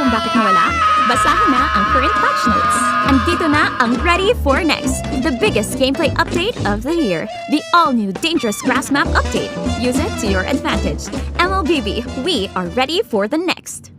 kung bakit nawala? Basahin na ang current patch notes. Andito na ang Ready for Next, the biggest gameplay update of the year. The all-new Dangerous Grass Map update. Use it to your advantage. MLBB, we are ready for the next.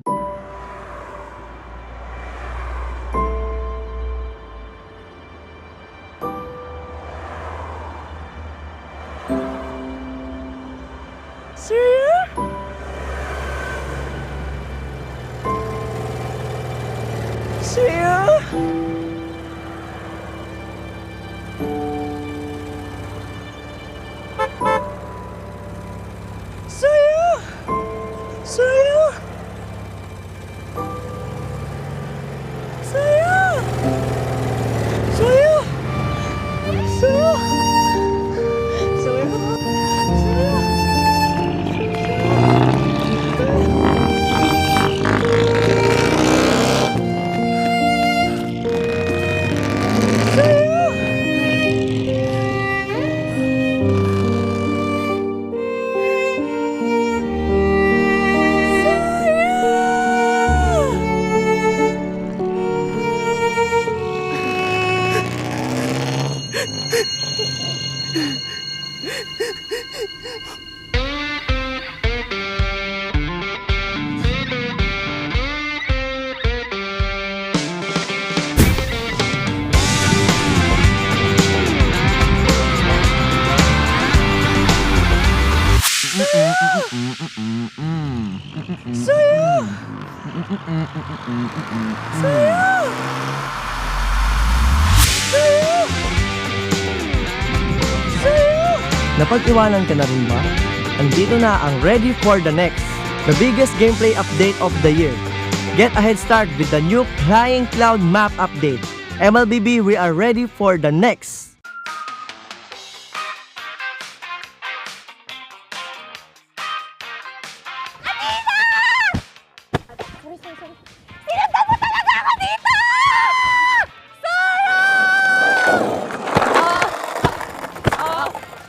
Napag-iwanan ka na rin ba? Andito na ang Ready for the Next, the biggest gameplay update of the year. Get a head start with the new Flying Cloud map update. MLBB, we are ready for the next.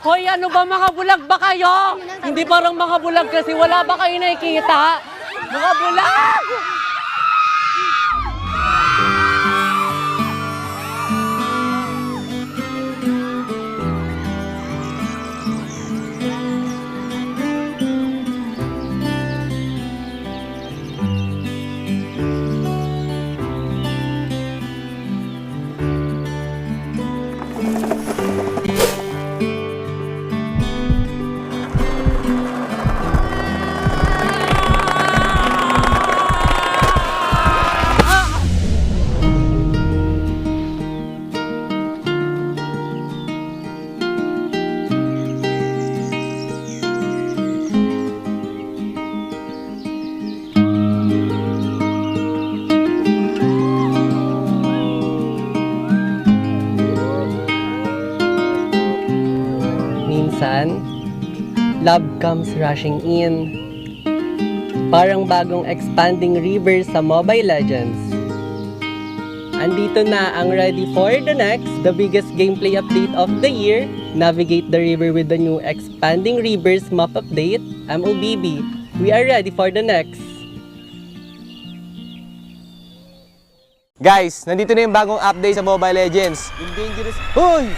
Hoy, ano ba, mga bulag ba kayo? Hindi parang mga bulag kasi wala ba kayo nakikita? Mga bulag! Minsan, love comes rushing in. Parang bagong expanding river sa Mobile Legends. Andito na ang Ready for the Next, the biggest gameplay update of the year. Navigate the river with the new expanding rivers map update. MLBB, we are ready for the next. Guys, nandito na yung bagong update sa Mobile Legends. Yung Dangerous... Hoy!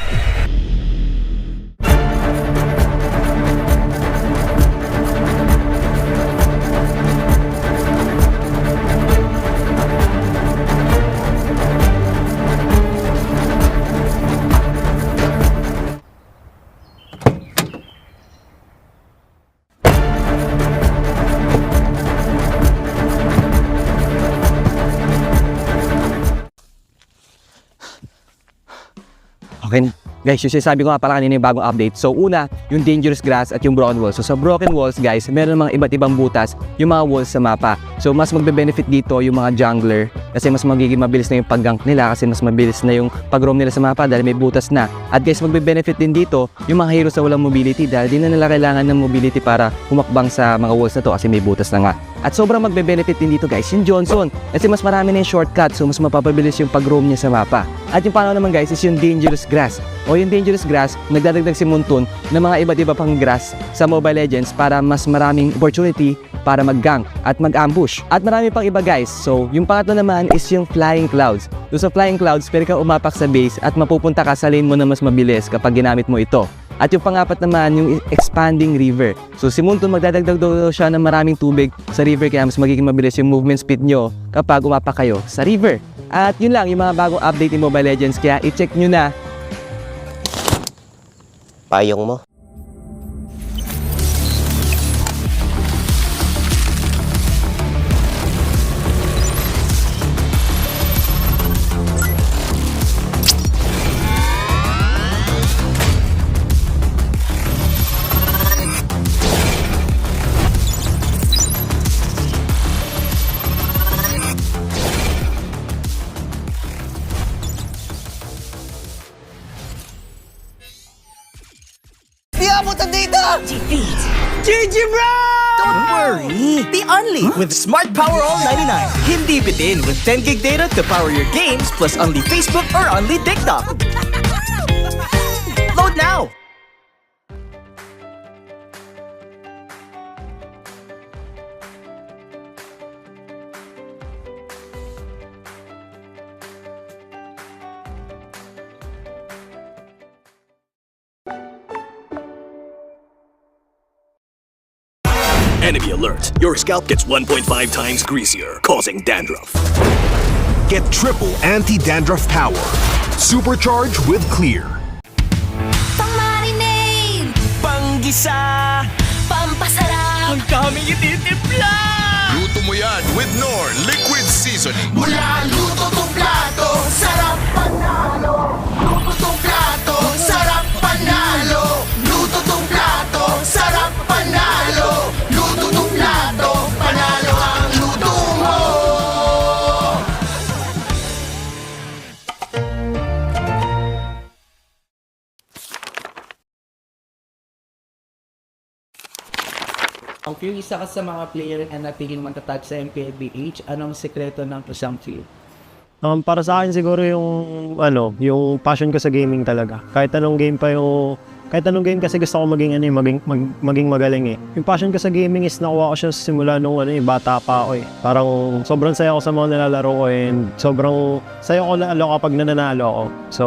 Okay, guys, yung sinasabi ko nga pala kanina yung bagong update. So una, yung dangerous grass at yung broken walls. So sa broken walls, guys, meron mga iba't ibang butas yung mga walls sa mapa. So mas magbe-benefit dito yung mga jungler kasi mas magiging mabilis na yung pag-gank nila kasi mas mabilis na yung pag-roam nila sa mapa dahil may butas na. At guys, magbe-benefit din dito yung mga heroes na walang mobility dahil di na nila kailangan ng mobility para humakbang sa mga walls na to kasi may butas na nga. At sobrang magbe-benefit din dito, guys, yung Johnson kasi mas marami na yung shortcut, so mas mapapabilis yung pag-roam niya sa mapa. At yung pangalawa naman, guys, is yung dangerous grass. O yung dangerous grass, nagdadagdag si Muntun ng mga iba't iba pang grass sa Mobile Legends para mas maraming opportunity para mag-gang at mag-ambush. At marami pang iba guys. So, yung pangatlo naman is yung Flying Clouds. Doon sa Flying Clouds, pwede kang umapak sa base at mapupunta ka sa lane mo na mas mabilis kapag ginamit mo ito. At yung pangapat naman, yung Expanding River. So, si Moonton magdadagdag daw siya ng maraming tubig sa river kaya mas magiging mabilis yung movement speed nyo kapag umapak kayo sa river. At yun lang, yung mga bagong update ni Mobile Legends kaya i-check nyo na. Payong mo. GG bro! Don't worry! Be only with Smart Power All 99. Hindi bitin with 10 gig data to power your games plus only Facebook or only TikTok. Load now! Enemy alert. Your scalp gets 1.5 times greasier, causing dandruff. Get triple anti-dandruff power. Supercharged with Clear. Pang-marinade, Panggisa! pampasarap, Ang daming ititimpla! Luto mo yan with Knorr Liquid Seasoning. Mula luto tong plato, sarap panalo. Luto tong plato, sarap panalo. Luto tong plato, sarap panalo. Luto tong plato, panalo ang luto mo. Ang few isa ka sa mga player na natigil matatag sa MPLBH, anong sekreto ng isang field? Para sa akin siguro yung passion ko sa gaming talaga. Kahit anong game kasi gusto ko maging magaling eh. Yung passion ko sa gaming is nakuha ko siya simula nung bata pa ako eh. Parang sobrang saya ko sa mga nilalaro ko and sobrang saya ko lalo kapag nananalo ako. So,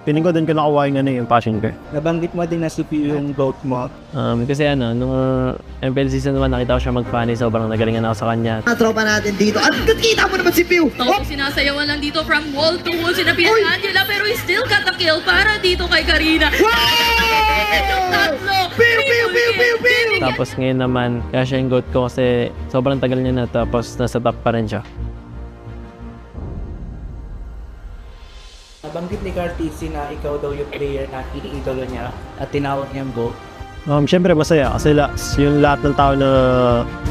piling ko din ko nakuha yung passion ko. Nabanggit mo din na CPU yung GOAT mo. Kasi nung MPL Season 1 nakita ko siya mag-funny, sobrang nagalingan ako sa kanya. Mga tropa natin dito. At nakita mo naman si Pew. sinasayawan lang dito from wall to wall, sinabihan ni Angela, pero he still got the kill para dito kay Karina. Pew! Tapos ngayon naman, kaya siya yung GOAT ko kasi sobrang tagal niya na tapos nasa top pa rin siya. Nabanggit ni Cartesi na ikaw daw yung player na iniidolo niya at tinawag niyang GOAT. Siyempre masaya kasi yung lahat ng tao na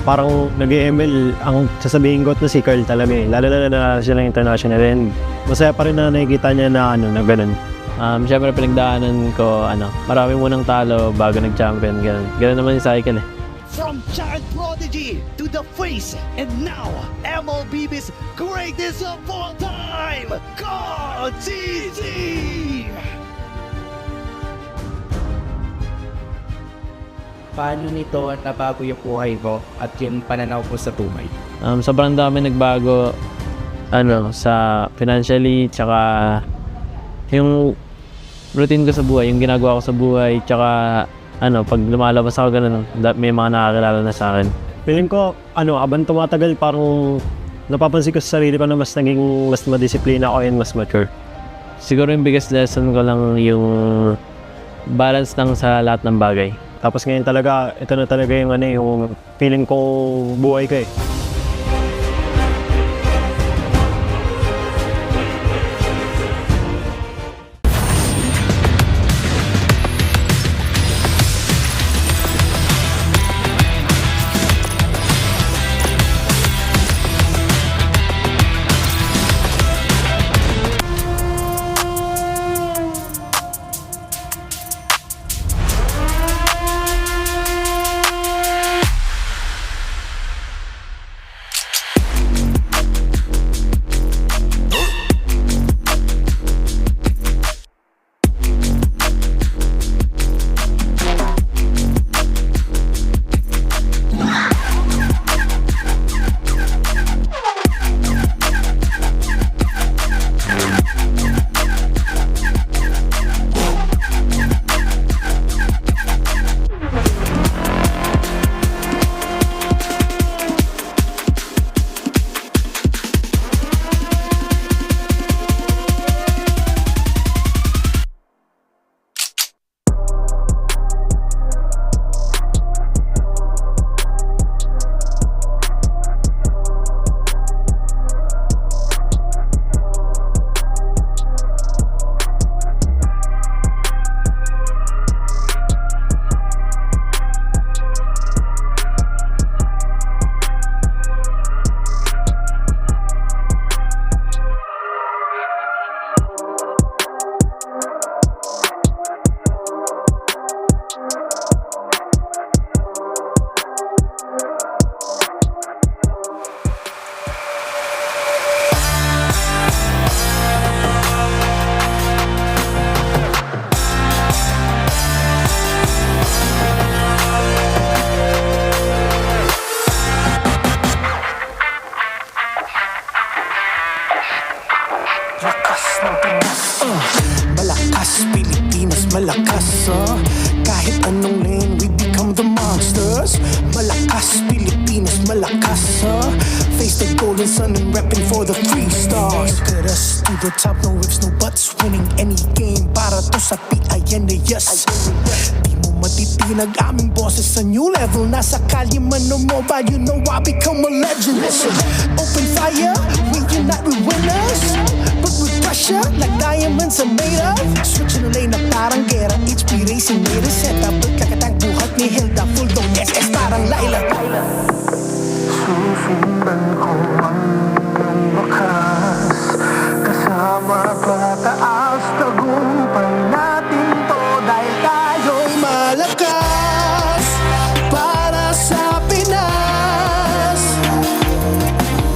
parang nag-ML ang sasabihin GOAT na si Carl talaga eh. Lalo na nanalo siya ng international and masaya pa rin na nakikita niya na ganun. Siyempre pinagdaanan ko, marami munang talo bago nag-champion, ganun. Ganun naman yung cycle eh. From child prodigy to the face, and now MLBB's greatest of all time, Cartesi! Paano nito nabago yung buhay ko at yung pananaw ko sa buhay? Sobrang dami nagbago sa financially, tsaka yung routine ko sa buhay, yung ginagawa ko sa buhay, tsaka pag lumalabas ako ganun, may mga nakakilala na sa akin. Feeling ko, habang tumatagal parang napapansin ko sa sarili ko na mas madisiplina ako and mas mature. Siguro yung biggest lesson ko lang yung balance lang sa lahat ng bagay. Tapos ngayon talaga, ito na talaga yung feeling ko buhay ko eh. golden sun and repping for the 3 stars. Look at us to the top, no ifs, no buts. Winning any game para to sa PIN na yes. Di mo matitinag aming boses sa new level. Nasa kalye man o mobile, you know I become a legend. Listen, open fire, we unite, we winners. But with pressure, like diamonds are made of. Switching the lane na parang gera. HP Racing made a setup. Look like a tank, buhat ni Hilda. Full dome SS parang Laila. Susundan ko ang iyong wakas. Kasama pataas, tagumpay natin to. Dahil tayo'y malakas para sa Pinas.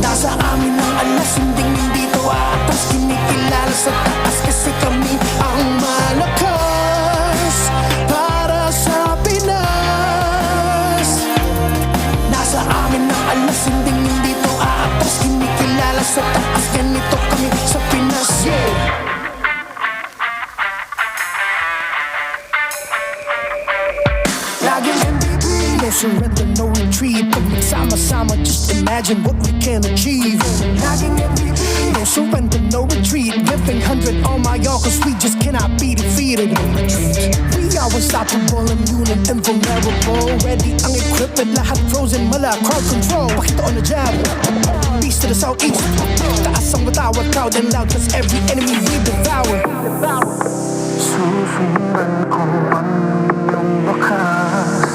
Nasa amin ang alas, hindi to atas. Kinikilala sa taas kasi kami ang malakas para sa Pinas. Nasa amin ang alas, hindi to atas. Kinikilala sa taas, ganito kami sa Pinas. Yeah. Laging MVP, no surrender, no retreat. Pag nagsama-sama, just imagine what we can achieve. Laging MVP, no surrender, no retreat. Giving 100 on my all, cause we just cannot be defeated. We are unstoppable, immune and invulnerable. Ready ang equipment, lahat frozen, mala, crowd control. Pakita on the jab, beast to the southeast. Taas ang matawag, proud and loud, cause every enemy we devour. Susundan ko ang iyong wakas.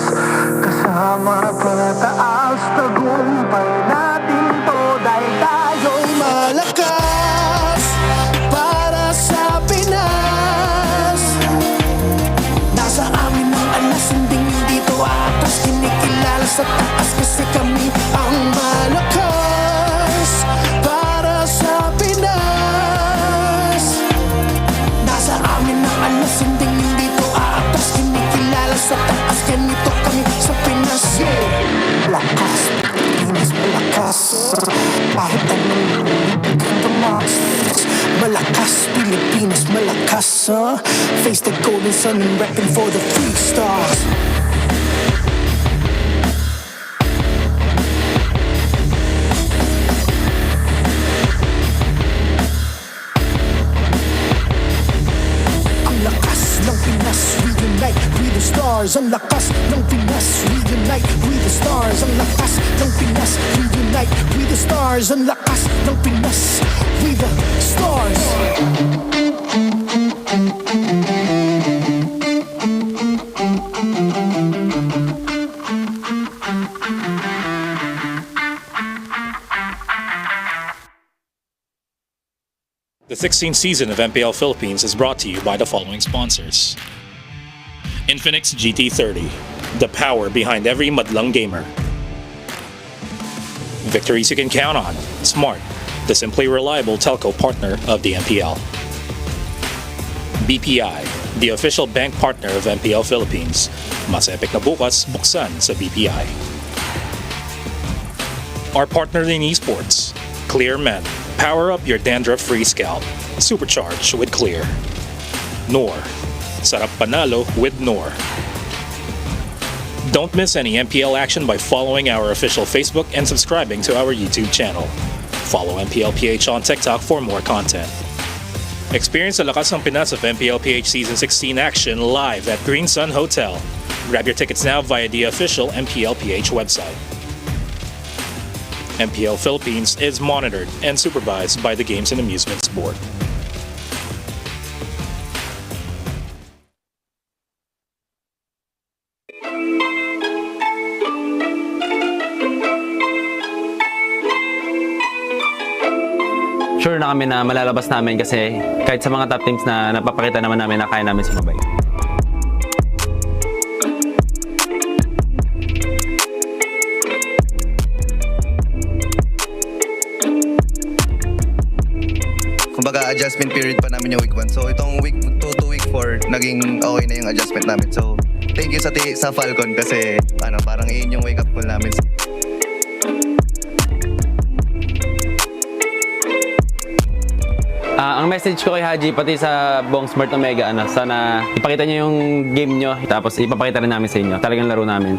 Kasama pataas, tagumpay natin to. Dahil tayo'y malakas para sa Pinas. Nasa amin ang alas, hindi to atas. Kinikilala sa taas kasi kami ang malakas para sa Pinas. Nasa amin ang alas, hindi to atas. Kinikilala sa taas, ganito kami sa Pinas. Yeah. Malakas, Pinas, malakas. Kahit anong malakas, Pilipinas, malakas, huh? Face the golden sun and repping for the 3 stars. Ang lakas ng Pinas, we unite, we the stars. Ang lakas ng Pinas, we unite, we the stars. Ang lakas ng Pinas, we unite, we the stars. Ang lakas ng Pinas, we the stars. The 16th season of MPL Philippines is brought to you by the following sponsors. Infinix GT30, the power behind every madlang gamer. Victories you can count on. Smart, the simply reliable telco partner of the MPL. BPI, the official bank partner of MPL Philippines. Mas epic na bukas, buksan sa BPI. Our partner in esports, Clear Men. Power up your dandruff-free scalp. Supercharge with Clear. NOR. Sarap panalo with NOR. Don't miss any MPL action by following our official Facebook and subscribing to our YouTube channel. Follow MPLPH on TikTok for more content. Experience the lakas ng Pinas of MPLPH Season 16 action live at Green Sun Hotel. Grab your tickets now via the official MPLPH website. MPL Philippines is monitored and supervised by the Games and Amusements Board. Sure na kami na malalabas namin kasi kahit sa mga top teams na napapakita naman namin na kaya namin sumabay. Kumbaga adjustment period pa namin yung week 1. So itong week 2 to week 4 naging okay na yung adjustment namin. So thank you sa Falcon kasi parang iyon yung wake up call namin. Ang message ko kay Haji pati sa buong Smart Omega sana ipakita niyo yung game niyo tapos ipapakita rin namin sa inyo. Talagang laro namin.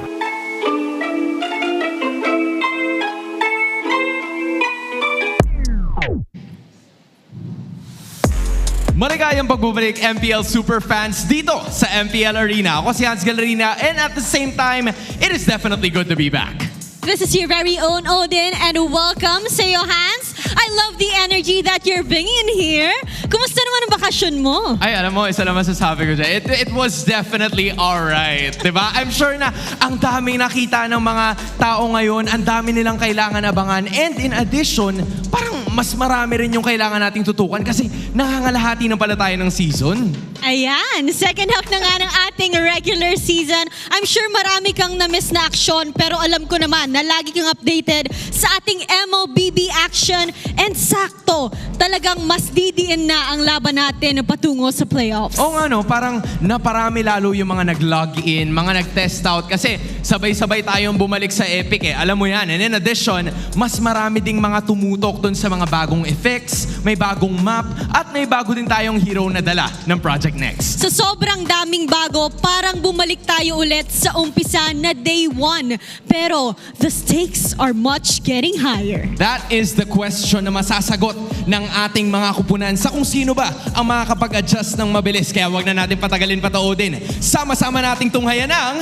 Maligayang pagbabalik MPL Superfans dito sa MPL Arena. Ako si Hans Galarina, and at the same time, it is definitely good to be back. This is your very own Odin, and welcome sa iyo, Hans. I love the energy that you're bringing in here. Kumusta naman ang bakasyon mo? Ay, alam mo, isa lang masasabi ko dyan. It was definitely alright, diba? I'm sure na ang daming nakita ng mga tao ngayon, ang dami nilang kailangan abangan. And in addition, parang mas marami rin yung kailangan nating tutukan kasi nangangalahati na pala tayo ng season. Ayan, second half na nga ng ating regular season. I'm sure marami kang na-miss na aksyon, pero alam ko naman na lagi kang updated sa ating MLBB action. And sakto, talagang mas didiin na ang laban natin patungo sa playoffs. Oo nga no, parang naparami lalo yung mga nag-log-in, mga nag-test out kasi sabay-sabay tayong bumalik sa Epic eh. Alam mo yan. And in addition, mas marami ding mga tumutok dun sa mga bagong effects, may bagong map, at may bago din tayong hero na dala ng Project Next. Sa sobrang daming bago, parang bumalik tayo ulit sa umpisa na day 1. Pero the stakes are much getting higher. That is the question na masasagot ng ating mga kupunan sa kung sino ba ang makakapag-adjust ng mabilis. Kaya wag na natin patagalin pataodin. Sama-sama nating tunghayan ng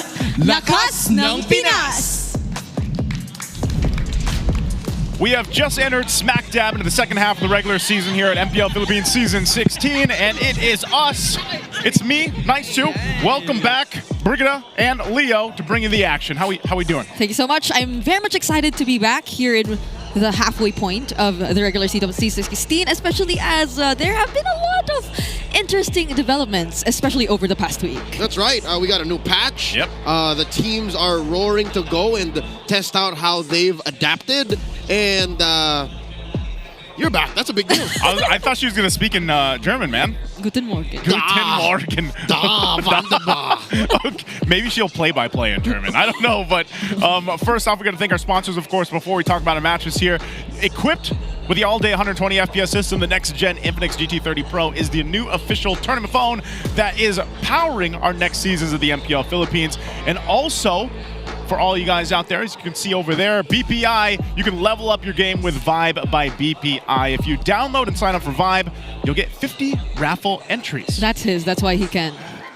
Lakas ng Pinas! We have just entered smack dab into the second half of the regular season here at MPL Philippines Season 16, and it is us. It's me, Nice 2. Welcome back, Brigida and Leo, to bring you the action. How we doing? Thank you so much. I'm very much excited to be back here in the halfway point of the regular season of C16, especially as there have been a lot of interesting developments, especially over the past week. That's right. We got a new patch. Yep. The teams are roaring to go and test out how they've adapted. And you're back. That's a big deal. I thought she was going to speak in German, man. Guten Morgen. Guten Morgen. Da, wunderbar. Okay. Maybe she'll play-by-play in German. I don't know. But first off, we're going to thank our sponsors, of course, before we talk about our matches here. Equipped with the all-day 120 FPS system, the next-gen Infinix GT30 Pro is the new official tournament phone that is powering our next seasons of the MPL Philippines. And also, for all you guys out there, as you can see over there, BPI, you can level up your game with Vibe by BPI. If you download and sign up for Vibe, you'll get 50 raffle entries. That's his. That's why he can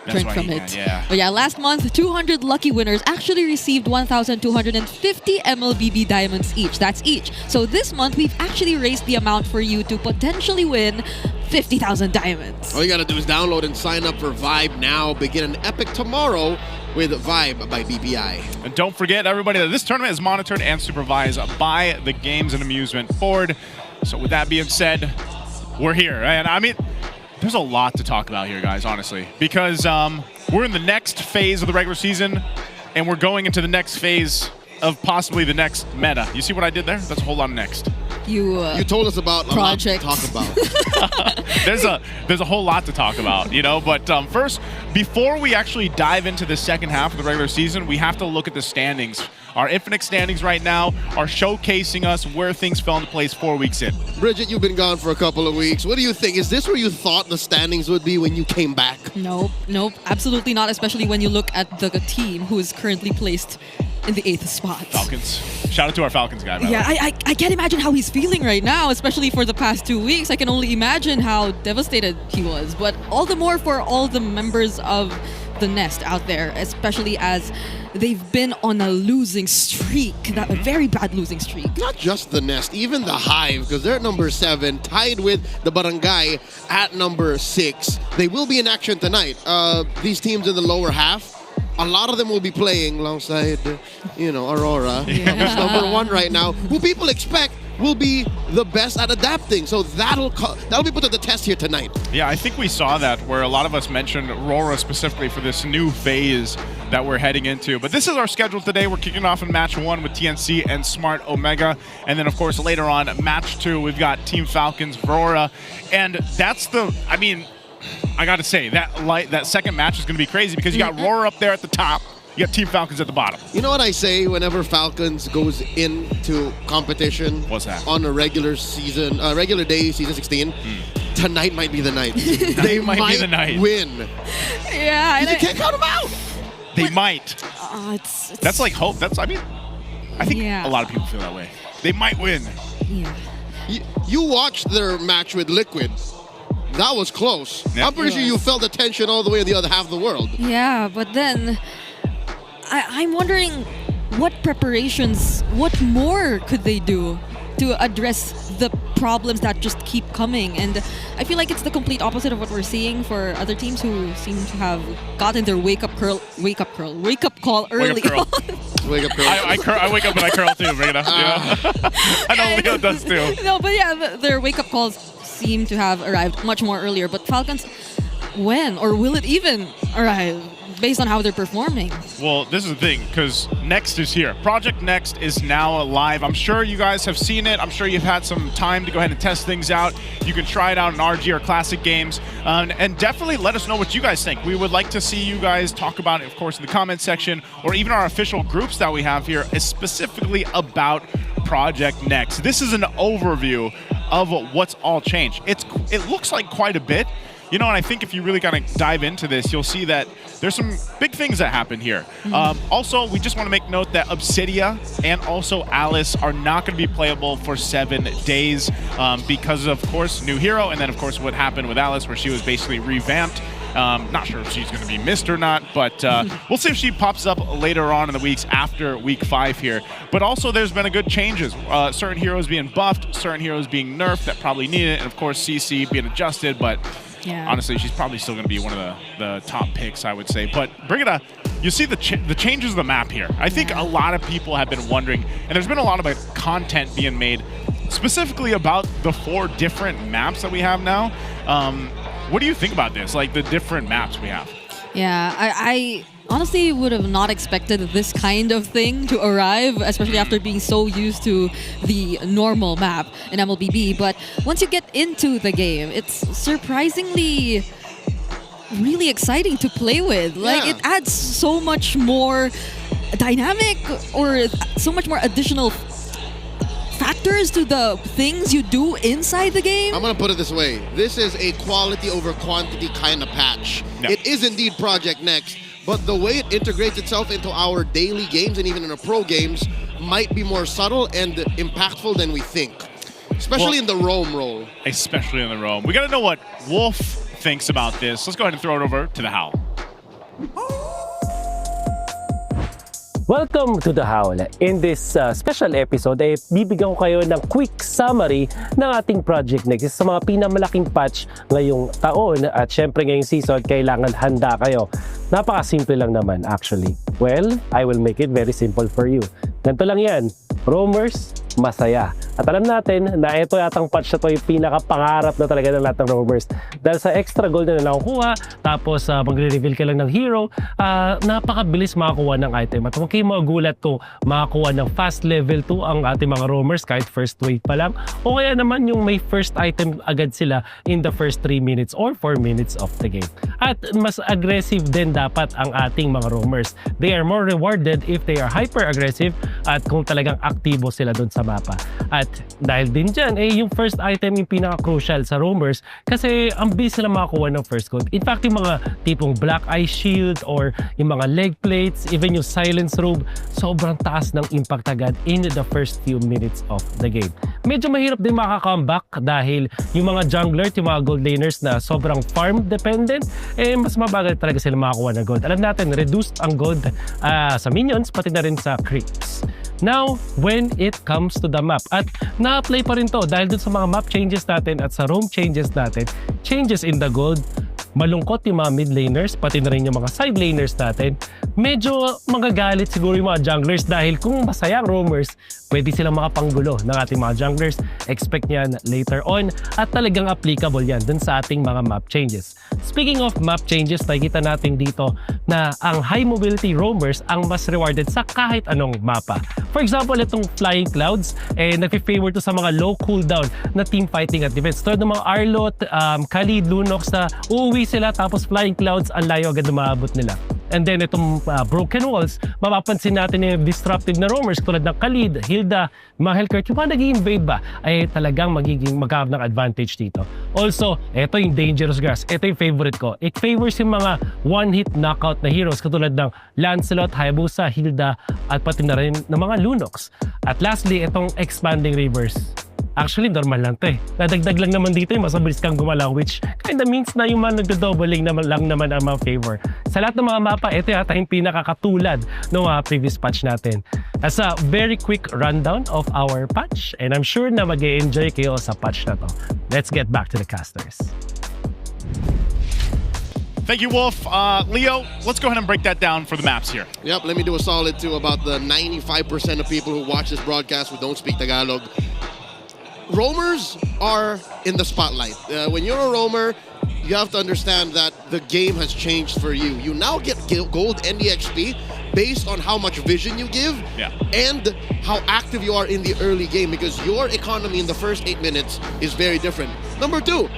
drink from it. Yeah. But yeah, last month, 200 lucky winners actually received 1,250 MLBB diamonds each. That's each. So this month, we've actually raised the amount for you to potentially win 50,000 diamonds. All you gotta do is download and sign up for Vibe now. Begin an epic tomorrow with Vibe by BPI. And don't forget, everybody, that this tournament is monitored and supervised by the Games and Amusement Board. So with that being said, we're here. And I mean, there's a lot to talk about here, guys, honestly. Because we're in the next phase of the regular season, and we're going into the next phase of possibly the next meta. You see what I did there? That's a whole lot of next. You told us about project. a lot to talk about. there's a whole lot to talk about, you know. But first, before we actually dive into the second half of the regular season, we have to look at the standings. Our Infinix standings right now are showcasing us where things fell into place 4 weeks in. Bridget, you've been gone for a couple of weeks. What do you think? Is this where you thought the standings would be when you came back? Nope, absolutely not, especially when you look at the team who is currently placed in the 8th spot. Falcons. Shout out to our Falcons guy, by the way. Yeah, I can't imagine how he's feeling right now, especially for the past 2 weeks. I can only imagine how devastated he was, but all the more for all the members of the Nest out there, especially as they've been on a losing streak, a very bad losing streak. Not just the Nest, even the Hive, because they're at number 7, tied with the Barangay at number 6. They will be in action tonight. These teams in the lower half, a lot of them will be playing alongside, Aurora, who's number 1 right now, who people expect will be the best at adapting. So that'll be put to the test here tonight. Yeah, I think we saw that where a lot of us mentioned RORA specifically for this new phase that we're heading into. But this is our schedule today. We're kicking off in match 1 with TNC and Smart Omega. And then, of course, later on, match 2, we've got Team Falcons, RORA. And that's I got to say, that second match is going to be crazy because you got RORA up there at the top. You got Team Falcons at the bottom. You know what I say whenever Falcons goes into competition? What's that? On a regular day, season 16. Tonight might be the night. They might be the night. Win. Yeah. You can't count them out. They might. That's like hope. I think yeah. A lot of people feel that way. They might win. Yeah. You watched their match with Liquid. that was close. I'm pretty sure you felt the tension all the way in the other half of the world. Yeah, but then I'm wondering what preparations, what more could they do to address the problems that just keep coming? And I feel like it's the complete opposite of what we're seeing for other teams who seem to have gotten their wake up call early. Wake up curl. Wake up curl. I wake up and I curl too, Brigida. I know Leo does too. No, but yeah, their wake up calls seem to have arrived much more earlier. But Falcons, when or will it even arrive? Based on how they're performing. Well, this is the thing, because Next is here. Project Next is now live. I'm sure you guys have seen it. I'm sure you've had some time to go ahead and test things out. You can try it out in RG or Classic games. And definitely let us know what you guys think. We would like to see you guys talk about it, of course, in the comment section, or even our official groups that we have here, is specifically about Project Next. This is an overview of what's all changed. It looks like quite a bit. You know, and I think if you really kind of dive into this, you'll see that there's some big things that happen here. Also, we just want to make note that Obsidia and also Alice are not going to be playable for 7 days because of course, new hero, and then of course what happened with Alice where she was basically revamped. Not sure if she's going to be missed or not, but we'll see if she pops up later on in the weeks after week 5 here. But also there's been a good changes. Certain heroes being buffed, certain heroes being nerfed that probably need it, and of course CC being adjusted, but honestly, she's probably still going to be one of the top picks, I would say. But Brigida, you see the changes of the map here. I think a lot of people have been wondering, and there's been a lot of content being made specifically about the 4 different maps that we have now. What do you think about this, like the different maps we have? Yeah, I honestly would have not expected this kind of thing to arrive, especially after being so used to the normal map in MLBB. But once you get into the game, it's surprisingly really exciting to play with. Like, it adds so much more dynamic or so much more additional factors to the things you do inside the game. I'm going to put it this way. This is a quality over quantity kind of patch. No. It is indeed Project Next, but the way it integrates itself into our daily games and even in our pro games might be more subtle and impactful than we think. Especially in the roam role. Especially in the roam. We got to know what Wolf thinks about this. Let's go ahead and throw it over to the Howl. Welcome to The Howl. In this special episode, bibigyan ko kayo ng quick summary ng ating Project Next sa mga pinamalaking patch ngayong taon at syempre ngayong season, kailangan handa kayo. Napakasimple lang naman actually. Well, I will make it very simple for you. Ganito lang yan. Roamers, masaya. At alam natin na ito yatang patch na ito yung pinakapangarap na talaga ng lahat ng roamers. Dahil sa extra gold na nakukuha, tapos magre-reveal ka lang ng hero, napakabilis makakuha ng item. At huwag kayong magulat kung makakuha ng fast level 2 ang ating mga roamers kahit first wave pa lang. O kaya naman yung may first item agad sila in the first 3 minutes or 4 minutes of the game. At mas aggressive din dapat ang ating mga roamers. They are more rewarded if they are hyper-aggressive at kung talagang aktibo sila doon sa mapa. At dahil din dyan, yung first item yung pinaka-crucial sa roamers kasi ang bilis sila makakuha ng first gold. In fact, yung mga tipong black eye shield or yung mga leg plates, even yung silence robe, sobrang taas ng impact agad in the first few minutes of the game. Medyo mahirap din maka-comeback dahil yung mga jungler, yung mga gold laners na sobrang farm dependent, mas mabagal talaga sila makakuha ng gold. Alam natin, reduced ang gold sa minions, pati na rin sa creeps. Now, when it comes to the map, at na-apply pa rin to dahil dun sa mga map changes natin at sa roam changes natin, changes in the gold, malungkot yung mga mid laners, pati na rin yung mga side laners natin. Medyo magagalit siguro yung mga junglers dahil kung masaya ang roamers, pwede silang makapanggulo ng ating mga junglers. Expect yan later on at talagang applicable yan dun sa ating mga map changes. Speaking of map changes, nakikita natin dito na ang high mobility roamers ang mas rewarded sa kahit anong mapa. For example, itong Flying Clouds, nag-favor to sa mga low cooldown na team fighting at defense. Tulad ng mga Arlot, Khalid, Lunox na uuwi sila tapos Flying Clouds ang layo agad na maabot nila. And then itong Broken Walls, mapapansin natin yung disruptive na roamers tulad ng Khalid, Hilda, mga Hellcurt, yung mga nag-i-invade ba ay talagang magkakaroon ng advantage dito. Also, ito yung Dangerous Grass. Ito yung favorite ko. It favors yung mga one-hit knockout na heroes katulad ng Lancelot, Hayabusa, Hilda, at pati na rin ng mga Lunox. At lastly, itong Expanding Rivers. Actually, normal lang to eh. Nadagdag lang naman dito yung mas mabilis kang gumalaw, which kinda means na yung mga nagdo-doubling lang naman ang mga favor. Sa lahat ng mga mapa, ito yata yung pinakakatulad ng mga previous patch natin. As a very quick rundown of our patch, and I'm sure na mag-e-enjoy kayo sa patch na to. Let's get back to the casters. Thank you, Wolf. Leo, let's go ahead and break that down for the maps here. Yep, let me do a solid to about the 95% of people who watch this broadcast who don't speak Tagalog. Roamers are in the spotlight. When you're a roamer, you have to understand that the game has changed for you. You now get gold NDXP based on how much vision you give and how active you are in the early game, because your economy in the first 8 minutes is very different. Number 2,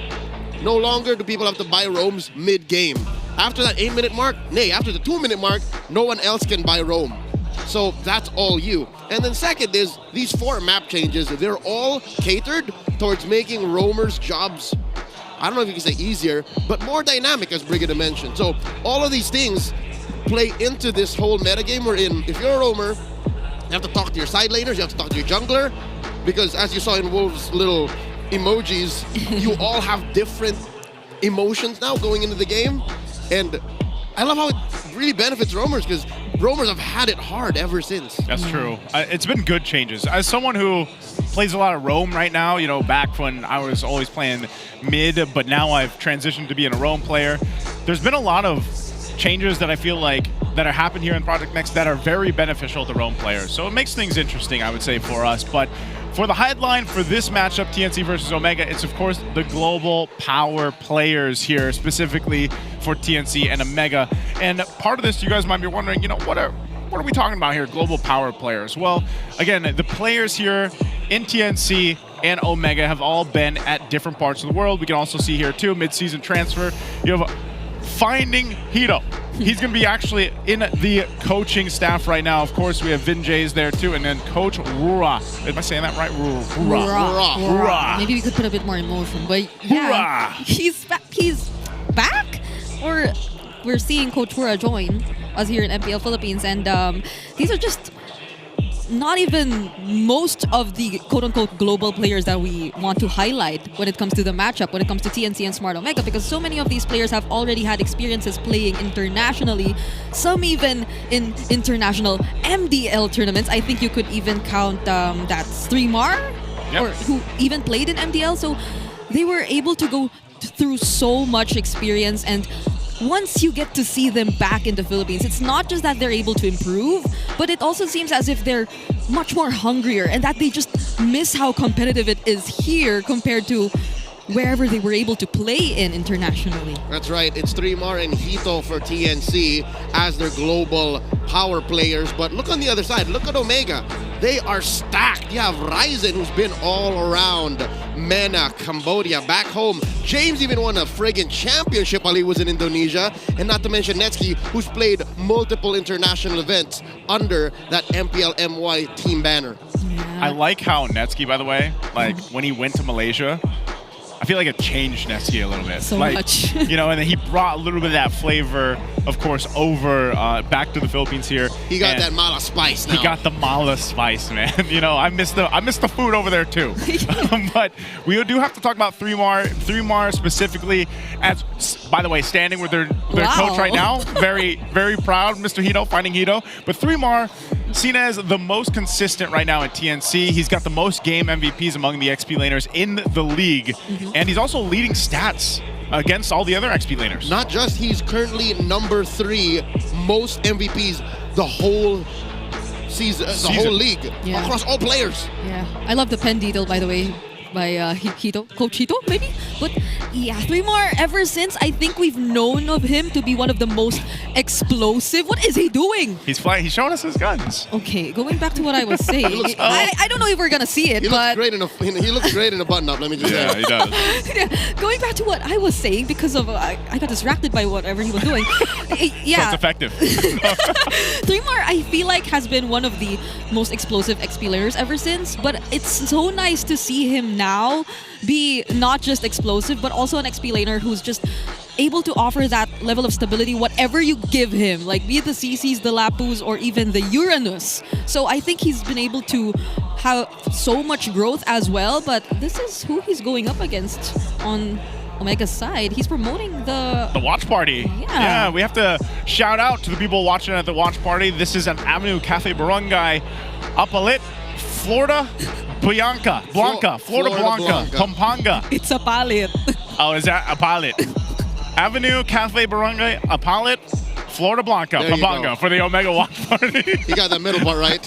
no longer do people have to buy roams mid-game. After that 8-minute mark, after the 2-minute mark, no one else can buy roam. So that's all you. And then second is these 4 map changes, they're all catered towards making roamers' jobs, I don't know if you can say easier, but more dynamic, as Brigida mentioned. So all of these things play into this whole metagame we're in. If you're a roamer, you have to talk to your side laners, you have to talk to your jungler, because as you saw in Wolf's little emojis, you all have different emotions now going into the game. And I love how it really benefits roamers, because roamers have had it hard ever since. That's true. It's been good changes. As someone who plays a lot of roam right now, you know, back when I was always playing mid, but now I've transitioned to being a roam player, there's been a lot of changes that I feel like that are happening here in Project Next that are very beneficial to roam players. So it makes things interesting, I would say, for us. But for the headline for this matchup, TNC versus Omega, it's of course the global power players here, specifically for TNC and Omega. And part of this, you guys might be wondering, you know, what are we talking about here, global power players? Well, again, the players here in TNC and Omega have all been at different parts of the world. We can also see here too, mid-season transfer. You have Finding Hito. He's going to be actually in the coaching staff right now. Of course, we have Vinjay's there too, and then Coach RORA. Am I saying that right? RORA. Maybe we could put a bit more emotion, but yeah, he's back. Or we're seeing Coach RORA join us here in MPL Philippines, and these are just not even most of the quote-unquote global players that we want to highlight when it comes to the matchup, when it comes to TNC and Smart Omega, because so many of these players have already had experiences playing internationally, some even in international MDL tournaments. I think you could even count that's Streamar, or who even played in MDL. So they were able to go through so much experience, and once you get to see them back in the Philippines, it's not just that they're able to improve, but it also seems as if they're much more hungrier and that they just miss how competitive it is here compared to wherever they were able to play in internationally. That's right. It's Streamar and Hito for TNC as their global power players. But look on the other side. Look at Omega. They are stacked. You have Ryzen, who's been all around. MENA, Cambodia, back home. James even won a friggin' championship while he was in Indonesia. And not to mention Netsky, who's played multiple international events under that MPL MY team banner. I like how Netsky, by the way, like when he went to Malaysia, I feel like it changed Netsky a little bit. So like, much. You know, and then he brought a little bit of that flavor, of course, over back to the Philippines here. He got that mala spice now. He got the mala spice, man. You know, I miss the food over there too. But we do have to talk about Streamar specifically, as, by the way, standing with their coach right now. Very, very proud, Mr. Hito, Finding Hito. But Streamar, seen as the most consistent right now at TNC. He's got the most game MVPs among the XP laners in the league. And he's also leading stats against all the other XP laners. Not just, he's currently number 3 most MVPs the whole season. The whole league, across all players. Yeah, I love the pen detail, by the way, by Hito, Coach Hito, maybe? But yeah, Streamar, ever since, I think we've known of him to be one of the most explosive. What is he doing? He's flying. He's showing us his guns. Okay, going back to what I was saying, I don't know if we're gonna see it, He but looks great in a button-up, let me just say. Yeah, he does. yeah, going back to what I was saying, because of I got distracted by whatever he was doing. Yeah, so it's effective. Streamar, I feel like, has been one of the most explosive XP players ever since, but it's so nice to see him now be not just explosive, but also an XP laner who's just able to offer that level of stability whatever you give him, like be it the CCs, the Lapus, or even the Uranus. So I think he's been able to have so much growth as well, but this is who he's going up against on Omega's side. He's promoting the watch party. Yeah, we have to shout out to the people watching at the watch party. This is an Avenue Cafe Barangay Apalit, Florida Blanca, Florida Blanca, Pampanga. It's a palit. Oh, is that a pilot? Avenue Cafe Barangay Apalit, Florida Blanca, There you Pampanga go. for the Omega watch party. You got that middle part right.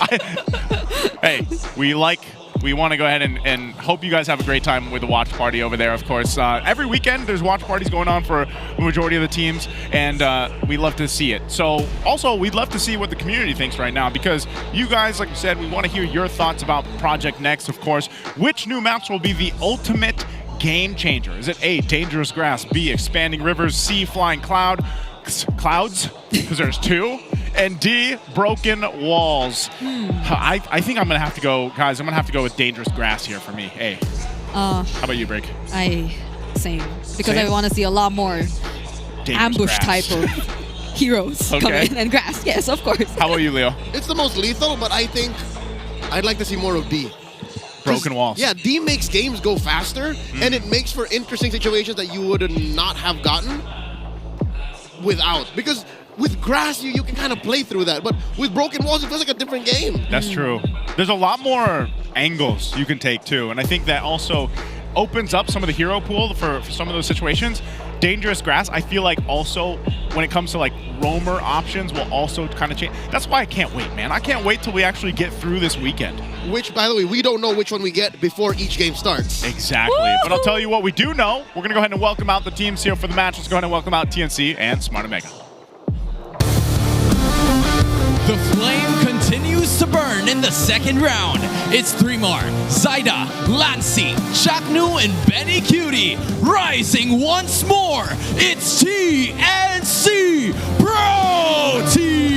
Hey, we want to go ahead and hope you guys have a great time with the watch party over there, of course. Every weekend, there's watch parties going on for the majority of the teams, and we love to see it. So, also, we'd love to see what the community thinks right now, because you guys, like you said, we want to hear your thoughts about Project Next, of course. Which new maps will be the ultimate game changer? Is it A, dangerous grass, B, expanding rivers, C, flying clouds, because there's two, and D, broken walls? I think I'm gonna have to go, guys. I'm gonna have to go with dangerous grass here for me. Hey, how about you, Break? Same, because Same? I want to see a lot more Dangerous ambush grass. type of heroes come Okay. in, and grass. Yes, of course. How about you, Leo? It's the most lethal, but I think I'd like to see more of D. Broken walls. Yeah, D makes games go faster, and it makes for interesting situations that you would not have gotten without. Because with grass, you can kind of play through that, but with broken walls, it feels like a different game. That's true. There's a lot more angles you can take too, and I think that also opens up some of the hero pool for some of those situations. Dangerous grass, I feel like also when it comes to like roamer options will also kind of change. That's why I can't wait, man. I can't wait till we actually get through this weekend. Which, by the way, we don't know which one we get before each game starts. Exactly. Woo! But I'll tell you what we do know. We're going to go ahead and welcome out the teams here for the match. Let's go ahead and welcome out TNC and Smart Omega. The flame continues to burn in the second round. It's Thremar, Zaida, Lancy, Chaknu, and Benny Cutie rising once more. It's TNC Pro Team.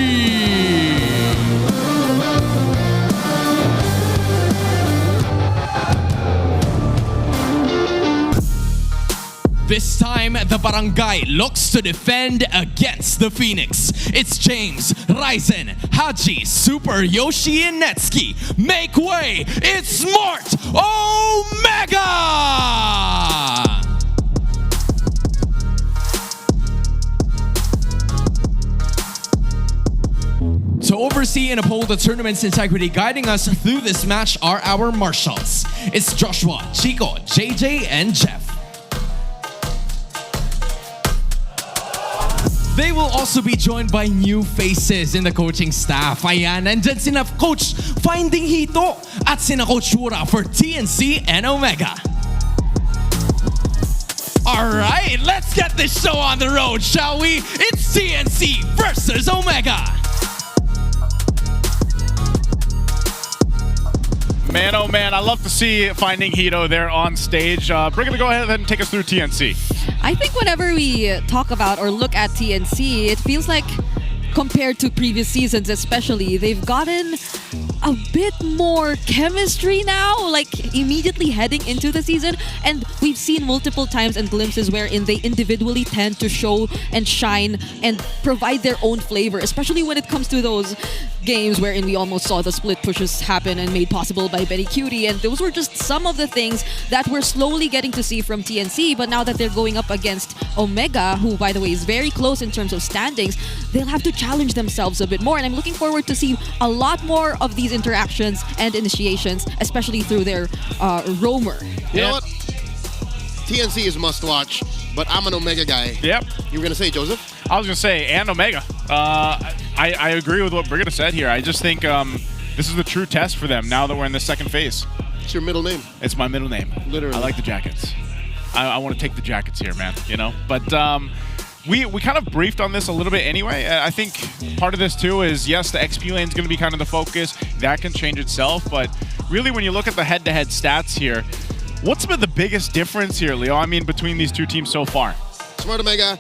This time, the Barangay looks to defend against the Phoenix. It's James, Ryzen, Haji, Super Yoshi, and Netsuki. Make way! It's Smart Omega! To oversee and uphold the tournament's integrity, guiding us through this match are our marshals. It's Joshua, Chico, JJ, and Jeff. They will also be joined by new faces in the coaching staff. Ayan, nandyan sina Coach Finding Hito at sina Coach RORA for TNC and Omega. Alright, let's get this show on the road, shall we? It's TNC versus Omega. Man, oh man, I love to see Finding Hito there on stage. We're going to go ahead and take us through TNC. I think whenever we talk about or look at TNC, it feels like compared to previous seasons especially, they've gotten a bit more chemistry now, like immediately heading into the season. And we've seen multiple times and glimpses wherein they individually tend to show and shine and provide their own flavor, especially when it comes to those games wherein we almost saw the split pushes happen and made possible by Benny Cutie. And those were just some of the things that we're slowly getting to see from TNC. But now that they're going up against Omega, who by the way is very close in terms of standings, they'll have to challenge themselves a bit more. And I'm looking forward to see a lot more of these interactions and initiations, especially through their roamer. You know what? TNC is must watch, but I'm an Omega guy. Yep. You were going to say, Joseph? I was going to say, and Omega. I agree with what Brigitte said here. I just think this is the true test for them now that we're in the second phase. It's your middle name. It's my middle name. Literally. I like the jackets. I want to take the jackets here, man, you know? But we kind of briefed on this a little bit anyway. I think part of this too is, yes, the XP lane is going to be kind of the focus. That can change itself. But really, when you look at the head-to-head stats here, what's been the biggest difference here, Leo? I mean, between these two teams so far? Smart Omega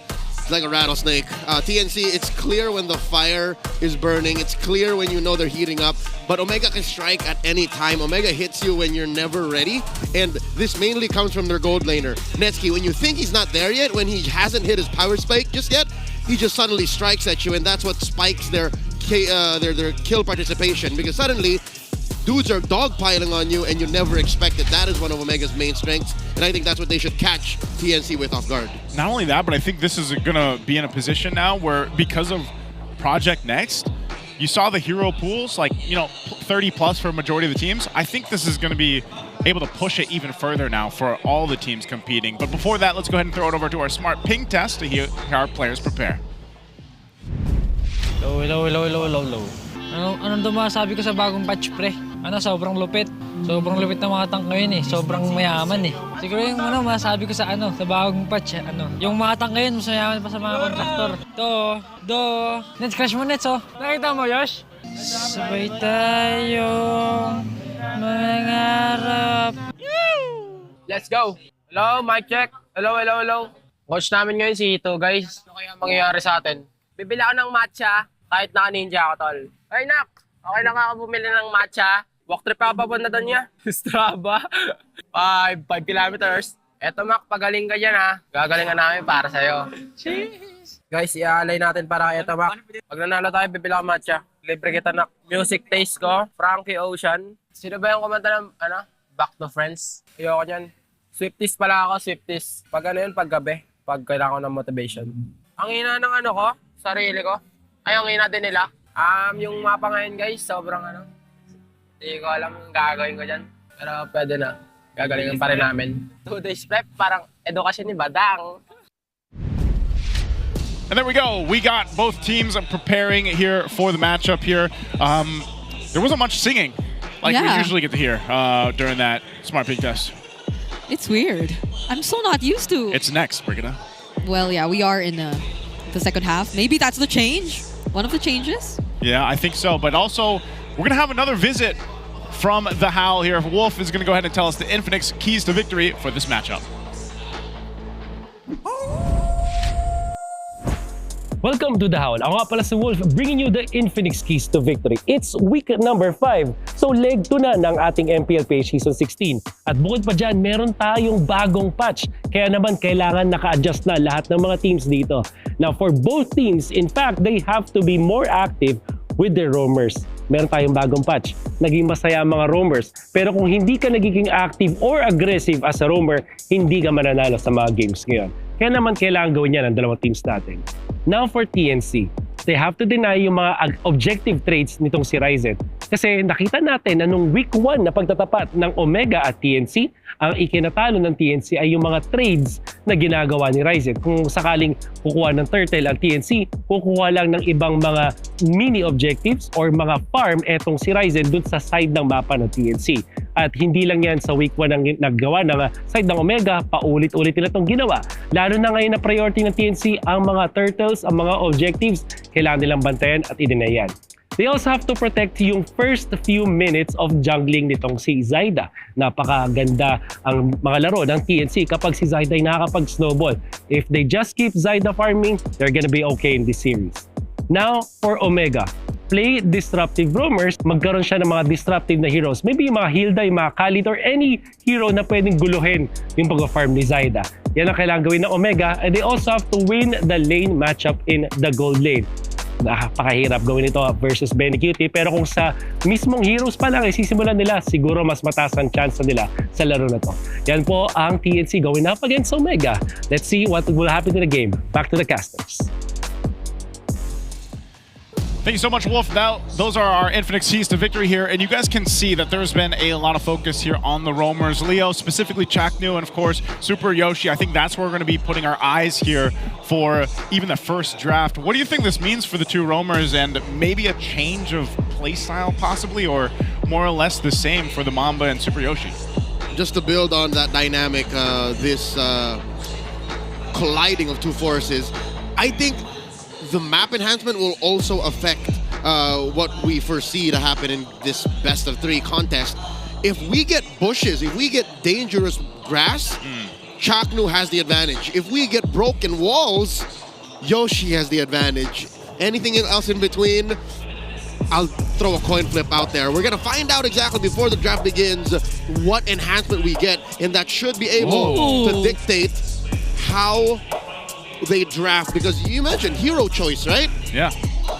It's like a rattlesnake. TNC, it's clear when the fire is burning. It's clear when you know they're heating up. But Omega can strike at any time. Omega hits you when you're never ready. And this mainly comes from their gold laner. Netsky, when you think he's not there yet, when he hasn't hit his power spike just yet, he just suddenly strikes at you, and that's what spikes their kill participation. Because suddenly, dudes are dogpiling on you, and you never expect it. That is one of Omega's main strengths, and I think that's what they should catch TNC with off guard. Not only that, but I think this is gonna be in a position now where, because of Project Next, you saw the hero pools, like, 30 plus for a majority of the teams. I think this is gonna be able to push it even further now for all the teams competing. But before that, let's go ahead and throw it over to our smart ping test to hear our players prepare. Low. Anong masasabi ko sa bagong patch, pre? Sobrang lupit. Sobrang lupit ng mga tank ngayon eh. Sobrang mayaman eh. Siguro yung masasabi ko sa bagong patch, yung mga tank ngayon mas mayaman pa sa mga kontraktor. Nets, crash mo Nets, oh. Nakita mo, Yosh? Sabay tayong mangarap. Let's go. Hello, mic check. Hello. Coach namin ngayon si Ito, guys. Ano kaya mangyayari sa atin? Bibili ako ng matcha kahit naka-ninja ako, tol. Ay, nak! Okay lang ako bumili ng matcha. Walk trip ako papunta doon niya. Strava. 5 kilometers. Eto, Mac, pagaling ka dyan, ha. Gagalingan namin para sa'yo. Cheers! Guys, iaalay natin para kay Eto, Mac. Pag nanalo tayo, bibili ako matcha. Libre kita, nak. Music taste ko, Frankie Ocean. Sino ba yung kumanta ng, Back to Friends? Ayoko niyan. Swifties pala ako, Swifties. Pag yun, pag gabi. Pag kailangan ko ng motivation. Ang ina ng ko, sarili ko. Ay, ang ina din nila. Yung mapa ngayon, guys, sobrang hindi ko alam kung gagawin ko dyan. Pero pwede na. Gagalingan pa rin namin. 2 days prep, parang edukasyon ni Badang. And there we go. We got both teams preparing here for the matchup here. There wasn't much singing like we usually get to hear during that smart ping test. It's weird. I'm so not used to. It's next, Brigida. Well, yeah, we are in the second half. Maybe that's the change. One of the changes. Yeah, I think so. But also, we're going to have another visit from the Howl here. Wolf is going to go ahead and tell us the Infinix keys to victory for this matchup. Welcome to The Howl. Ako nga pala si Wolf, bringing you the Infinix keys to victory. It's week number 5. So leg 2 na ng ating MPL PH Season 16. At bukod pa dyan, meron tayong bagong patch. Kaya naman kailangan naka-adjust na lahat ng mga teams dito. Now for both teams, in fact, they have to be more active with their roamers. Meron tayong bagong patch. Naging masaya ang mga roamers. Pero kung hindi ka nagiging active or aggressive as a roamer, hindi ka mananalo sa mga games ngayon. Kaya naman kailangan gawin yan ng dalawang teams natin. Now for TNC, they have to deny yung mga objective traits nitong si Ryzen. Kasi nakita natin na nung week 1 na pagtatapat ng Omega at TNC, ang ikinatalo ng TNC ay yung mga trades na ginagawa ni Ryzen. Kung sakaling kukuha ng turtle ang TNC, kukuha lang ng ibang mga mini objectives or mga farm etong si Ryzen dun sa side ng mapa ng TNC. At hindi lang yan sa week 1 ang naggawa ng side ng Omega, paulit-ulit nila itong ginawa. Lalo na ngayon na priority ng TNC ang mga turtles, ang mga objectives, kailangan nilang bantayan at i-deny yan. They also have to protect yung first few minutes of jungling nitong si Zyda. Napakaganda ang mga laro ng TNC kapag si Zyda ay nakakapag-snowball. If they just keep Zyda farming, they're gonna be okay in this series. Now, for Omega. Play disruptive roamers, magkaroon siya ng mga disruptive na heroes. Maybe yung mga Hilda, yung mga Khalid, or any hero na pwedeng guluhin yung pag-farm ni Zyda. Yan ang kailangan gawin ng Omega, and they also have to win the lane matchup in the gold lane. Napakahirap gawin ito versus Benny Cutie, pero kung sa mismong heroes pa lang isisimulan nila, siguro mas mataas ang chance nila sa laro na to. Yan po ang TNC going up against Omega. Let's see what will happen in the game. Back to the casters. Thank you so much, Wolf. Now, those are our Infinix keys to victory here, and you guys can see that there's been a lot of focus here on the roamers. Leo, specifically Chaknu, and of course, Super Yoshi. I think that's where we're going to be putting our eyes here for even the first draft. What do you think this means for the two roamers, and maybe a change of playstyle possibly, or more or less the same for the Mamba and Super Yoshi? Just to build on that dynamic, this colliding of two forces, I think the map enhancement will also affect what we foresee to happen in this best of 3 contest. If we get bushes, if we get dangerous grass, Chaknu has the advantage. If we get broken walls, Yoshi has the advantage. Anything else in between, I'll throw a coin flip out there. We're going to find out exactly before the draft begins what enhancement we get, and that should be able to dictate how they draft, because you mentioned hero choice, right? Yeah.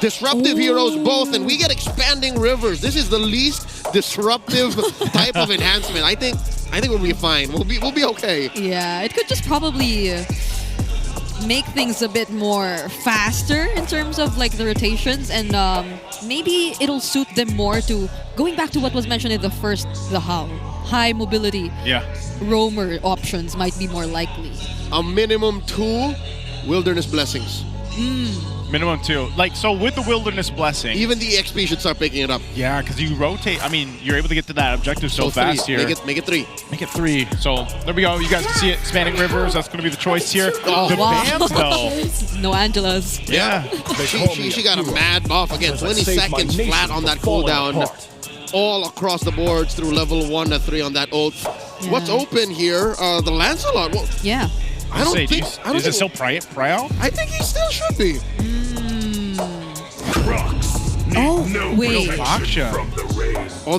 Disruptive heroes both, and we get expanding rivers. This is the least disruptive type of enhancement. I think we'll be fine. We'll be okay. Yeah, it could just probably make things a bit more faster in terms of like the rotations, and maybe it'll suit them more to going back to what was mentioned in the high mobility. Yeah. Roamer options might be more likely. A minimum 2 Wilderness Blessings. Minimum 2. Like, so with the Wilderness Blessing, even the XP should start picking it up. Yeah, because you rotate. I mean, you're able to get to that objective so fast 3. here. Make it 3. Make it 3. So there we go. You guys can see it. Spanning Rivers. That's going to be the choice here. Oh, the wow. bands, though. No Angelas. Yeah. She got a mad buff again. 20 seconds flat on that cooldown. All across the boards through level 1 to 3 on that ult. Yeah. What's open here? The Lancelot. Well, yeah. I don't think. Is it still Pryo? I think he still should be. Oh, wait. Oh,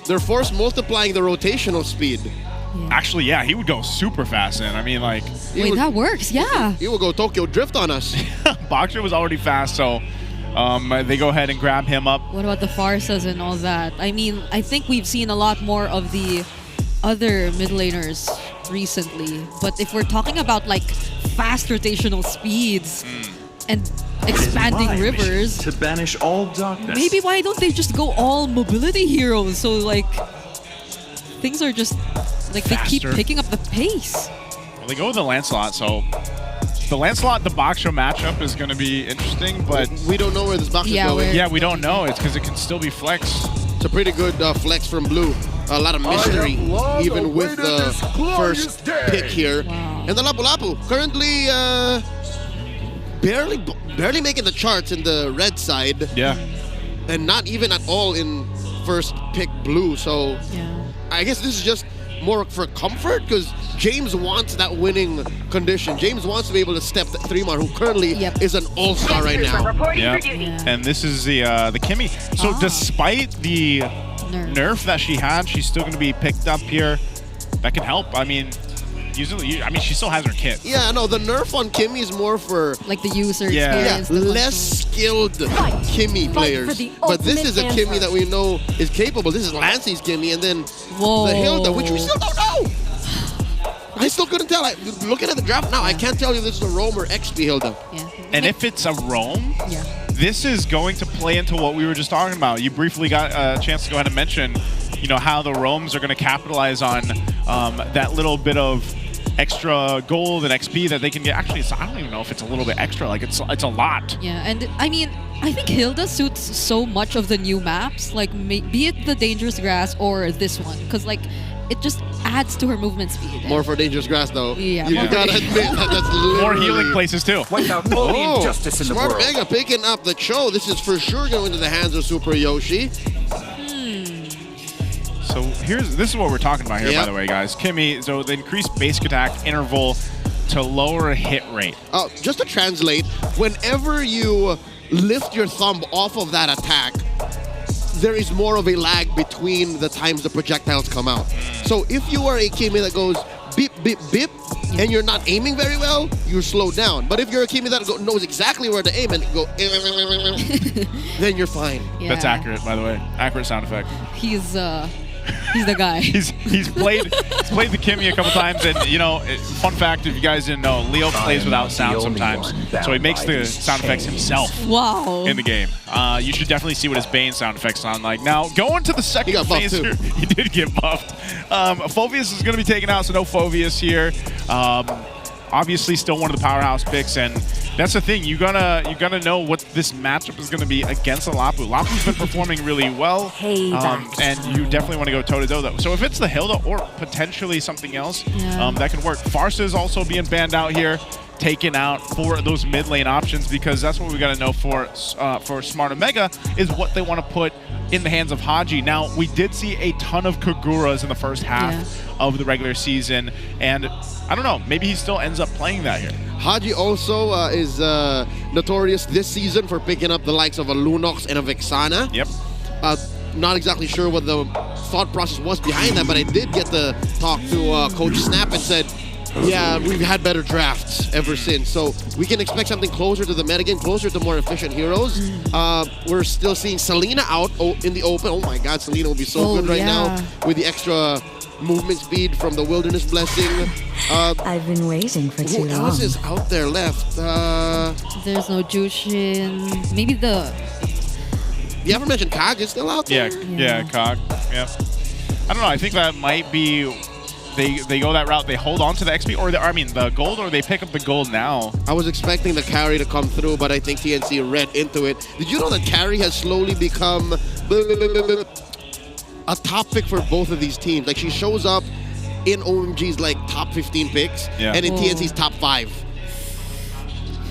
they're force multiplying the rotational speed. Actually, yeah, he would go super fast in. I mean, like... Wait, that works, yeah. He will go Tokyo Drift on us. Boxer was already fast, so they go ahead and grab him up. What about the Farsas and all that? I mean, I think we've seen a lot more of the other mid laners recently. But if we're talking about like fast rotational speeds and expanding rivers, to banish all darkness. maybe why don't they just go all mobility heroes? So like things are just like Faster. they keep picking up the pace. Well, they go with the Lancelot, so the Lancelot, the Boxer matchup is going to be interesting, but we don't know where this box is going. Yeah, we don't know. It's because it can still be flex. It's a pretty good flex from Blue. A lot of mystery, even with the first pick here. Wow. And the Lapu Lapu, currently barely making the charts in the red side. Yeah. And not even at all in first pick Blue. So I guess this is just more for comfort, because James wants that winning condition. James wants to be able to step the 3-man, who currently is an all-star right now. Yeah. And this is the Kimmy. So despite the nerf that she had, she's still going to be picked up here. That can help. I mean, usually, she still has her kit. Yeah, no, the nerf on Kimmy is more for like the user experience. Yeah, less skilled Kimmy players. But this is a Kimmy that we know is capable. This is Lancey's Kimmy, and then the Hilda, which we still don't know. I still couldn't tell. Looking at the draft now, I can't tell you this is a roam or XP Hilda. Yeah. And if it's a roam, this is going to play into what we were just talking about. You briefly got a chance to go ahead and mention, how the roams are going to capitalize on that little bit of extra gold and XP that they can get. Actually, I don't even know if it's a little bit extra. Like, it's a lot. Yeah, and I mean, I think Hilda suits so much of the new maps, like be it the Dangerous Grass or this one, because like it just adds to her movement speed. More for Dangerous Grass, though. Yeah, you gotta admit that's literally more healing places too. Without all the injustice in the Smart world. Mega picking up the show. This is for sure going into the hands of Super Yoshi. So this is what we're talking about here, by the way, guys. Kimmy, so the increased basic attack interval to lower hit rate. Just to translate, whenever you lift your thumb off of that attack, there is more of a lag between the times the projectiles come out. So if you are a Kimmy that goes beep, beep, beep, and you're not aiming very well, you're slowed down. But if you're a Kimmy that knows exactly where to aim and go, then you're fine. Yeah. That's accurate, by the way. Accurate sound effect. He's the guy. he's played the Kimmy a couple times, and fun fact, if you guys didn't know, Leo plays without sound sometimes, so he makes the sound effects himself. Wow. In the game. You should definitely see what his Bane sound effects sound like. Now, going to the second phase here, he did get buffed. Phoveus is going to be taken out, so no Phoveus here. Obviously, still one of the powerhouse picks, and that's the thing. You gotta know what this matchup is gonna be against a Lapu. Lapu's been performing really well, and you definitely want to go toe to toe. So if it's the Hilda or potentially something else, that can work. Farsa is also being banned out here, taken out for those mid lane options, because that's what we gotta know for Smart Omega is what they want to put in the hands of Haji. Now, we did see a ton of Kaguras in the first half of the regular season, and I don't know, maybe he still ends up playing that here. Haji also is notorious this season for picking up the likes of a Lunox and a Vexana. Yep. Not exactly sure what the thought process was behind that, but I did get to talk to Coach Snap and said, yeah, we've had better drafts ever since. So we can expect something closer to the metagame, closer to more efficient heroes. We're still seeing Selena out in the open. Oh my God, Selena will be so good right now with the extra movement speed from the Wilderness Blessing. I've been waiting for too long. Who else is out there left? There's no Jushin. Maybe the... You haven't mentioned Kag is still out there? Yeah, Kag. Yeah. I don't know. I think that might be... They go that route. They hold on to the XP, or the gold, or they pick up the gold now. I was expecting the carry to come through, but I think TNC read into it. Did you know that carry has slowly become a top pick for both of these teams? Like, she shows up in OMG's like top 15 picks, and in TNC's top 5.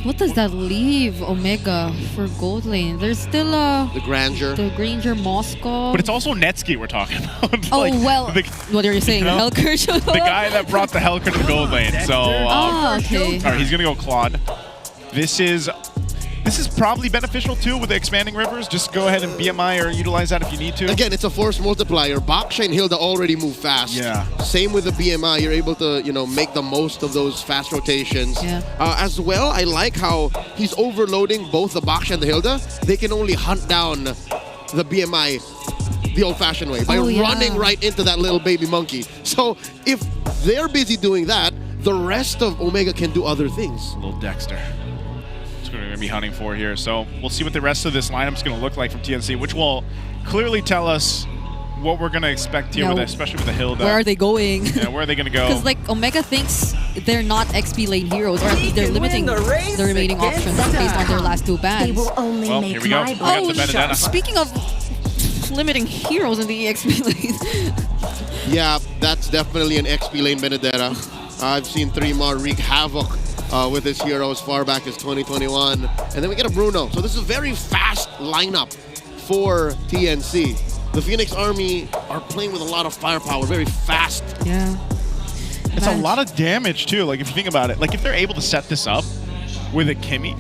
What does that leave Omega for gold lane? There's still the Granger Moscow. But it's also Netsky we're talking about. Oh, well, what are you saying? You know, Hellkirch? the guy that brought the Hellkirch to gold lane. So, okay. All right, he's going to go Claude. This is probably beneficial too with the expanding rivers. Just go ahead and BMI or utilize that if you need to. Again, it's a force multiplier. Baksha and Hilda already move fast. Yeah. Same with the BMI. You're able to, make the most of those fast rotations. Yeah. As well, I like how he's overloading both the Baksha and the Hilda. They can only hunt down the BMI the old-fashioned way by running right into that little baby monkey. So if they're busy doing that, the rest of Omega can do other things. Little Dexter. We're going to be hunting for here. So we'll see what the rest of this lineup's going to look like from TNC, which will clearly tell us what we're going to expect here, especially with the Hilda. Where are they going? Yeah, where are they going to go? Because like Omega thinks they're not XP lane heroes, or at least they're limiting the remaining options based on their last 2 bans. They will only Well, make here we go. my We got the blood Benedetta. Speaking of limiting heroes in the XP lane. Yeah, that's definitely an XP lane Benedetta. I've seen 3mar wreak havoc with his hero as far back as 2021. And then we get a Bruno. So this is a very fast lineup for TNC. The Phoenix Army are playing with a lot of firepower, very fast. Yeah. It's a lot of damage too, like if you think about it. Like if they're able to set this up with a Kimmy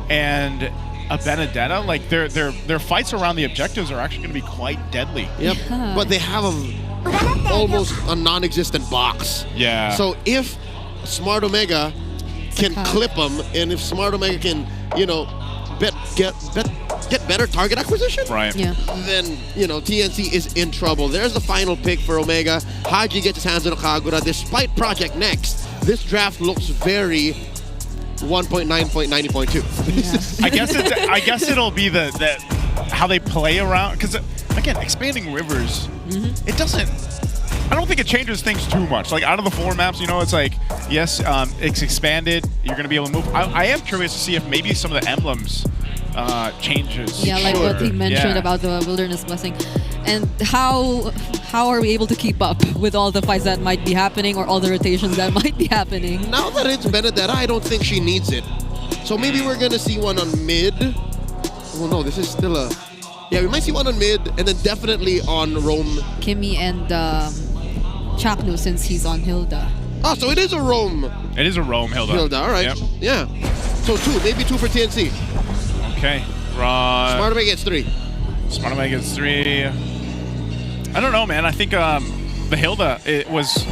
and a Benedetta, like their fights around the objectives are actually going to be quite deadly. Yep. But they have almost a non-existent box. Yeah. So if Smart Omega can clip them, and if Smart Omega can, get better target acquisition, right? Yeah. Then TNC is in trouble. There's the final pick for Omega. Haji gets his hands on a Kagura. Despite Project Next, this draft looks very 1.9.90.2. Yeah. I guess it'll be the how they play around, because again, expanding rivers, it doesn't. I don't think it changes things too much. Like out of the 4 maps, it's like, yes, it's expanded. You're going to be able to move. I am curious to see if maybe some of the emblems changes. Yeah, like what he mentioned about the Wilderness Blessing. And how are we able to keep up with all the fights that might be happening or all the rotations that might be happening? Now that it's Benedetta, I don't think she needs it. So maybe we're going to see one on mid. Oh no, this is still a... Yeah, we might see one on mid and then definitely on Rome. Kimmy and Chaknu, since he's on Hilda. Oh, so it is a Rome. It is a Rome Hilda. Hilda, all right. Yep. Yeah. So 2, maybe 2 for TNC. Okay. Smart Omega gets 3. Smart Omega gets 3. I don't know, man. I think the Hilda, it was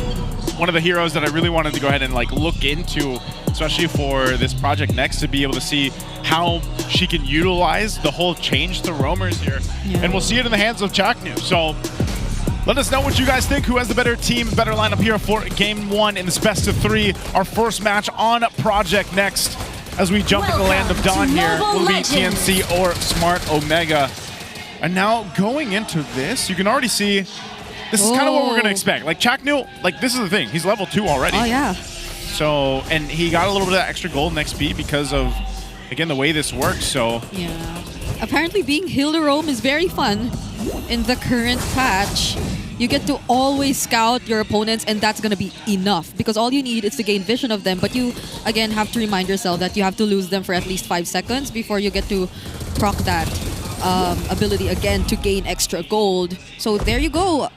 one of the heroes that I really wanted to go ahead and look into, especially for this Project Next, to be able to see how she can utilize the whole change to roamers here. Yeah. And we'll see it in the hands of Chaknu. So let us know what you guys think. Who has the better team, better lineup here for Game 1 in this best of 3, our first match on Project Next. As we jump in the land of Dawn here, will be TNC or Smart Omega. And now going into this, you can already see this is kind of what we're going to expect. Like Chaknu, this is the thing. He's level 2 already. Oh, yeah. So, and he got a little bit of that extra gold in XP because of, again, the way this works. So, yeah. Apparently being Hilda Rome is very fun in the current patch. You get to always scout your opponents, and that's going to be enough because all you need is to gain vision of them. But you, again, have to remind yourself that you have to lose them for at least 5 seconds before you get to proc that ability again to gain extra gold. So there you go.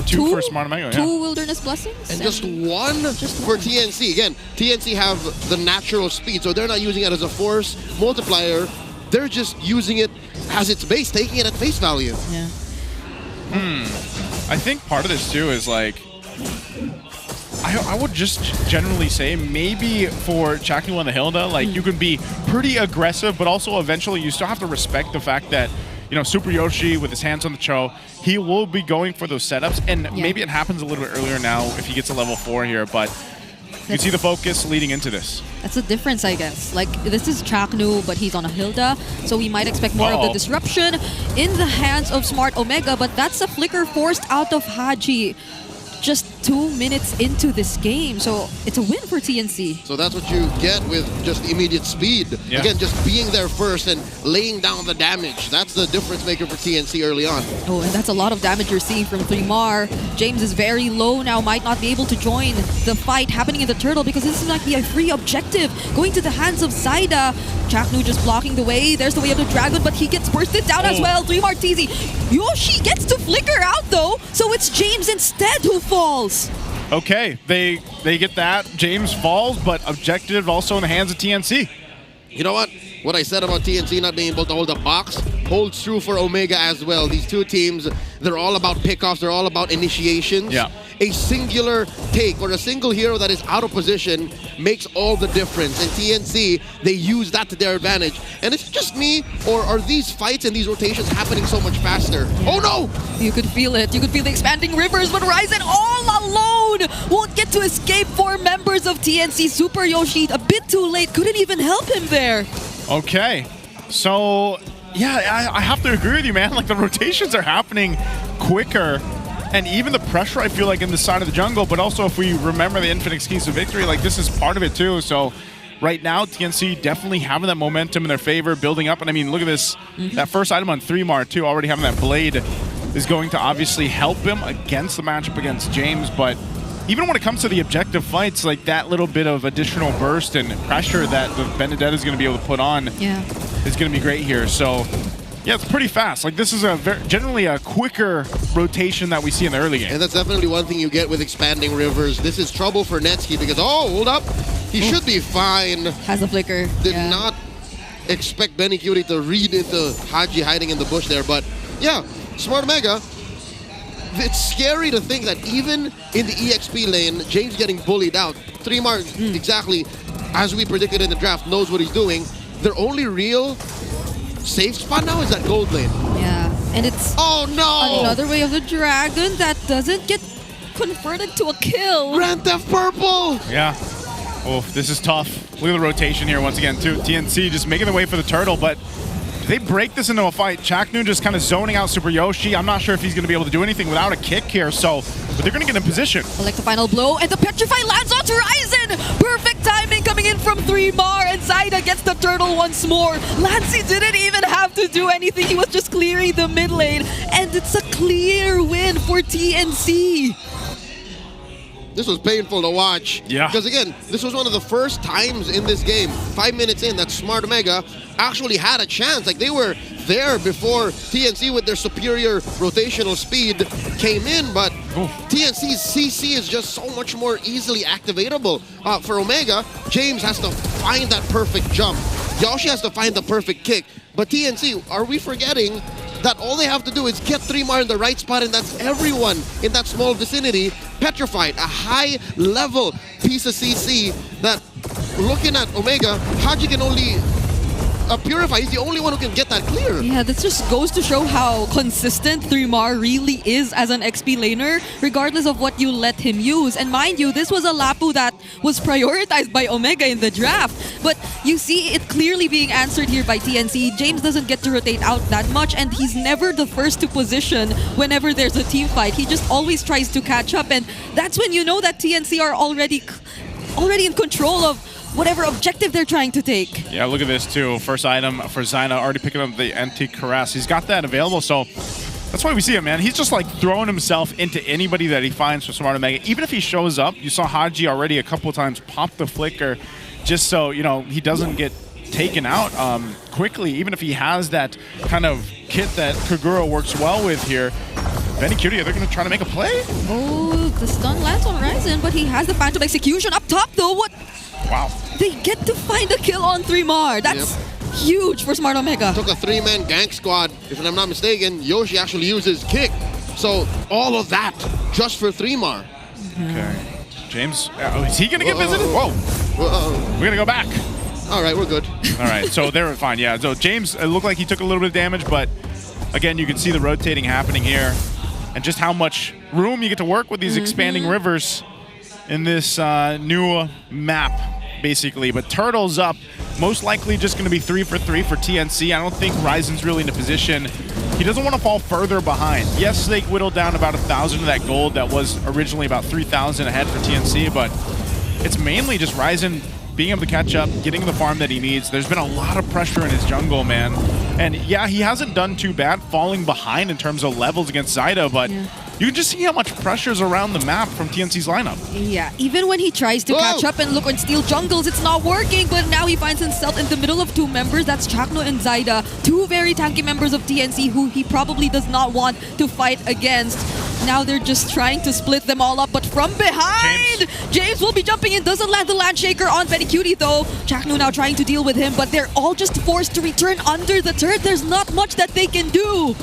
Two for Smart Omega, yeah. Two Wilderness Blessings. And just one for TNC. Again, TNC have the natural speed, so they're not using it as a force multiplier. They're just using it as its base, taking it at face value. Yeah. I think part of this too is like, I would just generally say maybe for Chaknu and the Hilda, like you can be pretty aggressive, but also eventually you still have to respect the fact that, you know, Super Yoshi with his hands on the Cho, he will be going for those setups, and maybe it happens a little bit earlier now if he gets a level 4 here, but you can see the focus leading into this. That's the difference, I guess. Like, this is Chaknu, but he's on a Hilda, so we might expect more of the disruption in the hands of Smart Omega, but that's a flicker forced out of Haji just 2 minutes into this game, so it's a win for TNC. So that's what you get with just immediate speed. Yeah. Again, just being there first and laying down the damage. That's the difference maker for TNC early on. Oh, and that's a lot of damage you're seeing from 3mar. James is very low now, might not be able to join the fight happening in the turtle because this is like a free objective going to the hands of Zaida. Chaknu just blocking the way. There's the way of the dragon, but he gets bursted down as well. 3mar TZ. Yoshi gets to flicker out though, so it's James instead who falls. Okay, they get that. James falls, but objective also in the hands of TNC. You know what? What I said about TNC not being able to hold a box holds true for Omega as well. These two teams, they're all about pickoffs. They're all about initiations. Yeah. A singular take or a single hero that is out of position makes all the difference. And TNC, they use that to their advantage. And it's just me, or are these fights and these rotations happening so much faster? Oh no! You could feel it. You could feel the expanding rivers, but Ryzen all alone won't get to escape 4 members of TNC. Super Yoshi, a bit too late, couldn't even help him there. Okay, so yeah, I have to agree with you, man. Like the rotations are happening quicker, and even the pressure I feel like in the side of the jungle, but also if we remember the infinite keys to victory, like this is part of it too. So right now, TNC definitely having that momentum in their favor, building up. And I mean, look at this, that first item on 3mar too, already having that blade is going to obviously help him against the matchup against James, but even when it comes to the objective fights, like that little bit of additional burst and pressure that the Benedetta is going to be able to put on is going to be great here. So yeah, it's pretty fast. Like this is a generally a quicker rotation that we see in the early game. And that's definitely one thing you get with expanding rivers. This is trouble for Netsky because, oh, hold up. He should be fine. Has a flicker. Did not expect Benny Curie to read into Haji hiding in the bush there. But yeah, Smart Omega, it's scary to think that even in the EXP lane, James getting bullied out. 3mar, exactly as we predicted in the draft, knows what he's doing. Their only real safe spot now is that gold lane. Yeah, and it's another way of the dragon that doesn't get converted to a kill. Grand Theft Purple! Yeah. Oh, this is tough. Look at the rotation here once again, too. TNC just making the way for the turtle, but they break this into a fight. Chaknu just kind of zoning out Super Yoshi. I'm not sure if he's going to be able to do anything without a kick here, but they're going to get in position. Select the final blow, and the Petrify lands onto Ryzen! Perfect timing coming in from 3mar, and Zaida gets the turtle once more. Lancey didn't even have to do anything. He was just clearing the mid lane, and it's a clear win for TNC. This was painful to watch. Yeah. Because again, this was one of the first times in this game, 5 minutes in, that Smart Omega actually had a chance. Like they were there before TNC with their superior rotational speed came in, but TNC's CC is just so much more easily activatable. For Omega, James has to find that perfect jump. Yoshi has to find the perfect kick. But TNC, are we forgetting that all they have to do is get 3mar in the right spot, and that's everyone in that small vicinity petrified. A high-level piece of CC that, looking at Omega, Haji can only purify. He's the only one who can get that clear. Yeah, this just goes to show how consistent 3mar really is as an XP laner, regardless of what you let him use. And mind you, this was a Lapu that was prioritized by Omega in the draft. But you see it clearly being answered here by TNC. James doesn't get to rotate out that much, and he's never the first to position whenever there's a team fight. He just always tries to catch up, and that's when you know that TNC are already in control of whatever objective they're trying to take. Yeah, look at this too. First item for Zaina, already picking up the anti-caress. He's got that available, so that's why we see him, man. He's just like throwing himself into anybody that he finds for Smart Omega. Even if he shows up, you saw Haji already a couple times pop the flicker just so, you know, he doesn't get taken out quickly, even if he has that kind of kit that Kagura works well with here. Benny Cutie, they're going to try to make a play? Oh, the stun lands on Ryzen, but he has the Phantom Execution up top though. What? Wow. They get to find a kill on 3mar. That's huge for Smart Omega. Took a 3-man gank squad. If I'm not mistaken, Yoshi actually uses kick. So all of that just for 3mar. Okay. James, is he going to get visited? Whoa. We're going to go back. All right, we're good. All right, so they're fine. Yeah, so James, it looked like he took a little bit of damage, but again, you can see the rotating happening here and just how much room you get to work with these expanding rivers in this new map, basically. But Turtle's up, most likely just going to be 3 for 3 for TNC. I don't think Ryzen's really in a position. He doesn't want to fall further behind. Yes, they whittled down about 1,000 of that gold that was originally about 3,000 ahead for TNC, but it's mainly just Ryzen being able to catch up, getting the farm that he needs. There's been a lot of pressure in his jungle, man. And yeah, he hasn't done too bad falling behind in terms of levels against Zyda, but you can just see how much pressure's around the map from TNC's lineup. Yeah, even when he tries to catch up and look and steal jungles, it's not working, but now he finds himself in the middle of two members. That's Chakno and Zyda, two very tanky members of TNC who he probably does not want to fight against. Now they're just trying to split them all up, but from behind, James will be jumping in, doesn't land the Landshaker on Benny Cutie though. Chakno now trying to deal with him, but they're all just forced to return under the turret. There's not much that they can do.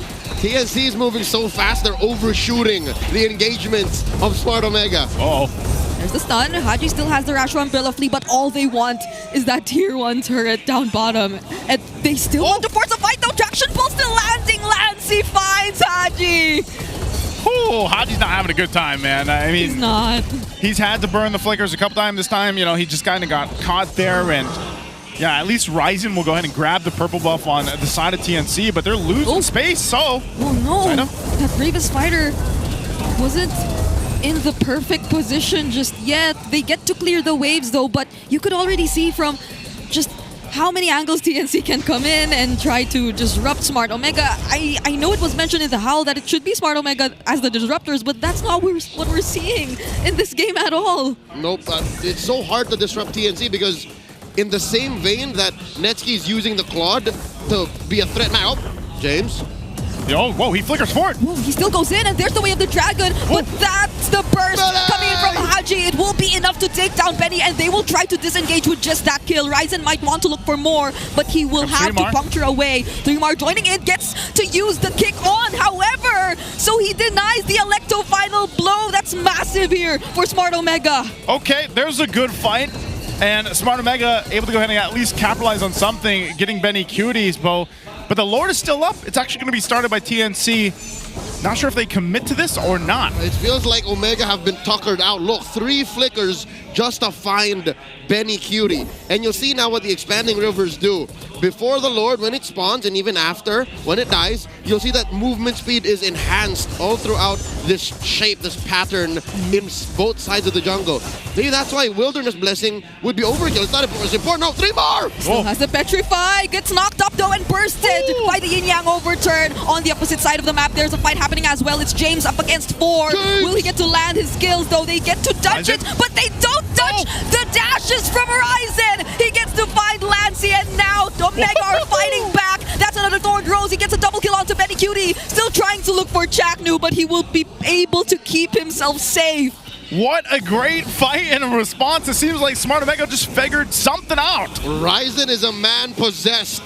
TNC is moving so fast, they're overshooting the engagements of Smart Omega. There's the stun. Haji still has the Rashwa and Bellafly, but all they want is that tier 1 turret down bottom. And they still want to force a fight though. Traction Pull still landing. Lancey finds Haji. Oh, Haji's not having a good time, man. I mean, he's not. He's had to burn the flickers a couple times. This time, you know, he just kind of got caught there. And yeah, at least Ryzen will go ahead and grab the purple buff on the side of TNC, but they're losing space, so. Oh no, that Bravest Fighter wasn't in the perfect position just yet. They get to clear the waves though, but you could already see from just how many angles TNC can come in and try to disrupt Smart Omega. I know it was mentioned in the Howl that it should be Smart Omega as the disruptors, but that's not what we're seeing in this game at all. Nope, it's so hard to disrupt TNC because in the same vein that Netsky's using the Claude to be a threat now. James. Oh, whoa, he flickers forward. Whoa, he still goes in, and there's the way of the dragon, but that's the burst coming in from Haji. It will be enough to take down Benny, and they will try to disengage with just that kill. Ryzen might want to look for more, but he will have to puncture away. 3mar joining in, gets to use the kick on, however, so he denies the Electo final blow. That's massive here for Smart Omega. Okay, there's a good fight. And Smart Omega able to go ahead and at least capitalize on something, getting Benny Cutie's bow. But the Lord is still up. It's actually going to be started by TNC. Not sure if they commit to this or not. It feels like Omega have been tuckered out. Look, 3 flickers just to find Benny Cutie. And you'll see now what the expanding rivers do. Before the Lord, when it spawns, and even after, when it dies, you'll see that movement speed is enhanced all throughout this shape, this pattern in both sides of the jungle. Maybe that's why Wilderness Blessing would be overkill. It's not important. It's important. No, 3mar! Still has the Petrify. Gets knocked up though and bursted by the Yin Yang overturn. On the opposite side of the map, there's a fight happening as well. It's James up against 4. Will he get to land his skills though? They get to touch it, but they don't touch the dashes from Ryzen. He gets to find Lancey, and now Omega are fighting back. That's another Thorn Rose. He gets a double kill onto Benny Cutie. Still trying to look for Chaknu, but he will be able to keep himself safe. What a great fight and a response. It seems like Smart Omega just figured something out. Ryzen is a man possessed.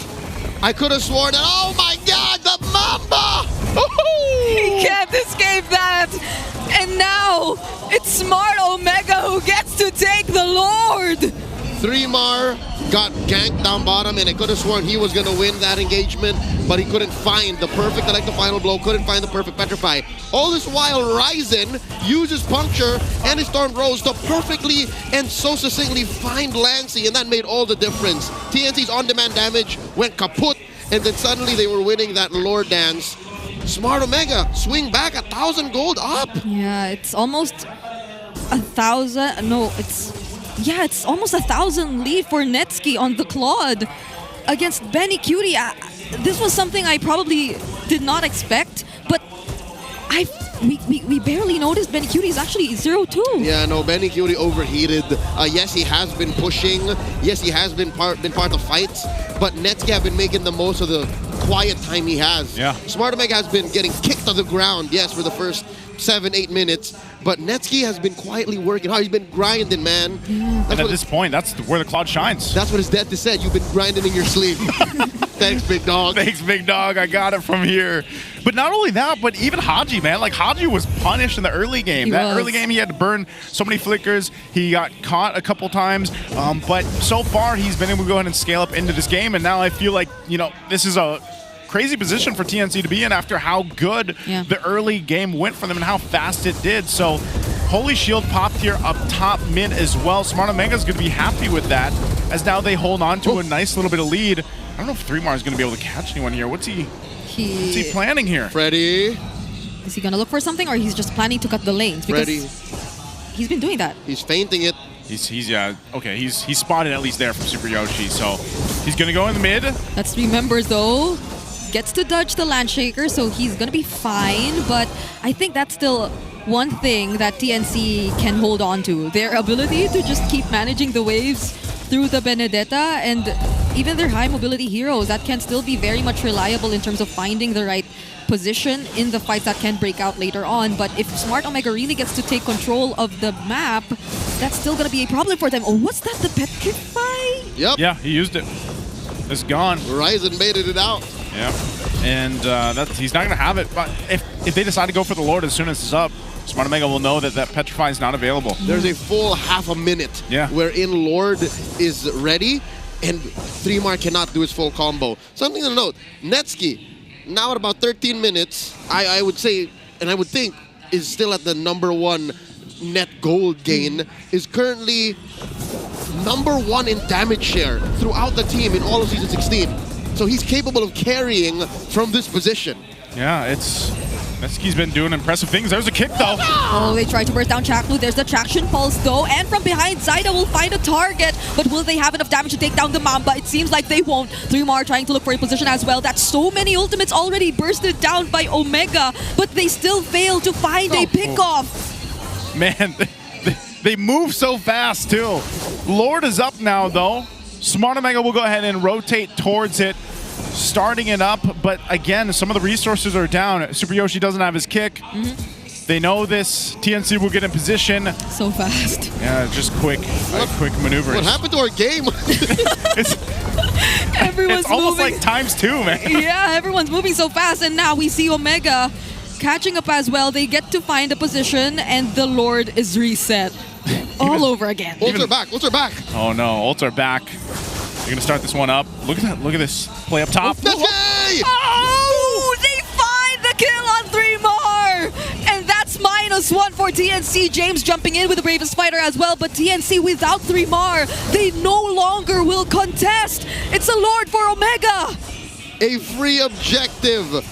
I could have sworn that, oh my God, the Mamba! He can't escape that. And now it's Smart Omega who gets to take the Lord. 3mar got ganked down bottom, and I could have sworn he was going to win that engagement, but he couldn't find the perfect electro final blow, couldn't find the perfect Petrify. All this while, Ryzen uses Puncture and his Storm Rose to perfectly and so succinctly find Lancey, and that made all the difference. TNC's on-demand damage went kaput, and then suddenly they were winning that lore dance. Smart Omega swing back 1,000 gold up. Yeah, it's almost 1,000. No, it's almost 1,000 lead for Netsky on the Claude against Benny Cutie. This was something I probably did not expect, but we barely noticed Benny Cutie is actually 0-2. Yeah, no, Benny Cutie overheated. Yes, he has been pushing. Yes, he has been part of fights. But Netsky have been making the most of the quiet time he has. Yeah. Smart Omega has been getting kicked to the ground, yes, for the first 7-8 minutes. But Netsky has been quietly working hard. He's been grinding, man. And at this point, that's where the cloud shines. That's what his dad said. You've been grinding in your sleep. Thanks, big dog. Thanks, big dog. I got it from here. But not only that, but even Haji, man. Like, Haji was punished in the early game. Early game, he had to burn so many flickers. He got caught a couple times. But so far, he's been able to go ahead and scale up into this game. And now I feel like, you know, this is a crazy position for TNC to be in after how good the early game went for them and how fast it did. So Holy Shield popped here up top mid as well. Smart Omega's going to be happy with that as now they hold on to a nice little bit of lead. I don't know if 3mar is going to be able to catch anyone here. What's he planning here? Freddy. Is he going to look for something, or he's just planning to cut the lanes? Because Freddy. He's been doing that. He's feinting it. He's spotted at least there from Super Yoshi. So he's going to go in the mid. That's 3 members though. Gets to dodge the Landshaker, so he's going to be fine. But I think that's still one thing that TNC can hold on to. Their ability to just keep managing the waves through the Benedetta, and even their high mobility heroes that can still be very much reliable in terms of finding the right position in the fights that can break out later on. But if Smart Omega really gets to take control of the map, that's still going to be a problem for them. Oh, what's that? The Petrify? Yep. Yeah, he used it. It's gone. Ryzen baited it out. Yeah, and he's not going to have it. But if they decide to go for the Lord as soon as it's up, Smart Omega will know that Petrify is not available. There's a full half a minute wherein Lord is ready and 3mar cannot do his full combo. Something to note, Netsky, now at about 13 minutes, I would say, and I would think, is still at the #1 net gold gain, is currently #1 in damage share throughout the team in all of Season 16. So he's capable of carrying from this position. Yeah, Netsky's been doing impressive things. There's a kick, though. Oh, they try to burst down Chaklu. There's the traction pulse, though. And from behind, Zaida will find a target. But will they have enough damage to take down the Mamba? It seems like they won't. 3mar trying to look for a position as well. That's so many ultimates already bursted down by Omega. But they still fail to find a pickoff. Man, they move so fast, too. Lord is up now, though. Smart Omega will go ahead and rotate towards it, starting it up. But again, some of the resources are down. Super Yoshi doesn't have his kick. They know this. TNC will get in position. So fast. Yeah, just quick maneuvers. What happened to our game? Everyone's it's almost moving. like ×2, man. Yeah, everyone's moving so fast. And now we see Omega catching up as well. They get to find a position, and the Lord is reset. All over again. Ults are back. Ults are back. Oh no, ults are back. They're gonna start this one up. Look at that. Look at this play up top. Oh, they find the kill on 3mar, and that's -1 for TNC. James jumping in with the bravest fighter as well, but TNC without 3mar, they no longer will contest. It's a Lord for Omega. A free objective.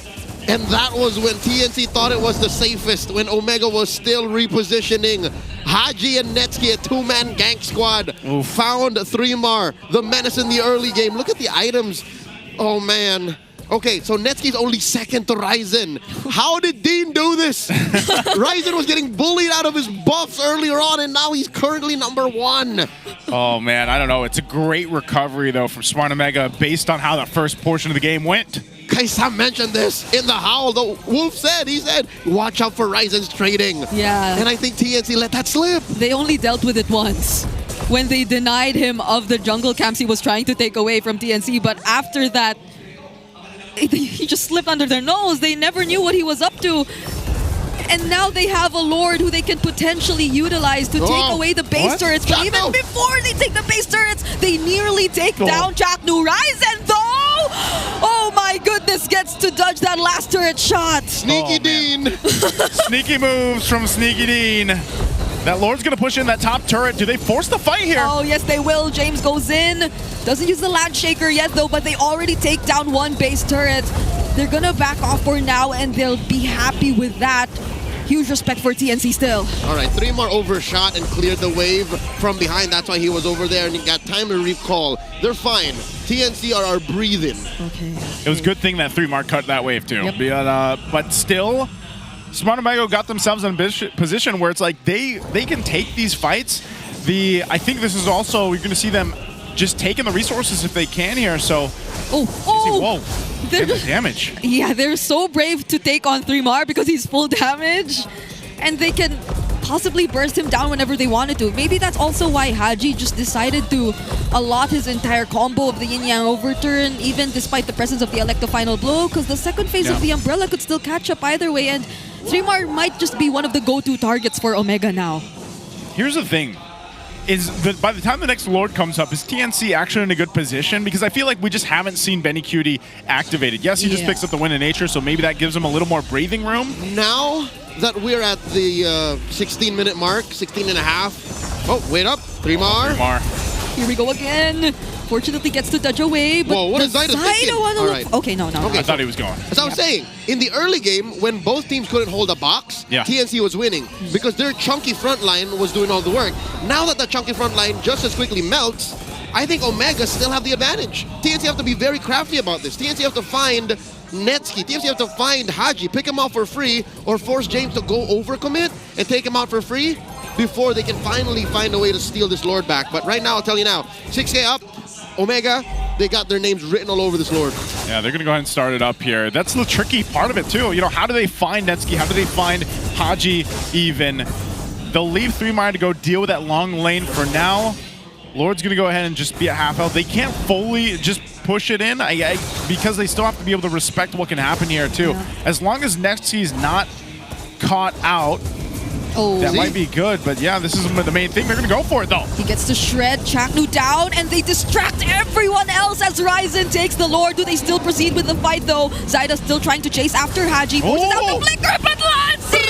And that was when TNC thought it was the safest, when Omega was still repositioning. Haji and Netsky, a 2-man gank squad, found 3mar, the menace in the early game. Look at the items. Oh, man. Okay, so Netsky's only second to Ryzen. How did Dean do this? Ryzen was getting bullied out of his buffs earlier on, and now he's currently #1. Oh, man, I don't know. It's a great recovery, though, from Smart Omega based on how that first portion of the game went. Kaisa mentioned this in the Howl. The Wolf said, watch out for Ryzen's trading. Yeah. And I think TNC let that slip. They only dealt with it once, when they denied him of the jungle camps he was trying to take away from TNC. But after that, he just slipped under their nose. They never knew what he was up to. And now they have a Lord who they can potentially utilize to take away the base turrets. But even before they take the base turrets, they nearly take down Chaknu. Ryzen, though! Oh my goodness, gets to dodge that last turret shot. Sneaky Dean. Sneaky moves from Sneaky Dean. That Lord's going to push in that top turret. Do they force the fight here? Oh, yes, they will. James goes in. Doesn't use the Landshaker yet, though, but they already take down one base turret. They're going to back off for now, and they'll be happy with that. Huge respect for TNC still. All right, 3mar overshot and cleared the wave from behind. That's why he was over there, and he got time to recall. They're fine. TNC are breathing. Okay. It was a good thing that 3mar cut that wave, too. Yep. But still, Smart Omega got themselves in a position where it's like they can take these fights. I think this is also, you're going to see them just taking the resources if they can here. So, whoa, the damage. Yeah, they're so brave to take on 3mar because he's full damage, and they can possibly burst him down whenever they wanted to. Maybe that's also why Haji just decided to allot his entire combo of the Yin Yang Overturn, even despite the presence of the Electo Final Blow, because the second phase of the Umbrella could still catch up either way, and 3mar might just be one of the go-to targets for Omega now. Here's the thing. Is that by the time the next Lord comes up, is TNC actually in a good position? Because I feel like we just haven't seen Benny Cutie activated. Yes, he just picks up the win in nature, so maybe that gives him a little more breathing room. Now that we're at the 16-minute mark, 16 and a half. Oh, wait up. 3mar. 3mar. Here we go again. Fortunately gets to dodge away, but whoa, what is Zyda thinking? All right. Okay, no. Okay, I thought he was going. As I was saying, in the early game, when both teams couldn't hold a box, TNC was winning because their chunky front line was doing all the work. Now that the chunky front line just as quickly melts, I think Omega still have the advantage. TNC have to be very crafty about this. TNC have to find Netsky. TNC have to find Haji, pick him off for free, or force James to go overcommit and take him out for free before they can finally find a way to steal this Lord back. But right now, I'll tell you now, 6K up, Omega, they got their names written all over this Lord. Yeah, they're going to go ahead and start it up here. That's the tricky part of it, too. You know, how do they find Netsky? How do they find Haji even? They'll leave 3mar to go deal with that long lane for now. Lord's going to go ahead and just be at half health. They can't fully just push it in because they still have to be able to respect what can happen here, too. Yeah. As long as Netsky's not caught out, that might be good, but yeah, this is the main thing. They're going to go for it, though. He gets to shred Chaknu down, and they distract everyone else as Ryzen takes the Lord. Do they still proceed with the fight, though? Zyda's still trying to chase after Haji. Forces out the Flicker, but Lancy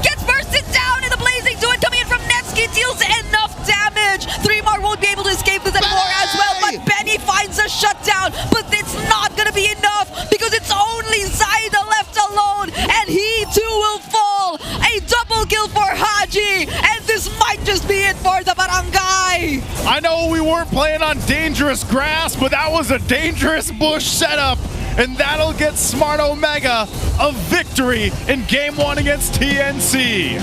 gets bursted down in the Blazing Duet coming in from Netsky. Deals enough damage. 3mar won't be able to escape this anymore as well, but Benny finds a shutdown, but it's not going to be enough because it's only Zyda left alone, and he too will fall. A double kill for Haji, and this might just be it for the Barangay. I know we weren't playing on dangerous grass, but that was a dangerous bush setup, and that'll get Smart Omega a victory in Game 1 against TNC.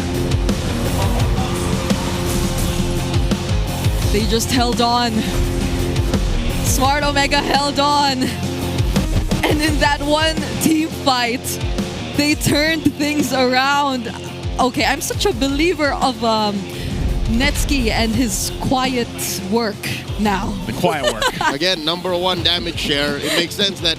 They just held on. Smart Omega held on. And in that one team fight, they turned things around. Okay, I'm such a believer of Netsky and his quiet work now. The quiet work. Again, #1 damage share. It makes sense that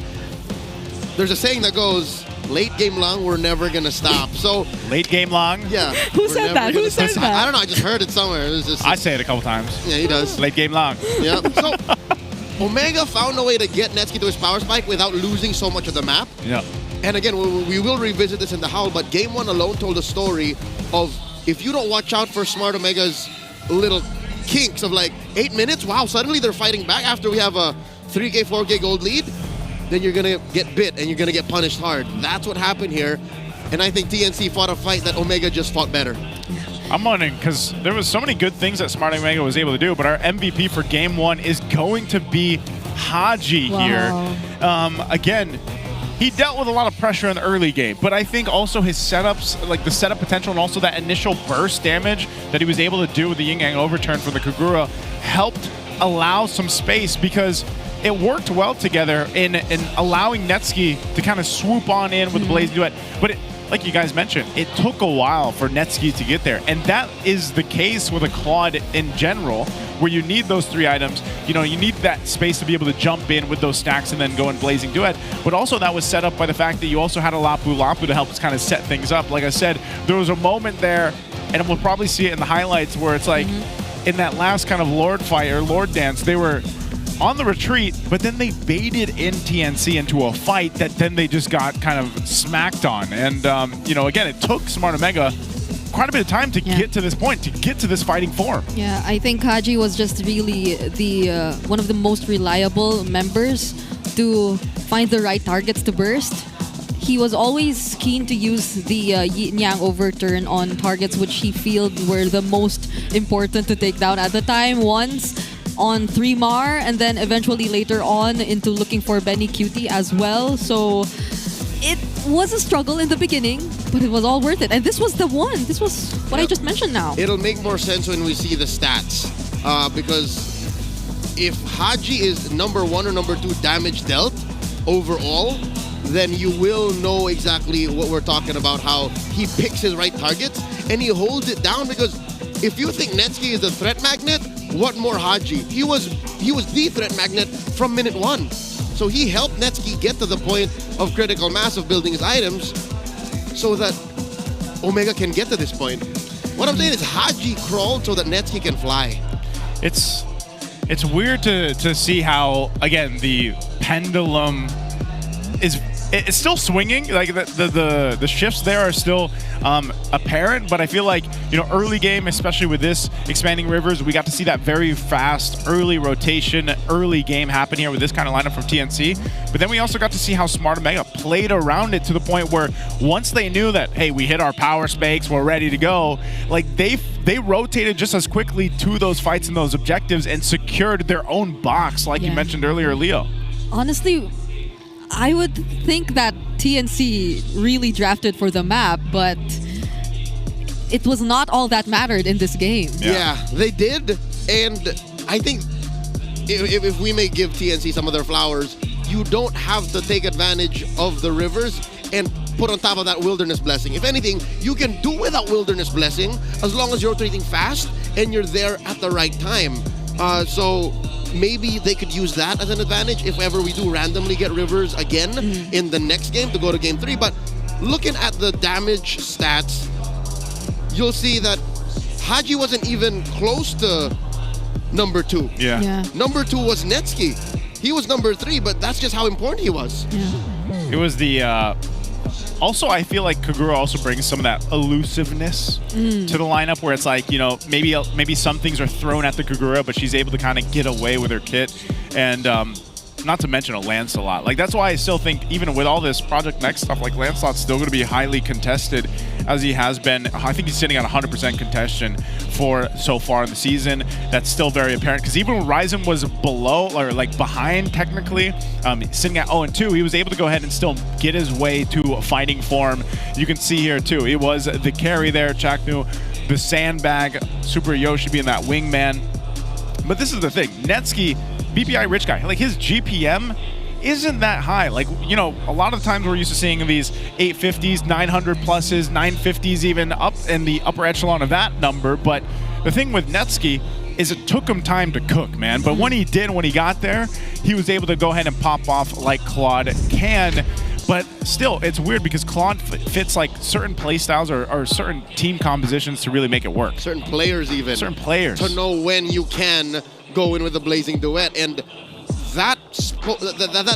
there's a saying that goes, late game long, we're never going to stop. So late game long? Yeah. Who said that? Who said that? I don't know. I just heard it somewhere. It was just, I say it a couple times. Yeah, he does. Late game long. Yeah. So Omega found a way to get Netsky to his power spike without losing so much of the map. Yeah. And again, we will revisit this in the Howl, but Game 1 alone told a story of if you don't watch out for Smart Omega's little kinks of like 8 minutes, wow, suddenly they're fighting back after we have a 3K, 4K gold lead, then you're going to get bit and you're going to get punished hard. That's what happened here. And I think TNC fought a fight that Omega just fought better. I'm wondering, because there was so many good things that Smart Omega was able to do, but our MVP for Game 1 is going to be Haji here. Again, he dealt with a lot of pressure in the early game, but I think also his setups, like the setup potential and also that initial burst damage that he was able to do with the Yin Yang Overturn from the Kagura helped allow some space because it worked well together in allowing Netsky to kind of swoop on in with the Blazing Duet. But like you guys mentioned, it took a while for Netsky to get there. And that is the case with a Claude in general, where you need those 3 items. You know, you need that space to be able to jump in with those stacks and then go in Blazing Duet. But also that was set up by the fact that you also had a Lapu Lapu to help us kind of set things up. Like I said, there was a moment there, and we'll probably see it in the highlights, where it's like in that last kind of Lord fight or Lord dance, they were on the retreat, but then they baited in TNC into a fight that then they just got kind of smacked on. And, you know, again, it took Smart Omega quite a bit of time to get to this point, to get to this fighting form. Yeah, I think Haji was just really the one of the most reliable members to find the right targets to burst. He was always keen to use the Yin Yang Overturn on targets which he felt were the most important to take down at the time. Once on 3mar, and then eventually later on into looking for Benny Cutie as well. So it was a struggle in the beginning, but it was all worth it. And this was the one. This was what I just mentioned now. It'll make more sense when we see the stats. Because if Haji is number 1 or number 2 damage dealt overall, then you will know exactly what we're talking about, how he picks his right targets and he holds it down. Because if you think Netsky is a threat magnet, what more Haji? He was the threat magnet from minute 1. So he helped Netsky get to the point of critical mass of building his items so that Omega can get to this point. What I'm saying is Haji crawled so that Netsky can fly. It's weird to see how, again, the pendulum it's still swinging. Like the shifts there are still apparent, but I feel like, you know, early game, especially with this expanding rivers, we got to see that very fast early rotation, early game happen here with this kind of lineup from TNC. But then we also got to see how Smart Omega played around it to the point where once they knew that, hey, we hit our power spikes, we're ready to go, like they rotated just as quickly to those fights and those objectives and secured their own box, like you mentioned earlier, Leo. Honestly, I would think that TNC really drafted for the map, but it was not all that mattered in this game. Yeah, they did. And I think if we may give TNC some of their flowers, you don't have to take advantage of the rivers and put on top of that Wilderness Blessing. If anything, you can do without Wilderness Blessing as long as you're rotating fast and you're there at the right time. So maybe they could use that as an advantage if ever we do randomly get rivers again in the next game to go to game 3. But looking at the damage stats, you'll see that Haji wasn't even close to number 2. Yeah. Number 2 was Netsky. He was number 3, but that's just how important he was. It was the also, I feel like Kagura also brings some of that elusiveness to the lineup, where it's like, you know, maybe some things are thrown at the Kagura, but she's able to kind of get away with her kit. And not to mention a Lancelot. Like, that's why I still think, even with all this Project Next stuff, like, Lancelot's still going to be highly contested, as he has been. I think he's sitting at 100% contention for so far in the season. That's still very apparent, because even when Ryzen was below, or like behind technically, sitting at 0-2, he was able to go ahead and still get his way to a fighting form. You can see here too, it was the carry there, Chaknu, the sandbag, Super Yoshi being that wingman. But this is the thing, Netsky, BPI rich guy, like his GPM isn't that high. Like, you know, a lot of times we're used to seeing these 850s, 900 pluses, 950s even up in the upper echelon of that number. But the thing with Netsky is it took him time to cook, man. But when he got there, he was able to go ahead and pop off like Claude can. But still, it's weird because Claude fits like certain playstyles or certain team compositions to really make it work. Certain players even. Certain players. To know when you can go in with a blazing duet. And that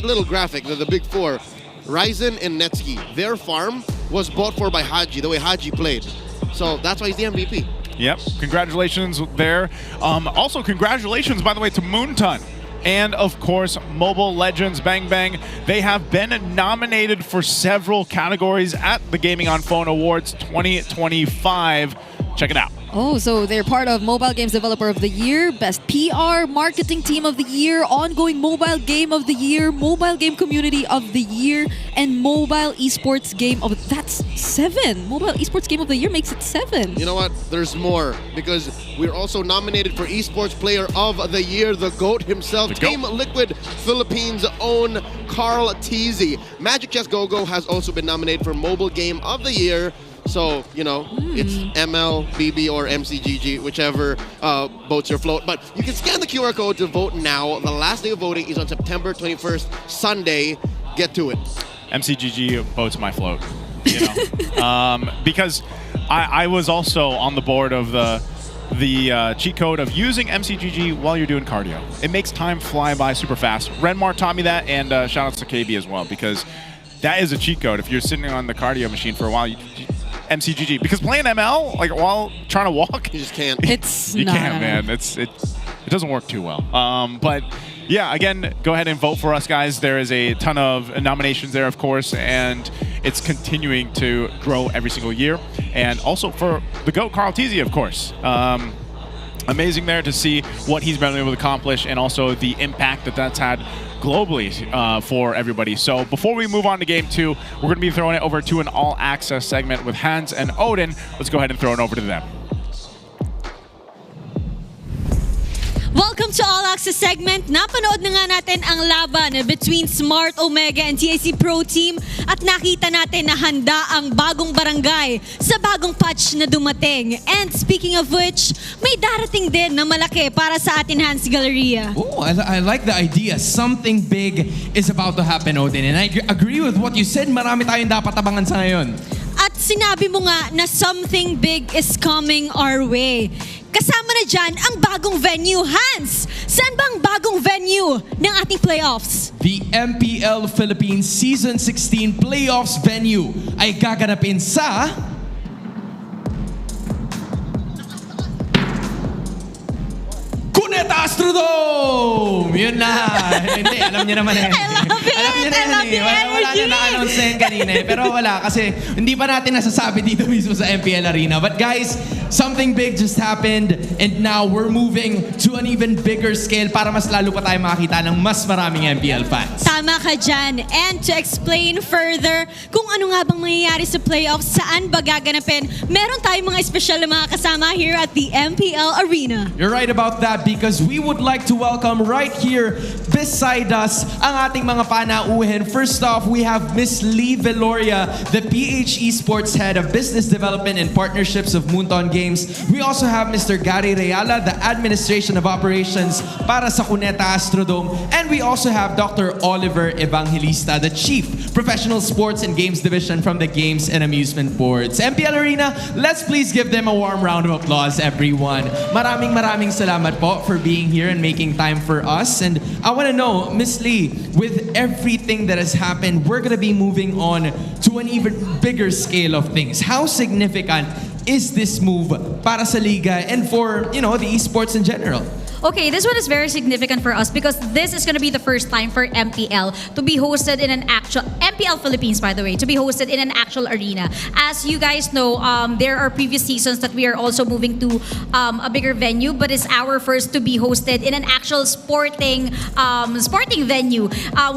little graphic, the big four, Ryzen and Netsky, their farm was bought for by Haji, the way Haji played. So that's why he's the MVP. Yep, congratulations there. Also, congratulations, by the way, to Moontun. And, of course, Mobile Legends Bang Bang. They have been nominated for several categories at the Gaming on Phone Awards 2025. Check it out. Oh, so they're part of Mobile Games Developer of the Year, Best PR, Marketing Team of the Year, Ongoing Mobile Game of the Year, Mobile Game Community of the Year, and Mobile Esports Game of... That's 7! Mobile Esports Game of the Year makes it 7. You know what? There's more, because we're also nominated for Esports Player of the Year, the GOAT himself, Team Liquid Philippines' own Carl Teasy. Magic Chess Go-Go has also been nominated for Mobile Game of the Year. So, you know, it's ML, BB, or MCGG, whichever boats your float. But you can scan the QR code to vote now. The last day of voting is on September 21st, Sunday. Get to it. MCGG boats my float, you know. Because I was also on the board of the cheat code of using MCGG while you're doing cardio. It makes time fly by super fast. Renmar taught me that, and shout outs to KB as well, because that is a cheat code. If you're sitting on the cardio machine for a while, MCGG, because playing ML like while trying to walk, you just can't. It's you can't, man. It doesn't work too well. But yeah, again, go ahead and vote for us, guys. There is a ton of nominations there, of course, and it's continuing to grow every single year. And also for the GOAT, Carl Teasy, of course. amazing there to see what he's been able to accomplish and also the impact that that's had globally for everybody. So before we move on to game 2, we're going to be throwing it over to an all-access segment with Hans and Odin. Let's go ahead and throw it over to them. Welcome to All Access segment. Napanood na nga natin ang laban between Smart Omega and TIC Pro Team at nakita natin na handa ang bagong barangay sa bagong patch na dumating. And speaking of which, may darating din na malaki para sa atin, Hans Galleria. Oh, I like the idea. Something big is about to happen, Odin. And I agree with what you said. Marami tayong dapat abangan sa ngayon. At sinabi mo nga na something big is coming our way. Kasama na dyan ang bagong venue, Hans! Saan bang bagong venue ng ating playoffs? The MPL Philippines Season 16 Playoffs venue ay gaganapin sa Cuneta Astrodome! Yun na! Hindi, alam niyo naman eh. Alam niyo na yan eh. Wala na na-announce na yan kanina eh. Pero wala kasi hindi pa natin nasasabi dito mismo sa MPL Arena. But guys, something big just happened and now we're moving to an even bigger scale para mas lalo pa tayo makakita ng mas maraming MPL fans. Tama ka dyan. And to explain further kung ano nga bang mangyayari sa playoffs, saan ba gaganapin, meron tayong mga espesyal na mga kasama here at the MPL Arena. You're right about that because we would like to welcome right here beside us ang ating mga panauhin. First off, we have Miss Lee Veloria, the PH Esports Head of Business Development and Partnerships of Moonton Games. We also have Mr. Gary Reala, the Administration of Operations para sa Cuneta Astrodome. And we also have Dr. Oliver Evangelista, the Chief Professional Sports and Games Division from the Games and Amusement Boards. MPL Arena, let's please give them a warm round of applause, everyone. Maraming salamat po for being here and making time for us. And I want to know, Miss Lee, with everything that has happened, we're going to be moving on to an even bigger scale of things. How significant is this move para sa liga and for, you know, the esports in general? Okay, this one is very significant for us because this is going to be the first time for MPL to be hosted in an actual MPL Philippines, by the way, to be hosted in an actual arena. As you guys know, there are previous seasons that we are also moving to a bigger venue, but it's our first to be hosted in an actual sporting venue,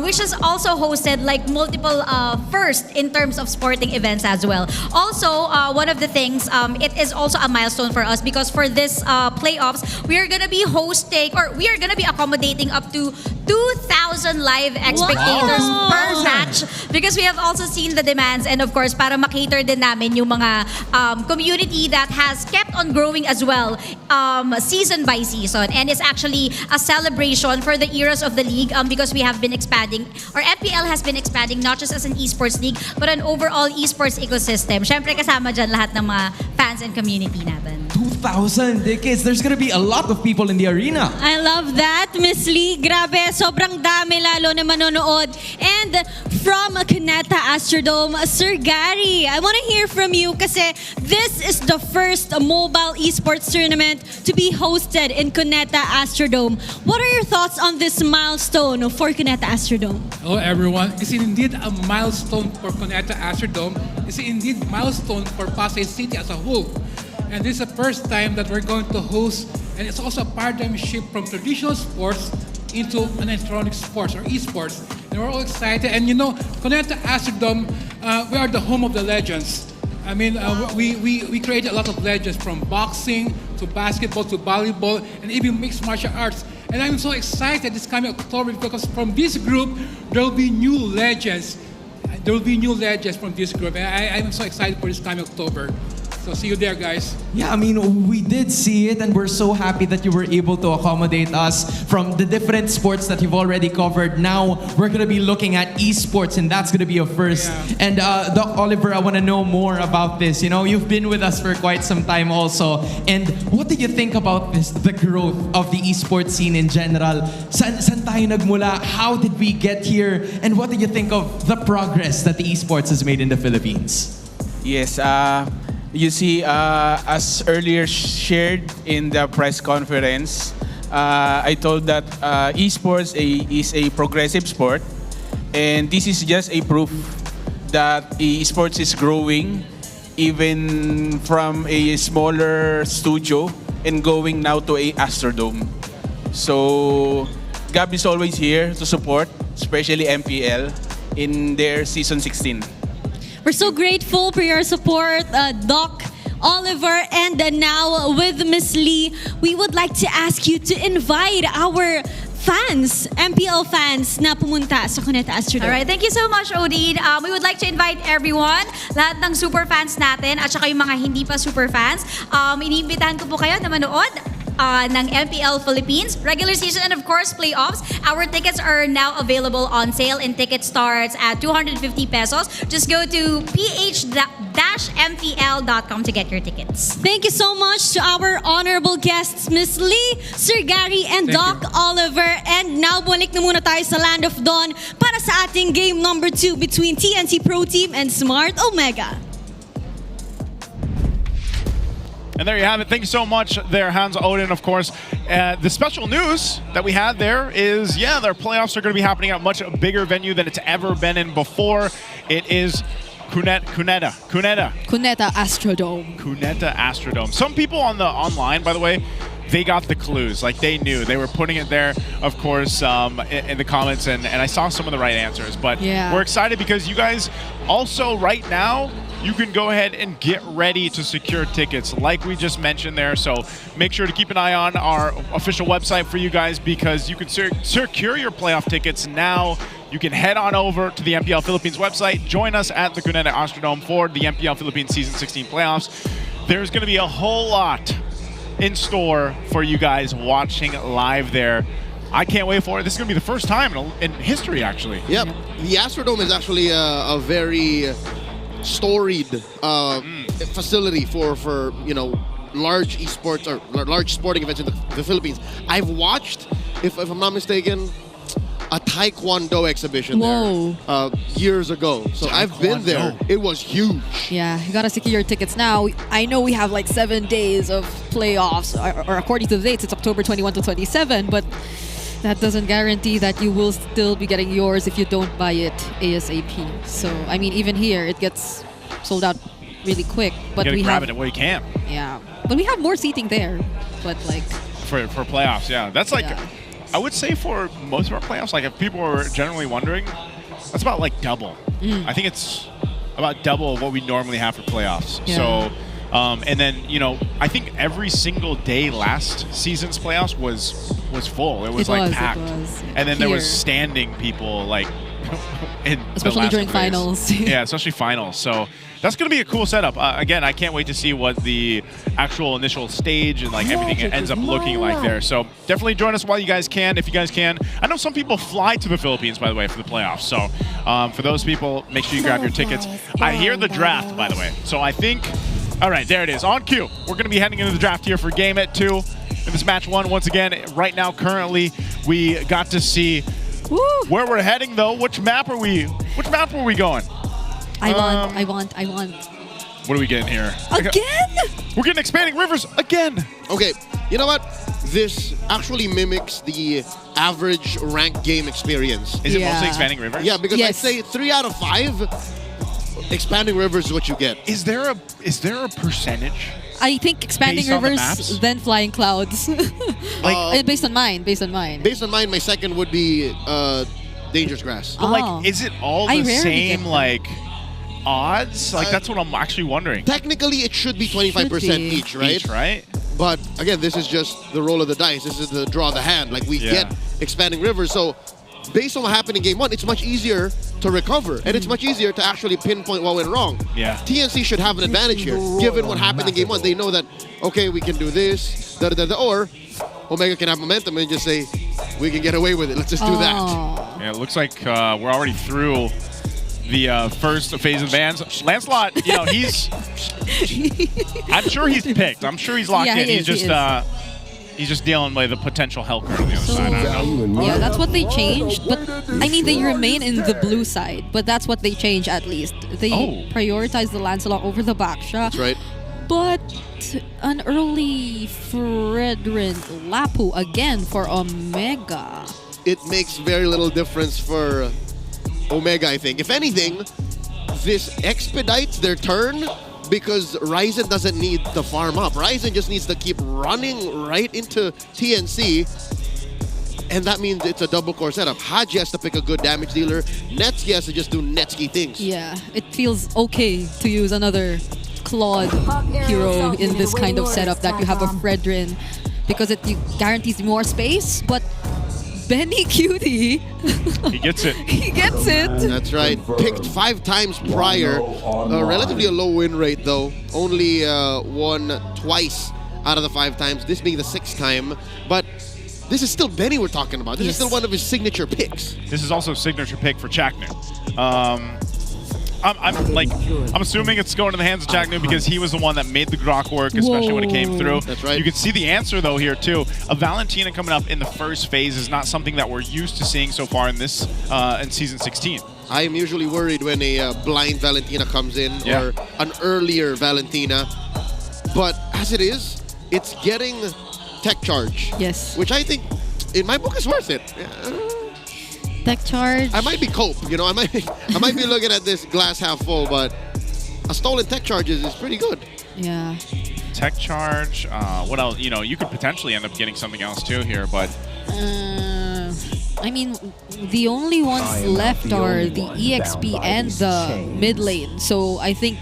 which is also hosted like multiple first in terms of sporting events as well. Also, one of the things, it is also a milestone for us because for this playoffs, we are going to be we are going to be accommodating up to 2,000 live spectators per match because we have also seen the demands and of course para makater din namin yung mga community that has kept on growing as well season by season, and it's actually a celebration for the eras of the league because we have been expanding, or MPL has been expanding not just as an esports league but an overall esports ecosystem. Syempre kasama dyan lahat ng mga fans and community natin. 2,000 decades. There's gonna be a lot of people in the arena. I love that, Miss Lee. Grabe, sobrang dami lalo na manonood. And from Cuneta Astrodome, Sir Gary, I want to hear from you kasi this is the first mobile esports tournament to be hosted in Cuneta Astrodome. What are your thoughts on this milestone for Cuneta Astrodome? Hello everyone. It's indeed a milestone for Cuneta Astrodome. It's indeed a milestone for Pasay City as a whole. And this is the first time that we're going to host, and it's also a paradigm shift from traditional sports into an electronic sports or esports. And we're all excited. And you know, Cuneta Astrodome, we are the home of the legends. I mean, we created a lot of legends from boxing to basketball to volleyball and even mixed martial arts. And I'm so excited this coming October because from this group, there will be new legends. There will be new legends from this group. And I'm so excited for this coming October. So see you there, guys. Yeah, I mean, we did see it and we're so happy that you were able to accommodate us from the different sports that you've already covered. Now, we're going to be looking at esports and that's going to be a first. Yeah. And Doc Oliver, I want to know more about this. You know, you've been with us for quite some time also. And what did you think about this, the growth of the esports scene in general? San tayo nagmula? How did we get here? And what did you think of the progress that the esports has made in the Philippines? Yes, you see, as earlier shared in the press conference, I told that esports is a progressive sport, and this is just a proof that esports is growing even from a smaller studio and going now to a Astrodome. So Gab is always here to support, especially MPL, in their Season 16. We're so grateful for your support, Doc, Oliver, and now with Miss Lee, we would like to ask you to invite our fans, MPL fans, na pumunta sa Cuneta Astrodome. Alright, thank you so much, Odin. We would like to invite everyone, lahat ng super fans natin, at saka yung mga hindi pa super fans. Iniimbitahan ko po kayo na manood ng MPL Philippines, regular season, and of course, playoffs. Our tickets are now available on sale, and ticket starts at 250 pesos. Just go to ph-mpl.com to get your tickets. Thank you so much to our honorable guests, Miss Lee, Sir Gary, and Doc Oliver. And now, balik na muna tayo sa Land of Dawn para sa ating game number 2 between TNT Pro Team and Smart Omega. And there you have it. Thank you so much there, Hans Odin, of course. The special news that we had there is, yeah, their playoffs are going to be happening at a much bigger venue than it's ever been in before. It is Cuneta Astrodome. Cuneta Astrodome. Some people online, by the way, they got the clues. Like, they knew. They were putting it there, of course, in the comments, and I saw some of the right answers. But we're excited because you guys also, right now, you can go ahead and get ready to secure tickets like we just mentioned there. So make sure to keep an eye on our official website for you guys, because you can secure your playoff tickets now. You can head on over to the MPL Philippines website. Join us at the Cuneta Astrodome for the MPL Philippines Season 16 playoffs. There's going to be a whole lot in store for you guys watching live there. I can't wait for it. This is going to be the first time in history, actually. Yep. The Astrodome is actually a very storied facility for large esports or large sporting events in the Philippines. I've watched, if I'm not mistaken, a Taekwondo exhibition there years ago. So I've been there. It was huge. Yeah, you gotta secure your tickets now. I know we have like 7 days of playoffs, or according to the dates, it's October 21 to 27, but that doesn't guarantee that you will still be getting yours if you don't buy it ASAP. So, I mean, even here, it gets sold out really quick. But you gotta grab it where you can. Yeah, but we have more seating there. But like for playoffs, yeah, that's like I would say for most of our playoffs, like if people were generally wondering, that's about like double. I think it's about double of what we normally have for playoffs. Yeah. So. And then, I think every single day last season's playoffs was full. It was packed. And then there was standing people like in especially during finals. Yeah, especially finals. So that's going to be a cool setup. Again, I can't wait to see what the actual initial stage and everything ends up looking like there. So definitely join us while you guys can, if you guys can. I know some people fly to the Philippines, by the way, for the playoffs. So for those people, make sure you grab your tickets. I hear the draft, by the way. So I think... All right, there it is. On cue. We're going to be heading into the draft here for Game at 2. In this match 1, once again, right now, currently, we got to see where we're heading, though. Which map are we going? I want. What are we getting here? Again? We're getting Expanding Rivers again. Okay, you know what? This actually mimics the average ranked game experience. Is it mostly Expanding Rivers? Yeah, because I'd say 3 out of 5... Expanding Rivers is what you get. Is there a percentage? I think Expanding Rivers, then Flying Clouds. Based on mine. Based on mine, my second would be Dangerous Grass. But is it all the same odds? That's what I'm actually wondering. Technically, it should be 25% each, right? But again, this is just the roll of the dice. This is the draw of the hand. We get Expanding Rivers, so based on what happened in Game 1, it's much easier to recover, and it's much easier to actually pinpoint what went wrong. Yeah. TNC should have an advantage here, given what happened in Game 1. They know that, okay, we can do this, or Omega can have momentum and just say, we can get away with it. Let's just do that. Yeah, it looks like we're already through the first phase of bans. Lancelot, he's... I'm sure he's picked. I'm sure he's locked in. He's just dealing with the potential Hellcurt on the other side. I don't know. Yeah, that's what they changed. But I mean, they remain in the blue side. But that's what they changed at least. They prioritize the Lancelot over the Baksha. That's right. But an early Fredrin Lapu again for Omega. It makes very little difference for Omega, I think. If anything, this expedites their turn because Ryzen doesn't need to farm up. Ryzen just needs to keep running right into TNC, and that means it's a double core setup. Haji has to pick a good damage dealer. Netsky has to just do Netsky things. Yeah, it feels okay to use another Claude hero in this kind of setup that you have a Fredrin because it guarantees more space, but Benny Cutie, he gets it. He gets it. That's right. Picked 5 times prior. Relatively a low win rate though. Only won twice out of the 5 times. This being the 6th time. But this is still Benny we're talking about. This is still one of his signature picks. This is also a signature pick for Chaknu. I'm assuming it's going in the hands of Chaknu because he was the one that made the Grok work, especially when it came through. That's right. You can see the answer though here too. A Valentina coming up in the first phase is not something that we're used to seeing so far in this in season 16. I am usually worried when a blind Valentina comes in or an earlier Valentina. But as it is, it's getting tech charge. Yes. Which I think in my book is worth it. Tech charge. I might be cope, you know. I might be looking at this glass half full, but a stolen tech charge is pretty good. Yeah. Tech charge. What else? You know, you could potentially end up getting something else too here, but. I mean, the only ones left are the EXP and the mid lane, so I think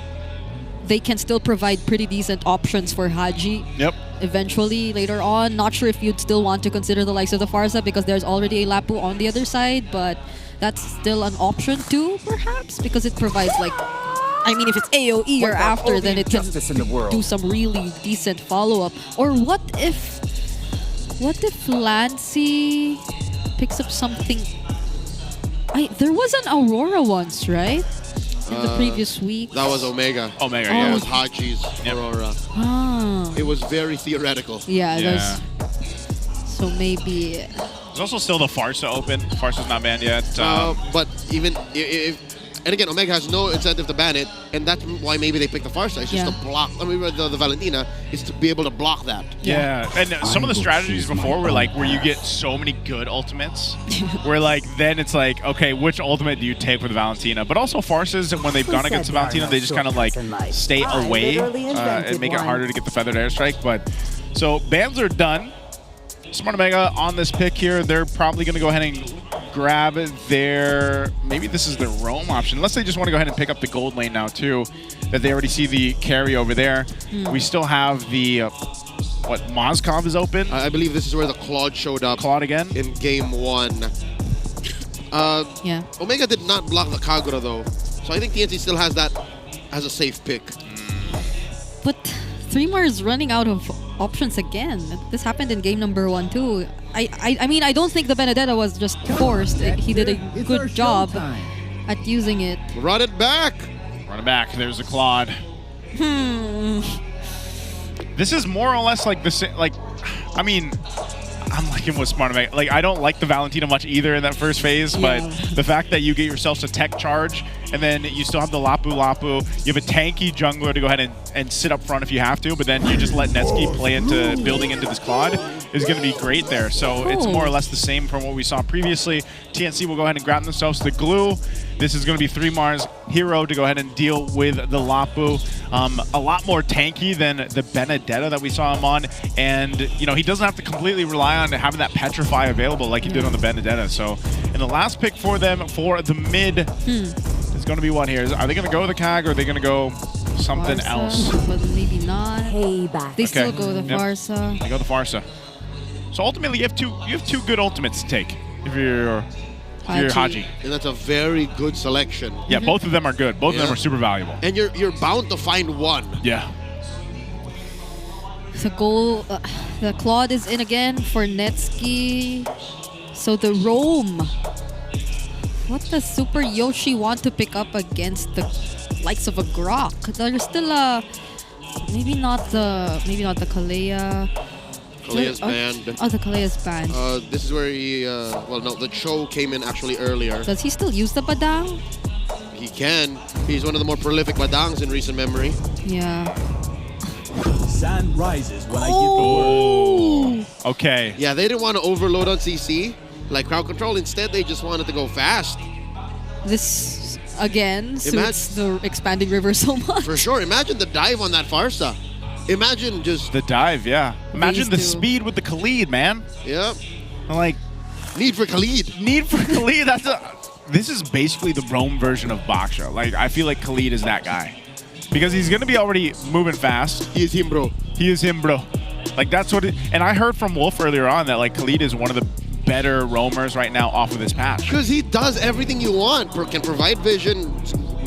they can still provide pretty decent options for Haji. Yep. Eventually, later on. Not sure if you'd still want to consider the likes of the Farsa because there's already a Lapu on the other side, but that's still an option too, perhaps, because it provides like... I mean, if it's AoE or after, then it can do some really decent follow-up. Or what if Lancy picks up something... there was an Aurora once, right? In the previous week. That was Omega. Omega, That yeah. was Haji's Aurora. Ah. It was very theoretical. Yeah, it was. So maybe... There's also still the Farsa open. Farsa's not banned yet. But even if... And again, Omega has no incentive to ban it, and that's why maybe they picked the Farsa. It's just to block... I mean, the Valentina is to be able to block that. Yeah, and some of the strategies before were like where you get so many good ultimates, where like then it's like, okay, which ultimate do you take for the Valentina? But also Farsas, when they've gone against the Valentina, they just kind of like stay away and make it harder to get the feathered airstrike. But so bans are done. Smart Omega on this pick here, they're probably going to go ahead and grab their, maybe this is their roam option, unless they just want to go ahead and pick up the gold lane now too, that they already see the carry over there. We still have the, what, Mozkov is open? I believe this is where the Claude showed up. Claude again? In game 1. Yeah. Omega did not block the Kagura though, so I think TNT still has that as a safe pick. But 3mar is running out of options again. This happened in game number 1 too. I mean, I don't think the Benedetta was just forced. He did a good job at using it. Run it back! Run it back. There's the Claude. This is more or less like the same, like, I mean, I'm liking what Smart Omega, like, I don't like the Valentina much either in that first phase, but the fact that you get yourself to tech charge, and then you still have the Lapu, you have a tanky jungler to go ahead and sit up front if you have to, but then you just let Netsky play into building into this Claude is going to be great there. So it's more or less the same from what we saw previously. TNC will go ahead and grab themselves the glue. This is going to be 3mar's hero to go ahead and deal with the Lapu. A lot more tanky than the Benedetta that we saw him on. And, you know, he doesn't have to completely rely on having that Petrify available like he did on the Benedetta. So in the last pick for them for the mid is going to be what here? Are they going to go with the CAG or are they going to go something else? But maybe not. They still go the Farsa. They go the Farsa. So ultimately, you have two good ultimates to take if you're Haji. And that's a very good selection. Yeah, both of them are good. Both of them are super valuable. And you're bound to find one. Yeah. The goal, the Claude is in again for Netsky. So the roam. What does Super Yoshi want to pick up against the likes of a Grok? There's still a maybe not the Kalea. Kalea's banned. Oh, the Kalea's banned. This is where he, well, no, the Cho came in actually earlier. Does he still use the Badang? He can. He's one of the more prolific Badangs in recent memory. Yeah. Sun rises when I give the word. Okay. Yeah, they didn't want to overload on CC, like crowd control. Instead, they just wanted to go fast. This again suits the expanding river so much. For sure. Imagine the dive on that Farsa. Imagine just the dive, yeah. Imagine the speed with the Khalid, man. Yeah. Like need for Khalid. Need for Khalid. This is basically the Rome version of Baksha. Like I feel like Khalid is that guy. Because he's gonna be already moving fast. He is him, bro. He is him, bro. Like that's what and I heard from Wolf earlier on that like Khalid is one of the better roamers right now off of this patch. Because he does everything you want. Can provide vision,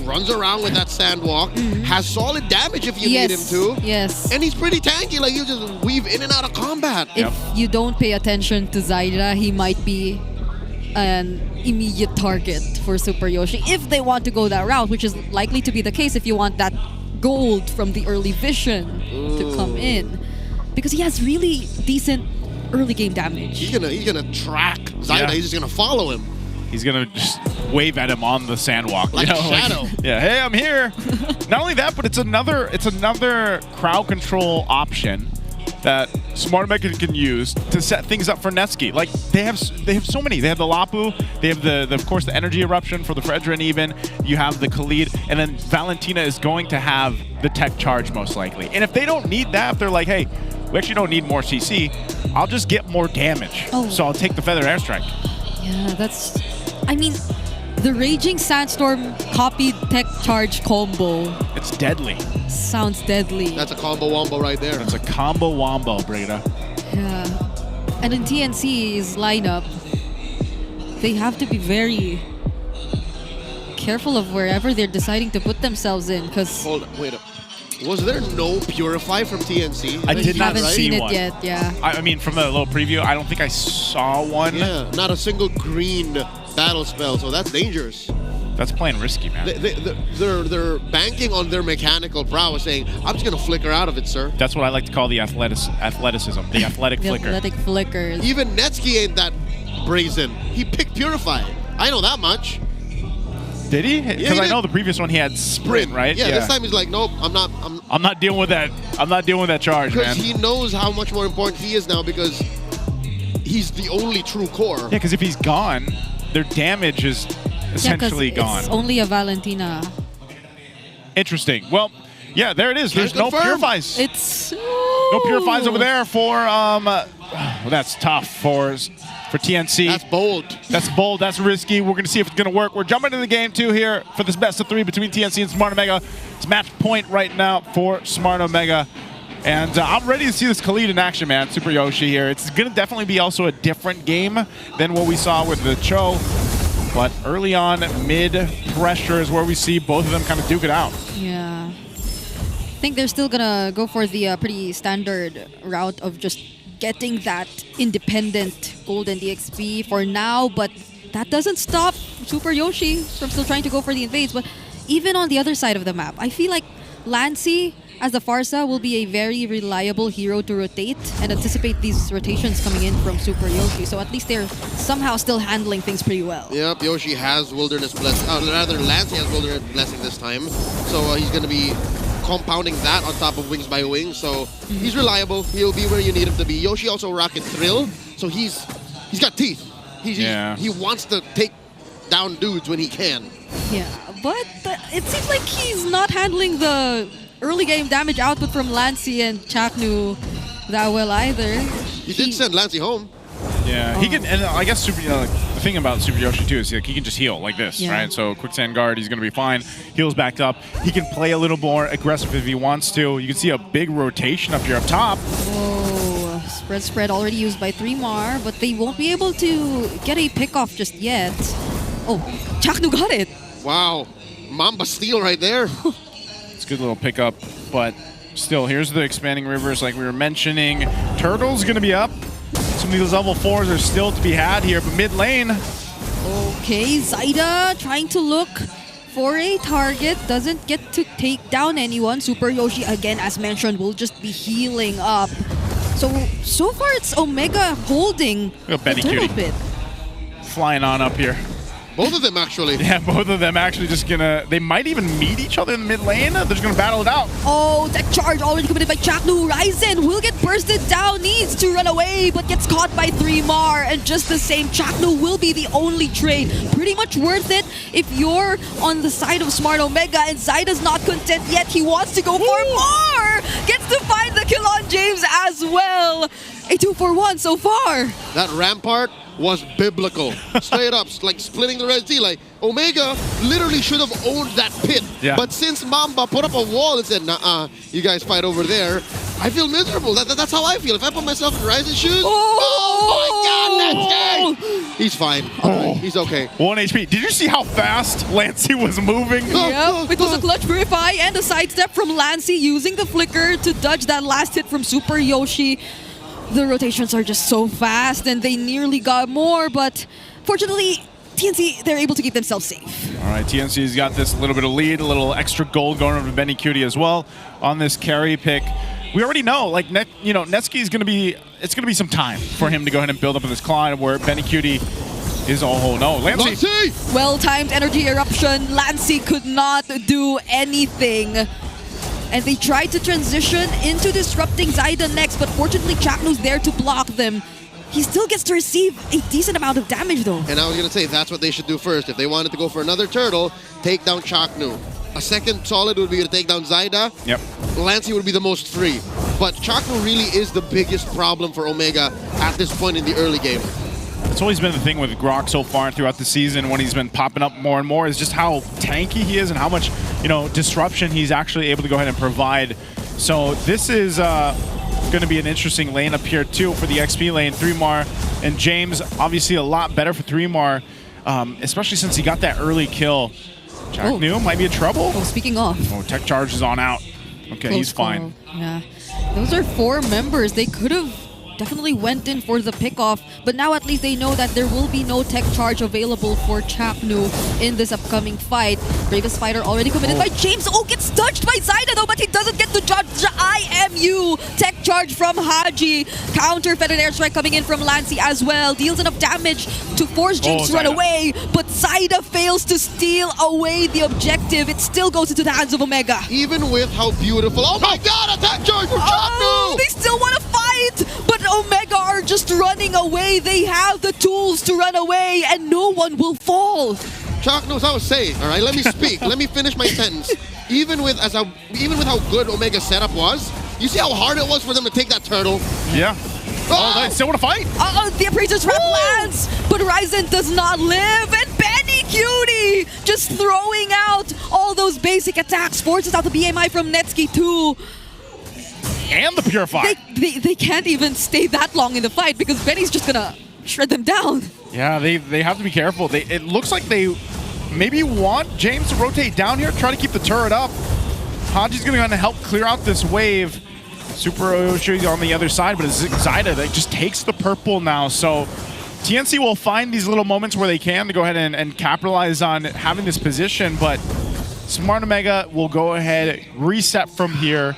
runs around with that sandwalk, has solid damage if you need him to. Yes. And he's pretty tanky. Like you just weave in and out of combat. If you don't pay attention to Zyra, he might be an immediate target for Super Yoshi if they want to go that route, which is likely to be the case if you want that gold from the early vision to come in. Because he has really decent early game damage. He's gonna track Zyra. He's just gonna follow him. He's gonna just wave at him on the sandwalk, like you know, a shadow. Like, yeah, hey, I'm here. Not only that, but it's another crowd control option that Smart Mega can use to set things up for Netsuki. Like they have so many. They have the Lapu, they have the of course the energy eruption for the Fredrin even. You have the Khalid, and then Valentina is going to have the tech charge most likely. And if they don't need that, if they're like, hey, we actually don't need more CC, I'll just get more damage. So I'll take the Feather Airstrike. Yeah, that's... I mean, the Raging Sandstorm copied tech charge combo. It's deadly. Sounds deadly. That's a combo wombo right there. That's a combo wombo, Breda. Yeah. And in TNC's lineup, they have to be very careful of wherever they're deciding to put themselves in, because... Hold on, wait up. Was there no Purify from TNC? I did not see seen one. it yet, yeah. I mean, from the little preview, I don't think I saw one. Yeah, not a single green battle spell, so that's dangerous. That's playing risky, man. They're banking on their mechanical prowess, saying, I'm just going to flicker out of it, sir. That's what I like to call the athleticism, the athletic flicker. Athletic flickers. Even Netsuki ain't that brazen. He picked Purify. I know that much. Did he? Yeah, Because he I did. know the previous one he had sprint, right? Yeah, this time he's like, nope, I'm not dealing with that. I'm not dealing with that charge, because man. he knows how much more important he is now because he's the only true core. Yeah, because if he's gone, their damage is essentially gone. It's only a Valentina. Interesting. Well, yeah, there it is. There's no purifies. It's no purifies over there for well, that's tough for TNC. That's bold. That's bold. That's risky. We're going to see if it's going to work. We're jumping into the game two here for this best of three between TNC and Smart Omega. It's match point right now for Smart Omega. And I'm ready to see this Khalid in action, man. Super Yoshi here. It's going to definitely be also a different game than what we saw with the Cho. But early on, mid-pressure is where we see both of them kind of duke it out. Yeah. I think they're still going to go for the pretty standard route of just getting that independent golden DXP for now, but that doesn't stop Super Yoshi from still trying to go for the invades. But even on the other side of the map, I feel like Lancy as the Farsa will be a very reliable hero to rotate and anticipate these rotations coming in from Super Yoshi. So at least they're somehow still handling things pretty well. Yep, Yoshi has Wilderness Blessing. Rather, Lancy has Wilderness Blessing this time. So he's going to be compounding that on top of Wings by Wings. So he's reliable. He'll be where you need him to be. Yoshi also Rocket Thrill. So he's got teeth. He wants to take down dudes when he can. Yeah, but it seems like he's not handling the early game damage output from Lancy and Chaknu that well either. He did send Lancy home. Yeah, he can, and I guess the thing about Super Yoshi too is he can just heal like this, right? So Quicksand Guard, he's going to be fine. Heals back up. He can play a little more aggressive if he wants to. You can see a big rotation up here up top. Oh, spread already used by 3mar, but they won't be able to get a pick-off just yet. Oh, Chaknu got it. Wow, Mamba steal right there. It's a good little pickup, but still, here's the expanding rivers like we were mentioning. Turtle's going to be up. Some of these level 4s are still to be had here, but mid lane. Okay, Zaida trying to look for a target. Doesn't get to take down anyone. Super Yoshi, again, as mentioned, will just be healing up. So far it's Omega holding the Betty turtle Cutie pit. flying on up here. Both of them, actually. Yeah, both of them actually just gonna... They might even meet each other in the mid lane. They're just gonna battle it out. Oh, tech charge already committed by Chaknu. Ryzen will get bursted down, needs to run away, but gets caught by 3mar. And just the same, Chaknu will be the only trade. Pretty much worth it if you're on the side of Smart Omega, and Zyda's not content yet. He wants to go for more! Gets to find the kill on James as well. A 2-for-1 so far. That Rampart was biblical. Straight up, like splitting the Red Sea. Like, Omega literally should have owned that pit. Yeah. But since Mamba put up a wall and said, nah, you guys fight over there, I feel miserable. That's how I feel. If I put myself in Ryzen's shoes, oh my God, Lancey! He's fine. Right, he's okay. 1 HP. Did you see how fast Lancey was moving? Yep, it was a clutch purify and a sidestep from Lancey using the flicker to dodge that last hit from Super Yoshi. The rotations are just so fast and they nearly got more, but fortunately, TNC, they're able to keep themselves safe. All right, TNC's got this little bit of lead, a little extra gold going over to Benny Cutie as well on this carry pick. We already know, like, Netsky is going to be, it's going to be some time for him to go ahead and build up in this climb where Benny Cutie is Lancey! Well-timed energy eruption. Lancey could not do anything. And they tried to transition into disrupting Zyda next, but fortunately Chaknu's there to block them. He still gets to receive a decent amount of damage though. And I was going to say, that's what they should do first. If they wanted to go for another turtle, take down Chaknu. A second solid would be to take down Zyda. Yep. Lancey would be the most free. But Chaknu really is the biggest problem for Omega at this point in the early game. It's always been the thing with Grok so far throughout the season when he's been popping up more and more is just how tanky he is and how much, disruption he's actually able to go ahead and provide. So this is going to be an interesting lane up here too for the XP lane. 3mar and James, obviously a lot better for 3mar, especially since he got that early kill. Chaknu might be in trouble. Oh, speaking of. Oh, tech charge is on out. Okay, Close he's fine. call. Yeah. Those are 4 members. They could have definitely went in for the pickoff, but now at least they know that there will be no tech charge available for Chaknu in this upcoming fight. Bravest fighter already committed by James. Oh, gets dodged by Zyda though, but he doesn't get to dodge the IMU. Tech charge from Haji. Counter feathered airstrike coming in from Lancey as well. Deals enough damage to force James to run away, but Zyda fails to steal away the objective. It still goes into the hands of Omega. Even with how beautiful, oh my God, a tech charge from Chaknu! They still want to fight, but Omega are just running away. They have the tools to run away and no one will fall. Chuck knows how to say, all right? Let me speak. Let me finish my sentence. Even with how good Omega's setup was, you see how hard it was for them to take that turtle? Yeah. Oh, they still want to fight. The Appraiser's Wrap lands, but Ryzen does not live, and Benny Cutie just throwing out all those basic attacks, forces out the BMI from Netsky too. And the Purify. They can't even stay that long in the fight because Benny's just gonna shred them down. Yeah, they have to be careful. It looks like they maybe want James to rotate down here, try to keep the turret up. Haji's gonna kind of help clear out this wave. Super Yoshi on the other side, but it's Zyda that just takes the purple now. So TNC will find these little moments where they can to go ahead and capitalize on having this position, but Smart Omega will go ahead, reset from here.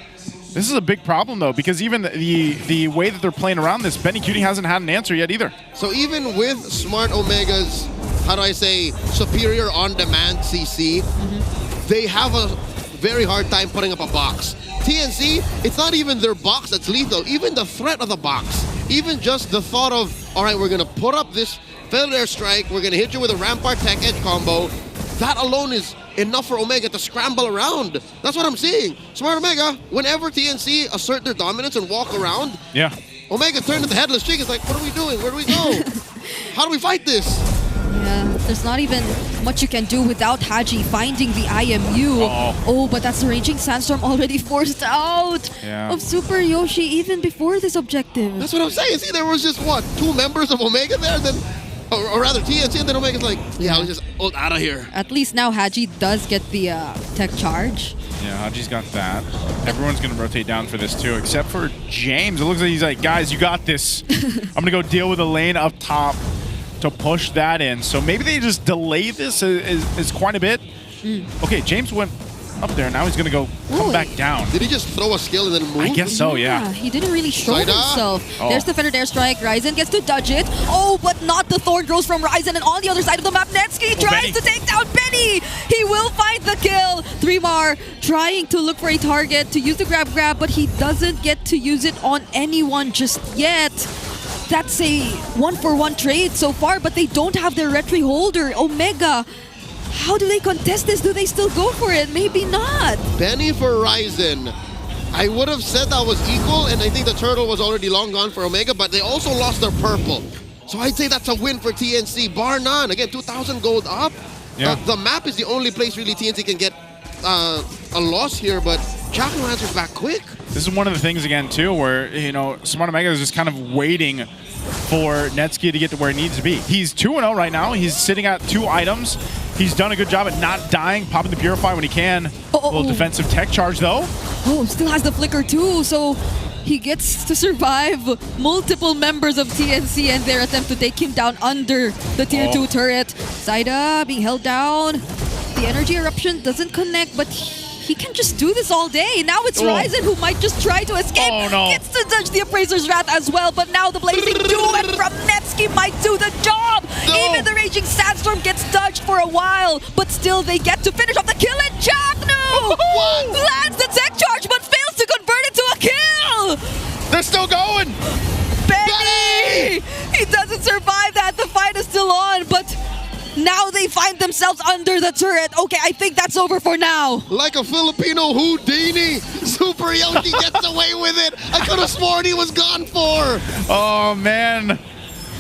This is a big problem though, because even the way that they're playing around this, Benny Cutie hasn't had an answer yet either. So even with Smart Omega's, how do I say, superior on-demand CC, they have a very hard time putting up a box. TNC, it's not even their box that's lethal, even the threat of the box. Even just the thought of, all right, we're gonna put up this failed airstrike, we're gonna hit you with a Rampart Tech Edge combo, that alone is enough for Omega to scramble around. That's what I'm seeing. Smart Omega, whenever TNC assert their dominance and walk around, Omega turned to the headless chick. It's like, what are we doing? Where do we go? How do we fight this? Yeah, there's not even much you can do without Haji finding the IMU. Oh, but that's the Raging Sandstorm already forced out of Super Yoshi even before this objective. That's what I'm saying. See, there was just, what, 2 members of Omega there? Then, or rather TNC, and then Omega's like, yeah, I'll just ult out of here. At least now Haji does get the tech charge. Yeah, Haji's got that. Everyone's going to rotate down for this too, except for James. It looks like he's like, guys, you got this. I'm going to go deal with the lane up top to push that in. So maybe they just delay this is quite a bit. Okay, James went up there. Now he's going to go come back down. Did he just throw a skill and then move? I guess so, yeah. He didn't really show Zaida. himself. Oh. There's the Feather Dare Strike. Ryzen gets to dodge it. Oh, but not the Thorn Grows from Ryzen. And on the other side of the map, Netsky tries Benny. to take down Benny. He will find the kill. 3mar trying to look for a target to use the grab, but he doesn't get to use it on anyone just yet. That's a 1-for-1 trade so far, but they don't have their retry holder. Omega, how do they contest this? Do they still go for it? Maybe not. Benny for Ryzen. I would have said that was equal, and I think the turtle was already long gone for Omega, but they also lost their purple. So I'd say that's a win for TNC, bar none. Again, 2,000 gold up. Yeah. The map is the only place really TNC can get a loss here, but Chakno answers back quick. This is one of the things, again, too, where, you know, Smart Omega is just kind of waiting for Netsky to get to where he needs to be. He's 2-0 right now. He's sitting at 2 items. He's done a good job at not dying, popping the Purify when he can. A little defensive tech charge, though. Oh, still has the flicker too, so he gets to survive multiple members of TNC and their attempt to take him down under the tier 2 turret. Zaida being held down. The energy eruption doesn't connect, but he can just do this all day. Now it's Ryzen who might just try to escape. Gets to dodge the Appraiser's Wrath as well, but now the Blazing Duet from Netsky might do the job. Even the Raging Sandstorm gets dodged for a while, but still they get to finish off the kill, and Chakno lands the tech charge but fails to convert it to a kill. They're still going. Benny! He doesn't survive that. The fight is still on, but now they find themselves under the turret. Okay, I think that's over for now. Like a Filipino Houdini, Super Yoshi gets away with it. I could have sworn he was gone for. Oh, man.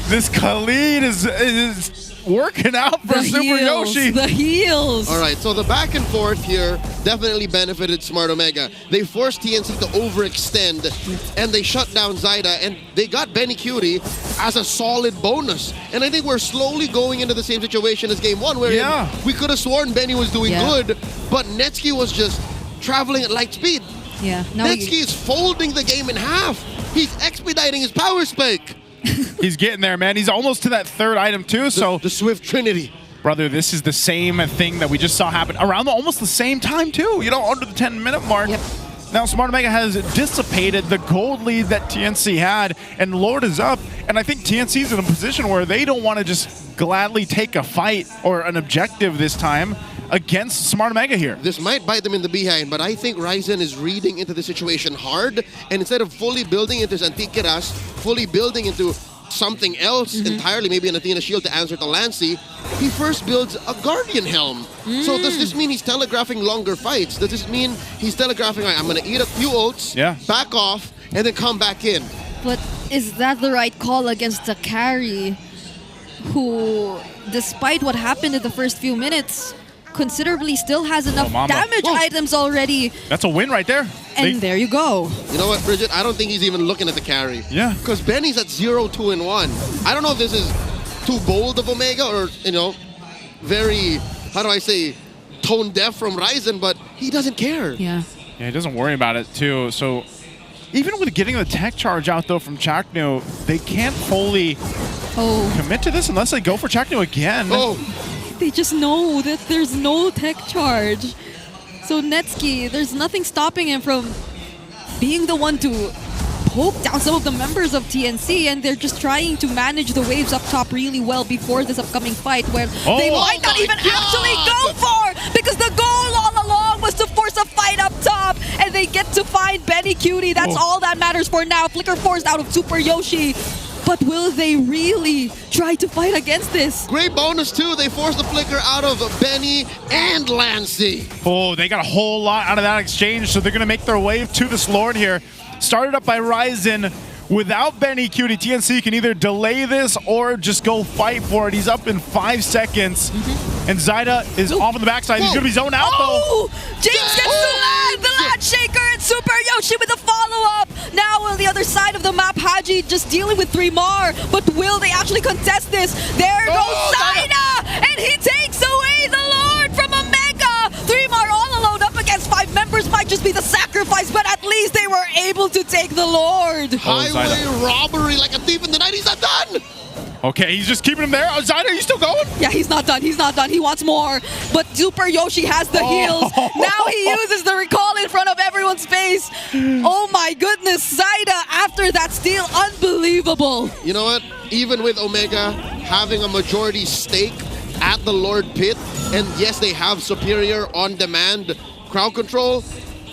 This Khalid is working out for Super Yoshi. The heals. All right, so the back and forth here definitely benefited Smart Omega. They forced TNC to overextend, and they shut down Zaida, and they got Benny Cutie as a solid bonus. And I think we're slowly going into the same situation as Game 1, where we could have sworn Benny was doing good, but Netsky was just traveling at light speed. Yeah. Netsky is folding the game in half. He's expediting his power spike. He's getting there, man. He's almost to that 3rd item, too. So the Swift Trinity. Brother, this is the same thing that we just saw happen around almost the same time, too. You know, under the 10-minute mark. Yep. Now, Smart Omega has dissipated the gold lead that TNC had, and Lord is up. And I think TNC's in a position where they don't want to just gladly take a fight or an objective this time against Smart Omega here. This might bite them in the behind, but I think Ryzen is reading into the situation hard, and instead of fully building into his Antiquitas, fully building into something else entirely, maybe an Athena Shield to answer to Lancy, he first builds a Guardian Helm. So does this mean he's telegraphing longer fights? Does this mean he's telegraphing, right, I'm going to eat a few ults, back off, and then come back in? But is that the right call against a carry who, despite what happened in the first few minutes, considerably still has enough damage items already? That's a win right there. And there you go. You know what, Bridget? I don't think he's even looking at the carry. Yeah. Because Benny's at 0, 2, and 1. I don't know if this is too bold of Omega or, you know, very, how do I say, tone deaf from Ryzen, but he doesn't care. Yeah. Yeah, he doesn't worry about it, too. So even with getting the tech charge out, though, from Chakno, they can't fully commit to this unless they go for Chakno again. They just know that there's no tech charge. So Netsky, there's nothing stopping him from being the one to poke down some of the members of TNC, and they're just trying to manage the waves up top really well before this upcoming fight, where they might not even actually go for, because the goal all along was to force a fight up top, and they get to find Benny Cutie. That's all that matters for now. Flicker forced out of Super Yoshi. But will they really try to fight against this? Great bonus, too. They forced the flicker out of Benny and Lancy. Oh, they got a whole lot out of that exchange, so they're going to make their way to this Lord here. Started up by Ryzen. Without Benny Cutie, TNC can either delay this or just go fight for it. He's up in 5 seconds. And Zaida is off on the backside. He's going to be zoned out, though. James gets to land! The Latch Shaker and Super Yoshi with a follow-up! Now on the other side of the map, Haji just dealing with 3mar. But will they actually contest this? There goes Zaida! And he takes away the Lord from Omega! 3mar all alone up against 5 members might just be the sacrifice, but at least they were able to take the Lord. Highway robbery like a thief in the night. He's not done! Okay, he's just keeping him there. Zyda, are you still going? Yeah, he's not done. He's not done. He wants more. But Super Yoshi has the heals. Now he uses the recall in front of everyone's face. Oh my goodness, Zyda after that steal, unbelievable. You know what? Even with Omega having a majority stake at the Lord Pit, and yes, they have superior on-demand crowd control,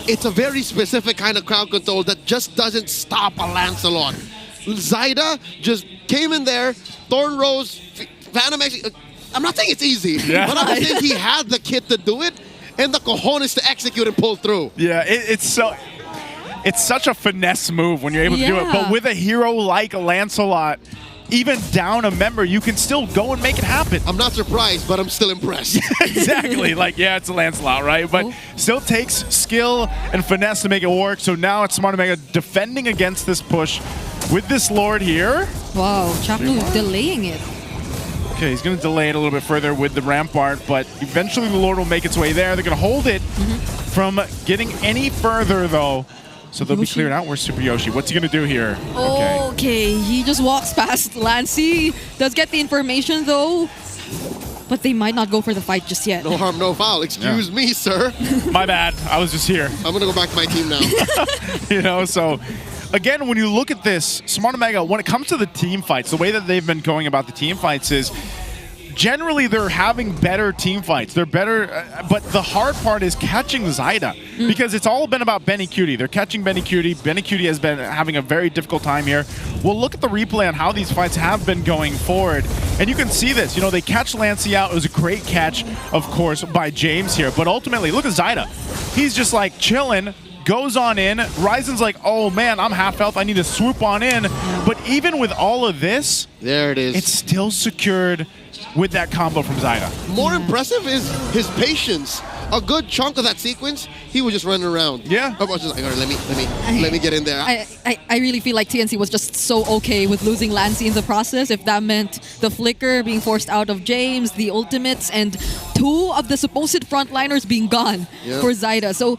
it's a very specific kind of crowd control that just doesn't stop a Lancelot. Zyda just came in there, Thorn Rose, Phantom X. I'm not saying it's easy, but I'm just saying he had the kit to do it and the cojones to execute and pull through. Yeah, it's such a finesse move when you're able to do it. But with a hero like Lancelot, even down a member, you can still go and make it happen. I'm not surprised, but I'm still impressed. Exactly. Like, yeah, it's a Lancelot, right? But still takes skill and finesse to make it work. So now it's Smart Omega defending against this push with this Lord here. Wow, Chaplu delaying it. Okay, he's going to delay it a little bit further with the Rampart, but eventually the Lord will make its way there. They're going to hold it from getting any further, though. So they'll be cleared out. Where's Super Yoshi? What's he going to do here? Okay, he just walks past Lancey. Does get the information, though. But they might not go for the fight just yet. No harm, no foul. Excuse me, sir. My bad. I was just here. I'm going to go back to my team now. You know, so again, when you look at this, Smart Omega, when it comes to the team fights, the way that they've been going about the team fights is generally they're having better team fights. They're better, but the hard part is catching Zyda because it's all been about Benny Cutie. They're catching Benny Cutie. Benny Cutie has been having a very difficult time here. We'll look at the replay on how these fights have been going forward, and you can see this. You know, they catch Lancey out. It was a great catch, of course, by James here, but ultimately, look at Zyda. He's just like chilling, goes on in. Ryzen's like, oh man, I'm half health. I need to swoop on in. But even with all of this, there it is. It's still secured with that combo from Zyda. More impressive is his patience. A good chunk of that sequence, he was just running around. Yeah. I was just like, all right, let me get in there. I really feel like TNC was just so okay with losing Lancey in the process. If that meant the flicker being forced out of James, the ultimates, and two of the supposed frontliners being gone for Zyda. So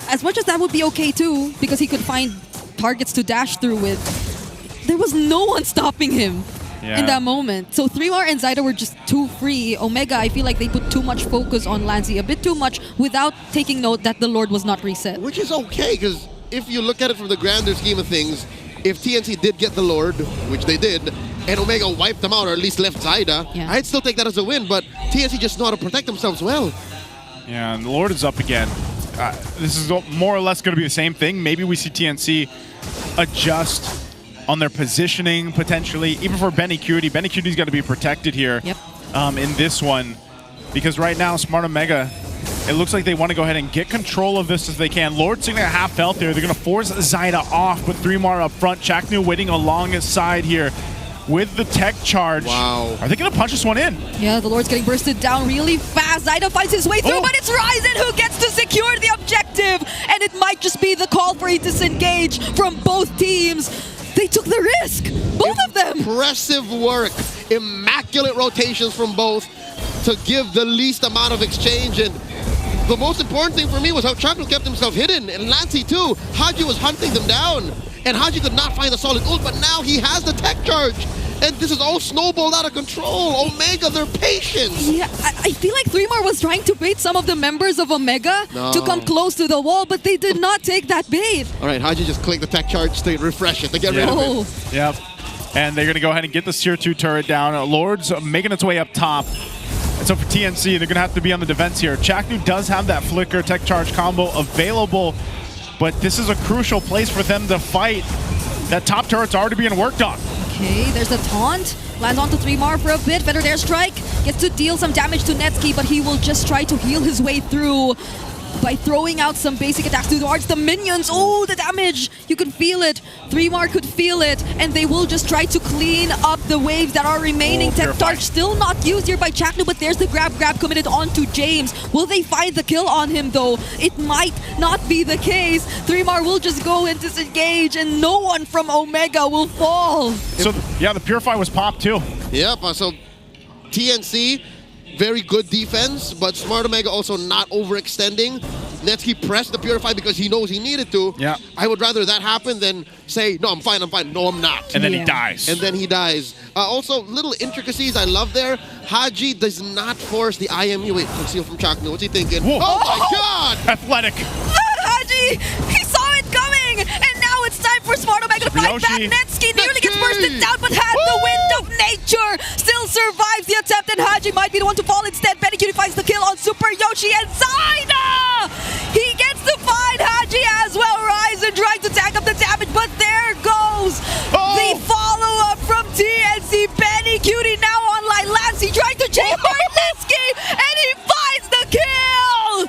as much as that would be okay too, because he could find targets to dash through with, there was no one stopping him in that moment. So 3R and Zyda were just too free. Omega, I feel like they put too much focus on Lancey, a bit too much, without taking note that the Lord was not reset. Which is okay, because if you look at it from the grander scheme of things, if TNC did get the Lord, which they did, and Omega wiped them out, or at least left Zyda, I'd still take that as a win, but TNC just know how to protect themselves well. Yeah, and the Lord is up again. This is more or less going to be the same thing. Maybe we see TNC adjust on their positioning, potentially. Even for Benny Cutie. Benny Cutie's got to be protected here in this one. Because right now, Smart Omega, it looks like they want to go ahead and get control of this as they can. Lord sitting at half health here. They're going to force Zyda off, but 3-Mar up front. Chaknu waiting along his side here with the tech charge. Wow. Are they going to punch this one in? Yeah, the Lord's getting bursted down really fast. Zyda finds his way through, but it's Ryzen who gets to secure the objective. And it might just be the call for a disengage from both teams. They took the risk, both of them. Impressive work, immaculate rotations from both to give the least amount of exchange. And the most important thing for me was how Chaknu kept himself hidden, and Lancey too. Haji was hunting them down, and Haji could not find a solid ult, but now he has the tech charge. And this is all snowballed out of control. Omega, their patience. Yeah, I feel like 3-Mar was trying to bait some of the members of Omega to come close to the wall, but they did not take that bait. All right, Haji just clicked the tech charge to refresh it, to get rid of it. Yep. And they're going to go ahead and get the Tier 2 turret down. Lord's making its way up top. And so for TNC, they're going to have to be on the defense here. Chaknu does have that flicker tech charge combo available, but this is a crucial place for them to fight. That top turret's already being worked on. Okay, there's a taunt. Lands onto 3-Mar for a bit. Feathered Airstrike gets to deal some damage to Netsky, but he will just try to heal his way through by throwing out some basic attacks towards the minions. Oh, the damage! You can feel it. 3-Mar could feel it, and they will just try to clean up the waves that are remaining. Tech Charge still not used here by Chaknu, but there's the grab committed onto James. Will they find the kill on him, though? It might not be the case. 3-Mar will just go and disengage, and no one from Omega will fall. So, yeah, the Purify was popped, too. Yep, so TNC, very good defense, but Smart Omega also not overextending. Netsky pressed the Purify because he knows he needed to. Yeah. I would rather that happen than say, no, I'm fine. No, I'm not. And then he dies. And then he dies. Also, little intricacies I love there. Haji does not force the IMU. Wait, conceal from Chakno. What's he thinking? Whoa. Oh my God! Athletic. Haji, he saw it coming, and now it's time for Smart Omega to fight back. Netsky nearly gets bursted down, but had the wind of nature. Still survives the attempt, and Haji might be the one to fall instead. Benny Cutie finds the kill on Super Yoshi and Zaina! He gets to find Haji as well. Ryzen trying to tag up the damage, but there goes the follow-up from TNC. Benny Cutie now online. Lancey trying to chamber Netsky, and he finds the kill!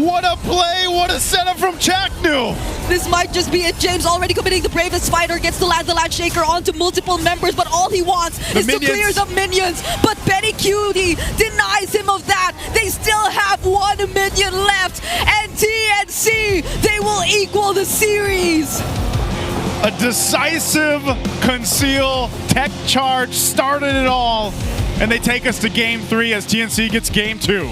What a play, what a setup from Chaknu. This might just be it. James already committing the bravest fighter, gets to land the Land Shaker onto multiple members, but all he wants is to clear the minions. But Benny Cutie denies him of that. They still have 1 minion left, and TNC, they will equal the series. A decisive conceal tech charge started it all, and they take us to game 3 as TNC gets game 2.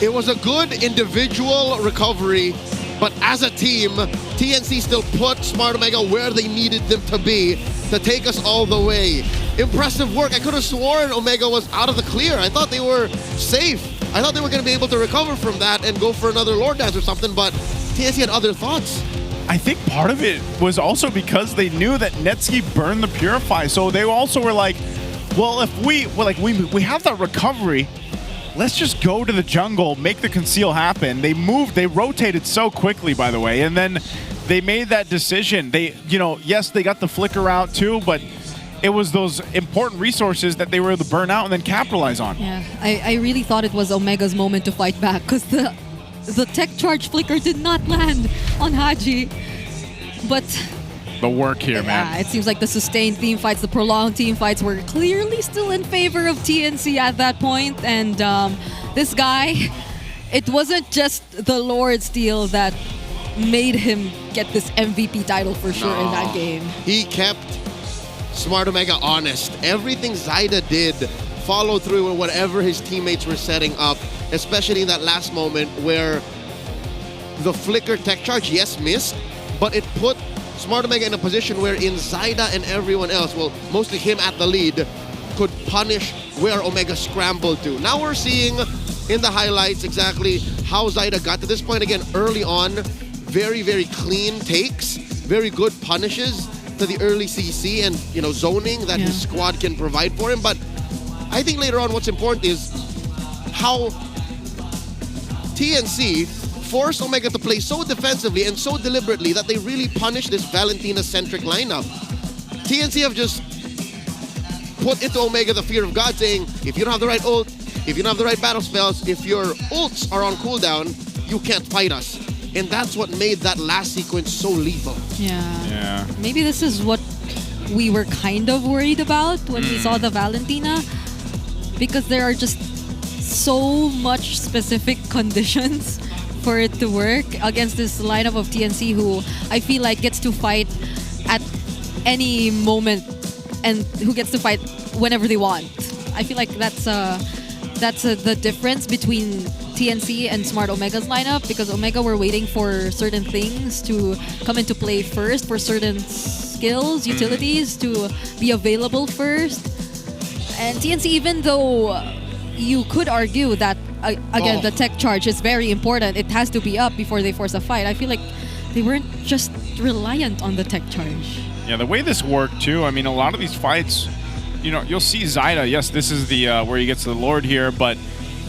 It was a good individual recovery, but as a team, TNC still put Smart Omega where they needed them to be to take us all the way. Impressive work. I could have sworn Omega was out of the clear. I thought they were safe. I thought they were going to be able to recover from that and go for another Lord Dance or something, but TNC had other thoughts. I think part of it was also because they knew that Netsky burned the Purify, so they also were like, well, if we have that recovery, let's just go to the jungle, make the conceal happen. They rotated so quickly, by the way, and then they made that decision. They, yes, they got the flicker out too, but it was those important resources that they were able to burn out and then capitalize on. Yeah, I really thought it was Omega's moment to fight back, because the tech charge flicker did not land on Haji, but the work here, man. It seems like the sustained team fights, the prolonged team fights were clearly still in favor of TNC at that point. And this guy, it wasn't just the Lord Steal that made him get this MVP title for sure in that game. He kept Smart Omega honest. Everything Zaida did followed through with whatever his teammates were setting up, especially in that last moment where the flicker tech charge, yes, missed, but it put Smart Omega in a position where in Zaida and everyone else, well, mostly him at the lead, could punish where Omega scrambled to. Now we're seeing in the highlights exactly how Zaida got to this point. Again, early on, very, very clean takes, very good punishes to the early CC and, zoning that his squad can provide for him. But I think later on what's important is how TNC forced Omega to play so defensively and so deliberately that they really punish this Valentina-centric lineup. TNC have just put into Omega the fear of God, saying, if you don't have the right ult, if you don't have the right battle spells, if your ults are on cooldown, you can't fight us. And that's what made that last sequence so lethal. Yeah. Maybe this is what we were kind of worried about when we saw the Valentina, because there are just so much specific conditions for it to work against this lineup of TNC, who I feel like gets to fight at any moment and who gets to fight whenever they want. I feel like that's the difference between TNC and Smart Omega's lineup, because Omega were waiting for certain things to come into play first, for certain skills, utilities to be available first. And TNC, even though you could argue that again, the tech charge is very important. It has to be up before they force a fight. I feel like they weren't just reliant on the tech charge. Yeah, the way this worked too, I mean, a lot of these fights, you'll see Zaida, yes, this is the where he gets the Lord here, but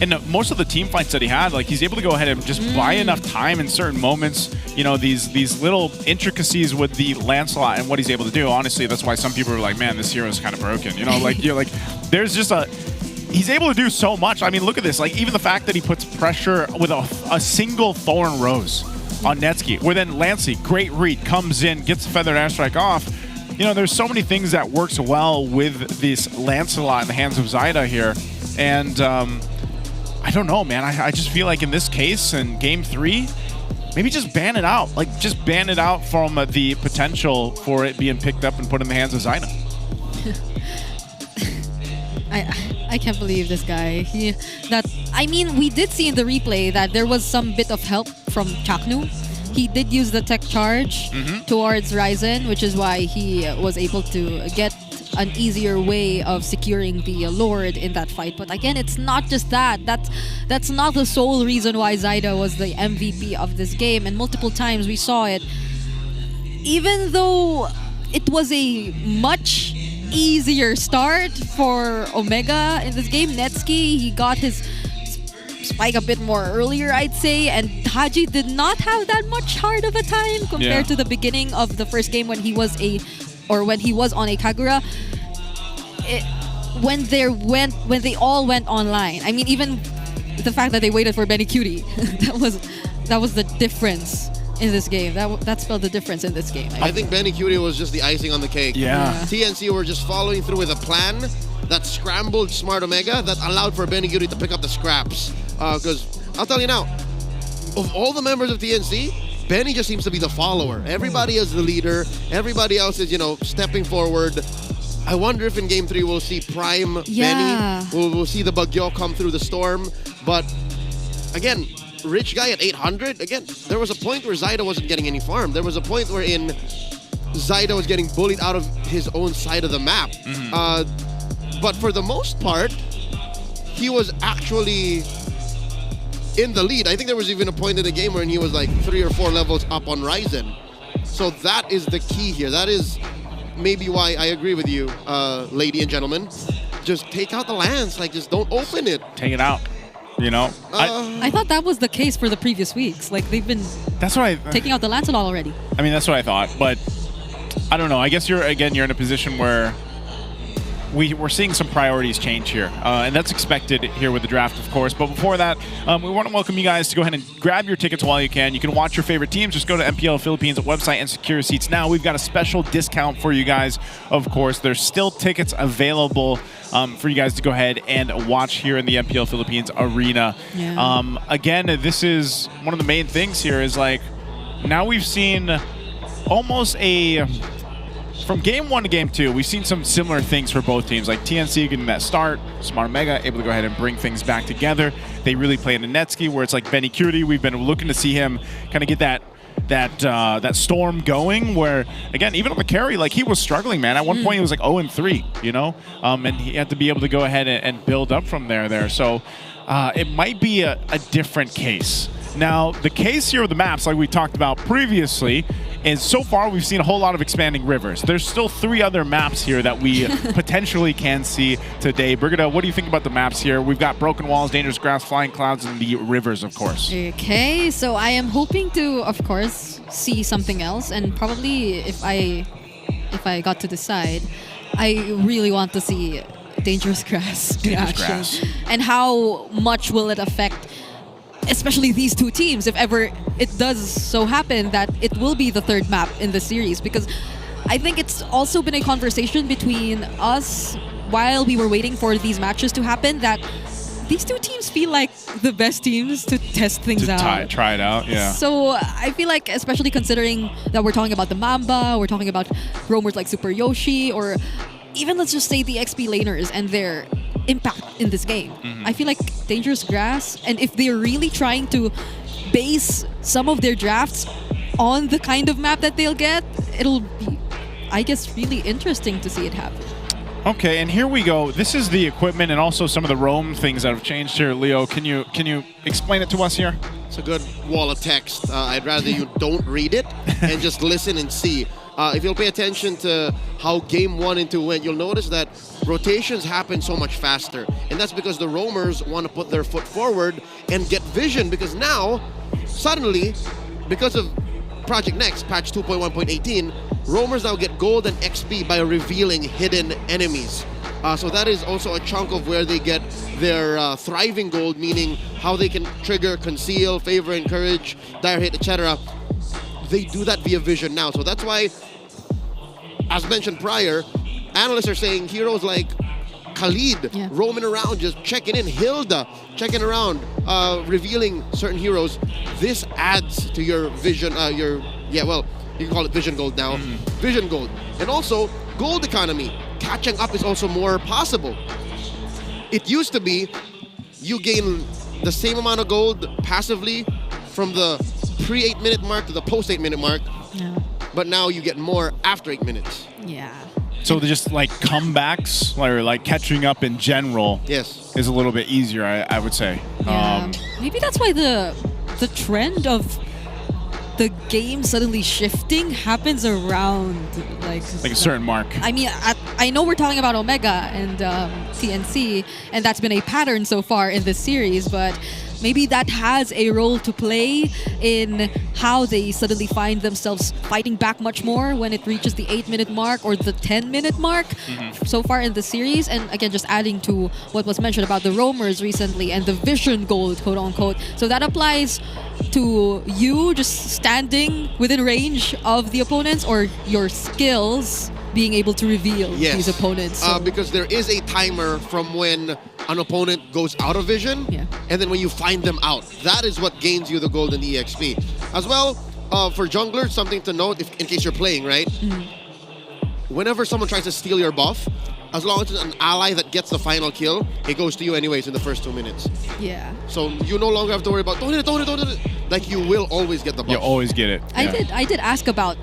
in most of the team fights that he had, like, he's able to go ahead and just buy enough time in certain moments, these little intricacies with the Lancelot and what he's able to do. Honestly, that's why some people are like, man, this hero is kind of broken. There's just he's able to do so much. I mean, look at this. Like, even the fact that he puts pressure with a single Thorn Rose on Netsky, where then Lancey, great read, comes in, gets the Feathered Airstrike off. There's so many things that works well with this Lancelot in the hands of Zaida here. And I don't know, man. I just feel like in this case, in Game 3, maybe just ban it out. Like, just ban it out from the potential for it being picked up and put in the hands of Zaida. I can't believe this guy. We did see in the replay that there was some bit of help from Chaknu. He did use the tech charge towards Ryzen, which is why he was able to get an easier way of securing the Lord in that fight. But again, it's not just that. That's not the sole reason why Zyda was the MVP of this game, and multiple times we saw it. Even though it was a much easier start for Omega in this game, Netsuki, he got his spike a bit more earlier, I'd say, and Haji did not have that much hard of a time compared to the beginning of the first game when he was on a Kagura. When they all went online, I mean, even the fact that they waited for Benny Cutie, that was the difference in this game. That spelled the difference in this game. I think Benny Cutie was just the icing on the cake. TNC were just following through with a plan that scrambled Smart Omega that allowed for Benny Cutie to pick up the scraps. Because I'll tell you now, of all the members of TNC, Benny just seems to be the follower. Everybody is the leader. Everybody else is, stepping forward. I wonder if in Game 3 we'll see Prime Benny. We'll see the Bagyo come through the storm. But again, Rich Guy at 800. Again, there was a point where Zyda wasn't getting any farm. There was a point wherein Zyda was getting bullied out of his own side of the map. But for the most part, he was actually in the lead. I think there was even a point in the game where he was like 3 or 4 levels up on Ryzen. So that is the key here. That is maybe why I agree with you, lady and gentlemen. Just take out the lance. Like, just don't open it. Take it out. I thought that was the case for the previous weeks. Like, they've been taking out the Lancelot already. I mean, that's what I thought, but I don't know. I guess you're in a position where we're seeing some priorities change here, and that's expected here with the draft, of course. But before that, we want to welcome you guys to go ahead and grab your tickets while you can. You can watch your favorite teams. Just go to MPL Philippines website and secure seats now. We've got a special discount for you guys, of course. There's still tickets available for you guys to go ahead and watch here in the MPL Philippines arena. Again, this is one of the main things here is like, now we've seen almost from Game 1 to Game 2, we've seen some similar things for both teams, like TNC getting that start, Smart Omega able to go ahead and bring things back together. They really play into Netsuki, where it's like Benny Cutie. We've been looking to see him kind of get that storm going, where, again, even on the carry, like, he was struggling, man. At one point, he was like 0-3, and he had to be able to go ahead and build up from there. So it might be a different case. Now, the case here with the maps, like we talked about previously, is so far we've seen a whole lot of expanding rivers. There's still 3 other maps here that we potentially can see today. Brigida, what do you think about the maps here? We've got Broken Walls, Dangerous Grass, Flying Clouds, and the rivers, of course. Okay, so I am hoping to, of course, see something else, and probably if I got to decide, I really want to see Dangerous Grass in action. And how much will it affect especially these 2 teams, if ever it does so happen that it will be the 3rd map in the series. Because I think it's also been a conversation between us while we were waiting for these matches to happen, that these 2 teams feel like the best teams to test things out. Try it out, yeah. So I feel like, especially considering that we're talking about the Mamba, we're talking about roamers like Super Yoshi, or even, let's just say, the XP laners and their impact in this game. I feel like Dangerous Grass, and if they're really trying to base some of their drafts on the kind of map that they'll get, it'll be, I guess, really interesting to see it happen. Okay, and here we go. This is the equipment and also some of the roam things that have changed here. Leo, can you explain it to us here? It's a good wall of text. I'd rather you don't read it and just listen and see. If you'll pay attention to how Game 1 and 2 went, you'll notice that rotations happen so much faster. And that's because the roamers want to put their foot forward and get vision, because now, suddenly, because of Project Next, patch 2.1.18, roamers now get gold and XP by revealing hidden enemies. So that is also a chunk of where they get their thriving gold, meaning how they can trigger, conceal, favor, encourage, dire hit, etc. They do that via vision now. So that's why, as mentioned prior, analysts are saying heroes like Khalid roaming around, just checking in, Hilda checking around, revealing certain heroes. This adds to your vision, you can call it vision gold now. Vision gold. And also, gold economy. Catching up is also more possible. It used to be you gain the same amount of gold passively from the pre 8-minute mark to the post 8-minute mark. But now you get more after 8 minutes. Yeah. So they're just like comebacks or like catching up in general is a little bit easier, I would say. Yeah. Maybe that's why the trend of the game suddenly shifting happens around like a certain mark. I mean, I know we're talking about Omega and TNC, and that's been a pattern so far in this series, but maybe that has a role to play in how they suddenly find themselves fighting back much more when it reaches the 8-minute mark or the 10-minute mark so far in the series. And again, just adding to what was mentioned about the roamers recently and the vision gold, quote unquote. So that applies to you just standing within range of the opponents, or your skills being able to reveal these opponents. So. Because there is a timer from when an opponent goes out of vision, and then when you find them out. That is what gains you the golden EXP. As well, for junglers, something to note, in case you're playing, right? Whenever someone tries to steal your buff, as long as it's an ally that gets the final kill, it goes to you anyways in the first 2 minutes. Yeah. So you no longer have to worry about, don't hit it. Like, you will always get the buff. You always get it. I did ask about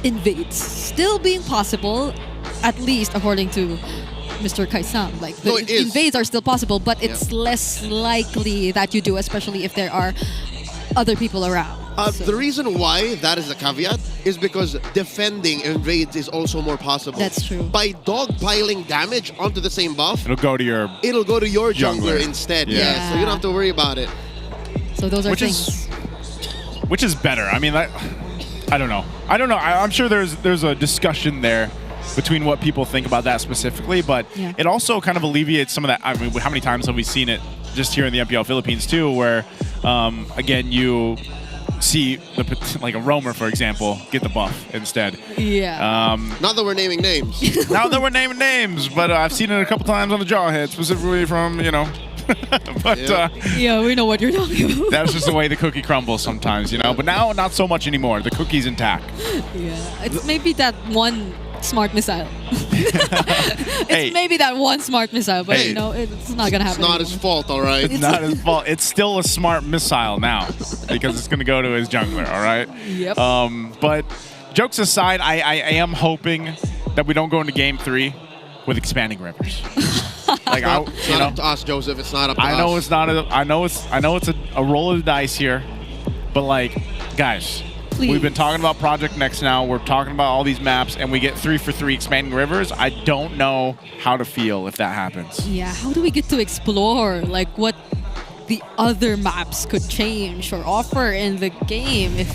invades still being possible, at least according to Mr. Kaisam. Like, the invades are still possible, but it's less likely that you do, especially if there are other people around. The reason why that is a caveat is because defending invades is also more possible. That's true. By dogpiling damage onto the same buff, it'll go to your jungler instead. Yeah. So you don't have to worry about it. So those are things. Which is better. I mean, I don't know. I'm sure there's a discussion there between what people think about that specifically, but it also kind of alleviates some of that. I mean, how many times have we seen it just here in the MPL Philippines too, where again, you see like a roamer, for example, get the buff instead. Yeah. Not that we're naming names. Not that we're naming names, but I've seen it a couple times on the Jawhead, specifically from, but yeah, we know what you're talking about. That's just the way the cookie crumbles sometimes, But now, not so much anymore. The cookie's intact. Yeah, it's maybe that one smart missile. It's maybe that one smart missile, but it's not gonna happen. It's not his fault, all right? It's not his fault. It's still a smart missile now because it's gonna go to his jungler, all right? Yep. But jokes aside, I am hoping that we don't go into Game 3 with expanding rivers. Like, it's not up to us, Joseph. It's not up to us. I know it's not. I know it's a roll of the dice here, but like, guys. Please. We've been talking about Project Next now. We're talking about all these maps, and we get 3-for-3 expanding rivers. I don't know how to feel if that happens. Yeah, how do we get to explore like what the other maps could change or offer in the game if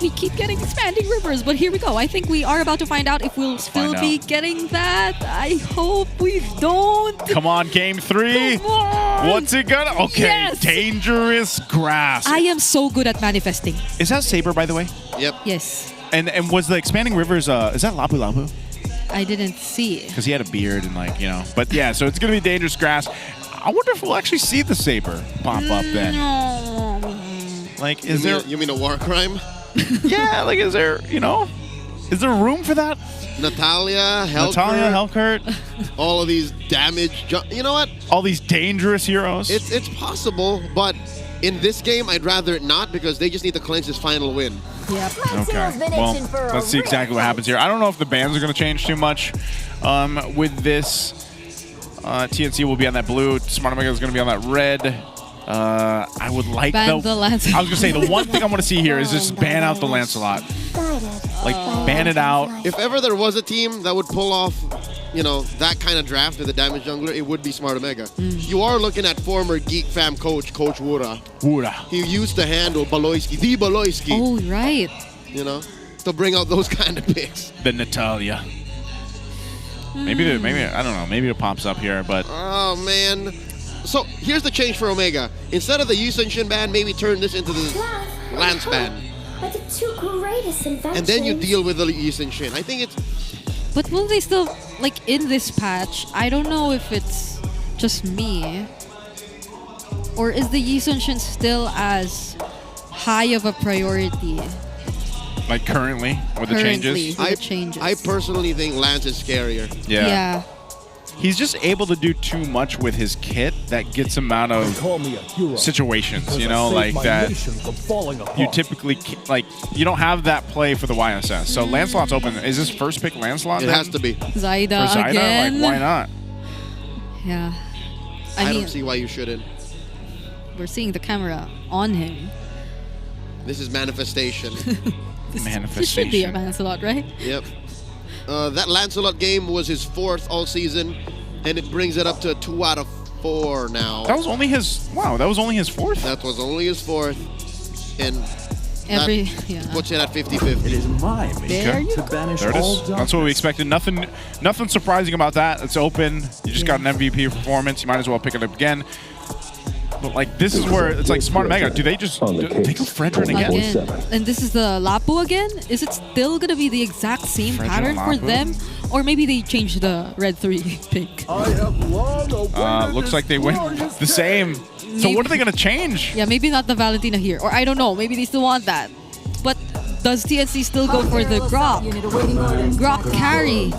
we keep getting expanding rivers? But here we go. I think we are about to find out if we'll still be getting that. I hope we don't. Come on, Game 3. Come on. What's it gonna? Okay, yes. Dangerous Grass. I am so good at manifesting. Is that Saber, by the way? Yep. Yes. And was the expanding rivers? Is that Lapu Lapu? I didn't see it. Because he had a beard and But yeah, so it's gonna be Dangerous Grass. I wonder if we'll actually see the Saber pop up then. Like, You mean a war crime? Yeah, like, is there room for that? Natalia, Helkert. All of these damage. You know what? All these dangerous heroes. It's possible, but in this game, I'd rather it not because they just need to clinch this final win. Yep. Okay. Well, let's see exactly what happens here. I don't know if the bans are going to change too much with this. TNC will be on that blue. Smart Omega is going to be on that red. I would like the Lancelot. I was gonna say the one thing I want to see here is just ban out the Lancelot. Like, ban it out. If ever there was a team that would pull off, that kind of draft with the damage jungler, it would be Smart Omega. You are looking at former Geek Fam coach Wura. He used to handle the Baloyski. Oh, right. To bring out those kind of picks. The Natalia. Maybe I don't know. Maybe it pops up here, but oh man. So here's the change for Omega. Instead of the Yusenshin ban, maybe turn this into the Lance ban. But the two greatest inventions. And then you deal with the Yusenshin. I think it's... But will they still, like, in this patch, I don't know if it's just me, or is the Yusenshin still as high of a priority? Like currently, with the changes? I personally think Lance is scarier. Yeah. he's just able to do too much with his kit that gets him out of situations, you know, like that you typically, like, you don't have that play for the YSS. So Lancelot's open. Is this first pick Lancelot? It then? has to be. Zyda For Zyda? again. Like, why not? Yeah. I mean, don't see why you shouldn't. we're seeing the camera on him. This is manifestation. This should be a Lancelot, right? Yep. That Lancelot game was his 4th all season, and it brings it up to 2 out of 4 now. That was only his, wow, that was only his 4th? That was only his 4th, and puts it at 50-50. It is my There you to banish There it all is. That's what we expected. Nothing surprising about that. It's open. You just got an MVP performance. You might as well pick it up again. But like, this is where it's like Smart Mega. Do they just take a Fredrin again? And this is the Lapu again? Is it still going to be the exact same Fredrin pattern for Lapu? them? Or maybe they changed the red 3 pick? Looks like they went the same. So what are they going to change? Yeah, maybe not the Valentina here. Or I don't know. Maybe they still want that. But does TNC still go for the Grok? Grok carry.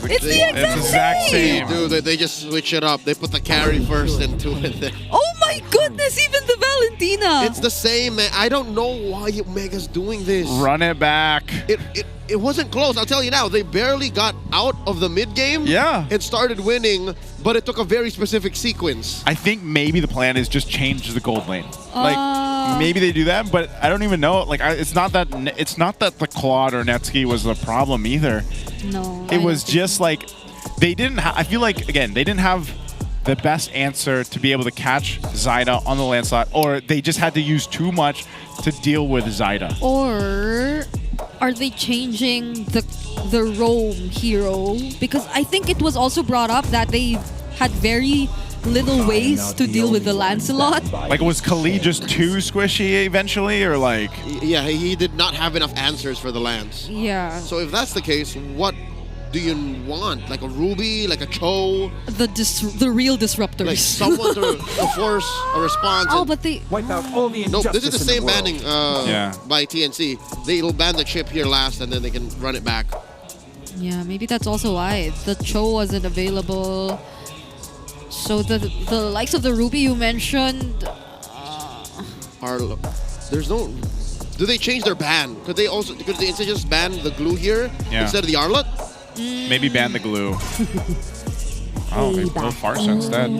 It's the exact same. Dude, they just switch it up. They put the carry first and 2 in there. Oh my goodness, even the Valentina. It's the same, man. I don't know why Omega's doing this. Run it back. It wasn't close. I'll tell you now. They barely got out of the mid game. Yeah. And started winning, but it took a very specific sequence. I think maybe the plan is just change the gold lane. Like, maybe they do that, but I don't even know. Like, it's not that the Claude or Netsky was the problem either. No. It was just like they didn't. I feel like, again, they didn't have the best answer to be able to catch Zyda on the Lancelot, or they just had to use too much to deal with Zyda. Or are they changing the roam hero? Because I think it was also brought up that they had very little ways to deal with the Lancelot. Like, was Khalid just too squishy eventually, or like? Yeah, he did not have enough answers for the Lance. Yeah. So if that's the case, what do you want? Like a Ruby, like a Cho? The real disruptors. Like someone to force a response. Oh, but they wipe out all the no, injustice this is the same in the world. banning by TNC. They'll ban the chip here last, and then they can run it back. Yeah, maybe that's also why the Cho wasn't available. So the likes of the Ruby you mentioned there's no. Do they change their ban? Could they instead just ban the glue here instead of the Arlot? Maybe ban the glue. Oh, maybe go Farsa instead.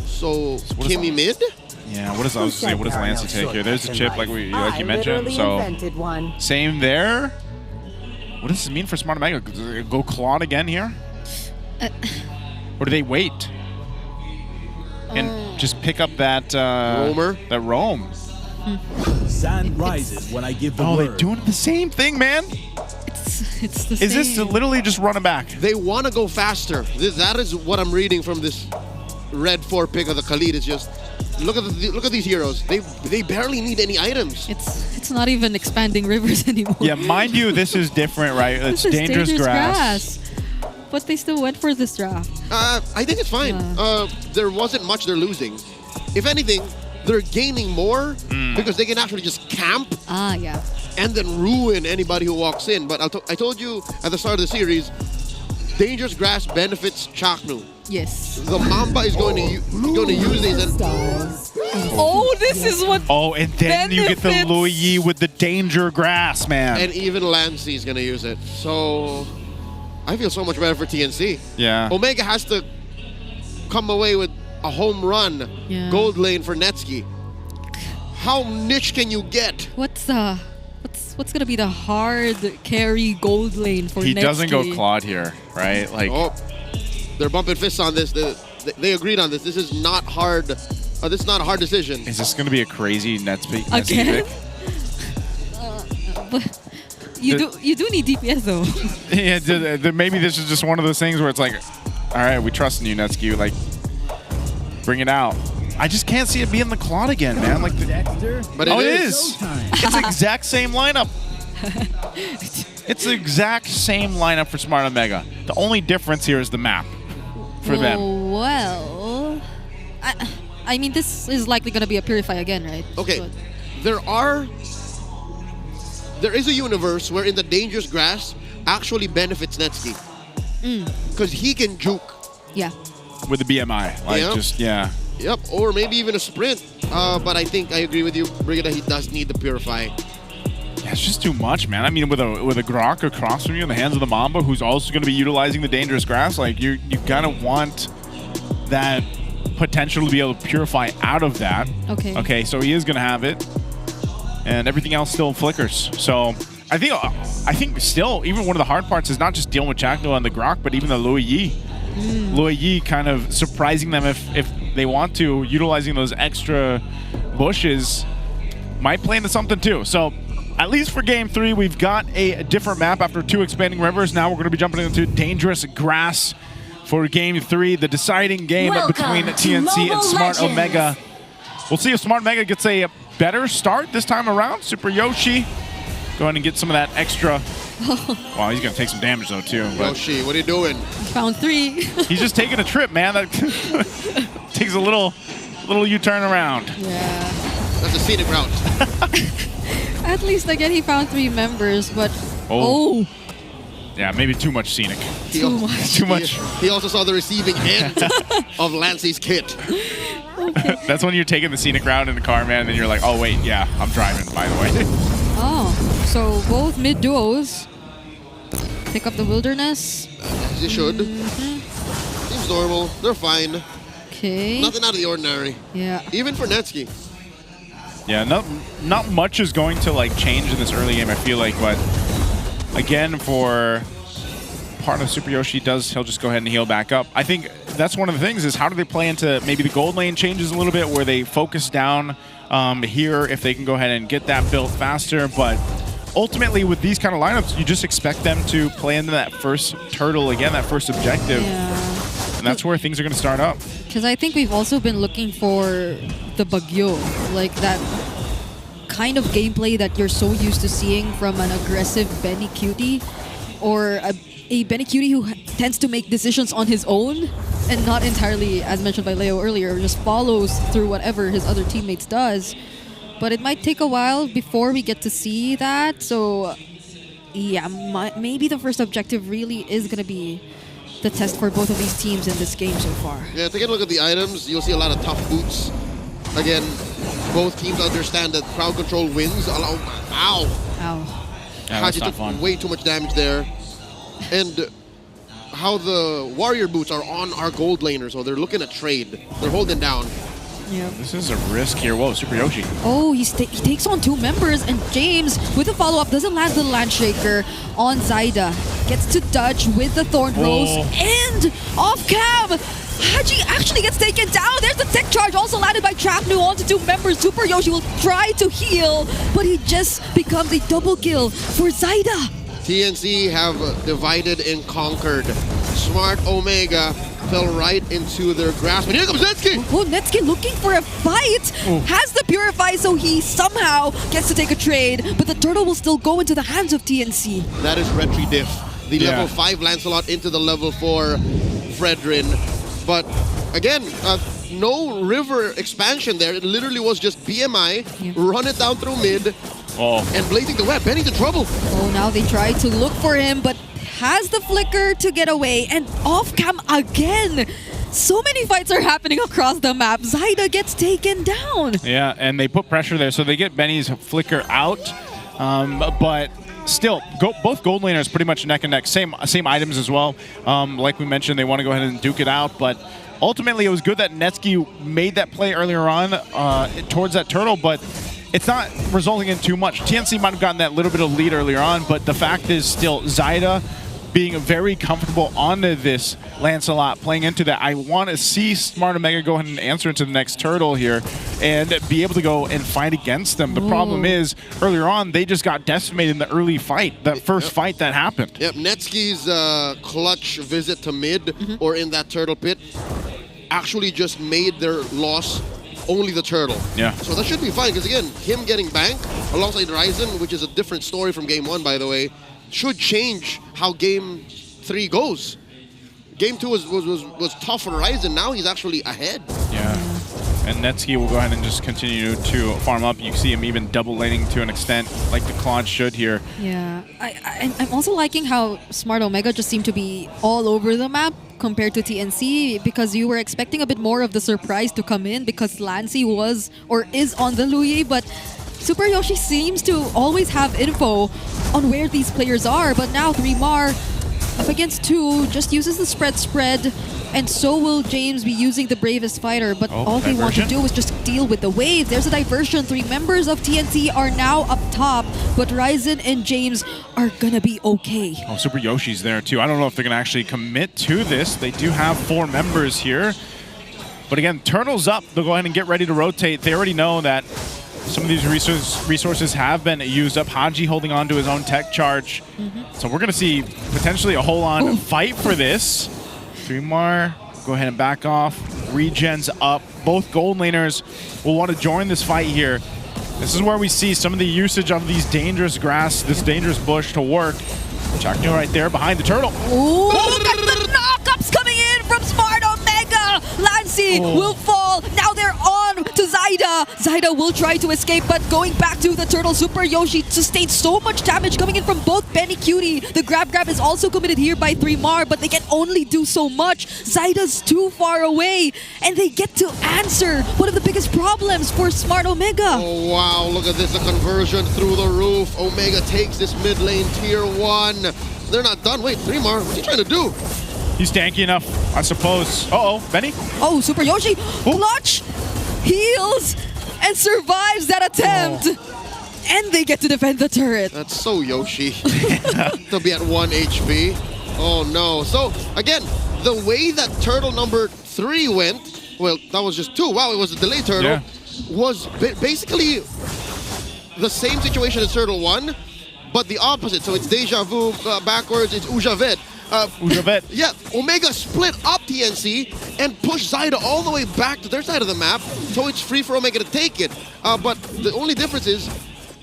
So Kimmy mid? Yeah, what does Lancey take here? There's a chip like you mentioned. So same there. What does this mean for Smart Omega? Go Claude again here? Or do they wait and just pick up that roamer? That roam. Sand rises when I give the word. Oh, they're doing the same thing, man. It's the Is same. this to literally just run it back? They want to go faster. That is what I'm reading from this red 4 pick of the Khalid. It's just look at these heroes. They barely need any items. It's not even expanding rivers anymore. Yeah, mind you, this is different, right? It's This is dangerous grass. But they still went for this draft. I think it's fine. There wasn't much they're losing. If anything, they're gaining more because they can actually just camp. Yeah. And then ruin anybody who walks in. But I told you at the start of the series, dangerous grass benefits Chaknu. Yes. The Mamba is going to use these. And oh, this is what. Oh, and then you get the Luyi with the danger grass, man. And even Lancey is going to use it. So I feel so much better for TNC. Yeah. Omega has to come away with a home run gold lane for Netsky. How niche can you get? What's gonna be the hard carry gold lane for He Netsky? doesn't go Claude here, right? Like, they're bumping fists on this. They agreed on this. This is not hard. This is not a hard decision. is this going to be a crazy Netsky Again? pick? But you do need DPS though. Yeah, maybe this is just one of those things where it's like, all right, we trust in you, Netsky. Like, bring it out. I just can't see it being the Claude again, man. Like, but it is. It's the exact same lineup. It's the exact same lineup for Smart Omega. The only difference here is the map for them. Well, I mean, this is likely going to be a Purify again, right? Okay, But there is a universe where in the dangerous grass actually benefits Netsky. Because he can juke. Yeah. With the BMI. Yep, or maybe even a sprint. But I think I agree with you, Brigida. He does need the Purify. Yeah, it's just too much, man. I mean, with a Grok across from you in the hands of the Mamba, who's also going to be utilizing the dangerous grass, like you gotta want that potential to be able to purify out of that. Okay. Okay, so he is going to have it, and everything else still flickers. So I think still, even one of the hard parts is not just dealing with Chakno and the Grok, but even the Louis Yi. Louis Yi kind of surprising them if they want to, utilizing those extra bushes might play into something too. So at least for game 3, we've got a different map after 2 expanding rivers. Now we're going to be jumping into dangerous grass for game 3, the deciding game between TNC and Smart Omega. We'll see if Smart Omega gets a better start this time around. Super Yoshi, go ahead and get some of that extra. Wow, he's going to take some damage though too. But Yoshi, what are you doing? Found 3. He's just taking a trip, man. That takes a little U-turn around. Yeah. That's a scenic route. At least again he found 3 members, but yeah, maybe too much scenic. Too much. He also saw the receiving end of Lancey's kit. That's when you're taking the scenic route in the car, man, and then you're like, oh wait, yeah, I'm driving, by the way. Oh, so both mid duos pick up the wilderness. As you should. Seems normal. They're fine. Okay. Nothing out of the ordinary. Yeah. Even for Netsky. Yeah, not much is going to like change in this early game, I feel like, but again, for part of Super Yoshi he'll just go ahead and heal back up. I think that's one of the things is how do they play into maybe the gold lane changes a little bit where they focus down here if they can go ahead and get that built faster, but ultimately with these kind of lineups, you just expect them to play into that first turtle again, that first objective. Yeah. And that's where things are going to start up. Because I think we've also been looking for the Bagyo, like that kind of gameplay that you're so used to seeing from an aggressive Benny Cutie, or a Benny Cutie who tends to make decisions on his own and not entirely, as mentioned by Leo earlier, just follows through whatever his other teammates does. But it might take a while before we get to see that. So yeah, maybe the first objective really is going to be the test for both of these teams in this game so far. Yeah, take a look at the items. You'll see a lot of tough boots. Again, both teams understand that crowd control wins. Ow! That's Haji not took fun. way too much damage there. And how the warrior boots are on our gold laner, so they're looking at trade. They're holding down. Yeah. This is a risk here. Whoa, Super Yoshi. Oh, he takes on 2 members, and James, with a follow-up, doesn't land the Landshaker on Zyda. Gets to dodge with the Thorn Rose, and off-cam! Haji actually gets taken down. There's the tech charge also landed by Trapnu onto 2 members. Super Yoshi will try to heal, but he just becomes a double kill for Zyda. TNC have divided and conquered. Smart Omega fell right into their grasp. And here comes Netsky! Oh, Netsky looking for a fight! Has the Purify, so he somehow gets to take a trade, but the turtle will still go into the hands of TNC. That is Retry Diff. The level 5 Lancelot into the level 4 Fredrin. But again, no river expansion there. It literally was just BMI, run it down through mid, and blazing the web. Benny's in trouble. Oh, now they try to look for him, but has the flicker to get away, and off cam again. So many fights are happening across the map. Zyda gets taken down. Yeah, and they put pressure there, so they get Benny's flicker out, but still, both gold laners pretty much neck and neck. Same items as well. Like we mentioned, they want to go ahead and duke it out, but ultimately it was good that Netsky made that play earlier on towards that turtle, but it's not resulting in too much. TNC might have gotten that little bit of lead earlier on, but the fact is still Zyda being very comfortable onto this Lancelot, playing into that. I want to see Smart Omega go ahead and answer into the next turtle here and be able to go and fight against them. The problem is, earlier on, they just got decimated in the early fight, that first fight that happened. Yep, Netsky's clutch visit to mid or in that turtle pit actually just made their loss only the turtle. Yeah. So that should be fine, because again, him getting banked alongside Ryzen, which is a different story from game 1, by the way, should change how game 3 goes. Game 2 was tough for Ryzen. Now he's actually ahead. Yeah. And Netsky will go ahead and just continue to farm up. You see him even double laning to an extent, like the Claude should here. Yeah, I'm also liking how Smart Omega just seemed to be all over the map compared to TNC, because you were expecting a bit more of the surprise to come in because Lancy was or is on the Louis, but Super Yoshi seems to always have info on where these players are. But now 3mar up against 2 just uses the spread, and so will James be using the Bravest Fighter, but all they want to do is just deal with the wave. There's a diversion. 3 members of TNC are now up top, but Ryzen and James are gonna be okay. Oh, Super Yoshi's there too. I don't know if they're gonna actually commit to this. They do have 4 members here. But again, Turtle's up. They'll go ahead and get ready to rotate. They already know that some of these resources have been used up. Haji holding on to his own tech charge. So we're going to see potentially a whole-on fight for this. 3mar, go ahead and back off. Regen's up. Both gold laners will want to join this fight here. This is where we see some of the usage of these dangerous grass, this dangerous bush to work. Chaknu right there behind the turtle. Ooh, look at the knockups coming in from Smart Omega. Lancy will fall. Now they're on to Zyda. Zyda will try to escape, but going back to the turtle, Super Yoshi sustained so much damage coming in from both Benny Cutie. The grab is also committed here by 3mar, but they can only do so much. Zyda's too far away, and they get to answer one of the biggest problems for Smart Omega. Oh wow, look at this, a conversion through the roof. Omega takes this mid lane tier 1. They're not done. Wait, 3mar, what's he trying to do? He's tanky enough, I suppose. Uh-oh, Benny? Oh, Super Yoshi, clutch, heals, and survives that attempt. And they get to defend the turret. That's so Yoshi. To be at 1 HP. Oh no. So, again, the way that turtle number 3 went, well, that was just 2. Wow, it was a delay turtle. Was basically the same situation as turtle 1, but the opposite. So it's Deja Vu backwards, it's Ujavet. Yeah, Omega split up TNC and pushed Zyda all the way back to their side of the map, so it's free for Omega to take it. But the only difference is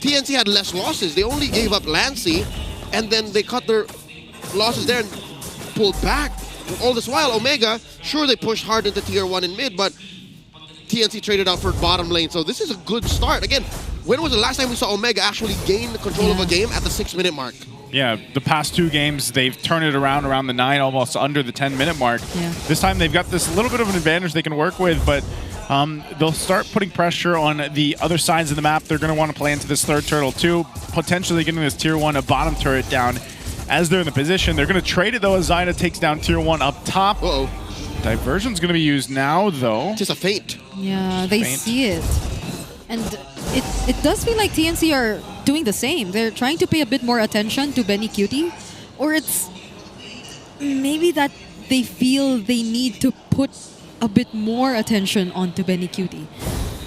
TNC had less losses. They only gave up Lancy, and then they cut their losses there and pulled back. All this while, Omega, sure, they pushed hard into tier 1 in mid, but TNC traded out for bottom lane, so this is a good start. Again, when was the last time we saw Omega actually gain control of a game at the 6-minute mark? Yeah, the past 2 games, they've turned it around the 9, almost under the 10-minute mark. This time they've got this little bit of an advantage they can work with, but they'll start putting pressure on the other sides of the map. They're going to want to play into this third turtle too, potentially getting this tier 1, a bottom turret down as they're in the position. They're going to trade it though as Zyda takes down tier 1 up top. Diversion's going to be used now though. Just a feint. Yeah, they see it. And it does feel like TNC are doing the same. They're trying to pay a bit more attention to Benny Cutie, or it's maybe that they feel they need to put a bit more attention onto Benny Cutie,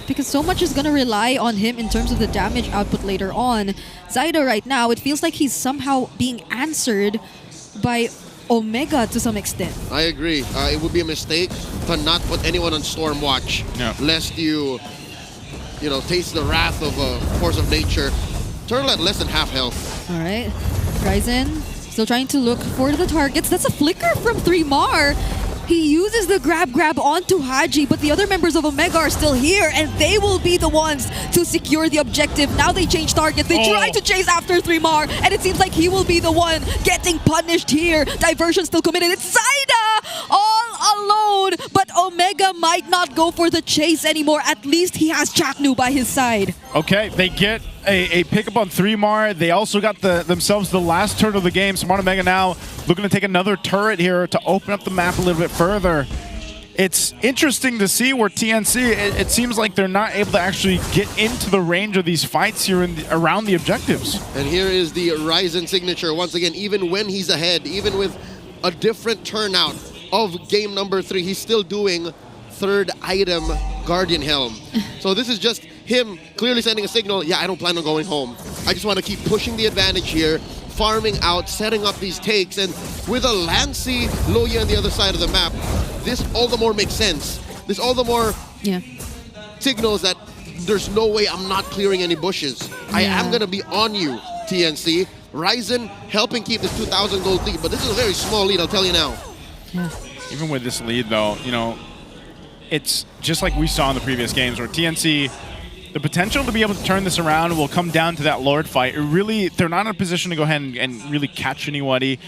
because so much is going to rely on him in terms of the damage output later on. Zyda right now, it feels like he's somehow being answered by Omega to some extent. I agree. It would be a mistake to not put anyone on Storm Watch, lest you know, taste the wrath of a force of nature. Turtle at less than half health. All right, Ryzen still trying to look for the targets. That's a flicker from 3mar. He uses the grab onto Haji, but the other members of Omega are still here, and they will be the ones to secure the objective. Now they change target. They try to chase after 3mar, and it seems like he will be the one getting punished here. Diversion still committed. It's Zyda all alone, but Omega might not go for the chase anymore. At least he has Chaknu by his side. Okay, they get a pickup on 3mar. They also got themselves the last turret of the game. Smart Omega now looking to take another turret here to open up the map a little bit further. It's interesting to see where TNC, it seems like they're not able to actually get into the range of these fights here around the objectives. And here is the Ryzen signature. Once again, even when he's ahead, even with a different turnout of game number 3, he's still doing third item Guardian Helm. So this is just him clearly sending a signal, yeah, I don't plan on going home. I just want to keep pushing the advantage here, farming out, setting up these takes, and with a Lancy Loya on the other side of the map, this all the more makes sense. This all the more signals that there's no way I'm not clearing any bushes. I am going to be on you, TNC. Ryzen helping keep this 2,000 gold lead, but this is a very small lead, I'll tell you now. Even with this lead though, you know, it's just like we saw in the previous games where TNC, the potential to be able to turn this around will come down to that Lord fight. They're not in a position to go ahead and really catch anybody.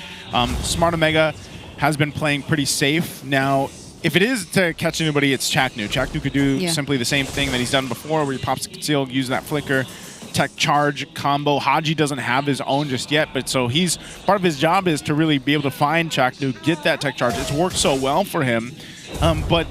Smart Omega has been playing pretty safe. Now, if it is to catch anybody, it's Chaknu. Chaknu could do simply the same thing that he's done before, where he pops a conceal, use that flicker, tech charge combo. Haji doesn't have his own just yet, but so part of his job is to really be able to find Chaknu, get that tech charge. It's worked so well for him, but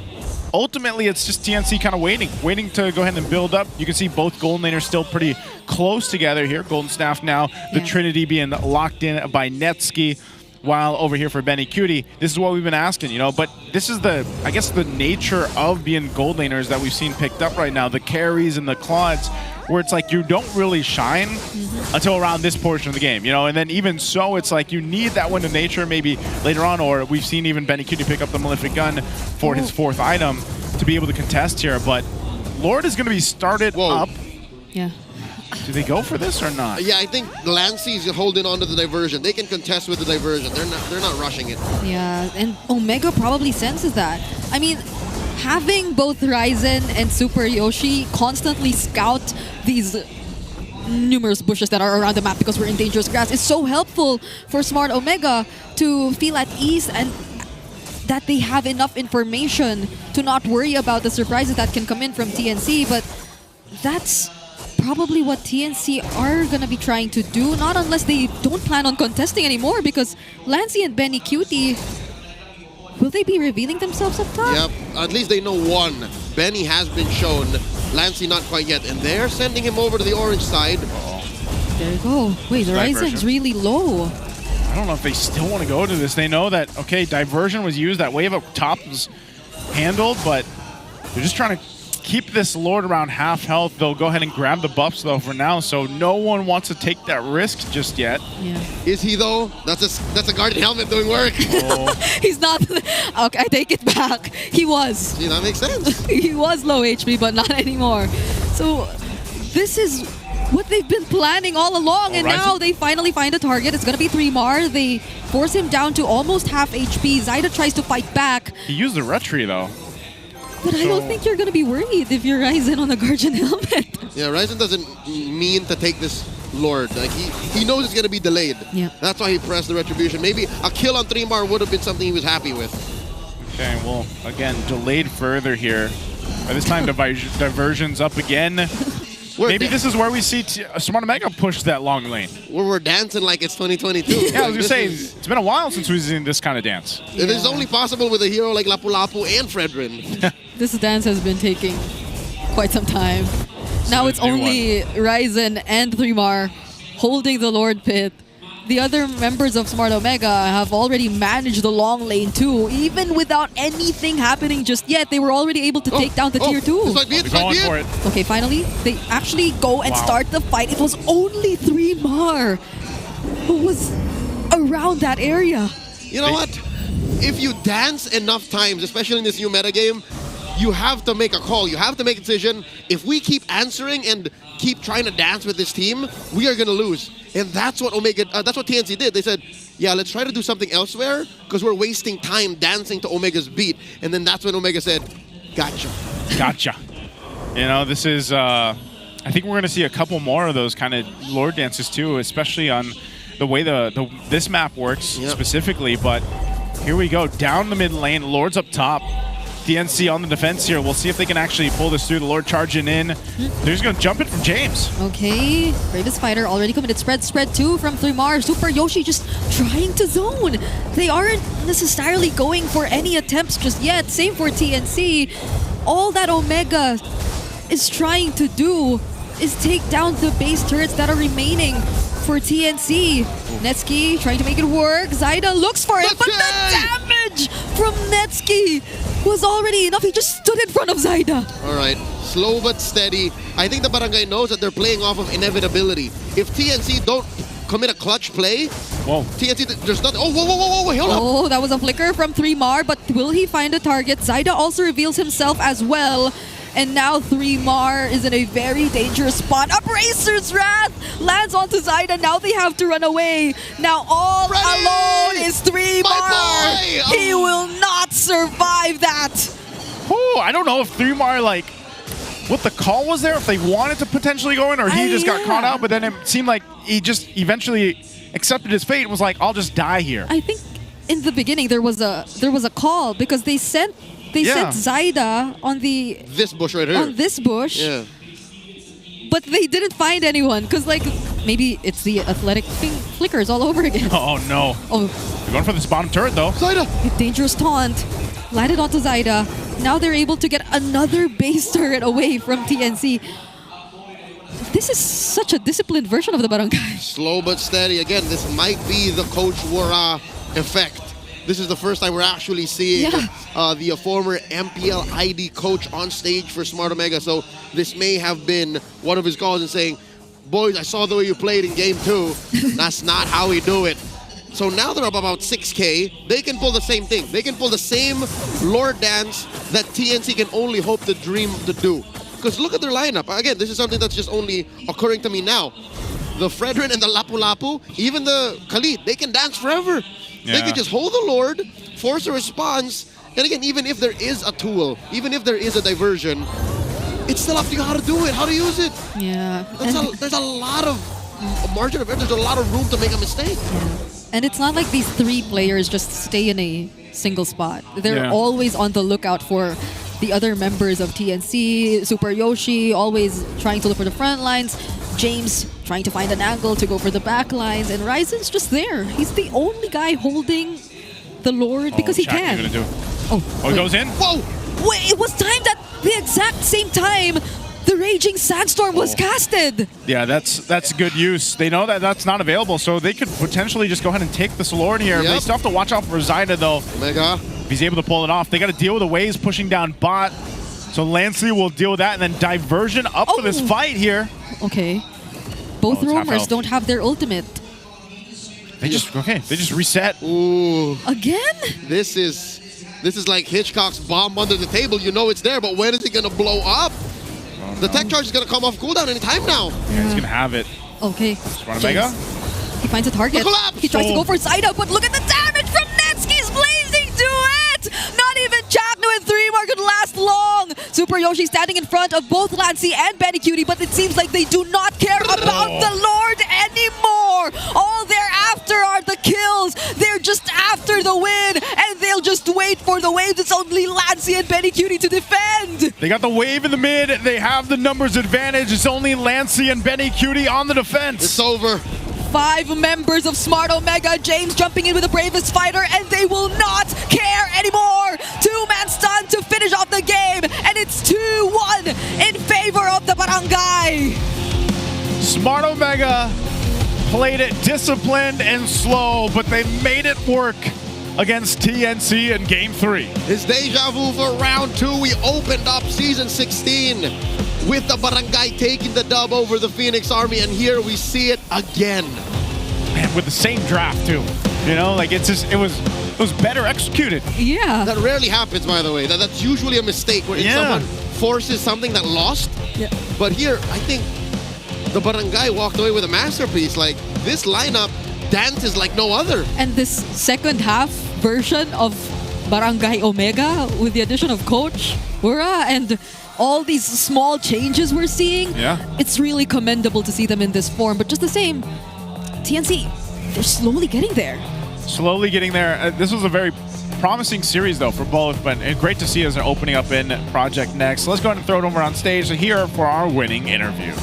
ultimately it's just TNC kind of waiting to go ahead and build up. You can see both Golden Laners still pretty close together here. Golden Staff now, the Trinity being locked in by Netsky. While over here for Benny Cutie, this is what we've been asking, you know, but this is I guess the nature of being gold laners that we've seen picked up right now, the carries and the clods, where it's like you don't really shine until around this portion of the game, you know, and then even so, it's like you need that wind of nature maybe later on, or we've seen even Benny Cutie pick up the Malefic Gun for his 4th item to be able to contest here, but Lord is going to be started up. Yeah. Do they go for this or not? Yeah, I think Lancy's holding on to the diversion. They can contest with the diversion. They're not rushing it. Yeah, and Omega probably senses that. I mean, having both Ryzen and Super Yoshi constantly scout these numerous bushes that are around the map because we're in dangerous grass is so helpful for Smart Omega to feel at ease and that they have enough information to not worry about the surprises that can come in from TNC, but that's probably what TNC are going to be trying to do, not unless they don't plan on contesting anymore, because Lancy and Benny Cutie, will they be revealing themselves up top? Yep, at least they know one. Benny has been shown, Lancy not quite yet, and they're sending him over to the orange side. There you go. Wait, the Ryzen's really low. I don't know if they still want to go to this. They know that, okay, diversion was used, that wave up top was handled, but they're just trying to keep this Lord around half health. They'll go ahead and grab the buffs though for now, so no one wants to take that risk just yet. Yeah. Is he though? That's a guarded helmet doing work. Oh. He's not. Okay, I take it back. He was. See, that makes sense. He was low HP, but not anymore. So this is what they've been planning all along, and now they finally find a target. It's gonna be 3mar. They force him down to almost half HP. Zyda tries to fight back. He used the retry though. But I don't think you're going to be worried if you're Ryzen on a Guardian helmet. Yeah, Ryzen doesn't mean to take this Lord. Like he knows it's going to be delayed. Yeah. That's why he pressed the Retribution. Maybe a kill on 3mar would have been something he was happy with. Okay, well, again, delayed further here. By this time, diversion's up again. Maybe this is where we see Smart Omega push that long lane. Where we're dancing like it's 2022. Yeah, I was going to say, it's been a while since we've seen this kind of dance. Yeah. It is only possible with a hero like Lapu Lapu and Fredrin. This dance has been taking quite some time. Now it's only Ryzen and 3mar holding the Lord Pit. The other members of Smart Omega have already managed the long lane too. Even without anything happening just yet, they were already able to take down the tier 2. For it. Okay, finally, they actually go and start the fight. It was only 3mar who was around that area. You know what? If you dance enough times, especially in this new metagame, you have to make a call. You have to make a decision. If we keep answering and keep trying to dance with this team, we are going to lose. And that's what that's what TNC did. They said, yeah, let's try to do something elsewhere because we're wasting time dancing to Omega's beat. And then that's when Omega said, gotcha. Gotcha. You know, this is, I think we're going to see a couple more of those kind of Lord dances too, especially on the way this map works specifically. But here we go, down the mid lane, Lord's up top. DNC on the defense here. We'll see if they can actually pull this through. The Lord charging in. They're just going to jump it from James. Okay. Bravest Fighter already committed. Spread 2 from 3mar. Super Yoshi just trying to zone. They aren't necessarily going for any attempts just yet. Same for TNC. All that Omega is trying to do is take down the base turrets that are remaining for TNC. Netsky trying to make it work. Zyda looks for it, but the damage from Netsky was already enough. He just stood in front of Zyda. All right, slow but steady. I think the Barangay knows that they're playing off of inevitability. If TNC don't commit a clutch play, TNC, there's nothing. Oh, whoa, hold up. Oh, that was a flicker from 3mar, but will he find a target? Zyda also reveals himself as well. And now 3mar is in a very dangerous spot. Abracer's Wrath lands onto Zyda. Now they have to run away. Now all alone is 3mar. He will not survive that. Oh, I don't know if 3mar what the call was there, if they wanted to potentially go in, or he just got caught out, but then it seemed like he just eventually accepted his fate and was like, I'll just die here. I think in the beginning there was a call because they sent Zaida on this bush right here. On this bush. Yeah. But they didn't find anyone because like maybe it's the athletic flickers all over again. Oh no. Oh. They're going for this bottom turret though. Zaida! A dangerous taunt. Landed onto Zaida. Now they're able to get another base turret away from TNC. This is such a disciplined version of the Barangay. Slow but steady. Again, this might be the Coach RORA effect. This is the first time we're actually seeing the former MPL ID coach on stage for Smart Omega. So this may have been one of his calls and saying, boys, I saw the way you played in game 2. That's not how we do it. So now they're up about 6K. They can pull the same thing. They can pull the same Lord dance that TNC can only hope to dream to do. Because look at their lineup. Again, this is something that's just only occurring to me now. The Fredrin and the Lapu-Lapu, even the Khalid, they can dance forever. They can just hold the Lord, force a response, and again, even if there is a tool, even if there is a diversion, it's still up to you how to do it, how to use it. Yeah. There's a lot of margin of error, there's a lot of room to make a mistake. Yeah. And it's not like these 3 players just stay in a single spot. They're always on the lookout for the other members of TNC, Super Yoshi always trying to look for the front lines, James trying to find an angle to go for the back lines, and Ryzen's just there. He's the only guy holding the Lord because he can. Gonna do. Oh, he goes in? Whoa! Wait, it was timed at the exact same time the Raging Sandstorm was casted. Yeah, that's good use. They know that that's not available, so they could potentially just go ahead and take this Lord here. They still have to watch out for Zaida, though. Omega. If he's able to pull it off. They got to deal with the waves pushing down bot. So Lancey will deal with that, and then diversion up for this fight here. Okay. Both roamers don't have their ultimate. They just reset. Ooh. Again? This is like Hitchcock's bomb under the table. You know it's there, but when is it gonna blow up? The tech charge is gonna come off cooldown any time now. Yeah, he's gonna have it. Okay. Smart Omega. He finds a target. He tries to go for Zaida, but look at the damage from Netsky's blazing duet! Not even Chakno and 3-Mark could last long! Super Yoshi standing in front of both Lancey and Benny Cutie, but it seems like they do not care about the Lord anymore! All they're after are the kills! They're just after the win, and they'll just wait for the wave. It's only Lancey and Benny Cutie to defend! They got the wave in the mid. They have the numbers advantage. It's only Lancey and Benny Cutie on the defense. It's over. 5 members of Smart Omega, James jumping in with the bravest fighter, and they will not care anymore! 2-man stun to finish off the game, and it's 2-1 in favor of the Barangay! Smart Omega played it disciplined and slow, but they made it work against TNC in Game 3. It's deja vu for round 2. We opened up Season 16 with the Barangay taking the dub over the Phoenix Army, and here we see it again. Man, with the same draft too. You know, like it was better executed. Yeah. That rarely happens, by the way. That's usually a mistake where someone forces something that lost. Yeah. But here, I think the Barangay walked away with a masterpiece. Like, this lineup dances like no other. And this second half version of Barangay Omega with the addition of Coach RORA and all these small changes we're seeing, it's really commendable to see them in this form. But just the same, TNC, they're slowly getting there. Slowly getting there. This was a very promising series, though, for both, but great to see as they're opening up in Project Next. Let's go ahead and throw it over on stage here for our winning interview.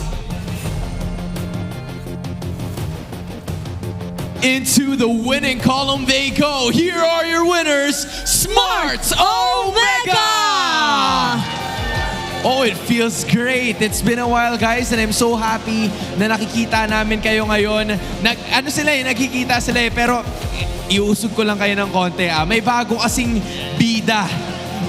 Into the winning column they go. Here are your winners, Smart Omega! Oh, it feels great. It's been a while, guys, and I'm so happy na nakikita namin kayo ngayon. Nagkikita sila pero iusog ko lang kayo ng konti. May bago kasing bida.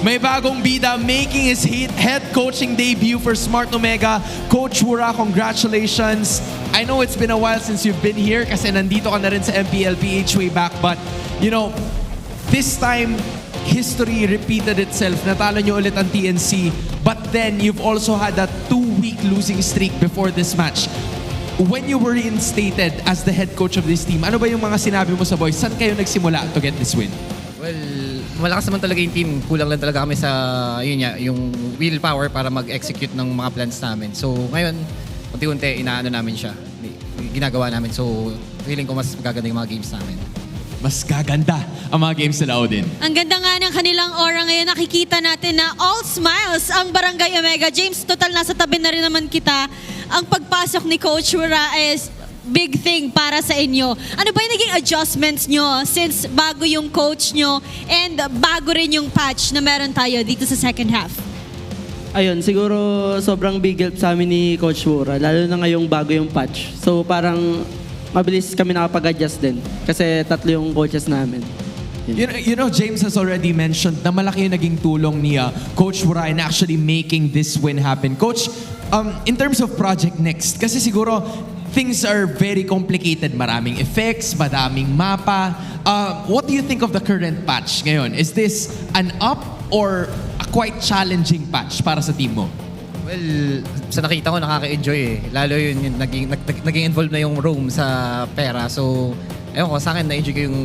May bagong bida making his head coaching debut for Smart Omega. Coach RORA, congratulations. I know it's been a while since you've been here kasi nandito ka na rin sa MPL PH way back, but you know, this time history repeated itself. Natalo nyo ulit ang TNC. But then, you've also had that 2-week losing streak before this match. When you were reinstated as the head coach of this team, ano ba yung mga sinabi mo sa boys? Saan kayo nagsimula to get this win? Well, malakas naman talaga yung team. Kulang lang talaga kami sa yung willpower para mag-execute ng mga plans namin. So ngayon, unti-unti inaano namin siya. Ginagawa namin. So feeling ko mas magaganda yung mga games namin. Mas gaganda ang mga games nila, Odin. Ang ganda nga ng kanilang aura ngayon. Nakikita natin na all smiles ang Barangay Omega. James, total nasa tabi na rin naman kita. Ang pagpasok ni Coach Wura is big thing para sa inyo. Ano ba yung naging adjustments nyo since bago yung coach nyo and bago rin yung patch na meron tayo dito sa second half? Ayun, siguro sobrang big help sa amin ni Coach Wura, lalo na ngayong bago yung patch. So parang mabilis kami nakapag-adjust din kasi 3 yung coaches namin. You know, James has already mentioned na malaki yung naging tulong ni Coach Wura in actually making this win happen. Coach, in terms of Project Next, kasi siguro things are very complicated. Maraming effects, madaming mapa. What do you think of the current patch ngayon? Is this an up or a quite challenging patch para sa team mo? Well, sa nakita ko, nakaka-enjoy eh. Lalo yun, naging involved na yung roam sa pera. So, ewan ko, sa akin, na-enjoy ko yung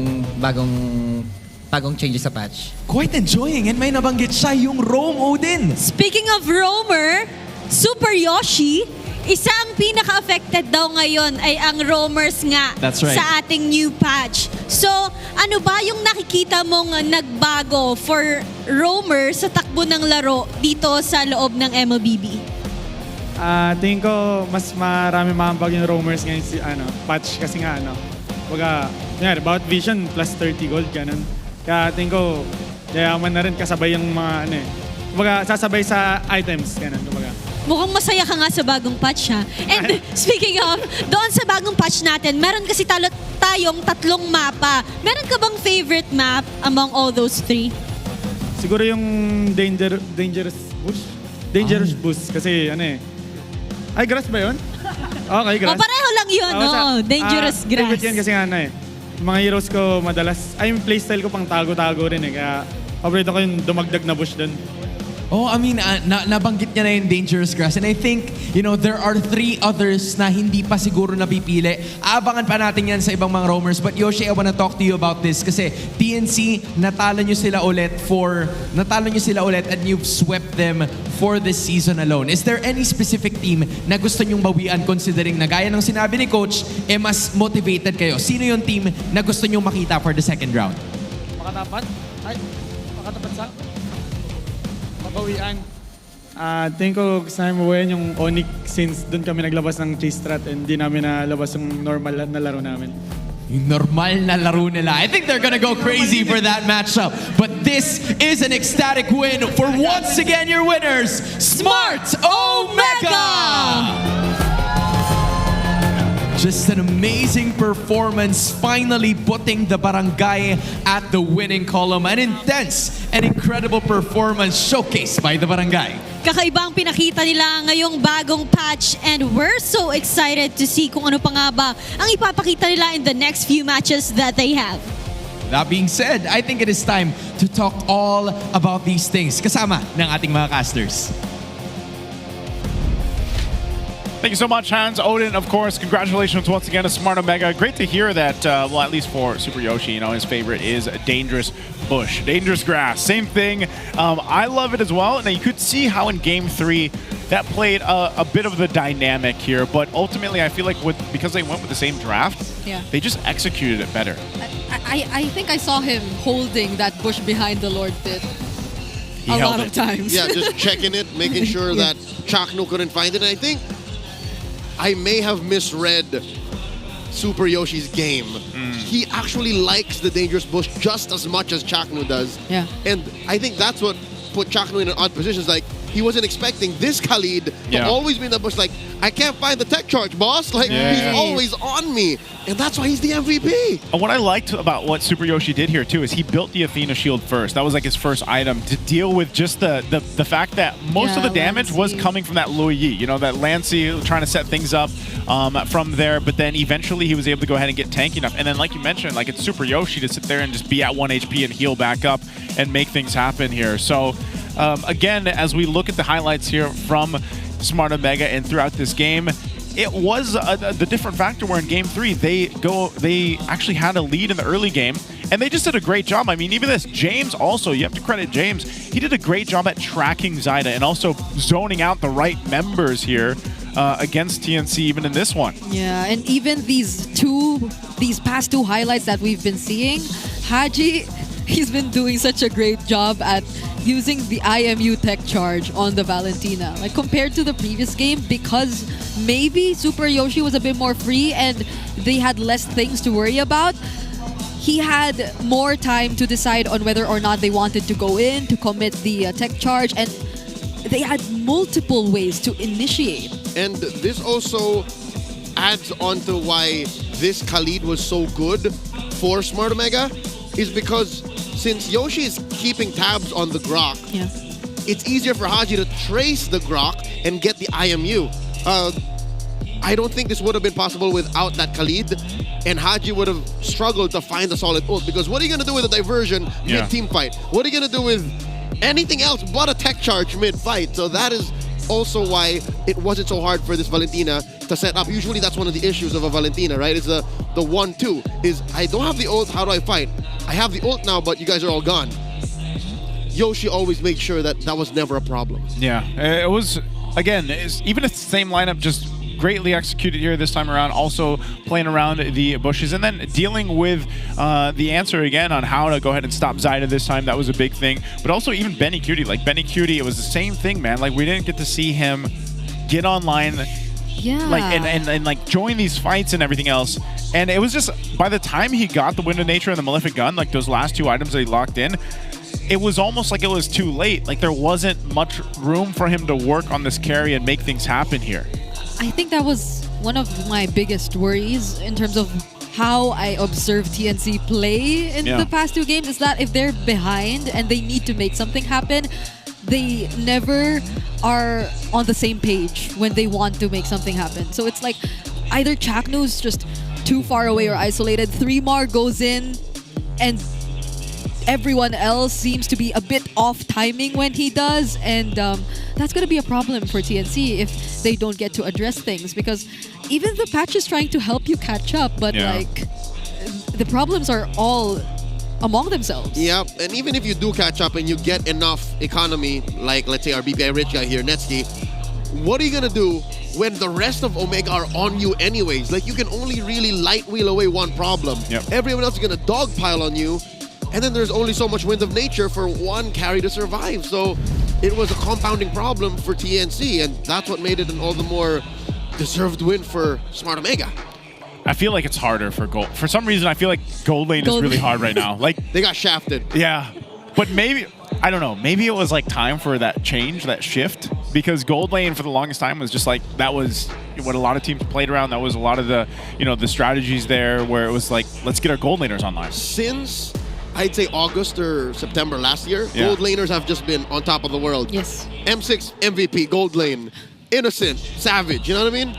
bagong changes sa patch. Quite enjoying, and may nabanggit siya yung roam, Odin. Speaking of roamer, Super Yoshi, isa ang pinaka-affected daw ngayon ay ang roamers nga. That's right. Sa ating new patch. So, ano ba yung nakikita mong nagbago for roamer sa takbo ng laro dito sa loob ng MLBB? Tingin ko mas marami makambag yung roamers ngayon patch kasi nga bawat vision plus 30 gold ganun. Kaya tingin ko yaman na rin kasabay yung mga sasabay sa items ganun kumbaga. Mukhang masaya ka nga sa bagong patch ha. And speaking of, doon sa bagong patch natin, meron kasi tayong 3 mapa. Meron ka bang favorite map among all those 3? Siguro yung Dangerous Bush. Dangerous Bush kasi ay grass ba yun? Okay, grass. Pareho lang yun, Dangerous grass. Favorite yan kasi mga heroes ko madalas, yung playstyle ko pang tago-tago rin kaya paborito ko yung dumagdag na bush doon. Oh, I mean, nabanggit niya na yung Dangerous Grass. And I think, there are 3 others na hindi pa siguro napipili. Abangan pa natin yan sa ibang mga roamers. But Yoshi, I wanna talk to you about this. Kasi TNC, natalo nyo sila ulit and you've swept them for this season alone. Is there any specific team na gusto nyong bawian considering na gaya ng sinabi ni Coach, mas motivated kayo? Sino yung team na gusto nyong makita for the second round? Makatapat sa bawian. Tingin ko gusto namin mabawian yung Onyx since doon kami naglabas ng chase strat and di namin nalabas yung normal na laro namin. Yung normal na laro nila. I think they're gonna go crazy for that matchup. But this is an ecstatic win for once again your winners, Smart Omega! Just an amazing performance, finally putting the barangay at the winning column. An intense and incredible performance showcased by the barangay. Kakaiba ang pinakita nila ngayong bagong patch and we're so excited to see kung ano pa nga ba ang ipapakita nila in the next few matches that they have. That being said, I think it is time to talk all about these things kasama ng ating mga casters. Thank you so much, Hans. Odin, of course, congratulations once again to Smart Omega. Great to hear that, well, at least for Super Yoshi, his favorite is Dangerous Bush. Dangerous Grass, same thing. I love it as well. Now, you could see how in Game 3, that played a bit of the dynamic here, but ultimately, I feel like because they went with the same draft, they just executed it better. I think I saw him holding that bush behind the Lord Pit. He a held lot of times. Yeah, just checking it, making sure that Chakno couldn't find it. And I think I may have misread Super Yoshi's game. He actually likes the Dangerous Bush just as much as Chakno does. Yeah. And I think that's what put Chakno in an odd position. It's like, he wasn't expecting this Khalid to always be in the bush like, I can't find the tech charge, boss. Like, he's always on me. And that's why he's the MVP. And what I liked about what Super Yoshi did here, too, is he built the Athena shield first. That was like his first item to deal with just the fact that most of the damage was coming from that Lui Yi. That Lancey trying to set things up from there. But then eventually he was able to go ahead and get tanky enough. And then, like you mentioned, like it's Super Yoshi to sit there and just be at 1 HP and heal back up and make things happen here. So, again, as we look at the highlights here from Smart Omega and throughout this game, it was the different factor where in Game 3 they actually had a lead in the early game, And they just did a great job. I mean, even this James also, you have to credit James. He did a great job at tracking Zyda and also zoning out the right members here against TNC, even in this one. Yeah, and even these past two highlights that we've been seeing, Haji, he's been doing such a great job at using the IMU tech charge on the Valentina. Like compared to the previous game, because maybe Super Yoshi was a bit more free and they had less things to worry about, he had more time to decide on whether or not they wanted to go in to commit the tech charge, and they had multiple ways to initiate. And this also adds on to why this Khalid was so good for Smart Omega, is because since Yoshi is keeping tabs on the Grok, it's easier for Haji to trace the Grok and get the IMU. I don't think this would have been possible without that Khalid, and Haji would have struggled to find a solid ult, because what are you going to do with a diversion mid-team fight? What are you going to do with anything else but a tech charge mid-fight? So that is also why it wasn't so hard for this Valentina to set up. Usually that's one of the issues of a Valentina, right? It's the 1-2, is I don't have the ult, how do I fight? I have the ult now, but you guys are all gone. Yoshi always made sure that that was never a problem. Yeah, it was, again, even if the same lineup, just greatly executed here this time around, also playing around the bushes and then dealing with the answer again on how to go ahead and stop Zyda this time. That was a big thing. But also even Benny Cutie. Like Benny Cutie, it was the same thing, man. Like we didn't get to see him get online, like and like join these fights and everything else. And it was just, by the time he got the Wind of Nature and the Malefic Gun, like those last two items that he locked in, it was almost like it was too late. Like there wasn't much room for him to work on this carry and make things happen here. I think that was one of my biggest worries in terms of how I observed TNC play in the past two games, is that if they're behind and they need to make something happen, they never are on the same page when they want to make something happen. So it's like either Chaknu's just too far away or isolated, 3mar goes in, and everyone else seems to be a bit off timing when he does, and that's going to be a problem for TNC if they don't get to address things, because even the patch is trying to help you catch up, but like the problems are all among themselves. Yep, and even if you do catch up and you get enough economy, like let's say our BPI rich guy here, Netsky, what are you going to do when the rest of Omega are on you anyways? Like you can only really light wheel away one problem. Everyone else is going to dogpile on you. And then there's only so much Wind of Nature for one carry to survive. So it was a compounding problem for TNC, and that's what made it an all the more deserved win for Smart Omega. I feel like it's harder for Gold. For some reason, I feel like Gold Lane is really hard right now. Like they got shafted. Yeah, but maybe, I don't know, maybe it was like time for that change, that shift, because Gold Lane for the longest time was just like, that was what a lot of teams played around. That was a lot of the, the strategies there where it was like, let's get our Gold Laners online. Since I'd say August or September last year, Gold Laners have just been on top of the world. Yes. M6 MVP, Gold Lane, Innocent, Savage, you know what I mean?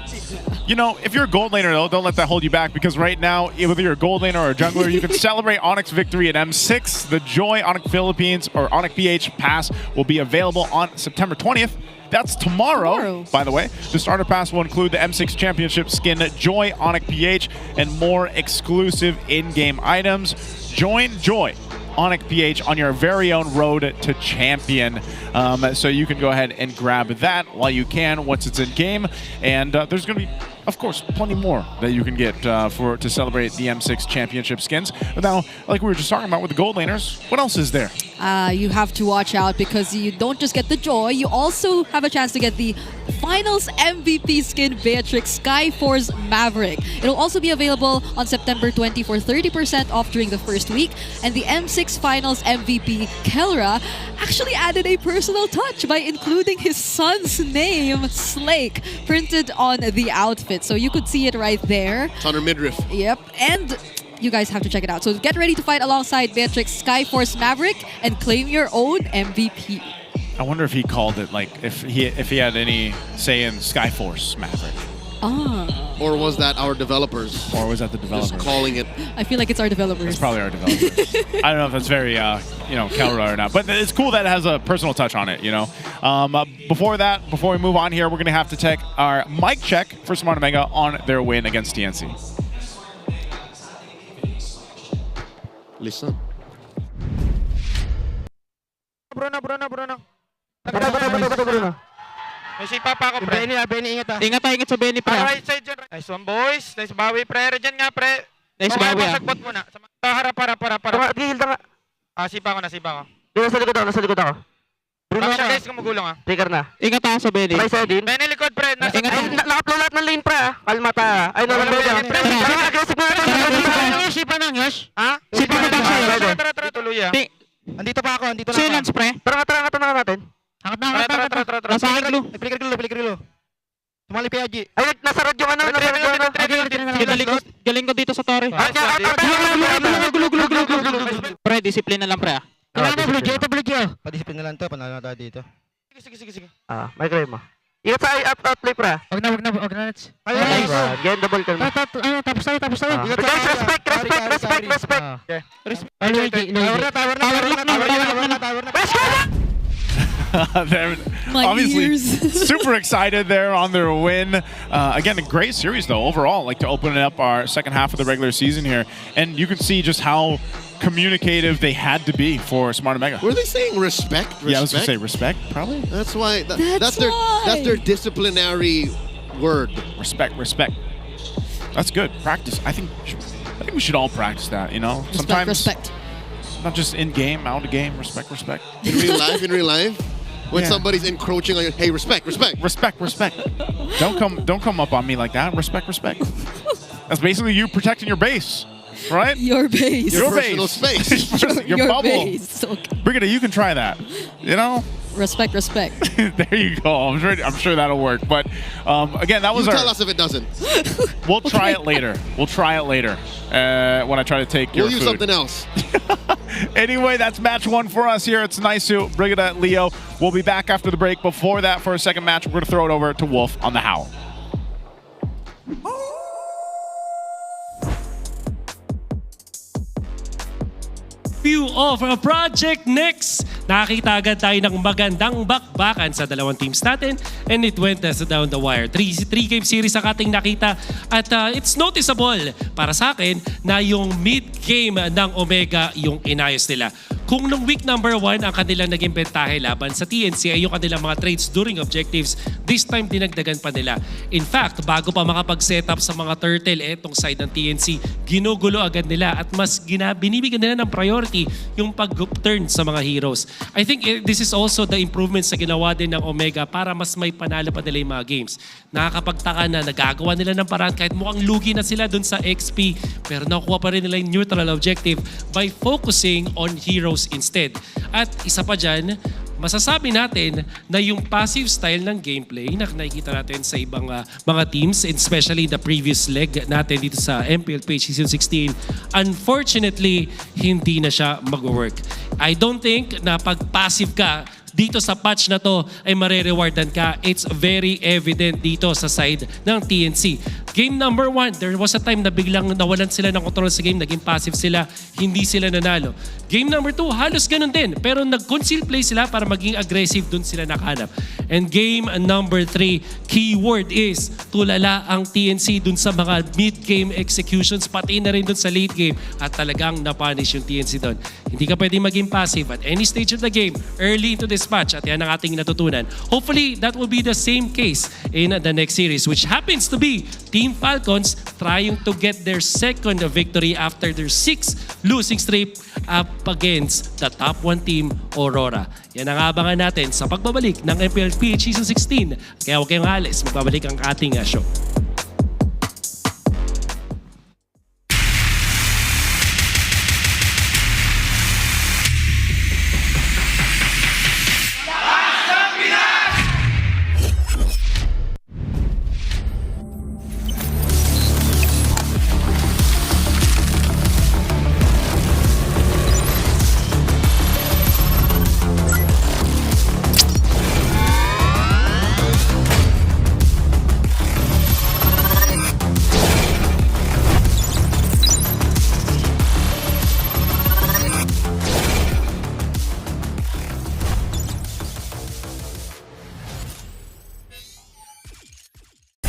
If you're a Gold Laner, though, don't let that hold you back, because right now, whether you're a Gold Laner or a jungler, you can celebrate Onyx victory at M6. The Joy Onyx Philippines or Onyx PH Pass will be available on September 20th. That's tomorrow, by the way. The starter pass will include the M6 Championship skin, Joy Onyx PH, and more exclusive in-game items. Join Joy Onyx PH on your very own road to champion. So you can go ahead and grab that while you can once it's in game. And there's going to be, of course, plenty more that you can get to celebrate the M6 Championship skins. But now, like we were just talking about with the Gold Laners, what else is there? You have to watch out, because you don't just get the Joy, you also have a chance to get the Finals MVP skin, Beatrix Skyforce Maverick. It'll also be available on September 20 for 30% off during the first week. And the M6 Finals MVP, Kelra, actually added a personal touch by including his son's name, Slake, printed on the outfit. So you could see it right there. It's on her midriff. Yep. And you guys have to check it out. So get ready to fight alongside Beatrix Skyforce Maverick and claim your own MVP. I wonder if he called it, like, if he had any say in Skyforce Maverick. Or was that our developers? Or was that the developers? Just calling it. I feel like it's our developers. It's probably our developers. I don't know if that's very, Kelra or not. But it's cool that it has a personal touch on it, Before we move on here, we're going to have to take our mic check for Smart Omega on their win against TNC. Listen. Bruno. Bruno. May sipa pa ako, pre. Benny, ingat ah. Ingat sa Benny, pre. Right side dyan. Nice one, boys. Nice bawi, pre. Diyan nga, pre. Nice bawi, ah. Sagbot muna. Harap. Gihil ka nga. Sipa ko na. Nasa likod ako. Bruno siya, guys, kung magulong, ah. Trigger na. Ingat sa Benny. Right side din. Benny, likod, pre. Nakaplo lahat ng lane, pre ah. Kalma ta. Ay, no, aggressive na. Sipa ng Yosh. Ha? Sipa na tayo. Tara. Tuloy, ah. Andito pa ako. Silence, pre. Tara natin. Tara. Nasa Higlo. Piligrilo. Tumali PIG. Ay, nasa road yung ano. Galing ko dito sa Torre. Gulo. Pre, disiplina na lang, pre, ah. Blue J. Padisiplin na lang to. Panalo na tayo dito. Sige. May claim mo. Ingat sa outplay, pre. Wag na. Get the ball ka mo. Tapos tayo. Guys, respect. They're obviously super excited there on their win. Again, a great series though overall, like to open up our second half of the regular season here. And you can see just how communicative they had to be for Smart Omega. Were they saying respect? Yeah, I was going to say respect, probably. That's why. That's their disciplinary word. Respect. That's good. Practice. I think we should all practice that, you know? Sometimes Respect. not just in game, out of game, respect. In real life, when somebody's encroaching on your, hey, respect. Don't come up on me like that. Respect. That's basically you protecting your base, right? Your base. Your personal base. space. your bubble. Base. Okay. Brigitte, you can try that. You know? Respect. There you go. I'm sure that'll work. But again, that was Tell us if it doesn't. We'll try it later. When I try to take your We'll use food. something else. Anyway, that's match one for us here. It's Naisu, Brigitte, Leo. We'll be back after the break. Before that, for a second match, we're going to throw it over to Wolf on the Howl. View of Project Next. Nakakita agad tayo ng magandang bakbakan sa dalawang teams natin and it went down the wire. 3-game series ang ating nakita at it's noticeable para sa akin na yung mid-game ng Omega yung inayos nila. Kung nung week number 1 ang kanilang naging bentahe laban sa TNC ay yung kanilang mga trades during objectives, this time dinagdagan pa nila. In fact, bago pa makapag-setup sa mga turtle etong side ng TNC, ginugulo agad nila at mas binibigyan nila ng priority yung pag-turn sa mga heroes. I think this is also the improvements na ginawa din ng Omega para mas may panalo pa nila yung mga games. Nakakapagtaka na nagagawa nila ng paraan kahit mukhang lugi na sila dun sa XP pero nakuha pa rin nila yung neutral objective by focusing on heroes instead. At isa pa dyan, masasabi natin na yung passive style ng gameplay na nakikita natin sa ibang mga teams, especially the previous leg natin dito sa MPL PH Season 16, unfortunately, hindi na siya mag-work. I don't think na pag passive ka, dito sa patch na to ay marerewardan ka. It's very evident dito sa side ng TNC. Game number 1, there was a time na biglang nawalan sila ng control sa game, naging passive sila, hindi sila nanalo. Game number 2, halos ganun din. Pero nag-conceal play sila para maging aggressive, dun sila nakahanap. And game number 3, keyword is tulala ang TNC dun sa mga mid-game executions, pati na rin dun sa late game at talagang napunish yung TNC dun. Hindi ka pwedeng maging passive at any stage of the game, early into this match at yan ang ating natutunan. Hopefully, that will be the same case in the next series, which happens to be Team Falcons trying to get their second victory after their 6 losing streak up against the top 1 team, Aurora. Yan ang abangan natin sa pagbabalik ng MPL PH Season 16. Kaya huwag kayong alis, magbabalik ang ating show.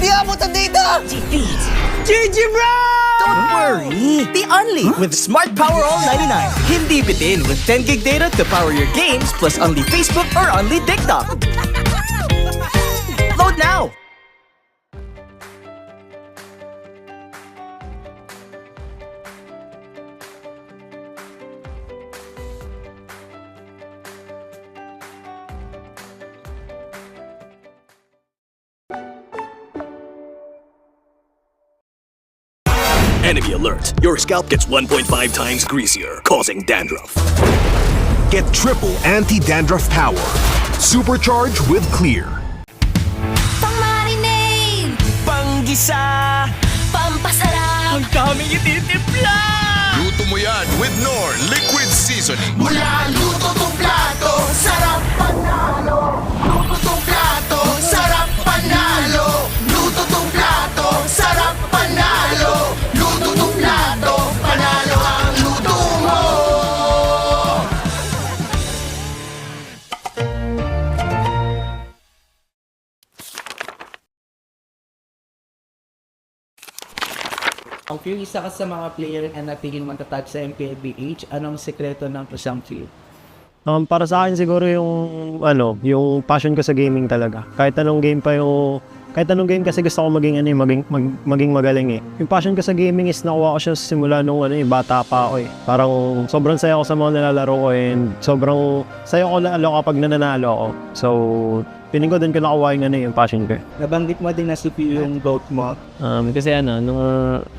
Di abutan dito! GG bro! Don't worry! worry. Be only with Smart Power All 99. Hindi bitin with 10 gig data to power your games plus only Facebook or only TikTok. Load now! Enemy alert. Your scalp gets 1.5 times greasier, causing dandruff. Get triple anti-dandruff power. Supercharged with Clear. Pang-marinade! Panggisa! Pampasarap! Ang daming ititimpla! Luto mo yan with Knorr Liquid Seasoning. Mula luto to plato, sarap panalo! Luto to plato, sarap panalo! Luto to plato, sarap panalo! Luto to plato, panalo ang luto mo! Ang few isa ka sa mga player na natigil matatag sa MPLBH, anong sekreto ng isang field? Para sa akin siguro yung passion ko sa gaming talaga. Kahit anong game kasi gusto ko maging magaling eh. Yung passion ko sa gaming is nakuha ko siya simula nung bata pa ako eh. Parang sobrang saya ko sa mga nilalaro ko and sobrang saya ko lalo kapag nananalo ako. So, piling ko din ko nakuha yung passion ko. Nabanggit mo din na CPU yung vote mo. Kasi nung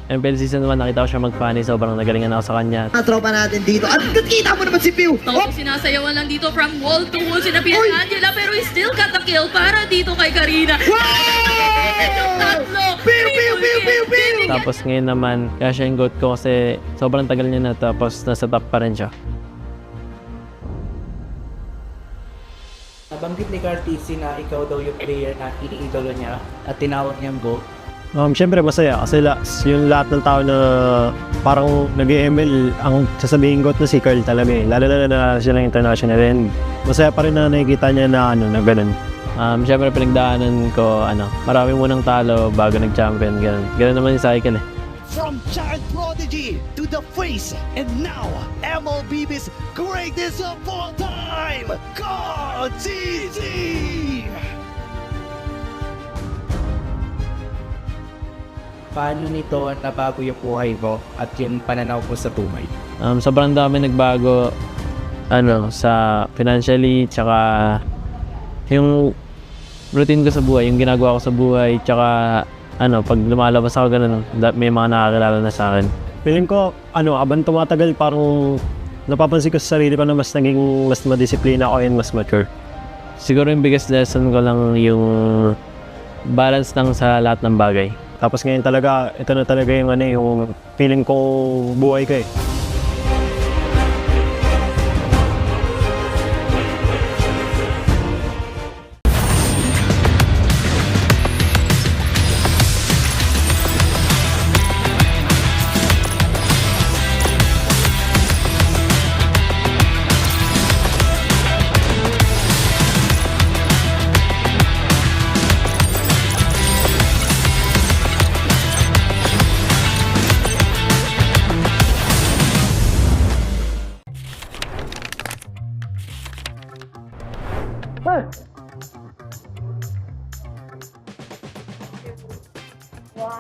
MPL season 1 nakita ko siya mag-funny, sobrang nagalingan ako sa kanya. Tropa natin dito. At kita mo naman si Pew! Tapos sinasayawan lang dito from wall to wall sinabihan ni Angela pero he still got the kill para dito kay Karina. Tapos ngayon naman, kaya siya yung GOAT ko kasi sobrang tagal niya na tapos nasa top pa rin siya. Nabanggit ni Cartesi na ikaw daw yung player na iniidolo niya at tinawag niyang GOAT. Siyempre masaya kasi yung lahat ng tao na parang nag-ML ang sasabihin GOAT na si Carl talaga eh. Lalo na siya ng international and masaya pa rin na nakikita niya na ganun. Siyempre pinagdaanan ko, marami munang talo bago nag-champion, ganun naman yung cycle eh. From child prodigy to the face, and now MLBB's greatest of all time, KTC! Paano nito nabago yung buhay mo at yung pananaw mo sa buhay? Sobrang dami nagbago sa financially, tsaka yung routine ko sa buhay, yung ginagawa ko sa buhay, tsaka pag lumalabas ako ganun, may mga nakakilala na sa akin. Feeling ko, abang tumatagal parang napapansin ko sa sarili ko na mas madisiplina ako and mas mature. Siguro yung biggest lesson ko lang yung balance lang sa lahat ng bagay. Tapos ngayon talaga, ito na talaga yung feeling ko buhay ko eh.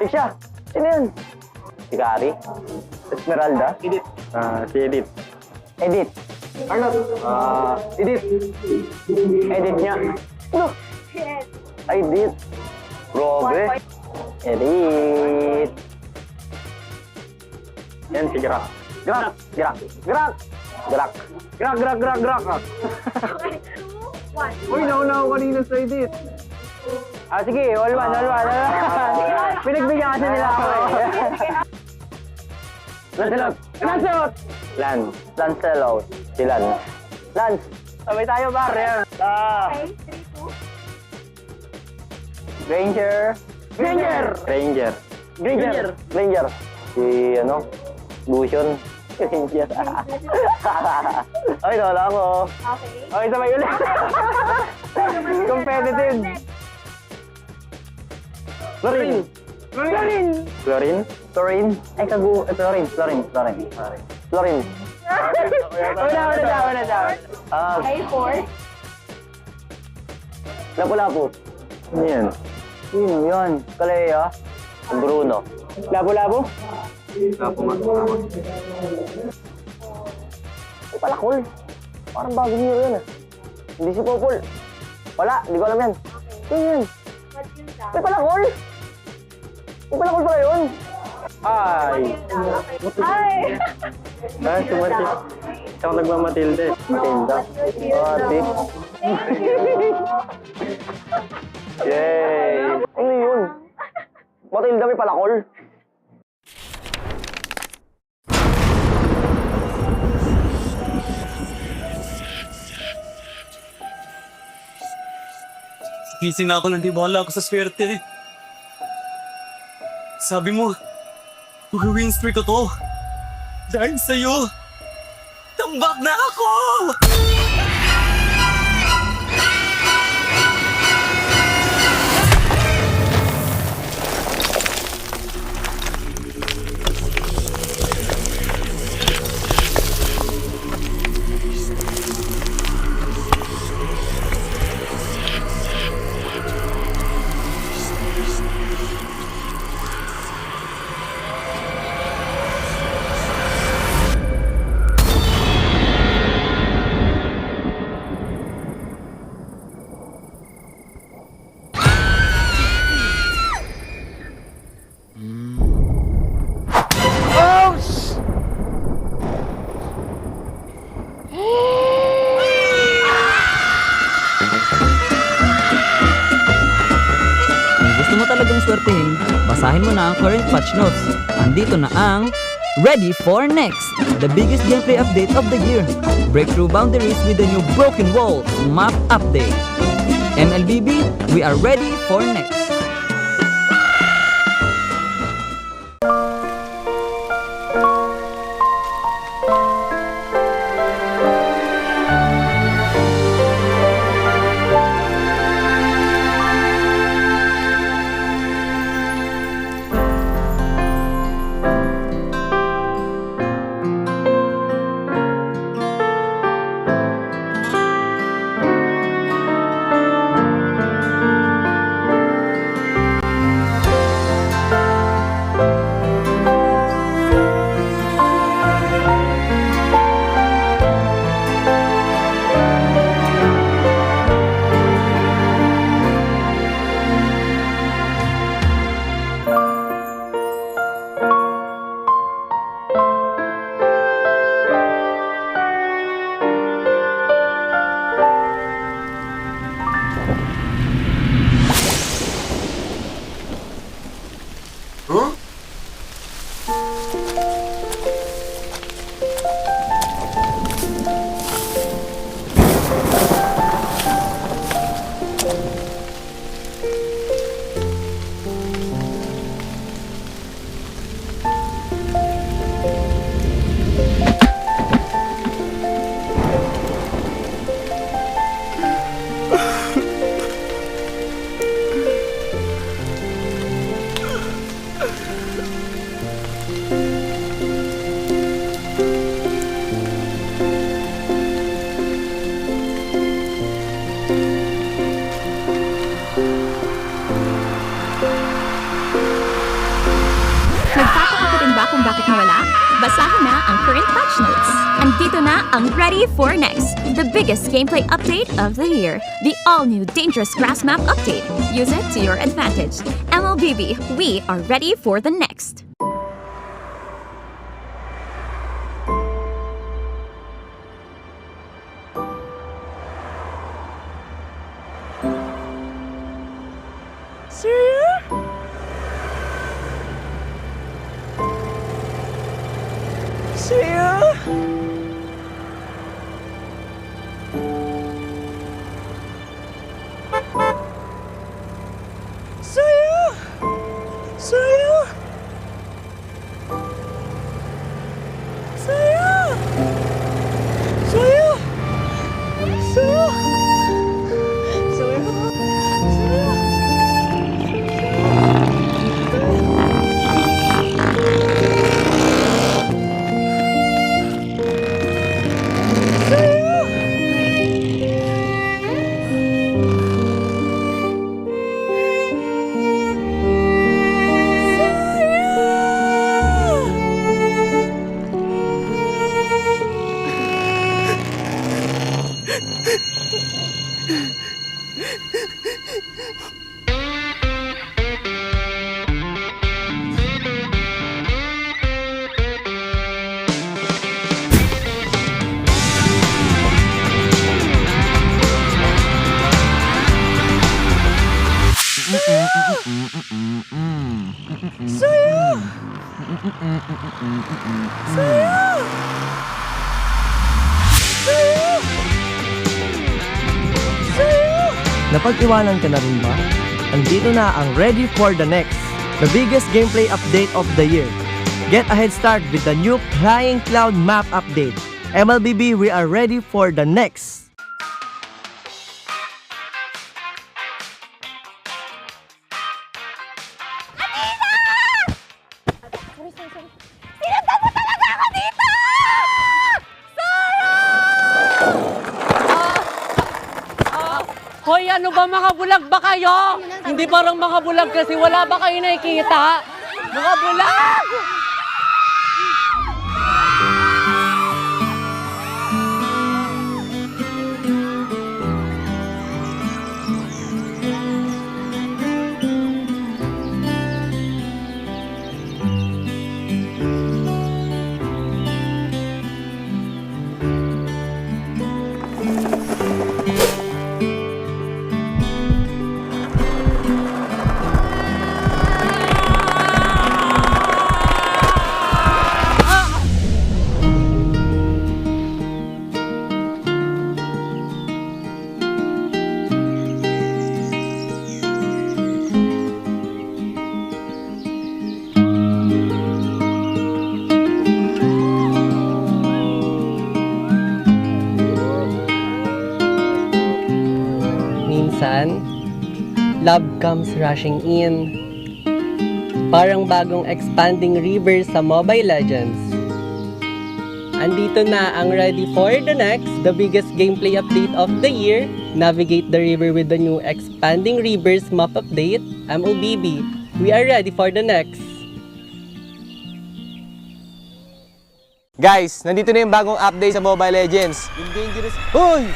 Siya, sino yun? Si Kari? Esmeralda? Edith. Si Edith. Edith. Arnold. Edith. Edith niya. Ano? Edith. Robe. Edith. Yan si Grak. Grak. Grak. Grak. Grak. Grak, grak, grak, grak. Uy, naunaw kanina sa Edith. Sige, all one. Pinagbigyan kasi nila ako eh. Lancelot! Lancelot! Lancelot. Si Lance. Lance! Sabay tayo, bar. Yan. Granger. Si, Lucian. Granger. Ay, wala ako. Okay, sabay ulit. Competitive. Lorin. Florin! Florin? Florin? Ay, Florin. Florin. Una daw. A4? Lapu-lapu. Ano yan? Sino yun? Kalea? Bruno. Lapu-lapu? Lapu nga. Ay, palakol. Parang bagong hero yun ah. Hindi si Popol. Wala, hindi ko alam yan. Sino yan? Ay, palakol! Ay, palakol pala yun. Ay! Ah, sumatik. Siya ako nagmamatilde. Matilda. Ate. Yay! Ano yun? Matilda may palakol. Gising na ako nang di wala ako sa swerte. Sabi mo, mag-win streak ko to. Dahil sa'yo, tambak na ako! Gusto mo talagang swertehin, basahin mo na ang current patch notes. Andito na ang Ready for Next, the biggest gameplay update of the year. Break through boundaries with the new Broken Walls map update. MLBB, we are ready for next. Nagtataka ka rin ba kung bakit nawala? Basahin na ang current patch notes. Andito na ang Ready for Next, the biggest gameplay update of the year. The all-new Dangerous Grass Map update. Use it to your advantage. MLBB, we are ready for the next. Napag-iwanan ka na rin ba? Andito na ang Ready for the Next, the biggest gameplay update of the year. Get a head start with the new Flying Cloud map update. MLBB, we are ready for the next. Hoy, ano ba, mga bulag ba kayo? Hindi parang mga bulag kasi wala ba kayo nakikita? Mga bulag! Minsan, love comes rushing in. Parang bagong expanding river sa Mobile Legends. Andito na ang Ready for the Next, the biggest gameplay update of the year. Navigate the river with the new expanding rivers map update, MOBB. We are ready for the next. Guys, nandito na yung bagong update sa Mobile Legends. Yung dangerous... Hoy!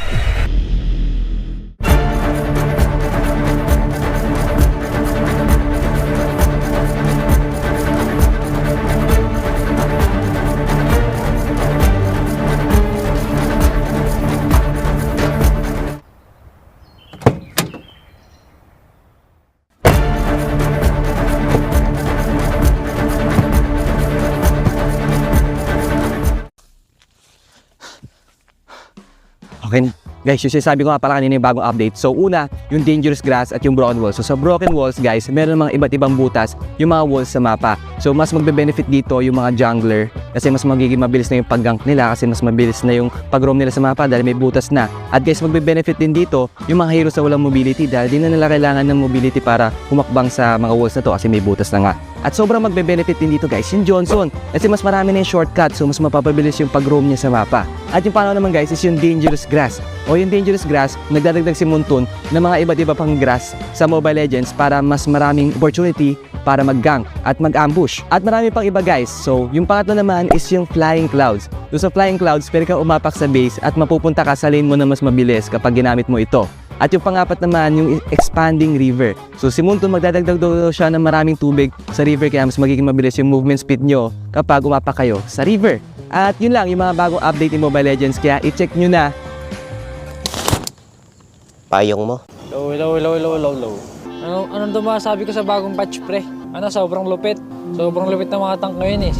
Okay, guys, yung sinasabi ko nga pala kanina yung bagong update. So una, yung dangerous grass at yung broken walls. So sa broken walls, guys, meron mga iba't ibang butas yung mga walls sa mapa. So mas magbe-benefit dito yung mga jungler kasi mas magiging mabilis na yung pag-gank nila kasi mas mabilis na yung pag-roam nila sa mapa dahil may butas na. At guys, magbe-benefit din dito yung mga heroes na walang mobility dahil di na nila kailangan ng mobility para humakbang sa mga walls na to kasi may butas na nga. At sobrang magbe-benefit din dito, guys, yung Johnson kasi mas marami na yung shortcut so mas mapapabilis yung pag-roam niya sa mapa. At yung pangalawa naman, guys, is yung dangerous grass. O yung dangerous grass, nagdadagdag si Muntun ng mga iba't iba pang grass sa Mobile Legends para mas maraming opportunity para mag-gank at mag-ambush. At marami pang iba, guys. So, yung pangatlo naman is yung Flying Clouds. So, sa Flying Clouds, pwede kang umapak sa base at mapupunta ka sa lane mo na mas mabilis kapag ginamit mo ito. At yung pangapat naman, yung expanding river. So si Muntun magdadagdag daw siya ng maraming tubig sa river kaya mas magiging mabilis yung movement speed nyo kapag umapak kayo sa river. At yun lang, yung mga bagong update ni Mobile Legends kaya i-check nyo na. Payong mo. Low. Anong dumasabi ko sa bagong patch, pre? Sobrang lupit. Sobrang lupit ng mga tank ngayon eh.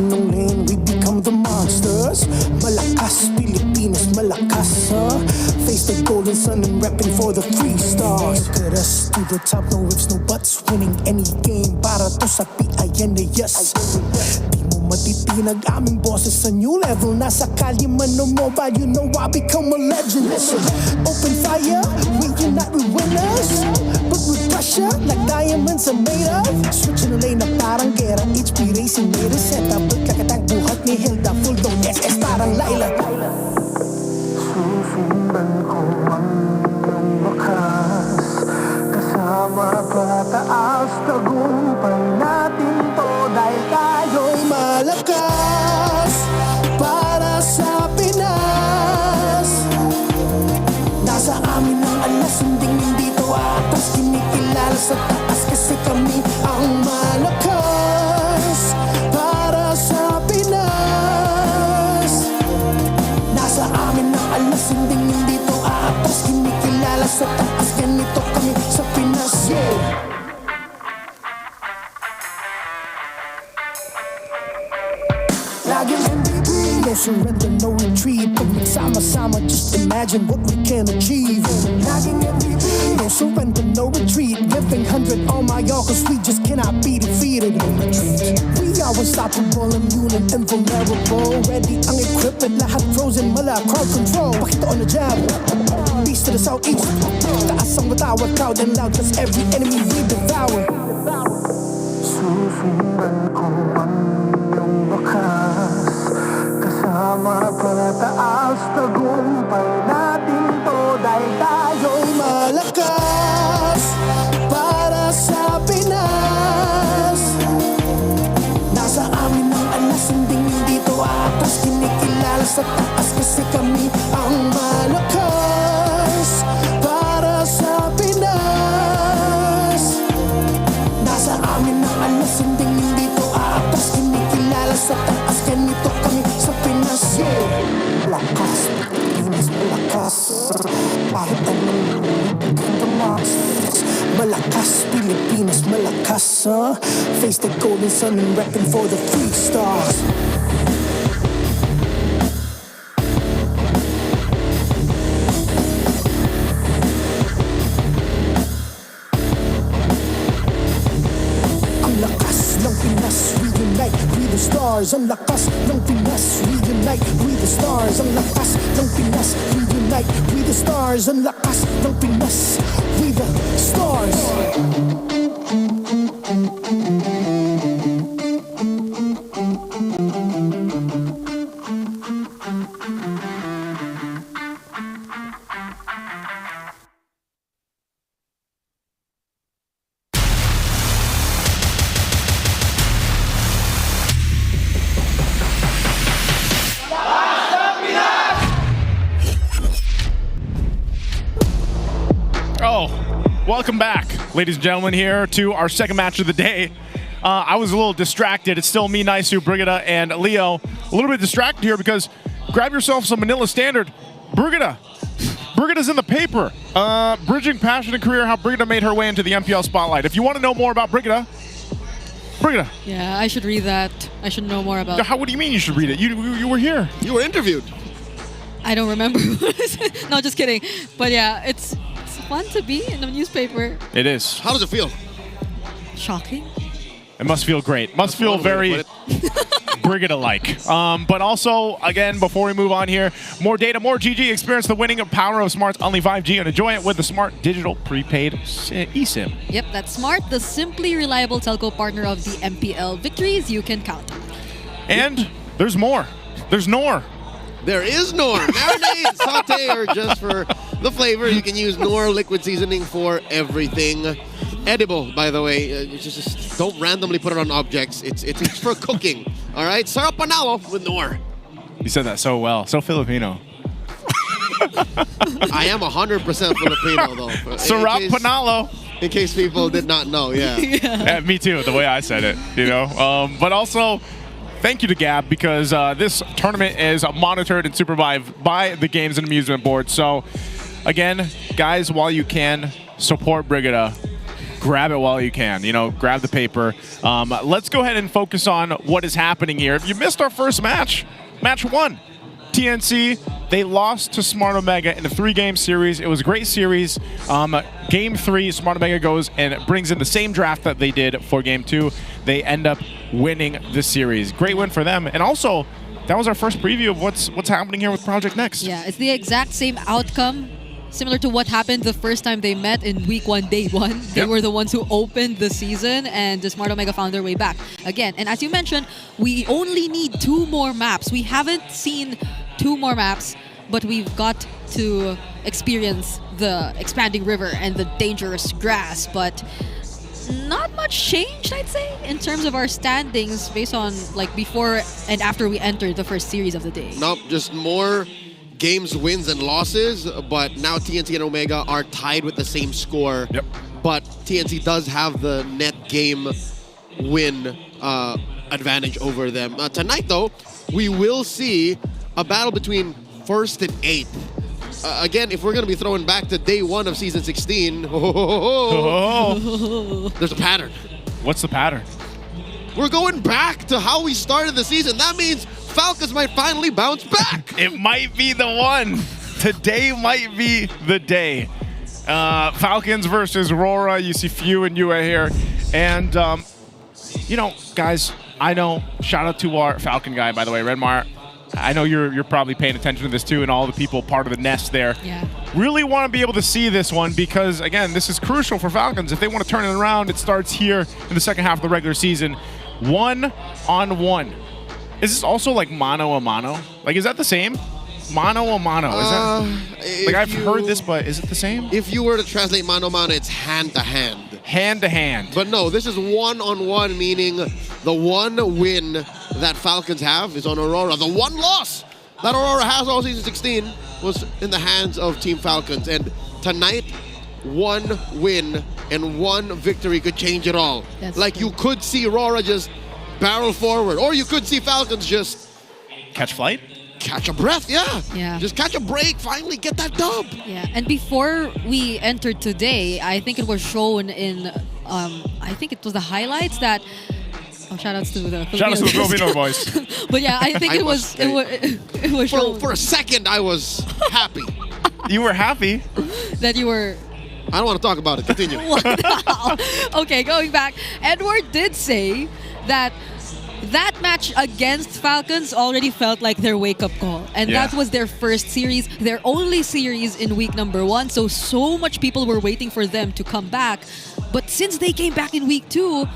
anong lane, we become the monsters. Malakas, Pilipinas, malakas, face the golden sun and repping for the 3 stars. Look at us, to the top, no ifs, no buts. Winning any game, para to sa PINAS. Di mo matitinag aming bosses sa new level. Nasa kalye man o mobile, you know I become a legend. Listen, open fire, we unite, we winners. But with pressure, like diamonds are made of. Switching the lane na parang gera, HP racing made a setup. Pagkakatang buhat ni Hilda, full dome SS parang Laila. Susundan ko ang iyong bakas, kasama pataas, tagumpay natin to dahil tayo'y malakas. Para sa Pinas, nasa amin ang alas, hindi to atas. Kinikilala sa taas kasi kami ang malakas. Para sa Pinas, nasa amin ang alas, hindi to atas. Kinikilala sa taas, ganito kami sa Pinas. Yeah. Laging MVP, no surrender, no retreat. Pag nagsama-sama, just imagine what we can achieve. Laging MVP, no surrender, no retreat. Giving 100 on my all, cause we just cannot be defeated. No retreat. We are unstoppable, immune and invulnerable. Ready ang equipment, lahat frozen, mala, crowd control. Pakita on the jab, east to the southeast. Taas ang matawa, crowd and loud, cause every enemy we devour. Susundan ko ang iyong bakas, kasama pataas, tagumpay natin to dahil tayo'y malakas. Para sa Pinas, nasa amin ang alas, hindi to atas. Kinikilala sa taas kasi kami ang malakas. Para sa Pinas, nasa amin ang alas, hindi to atas. Kinikilala sa taas, ganito kami sa Pinas. Yeah. Lakas, Pilipinas, malakas. Kahit anong malakas, Pilipinas, malakas, face the golden sun and repping for the 3 stars. Ang lakas ng Pinas, reunite with the stars. Ang lakas ng Pinas, reunite with the stars. Ang lakas ng Pinas, reunite with the stars. Ang lakas ng Pinas, with the stars. Welcome back, ladies and gentlemen, here to our second match of the day. I was a little distracted. It's still me, Naisu, Brigida, and Leo. A little bit distracted here because grab yourself some Manila Standard. Brigida's in the paper. Bridging passion and career, how Brigida made her way into the MPL spotlight. If you want to know more about Brigida. Yeah, I should read that. I should know more about it. What do you mean you should read it? You were here. You were interviewed. I don't remember. No, just kidding. But yeah, it's fun to be in a newspaper. It is. How does it feel? Shocking. It must feel great. Must feel very Brigida-like. But also, again, before we move on here, more data, more GG. Experience the winning power of Smart's Only 5G and enjoy it with the Smart Digital Prepaid eSIM. Yep, that's Smart, the simply reliable telco partner of the MPL. Victories you can count on. And there's more. There's Nor. There is Nor. Marinade, saute, or just for the flavor, you can use Nor liquid seasoning for everything. Edible, by the way. Just don't randomly put it on objects. It's for cooking. All right? Sarap panalo with Nor. You said that so well. So Filipino. I am 100% Filipino, though. Sarap panalo. In case people did not know, yeah. Yeah, me too, the way I said it, you know. But also, thank you to Gab, because this tournament is monitored and supervised by the Games and Amusement Board. So, again, guys, while you can, support Brigida. grab it while you can. You know, grab the paper. Let's go ahead and focus on what is happening here. If you missed our first match, match 1, TNC, they lost to Smart Omega in a 3-game series. It was a great series. Game 3, Smart Omega goes and brings in the same draft that they did for Game 2. They end up winning the series. Great win for them. And also, that was our first preview of what's happening here with Project Next. Yeah, it's the exact same outcome, similar to what happened the first time they met in week 1, day 1. They were the ones who opened the season, and the Smart Omega found their way back again. And as you mentioned, we only need 2 more maps. We haven't seen 2 more maps, but we've got to experience the expanding river and the dangerous grass. But not much changed, I'd say, in terms of our standings based on like before and after we entered the first series of the day. Nope, just more games, wins, and losses. But now TNC and Omega are tied with the same score. Yep. But TNC does have the net game win advantage over them. Tonight, though, we will see a battle between 1st and 8th. Again, if we're going to be throwing back to day 1 of Season 16, there's a pattern. What's the pattern? We're going back to how we started the season. That means Falcons might finally bounce back. It might be the one. Today might be the day. Falcons versus RORA. You see Few and Yue here. And, you know, guys, I know, shout out to our Falcon guy, by the way, Redmar. I know you're probably paying attention to this too, and all the people part of the nest there. Yeah. Really want to be able to see this one because, again, this is crucial for Falcons. If they want to turn it around, it starts here in the second half of the regular season. 1-on-1. Is this also like mano a mano? Like, is that the same? Mano a mano. Is that like I've heard this, but is it the same? If you were to translate mano a mano, it's hand to hand. Hand to hand. But no, this is 1-on-1, meaning the one win that Falcons have is on Aurora. The one loss that Aurora has all season 16 was in the hands of Team Falcons. And tonight, 1 win and 1 victory could change it all. That's like true. You could see Aurora just barrel forward, or you could see Falcons just catch flight. Catch a breath, yeah. Yeah. Just catch a break, finally get that dub. Yeah, and before we entered today, I think it was shown in, I think it was the highlights that. Oh, shout outs to the Filipino. Shout outs to the Filipino boys. But yeah, I think it was shown. For a second, I was happy. You were happy that you were. I don't want to talk about it. Continue. Okay, going back, Edward did say that match against Falcons already felt like their wake-up call. And that was their first series, their only series in week number 1. So much people were waiting for them to come back. But since they came back in week 2,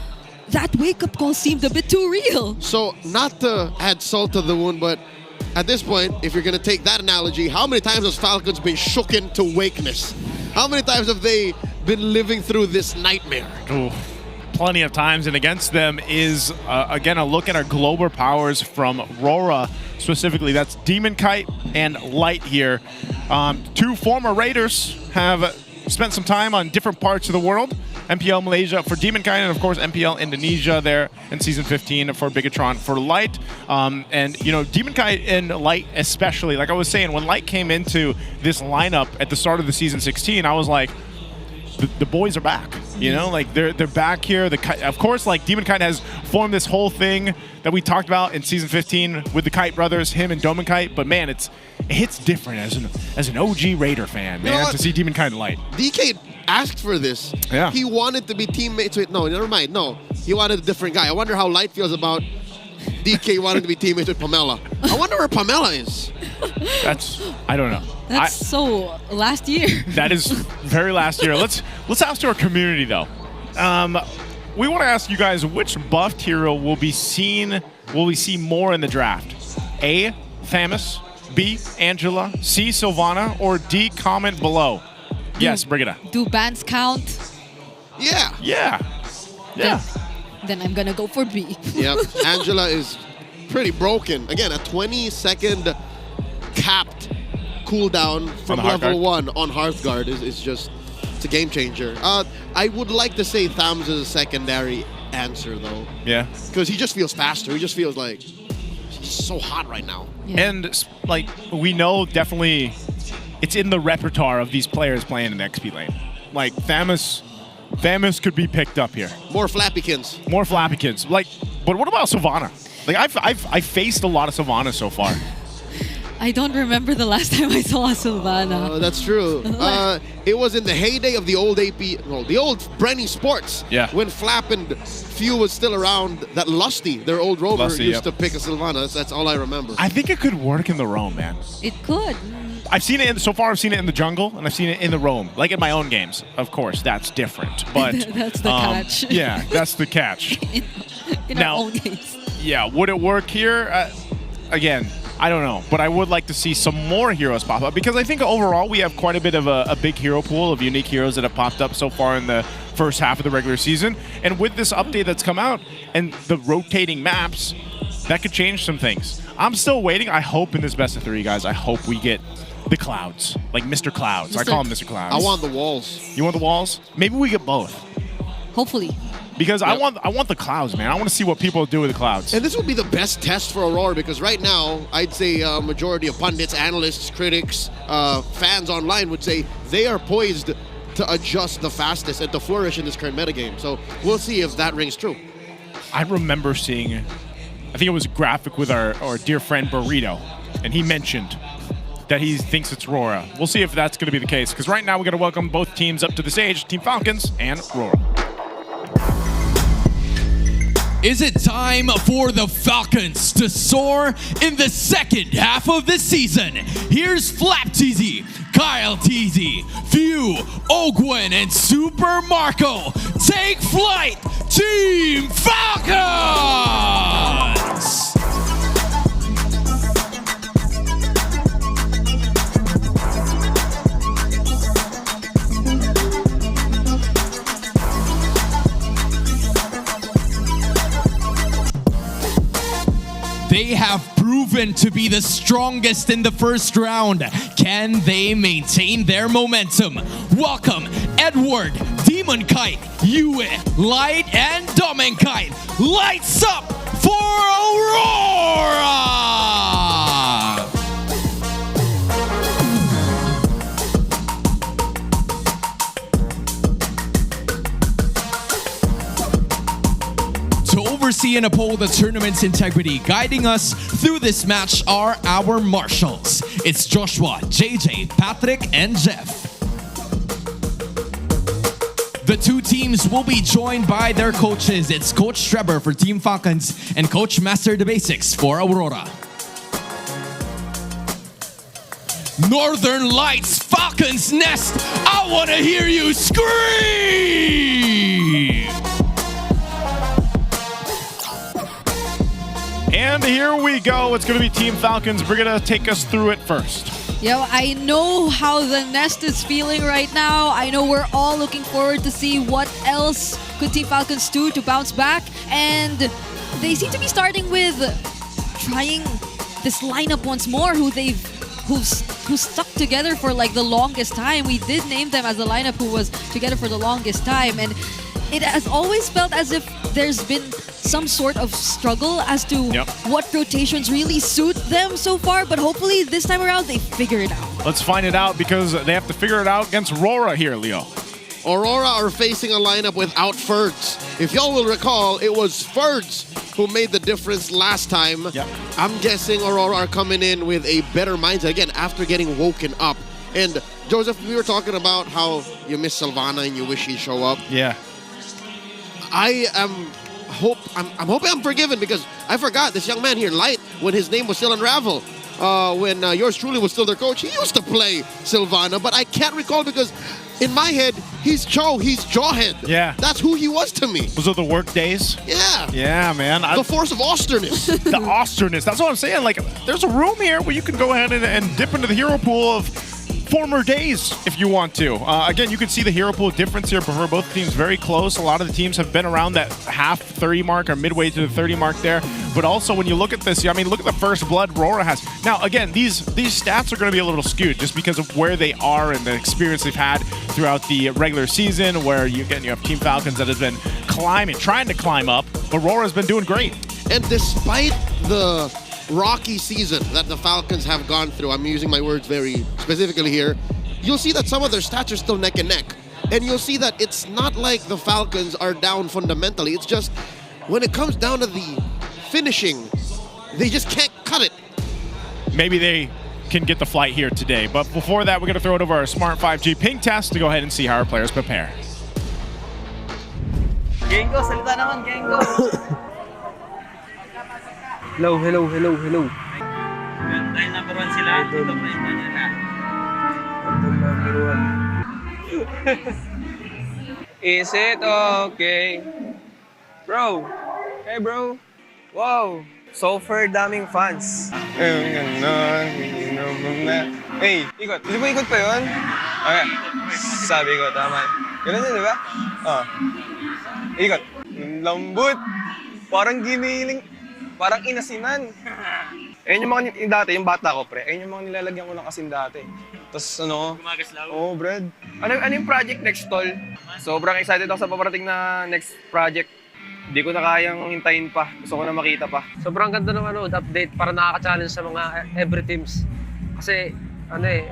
that wake-up call seemed a bit too real. So, not to add salt to the wound, but at this point, if you're going to take that analogy, how many times has Falcons been shooken to wakeness? How many times have they been living through this nightmare? Ooh. Plenty of times, and against them is, again, a look at our global powers from RORA specifically. That's Demon Kite and Light here. 2 former Raiders have spent some time on different parts of the world. MPL Malaysia for Demon Kite, and of course MPL Indonesia there in Season 15 for Bigatron for Light. And, you know, Demon Kite and Light especially, like I was saying, when Light came into this lineup at the start of the Season 16, I was like, the boys are back, you know, like they're back here. Of course, like Demon Kite has formed this whole thing that we talked about in Season 15 with the Kite brothers, him and Doman Kite. But man, it hits different as an OG Raider fan, man, to see Demon Kite and Light. DK asked for this. Yeah. He wanted to be teammates with, no, never mind. No, he wanted a different guy. I wonder how Light feels about DK wanting to be teammates with Pamela. I wonder where Pamela is. I don't know. That's so last year. That is very last year. Let's ask to our community though. We want to ask you guys which buffed hero will we see more in the draft? A, Thamus, B, Angela, C, Sylvana, or D, comment below. Yes, Brigida. Do bans count? Yeah. Yeah. Then I'm gonna go for B. Yep. Angela is pretty broken. Again, a 20-second capped cooldown from level 1 on Hearthguard is just, it's a game changer. I would like to say Thams is a secondary answer though. Yeah. Because he just feels faster. He just feels like he's so hot right now. Yeah. And like we know definitely it's in the repertoire of these players playing in the XP lane. Like Thamus Famous could be picked up here. More Flappykins. More Flappykins. Like, but what about Sylvana? Like, I've faced a lot of Sylvana so far. I don't remember the last time I saw Sylvana. Oh, that's true. It was in the heyday of the old the old Brenny Sports. Yeah. When Flap and Few was still around, that Lusty, their old rover, Lusty, used to pick a Sylvana. That's all I remember. I think it could work in the Roam, man. It could. I've seen it so far. I've seen it in the jungle, and I've seen it in the Roam. Like in my own games, of course, that's different. But That's the catch. Yeah, that's the catch. in Now- our own games. Yeah, would it work here? Again, I don't know, but I would like to see some more heroes pop up because I think overall we have quite a bit of a big hero pool of unique heroes that have popped up so far in the first half of the regular season. And with this update that's come out and the rotating maps, that could change some things. I'm still waiting. I hope in this best of 3, guys, I hope we get the Clouds, like Mr. Clouds. I call him Mr. Clouds. I want the walls. You want the walls? Maybe we get both. Hopefully. Because I want the Clouds, man. I want to see what people do with the Clouds. And this would be the best test for Aurora because right now, I'd say a majority of pundits, analysts, critics, fans online would say they are poised to adjust the fastest and to flourish in this current metagame. So we'll see if that rings true. I remember seeing, I think it was a graphic with our dear friend Burrito, and he mentioned that he thinks it's RORA. We'll see if that's going to be the case, because right now we're going to welcome both teams up to the stage, Team Falcons and RORA. Is it time for the Falcons to soar in the second half of the season? Here's Flap TZ, Kyle TZ, Few, Ogwen, and Super Marco. Take flight, Team Falcons! They have proven to be the strongest in the first round. Can they maintain their momentum? Welcome Edward, Demon Kite, Yue, Light, and Domenkite. Lights up for Aurora! To oversee and uphold the tournament's integrity, guiding us through this match are our marshals. It's Joshua, JJ, Patrick, and Jeff. The two teams will be joined by their coaches. It's Coach Trevor for Team Falcons and Coach Master the Basics for Aurora. Northern Lights, Falcons Nest, I want to hear you scream! And here we go. It's going to be Team Falcons. We're going to take us through it first. Yo, I know how the Nest is feeling right now. I know we're all looking forward to see what else could Team Falcons do to bounce back. And they seem to be starting with trying this lineup once more, who's stuck together for like the longest time. We did name them as a lineup who was together for the longest time. And it has always felt as if there's been some sort of struggle as to what rotations really suit them so far, but hopefully this time around they figure it out. Let's find it out because they have to figure it out against RORA here, Leo. Aurora are facing a lineup without Ferds. If y'all will recall, it was Ferds who made the difference last time. I'm guessing Aurora are coming in with a better mindset, again, after getting woken up. And Joseph, we were talking about how you miss Sylvana and you wish he'd show up. Yeah. I'm hoping I'm forgiven because I forgot this young man here, Light, when his name was still Unravel. When yours truly was still their coach, he used to play Sylvana, but I can't recall because in my head, he's Jawhead. Yeah. That's who he was to me. Was it the work days? Yeah. Yeah, man. The force of Austerness. The Austerness. That's what I'm saying. Like, there's a room here where you can go ahead and dip into the hero pool of former days if you want to. Again, you can see the hero pool difference here for both teams very close. A lot of the teams have been around that half 30 mark or midway to the 30 mark there. But also when you look at this, I mean, look at the first blood RORA has. Now, again, these stats are going to be a little skewed just because of where they are and the experience they've had throughout the regular season, where you have Team Falcons that has been trying to climb up, but RORA's been doing great. And despite the rocky season that the Falcons have gone through, I'm using my words very specifically here, you'll see that some of their stats are still neck and neck. And you'll see that it's not like the Falcons are down fundamentally. It's just when it comes down to the finishing, they just can't cut it. Maybe they can get the flight here today. But before that, we're going to throw it over our Smart 5G ping test to go ahead and see how our players prepare. Gengo, salita naman, Gengo. Hello. Dahil number 1 sila, ito pa yung kanya na. Number 1. Is it okay? Bro. Hey, bro. Wow. So far, daming fans. Hey, ikot. Di ba ikot pa yun? Okay. Sabi ko, tama. Ganun yun, di ba? Ikot. Lambot. Parang giniling. Parang inasinan. Ayun yung mga dati, yung bata ko, pre. Ayun yung mga nilalagyan ko ng asin dati. Tapos ano? Gumagaslaw? Oo, Brad. Ano yung project next, tol? Sobrang excited ako sa paparating na next project. Hindi ko na kayang hintayin pa. Gusto ko na makita pa. Sobrang ganda ng update para nakaka-challenge sa mga every teams. Kasi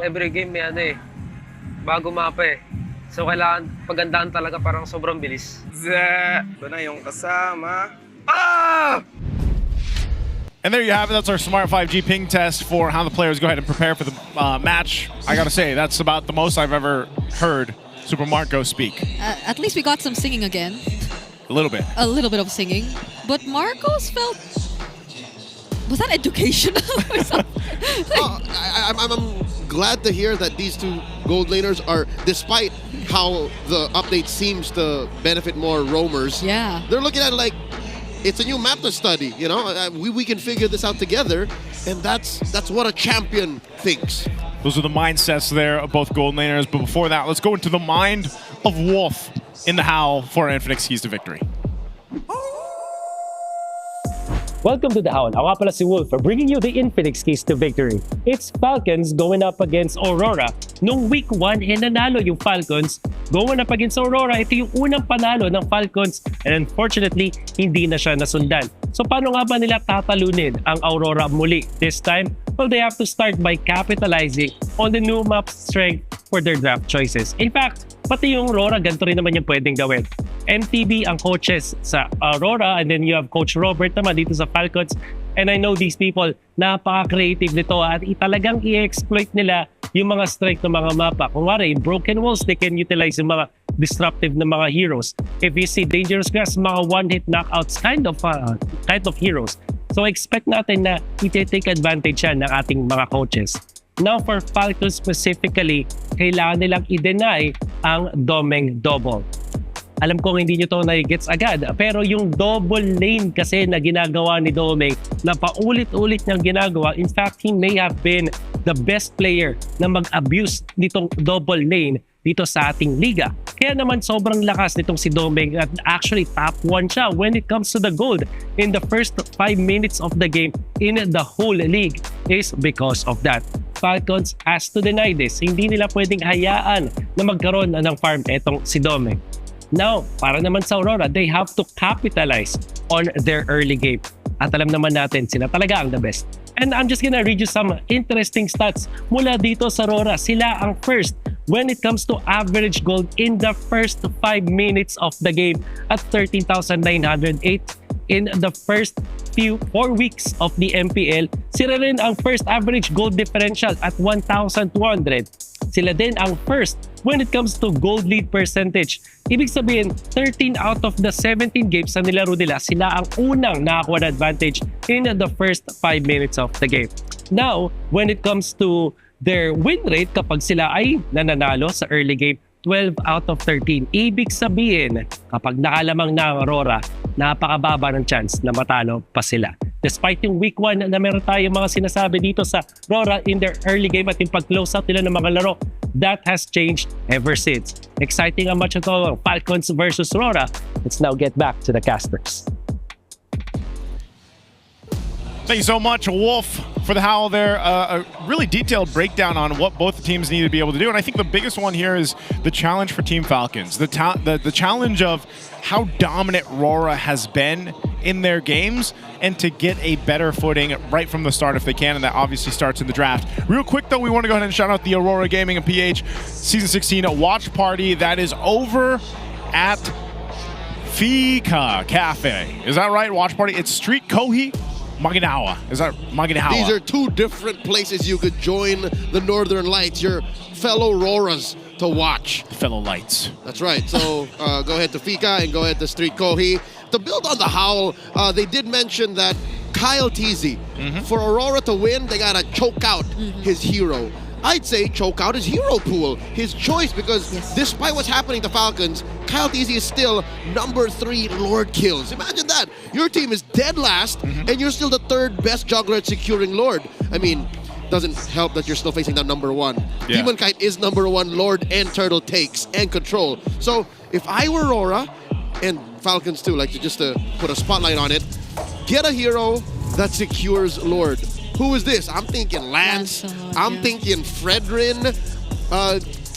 every game may bago mapa eh. So kailangan pagandaan talaga, parang sobrang bilis. Ito na yung kasama. Ah! And there you have it. That's our Smart 5G ping test for how the players go ahead and prepare for the match. I gotta say, that's about the most I've ever heard Super Marco speak. At least we got some singing again. A little bit. A little bit of singing. But Marcos felt... Was that educational or something? I'm glad to hear that these two gold laners are, despite how the update seems to benefit more roamers, they're looking at it like, it's a new map to study, you know? We can figure this out together, and that's what a champion thinks. Those are the mindsets there of both gold laners, but before that, let's go into the mind of Wolf in the Howl for Infinix Keys to Victory. Welcome to the Howl. Ako nga pala si Wolf for bringing you the Infinix Keys to Victory. It's Falcons going up against Aurora. Nung week 1, nanalo yung Falcons. Going up against Aurora, ito yung unang panalo ng Falcons, and unfortunately, hindi na siya nasundan. So paano nga ba nila tatalunin ang Aurora muli this time? Well, they have to start by capitalizing on the new map strength for their draft choices. In fact, pati yung Aurora, ganito rin naman yung pwedeng gawin. MTB ang coaches sa Aurora, and then you have Coach Robert naman dito sa Falcons. And I know these people, napaka-creative nito at talagang i-exploit nila yung mga strength ng mga mapa. Kung wari, in Broken Walls, they can utilize yung mga disruptive na mga heroes. If you see Dangerous Grass, mga one-hit knockouts kind of heroes. So expect natin na i-take advantage yan ng ating mga coaches. Now for Falcons specifically, kailangan nilang i-deny ang Domeng Double. Alam ko hindi nyo ito na-gets agad, pero yung double lane kasi na ginagawa ni Domeng na paulit-ulit niyang ginagawa, in fact, he may have been the best player na mag-abuse nitong double lane dito sa ating liga. Kaya naman sobrang lakas nitong si Domeng at actually top 1 siya when it comes to the gold in the first 5 minutes of the game in the whole league is because of that. Falcons has to deny this. Hindi nila pwedeng hayaan na magkaroon ng farm etong si Domeng. Now, para naman sa Aurora, they have to capitalize on their early game. At alam naman natin, sila talaga ang the best. And I'm just gonna read you some interesting stats mula dito sa Aurora. Sila ang first when it comes to average gold in the first 5 minutes of the game at 13,908 in the first 4 weeks of the MPL. Sila rin ang first average gold differential at 1,200. Sila din ang first when it comes to gold lead percentage. Ibig sabihin, 13 out of the 17 games na nilaro nila, sila ang unang nakakuha na advantage in the first 5 minutes of the game. Now, when it comes to their win rate, kapag sila ay nananalo sa early game, 12 out of 13. Ibig sabihin, kapag nakalamang na Aurora, napakababa ng chance na matalo pa sila. Despite yung week 1 na meron tayo mga sinasabi dito sa Aurora in their early game at yung pag-close out nila ng mga laro, that has changed ever since. Exciting ang match ito, Falcons versus Aurora. Let's now get back to the casters. Thank you so much, Wolf, for the Howl there. A really detailed breakdown on what both teams need to be able to do. And I think the biggest one here is the challenge for Team Falcons. The challenge of how dominant RORA has been in their games and to get a better footing right from the start if they can, and that obviously starts in the draft. Real quick though, we want to go ahead and shout out the Aurora Gaming and PH Season 16 watch party that is over at Fika Cafe. Is that right? Watch party. It's Street Kohi Maginawa. Is that Maginawa? These are two different places you could join the Northern Lights, your fellow RORAs, to watch. Fellow Lights. That's right. So go ahead to Fika and go ahead to Street Kohi. To build on the Howl, they did mention that Kyle Teasy, for Aurora to win, they gotta choke out his hero. I'd say choke out his hero pool, his choice, because despite what's happening to Falcons, Kyle Teasy is still number 3 Lord kills. Imagine that. Your team is dead last, and you're still the 3rd best juggler at securing Lord. I mean, doesn't help that you're still facing down number 1. Yeah. Demon Kite is number 1 Lord and Turtle takes and control. So if I were Aurora, and Falcons too, like just to put a spotlight on it, get a hero that secures Lord. Who is this? I'm thinking Lance. I'm thinking Fredrin.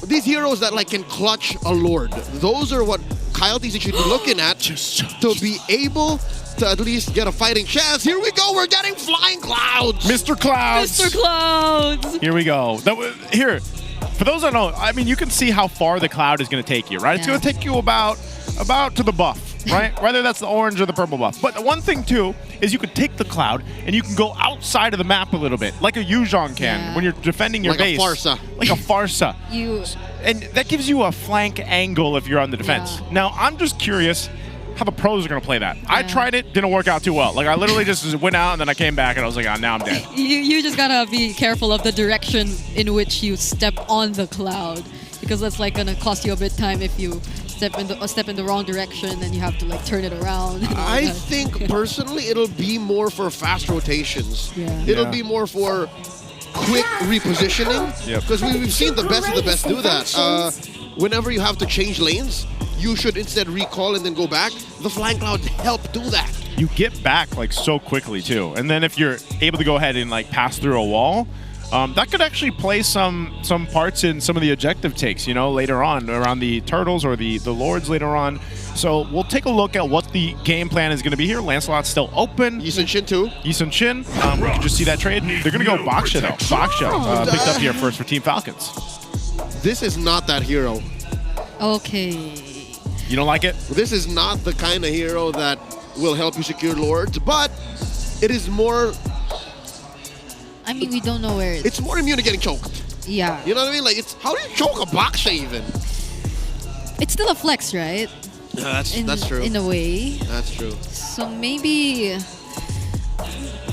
These heroes that like can clutch a Lord. Those are what Kyle Teasy should be looking at to be able to at least get a fighting chance. Here we go. We're getting Flying Clouds. Mr. Clouds. Mr. Clouds. Here we go. Here, for those that don't know, I mean, you can see how far the cloud is going to take you, right? It's going to take you about to the buff, right? Whether that's the orange or the purple buff. But the one thing, too, is you can take the cloud and you can go outside of the map a little bit, like a Yuzhong can when you're defending your like base. Like a Farsa. Like a Farsa. And that gives you a flank angle if you're on the defense. Now, I'm just curious how the pros are going to play that. I tried it, didn't work out too well. Like, I literally just went out and then I came back and I was like, oh, now I'm dead. You just gotta be careful of the direction in which you step on the cloud, because that's like gonna cost you a bit of time if you step in the wrong direction and you have to like turn it around. I think personally it'll be more for fast rotations. It'll be more for quick repositioning, because we've seen the best of the best do that. Whenever you have to change lanes, you should instead recall and then go back. The Flying Clouds help do that. You get back like so quickly too, and then if you're able to go ahead and like pass through a wall, that could actually play some parts in some of the objective takes, you know, later on around the turtles or the lords later on. So we'll take a look at what the game plan is going to be here. Lancelot's still open. Yisun Shin too. Yisun Shin. We can just see that trade. They're going to go Baksha though. Baksha picked up here first for Team Falcons. This is not that hero. Okay. You don't like it? This is not the kind of hero that will help you secure lords, but it is more... I mean, we don't know where it's more immune to getting choked. Yeah. You know what I mean? Like, it's how do you choke a Baksha even? It's still a flex, right? That's true. In a way. That's true. So maybe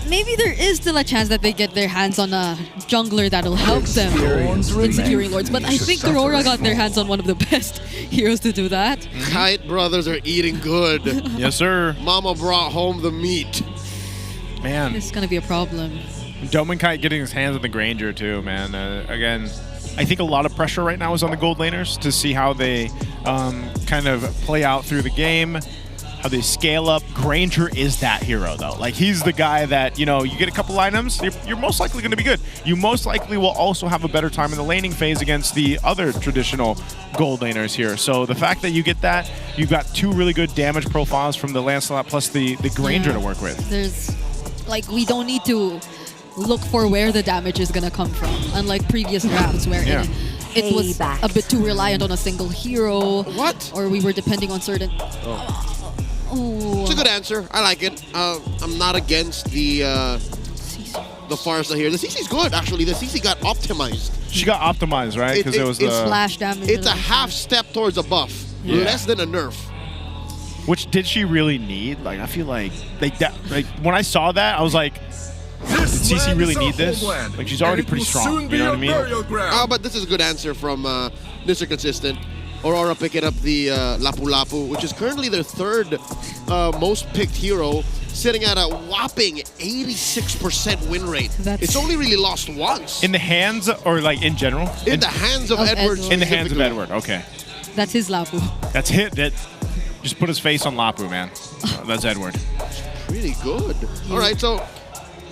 there is still a chance that they get their hands on a jungler that'll help them in securing lords. But I think Aurora got their hands on one of the best heroes to do that. Kite brothers are eating good. Yes, sir. Mama brought home the meat. Man. It's going to be a problem. Doman Kite getting his hands on the Granger too, man. Again, I think a lot of pressure right now is on the gold laners to see how they kind of play out through the game, how they scale up. Granger is that hero though. Like, he's the guy that, you know, you get a couple items, you're most likely going to be good. You most likely will also have a better time in the laning phase against the other traditional gold laners here. So the fact that you get that, you've got 2 really good damage profiles from the Lancelot plus the Granger to work with. There's, like, we don't need to look for where the damage is going to come from, unlike previous drafts where it was a bit too reliant on a single hero. What? Or we were depending on certain... It's a good answer. I like it. I'm not against the Farsa here. The CC's good, actually. The CC got optimized. She got optimized, right? Because it was the splash damage. It's a half step towards a buff, less than a nerf. Which did she really need? Like, I feel like when I saw that, I was like, did CC really need this? Like, she's already pretty strong. You know what I mean? But this is a good answer from Mr. Consistent. Aurora picking up the Lapu Lapu, which is currently their 3rd most picked hero, sitting at a whopping 86% win rate. It's only really lost once. In the hands, or like in general? In the hands of Edward. In the hands of Edward, okay. That's his Lapu. That's hit. That just put his face on Lapu, man. That's Edward. Really good. All right, so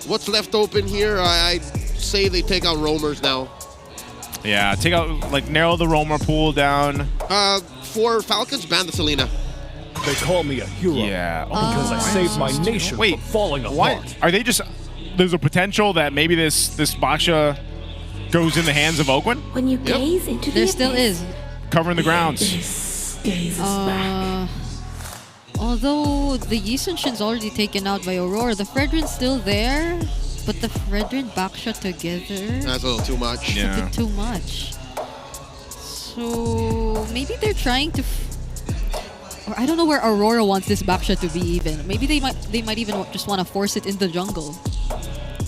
what's left open here? I say they take out roamers now. Yeah, take out, like, narrow the roamer pool down. For Falcons, ban the Selena. They call me a hero. Yeah. Because I saved my nation Wait, from falling what? apart. Are they just... There's a potential that maybe this Baksha goes in the hands of Ogwin? When you gaze into There still is. Covering the grounds. Although the Yi Sun-shin's already taken out by Aurora, the Fredrin's still there, but the Fredrin Baksha together. That's a little too much. It's a bit too much. So maybe they're trying to. Or I don't know where Aurora wants this Baksha to be even. Maybe they might even just want to force it in the jungle.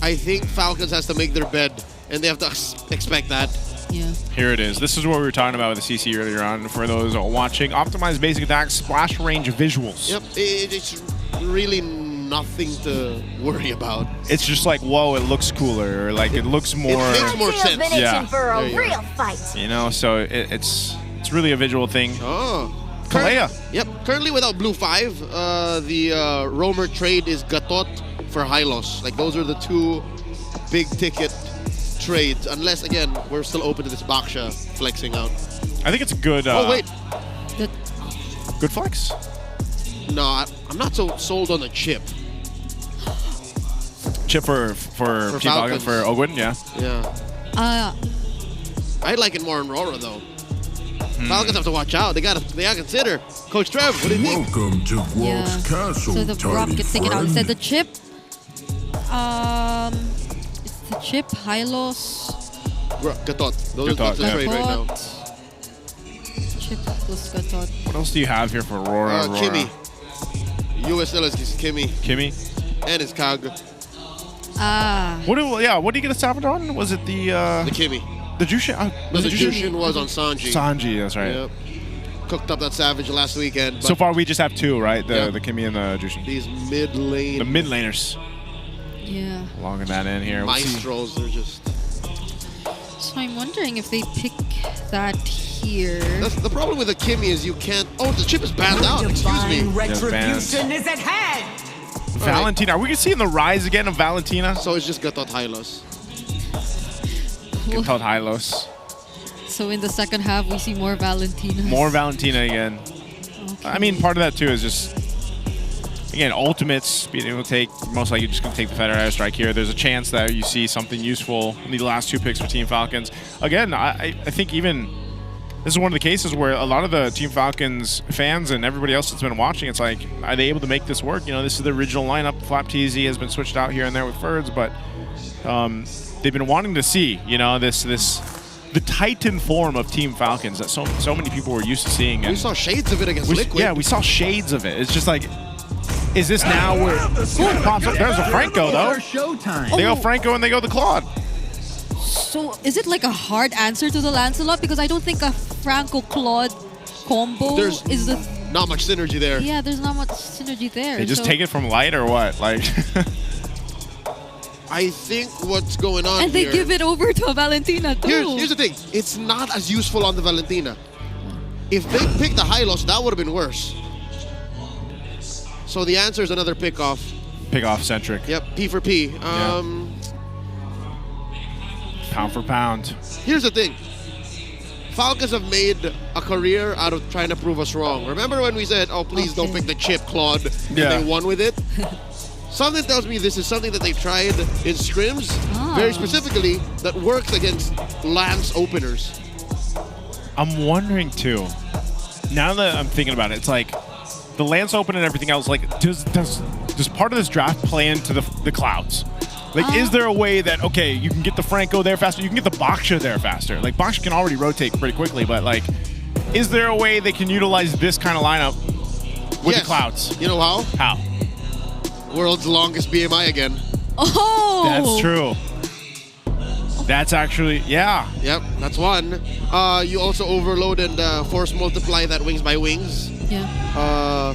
I think Falcons has to make their bed, and they have to expect that. Yeah. Here it is. This is what we were talking about with the CC earlier on. For those watching, optimized basic attack, splash range visuals. Yep, it's really nothing to worry about. It's just like, whoa, it looks cooler, or like it looks more. It makes more sense. Yeah. For a There you real fight. You know, so it's really a visual thing. Oh. Kalea. Yep. Currently without Blue 5, the Roamer trade is Gatot for Hylos. Like those are the two big ticket trades. Unless again, we're still open to this Baksha flexing out. I think it's a good. Oh wait. Good flex. No, I'm not so sold on the chip. Chip for Team Falcon Falcons. for Ogwin, yeah. Yeah. I like it more in RORA though. Falcons have to watch out. They gotta consider. Coach Trev, what do you think? Welcome to Yeah. So the Brock gets taken out instead. The chip. It's the chip, Hylos. Gatot. Those are the trade right now. Chip plus Gatot. What else do you have here for Aurora? Kimmy. USL is Kimmy. Kimmy. And his Kag. What do you get a Savage on? Was it the Kimmy? The Jushin? No, the Jushin was on Sanji. Sanji, that's right. Yep. Cooked up that Savage last weekend. So far, we just have two, right? Yeah. The Kimmy and the Jushin. These mid lane. The mid laners. Yeah. Logging that in here. Let's see. Maestros, they're just. So I'm wondering if they pick that here. That's the problem with the Kimmy is you can't. Oh, the chip is banned out. Excuse me. Retribution is at hand. Valentina. Are we seeing the rise again of Valentina? So it's just Gatot Hylos. Gatot Hylos. So in the second half, we see more Valentina. More Valentina again. Okay. I mean, part of that too is just, again, ultimates being able to take, most likely just going to take the Federer strike here. There's a chance that you see something useful in the last two picks for Team Falcons. Again, I think even this is one of the cases where a lot of the Team Falcons fans and everybody else that's been watching, it's like, are they able to make this work? You know, this is the original lineup. Flap TZ has been switched out here and there with Ferds, but they've been wanting to see, you know, the Titan form of Team Falcons that so many people were used to seeing. We saw shades of it against Liquid. Yeah, we saw shades of it. It's just like, is this now where it pops up? There's a Franco though. They go Franco and they go the Claude. So is it like a hard answer to the Lancelot? Because I don't think a Franco-Claude combo is the... Not much synergy there. Yeah, there's not much synergy there. They just take it from light or what? Like... I think what's going on and they here, give it over to a Valentina too. Here's the thing. It's not as useful on the Valentina. If they picked the Hylos, that would have been worse. So the answer is another pick-off. Pick-off centric. Yep, P for P. Pound for pound. Here's the thing. Falcons have made a career out of trying to prove us wrong. Remember when we said, oh, please don't pick the chip, Claude, and they won with it? Something tells me this is something that they tried in scrims, very specifically, that works against Lance openers. I'm wondering too, now that I'm thinking about it, it's like the Lance Open and everything else, like does part of this draft play into the clouds? Like, is there a way that, okay, you can get the Franco there faster, you can get the Baksha there faster? Like, Baksha can already rotate pretty quickly, but like, is there a way they can utilize this kind of lineup with the clouds? You know how? How? World's longest BMI again. Oh! That's true. That's actually, yeah. Yep, that's one. You also overload and force multiply that wings by wings. Yeah.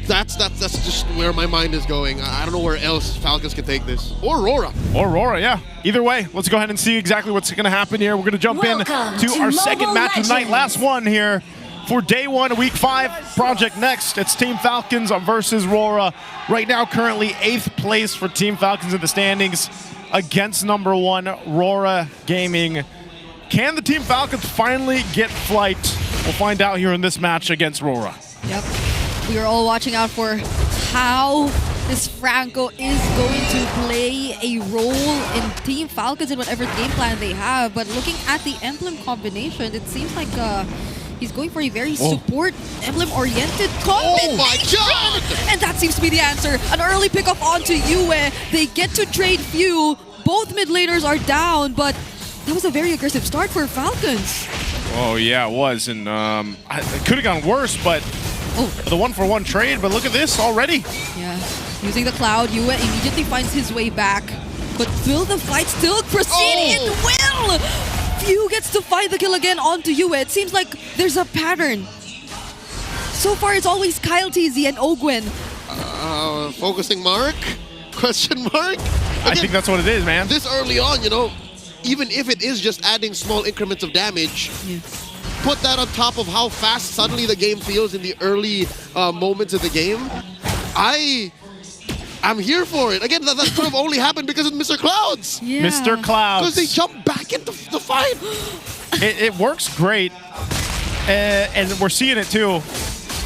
That's just where my mind is going. I don't know where else Falcons can take this. Or RORA. Or RORA, yeah. Either way, let's go ahead and see exactly what's going to happen here. We're going to jump in to our second match of the night. Last one here for day one, week 5, Project Next. It's Team Falcons versus RORA. Right now, currently 8th place for Team Falcons in the standings against number 1, RORA Gaming. Can the Team Falcons finally get flight? We'll find out here in this match against RORA. Yep. We are all watching out for how this Franco is going to play a role in Team Falcons in whatever game plan they have. But looking at the emblem combination, it seems like he's going for a very support emblem-oriented combination. Oh my god! And that seems to be the answer. An early pickup onto Yue. They get to trade few. Both mid laners are down, but that was a very aggressive start for Falcons. Oh yeah, it was, and it could have gone worse, but the 1-for-1 trade. But look at this already. Yeah, using the cloud, Yue immediately finds his way back. But will the fight still proceed? It will! Few gets to find the kill again onto Yue. It seems like there's a pattern. So far, it's always Kyle TZ and Ogwen. Focusing mark? Question mark? Again, I think that's what it is, man. This early on, you know, even if it is just adding small increments of damage, put that on top of how fast suddenly the game feels in the early moments of the game. I'm here for it. Again, that could have only happened because of Mr. Clouds. Yeah. Mr. Clouds. Because they jump back into the fight. It works great, and we're seeing it too.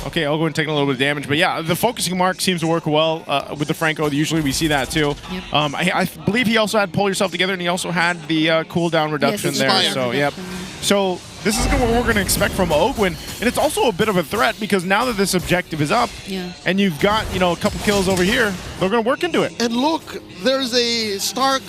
Okay, Ogwen taking a little bit of damage, but yeah, the focusing mark seems to work well with the Franco. Usually we see that too. Yep. I believe he also had pull yourself together, and he also had the cooldown reduction there. So yep. So this is what we're going to expect from Ogwen, and it's also a bit of a threat because now that this objective is up, and you've got a couple kills over here, they're going to work into it. And look, there's a stark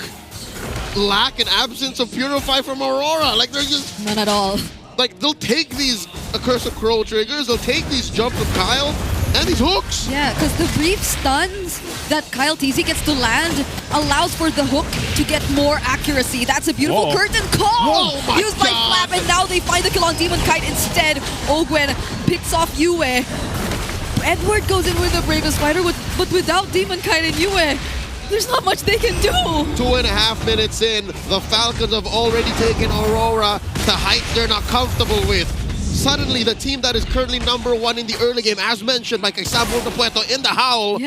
lack and absence of Purify from Aurora. Like there's just none at all. Like they'll take these Accursed Crow triggers, they'll take these jumps from Kyle, and these hooks. Yeah, because the brief stuns that Kyle TZ gets to land allows for the hook to get more accuracy. That's a beautiful curtain call used by Flap, and now they find the kill on Demon Kite instead. Ogwen picks off Yue. Edward goes in with the Bravest Fighter, but without Demon Kite and Yue, there's not much they can do. 2.5 minutes in, the Falcons have already taken Aurora to heights they're not comfortable with. Suddenly, the team that is currently #1 in the early game, as mentioned by Kaisabol Puerto in the Howl,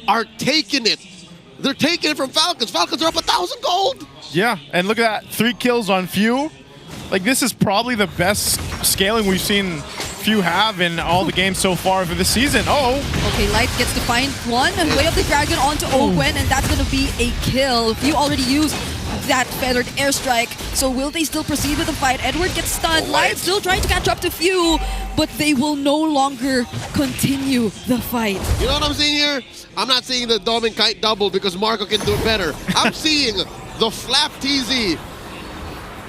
are taking it. They're taking it from Falcons. Falcons are up 1,000 gold. Yeah, and look at that, 3 kills on Few. Like, this is probably the best scaling we've seen Few have in all the games so far for this season. Okay, Light gets to find one, Way of the Dragon onto Ogwen, and that's going to be a kill. Few already used that feathered airstrike, so will they still proceed with the fight? Edward gets stunned, Light still trying to catch up to Few, but they will no longer continue the fight. You know what I'm seeing here? I'm not seeing the Dom and Kite double because Marco can do it better. I'm seeing the Flap TZ.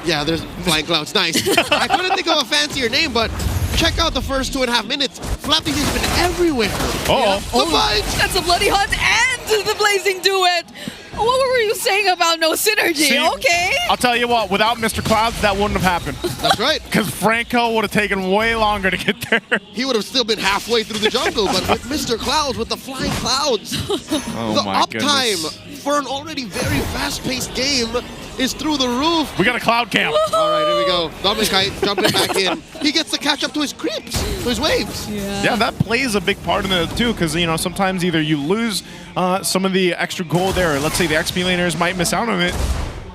Yeah, there's Flying Clouds, nice. I couldn't think of a fancier name, but check out the first 2.5 minutes. Flap TZ has been everywhere. The fight! That's a Bloody Hunt and the Blazing Duet! What were you saying about no synergy? Okay. I'll tell you what, without Mr. Clouds, that wouldn't have happened. That's right. Because Franco would have taken way longer to get there. He would have still been halfway through the jungle, but with Mr. Clouds, with the Flying Clouds, the uptime for an already very fast-paced game is through the roof. We got a cloud camp. All right, here we go. Dominic Kite jumping back in. He gets to catch up to his creeps, to his waves. Yeah, that plays a big part in it too, because sometimes either you lose some of the extra gold there, or let's say the XP laners might miss out on it.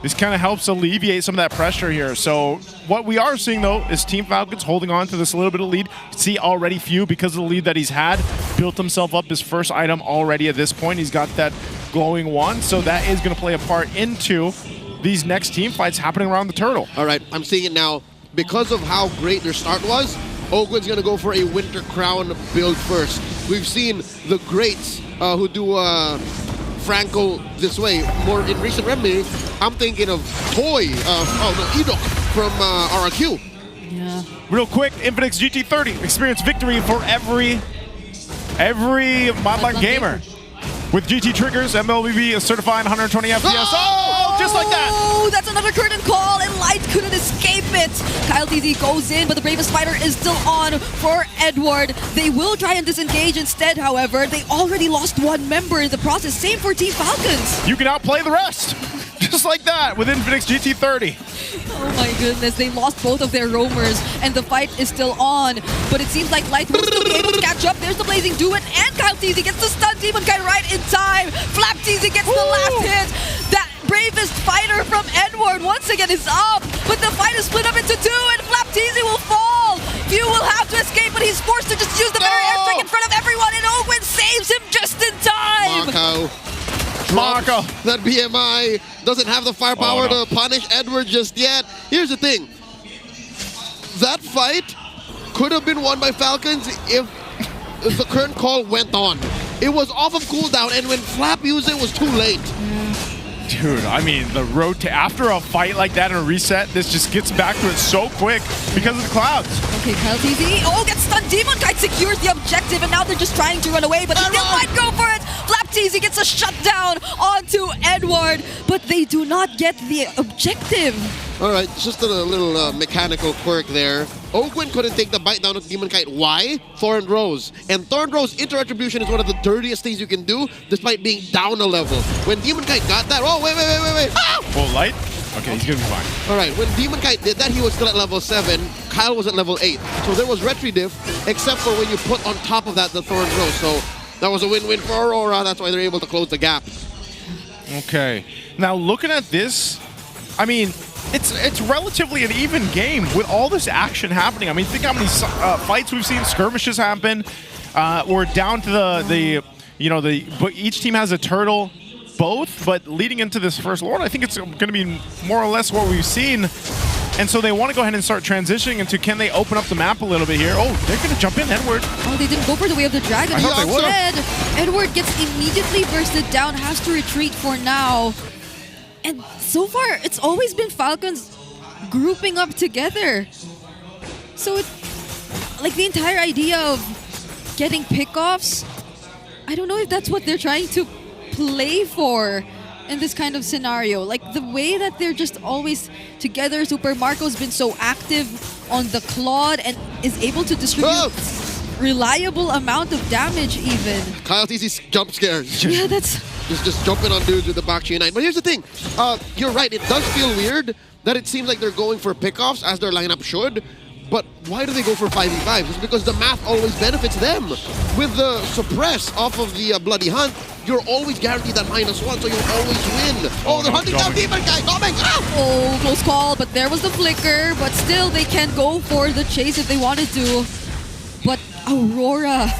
This kind of helps alleviate some of that pressure here. So what we are seeing though is Team Falcons holding on to this little bit of lead. See already Few, because of the lead that he's had, built himself up his first item already at this point. He's got that glowing wand, so that is going to play a part into these next team fights happening around the turtle. All right, I'm seeing it now. Because of how great their start was, Ogwen's going to go for a Winter Crown build first. We've seen the greats who do Franco this way more in recent memory. I'm thinking of Toy, Edok from RRQ. Yeah. Real quick, Infinix GT30. Experience victory for every Modline gamer. With GT triggers, MLBB is certifying 120 FPS. Just like that. Oh, that's another curtain call, and Light couldn't escape it. Kyle TZ goes in, but the Bravest Fighter is still on for Edward. They will try and disengage instead, however. They already lost one member in the process. Same for Team Falcons. You can outplay the rest. Just like that with Infinix GT30. Oh my goodness, they lost both of their roamers, and the fight is still on. But it seems like Light will still be able to catch up. There's the Blazing Duet, and Kyle TZ gets the stun Demon Kite right in time. Flap TZ gets the last hit. That Bravest Fighter from Edward once again is up, but the fight is split up into two, and Flap TZ will fall. Few will have to escape, but he's forced to just use the barrier airstrike in front of everyone. now. Marco. That BMI doesn't have the firepower no. to punish Edward just yet. Here's the thing. That fight could have been won by Falcons if the current call went on. It was off of cooldown, and when Flap used it, was too late. Dude, I mean, the road to after a fight like that and a reset, this just gets back to it so quick because of the clouds. Okay, Kyle TZ. Oh, gets stunned. Demon Kite secures the objective, and now they're just trying to run away, but they still might go for it. Flap TZ gets a shutdown onto Edward, but they do not get the objective. All right, just a little mechanical quirk there. Ogwin couldn't take the bite down of Demon Kite. Why? Thorn Rose. And Thorn Rose inter-attribution is one of the dirtiest things you can do, despite being down a level. When Demon Kite got that, oh, wait. Ah! Full light? Okay, he's gonna be fine. All right, when Demon Kite did that, he was still at level 7. Kyle was at level 8. So there was retry diff, except for when you put on top of that the Thorn Rose. So that was a win-win for Aurora. That's why they're able to close the gap. Okay. Now, looking at this, I mean, it's relatively an even game with all this action happening. I mean, think how many fights we've seen, skirmishes happen. We're down to but each team has a turtle, both. But leading into this first Lord, I think it's going to be more or less what we've seen. And so they want to go ahead and start transitioning into, can they open up the map a little bit here? Oh, they're going to jump in, Edward. Oh, they didn't go for the way of the dragon. I thought they would. Edward gets immediately bursted down, has to retreat for now. And so far, it's always been Falcons grouping up together. So it's like the entire idea of getting pickoffs, I don't know if that's what they're trying to play for in this kind of scenario. Like the way that they're just always together. Super Marco's been so active on the Claude and is able to distribute reliable amount of damage even. Kyle TC's jump scares. Yeah, that's... Just jumping on dudes with the back chain 9. But here's the thing. You're right. It does feel weird that it seems like they're going for pickoffs as their lineup should. But why do they go for 5v5? It's because the math always benefits them. With the suppress off of the Bloody Hunt, you're always guaranteed that -1, so you'll always win. Oh, they're hunting down Demon Guy. Coming! Ah! Oh, close call, but there was the flicker. But still, they can go for the chase if they wanted to. But Aurora,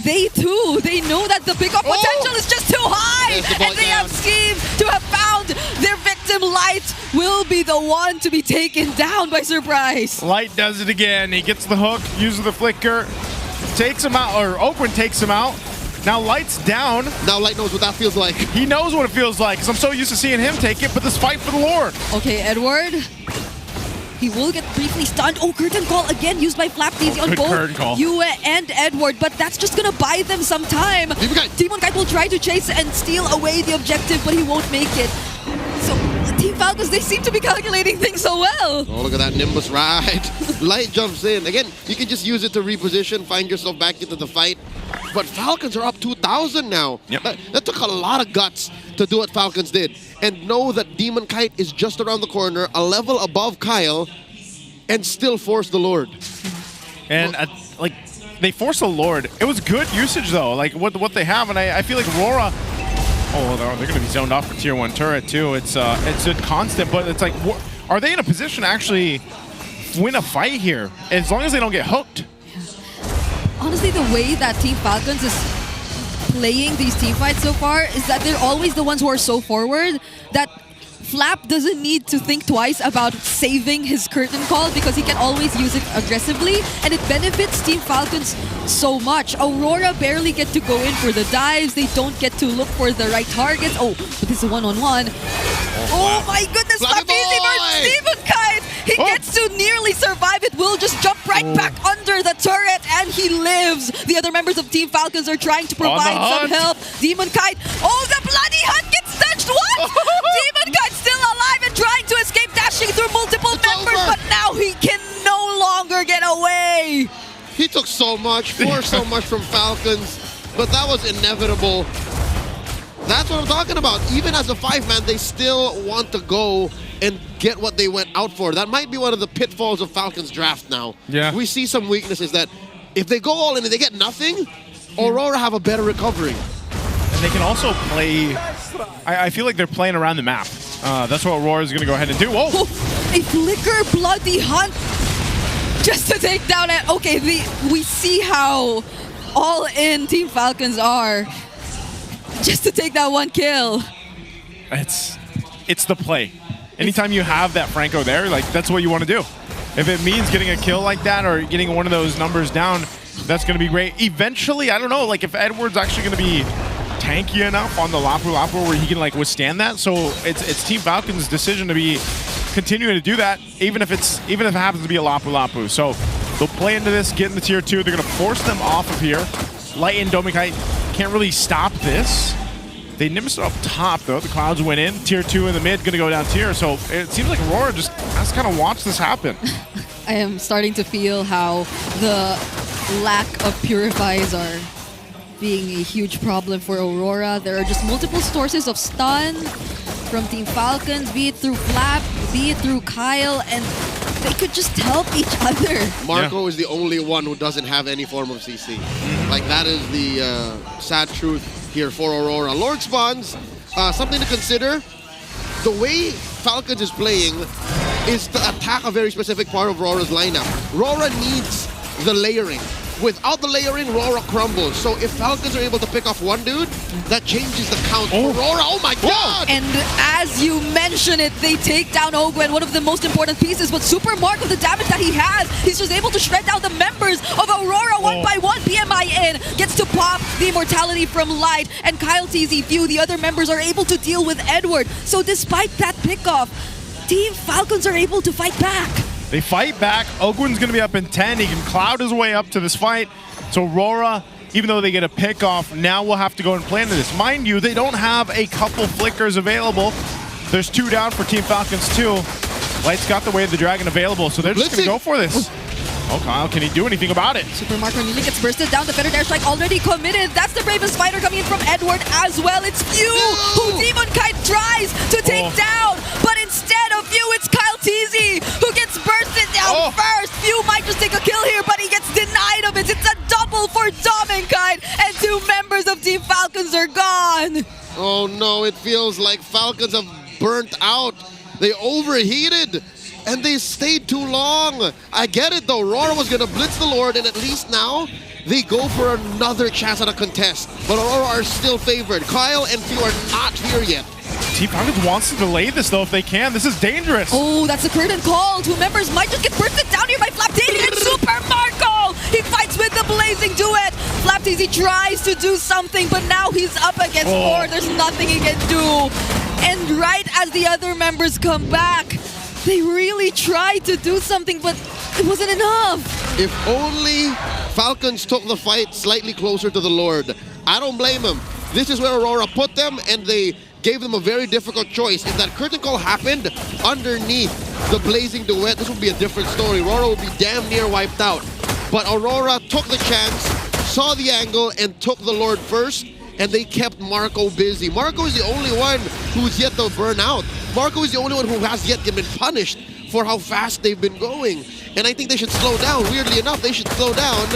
they too, they know that the pickup potential is just too high. And they have schemed to have found their victim. Light will be the one to be taken down by surprise. Light does it again. He gets the hook, uses the flicker, takes him out, or Oakland takes him out. Now Light's down. Now Light knows what that feels like. He knows what it feels like, because I'm so used to seeing him take it, but this fight for the Lord. Okay, Edward. He will get briefly stunned. Oh, curtain call again used by Flap TZ on both Yue and Edward, but that's just gonna buy them some time. Demon Kite will try to chase and steal away the objective, but he won't make it. So Team Falcons, they seem to be calculating things so well. Oh, look at that Nimbus ride. Light jumps in. Again, you can just use it to reposition, find yourself back into the fight. But Falcons are up 2,000 now. Yep. That took a lot of guts to do what Falcons did. And know that Demon Kite is just around the corner, a level above Kyle, and still force the Lord. And like, they forced the Lord. It was good usage though, like what they have, and I feel like RORA. Oh, they're going to be zoned off for tier 1 turret too. It's a constant, but it's like, are they in a position to actually win a fight here? As long as they don't get hooked. Honestly, the way that Team Falcons is playing these team fights so far is that they're always the ones who are so forward that Flap doesn't need to think twice about saving his curtain call because he can always use it aggressively, and it benefits Team Falcons so much. Aurora barely get to go in for the dives. They don't get to look for the right targets. Oh, but this is a one-on-one. Oh my goodness, Flap TZ versus Demon Kite! He gets to nearly survive. It will just jump right back under the turret, and he lives. The other members of Team Falcons are trying to provide some help. Demon Kite, oh, the Bloody Hunt gets touched. What? Demon Kite still alive and trying to escape, dashing through multiple members, but now he can no longer get away. He took so much, forced so much from Falcons, but that was inevitable. That's what I'm talking about. Even as a 5-man, they still want to go and get what they went out for. That might be one of the pitfalls of Falcons draft now. Yeah. We see some weaknesses that if they go all in and they get nothing, Aurora have a better recovery. And they can also play, I feel like they're playing around the map. That's what Aurora is going to go ahead and do. Whoa! A flicker Bloody Hunt just to take down it. Okay, we see how all in Team Falcons are. just to take that one kill. It's the play. Anytime you have that Franco there, like that's what you want to do. If it means getting a kill like that or getting one of those numbers down, that's going to be great. Eventually, I don't know, like if Edward's actually going to be tanky enough on the Lapu Lapu where he can like withstand that. So it's Team Falcon's decision to be continuing to do that, even if it happens to be a Lapu Lapu. So they'll play into this, get in the tier 2. They're going to force them off of here. Light and Domikite can't really stop this. They nimiced up top though. The Clouds went in. Tier 2 in the mid, gonna go down tier. So it seems like Aurora just has to kind of watch this happen. I am starting to feel how the lack of purifies are being a huge problem for Aurora. There are just multiple sources of stun from Team Falcons, be it through Flap, be it through Kyle, and they could just help each other. Marco is the only one who doesn't have any form of CC. Like that is the sad truth here for Aurora. Lord spawns, something to consider. The way Falcons is playing is to attack a very specific part of Rora's lineup. Rora needs the layering. Without the layering, Rora crumbles. So if Falcons are able to pick off one dude, that changes the count for Rora. Oh my god! And as you mention it, they take down Ogwen, one of the most important pieces, but Super Marco, the damage that he has, he's just able to shred down the members of Aurora one by one. PMI in, gets to pop the immortality from Light, and Kyle TZ Few, the other members, are able to deal with Edward. So despite that pickoff, Team Falcons are able to fight back. They fight back. Ogwen's going to be up in 10. He can cloud his way up to this fight. So Aurora, even though they get a pick off, now we'll have to go and play into this. Mind you, they don't have a couple flickers available. There's 2 down for Team Falcons too. Light's got the Way of the Dragon available, so they're just going to go for this. Oh, Kyle, can he do anything about it? Super Marco nearly gets bursted down. The Feather Dash Strike already committed. That's the bravest fighter coming in from Edward as well. It's Few who Demon Kite tries to take down, but instead of Few, it's Kyle TZ who gets bursted down first. Few might just take a kill here, but he gets denied of it. It's a double for Demon Kite, and 2 members of Team Falcons are gone. Oh no, it feels like Falcons have burnt out. They overheated. And they stayed too long. I get it though. Aurora was gonna blitz the Lord, and at least now they go for another chance at a contest. But Aurora are still favored. Kyle and Few are not here yet. Team Falcons wants to delay this though if they can. This is dangerous. Oh, that's a curtain call. 2 members might just get bursted down here by Flaptz and Super Marco. He fights with the Blazing Duet. Flaptz tries to do something, but now he's up against 4. There's nothing he can do. And right as the other members come back, they really tried to do something, but it wasn't enough. If only Falcons took the fight slightly closer to the Lord. I don't blame them. This is where Aurora put them, and they gave them a very difficult choice. If that curtain call happened underneath the Blazing Duet, this would be a different story. Aurora would be damn near wiped out. But Aurora took the chance, saw the angle, and took the Lord first, and they kept Marco busy. Marco is the only one who's yet to burn out. Marco is the only one who has yet been punished for how fast they've been going. And I think they should slow down. Weirdly enough, they should slow down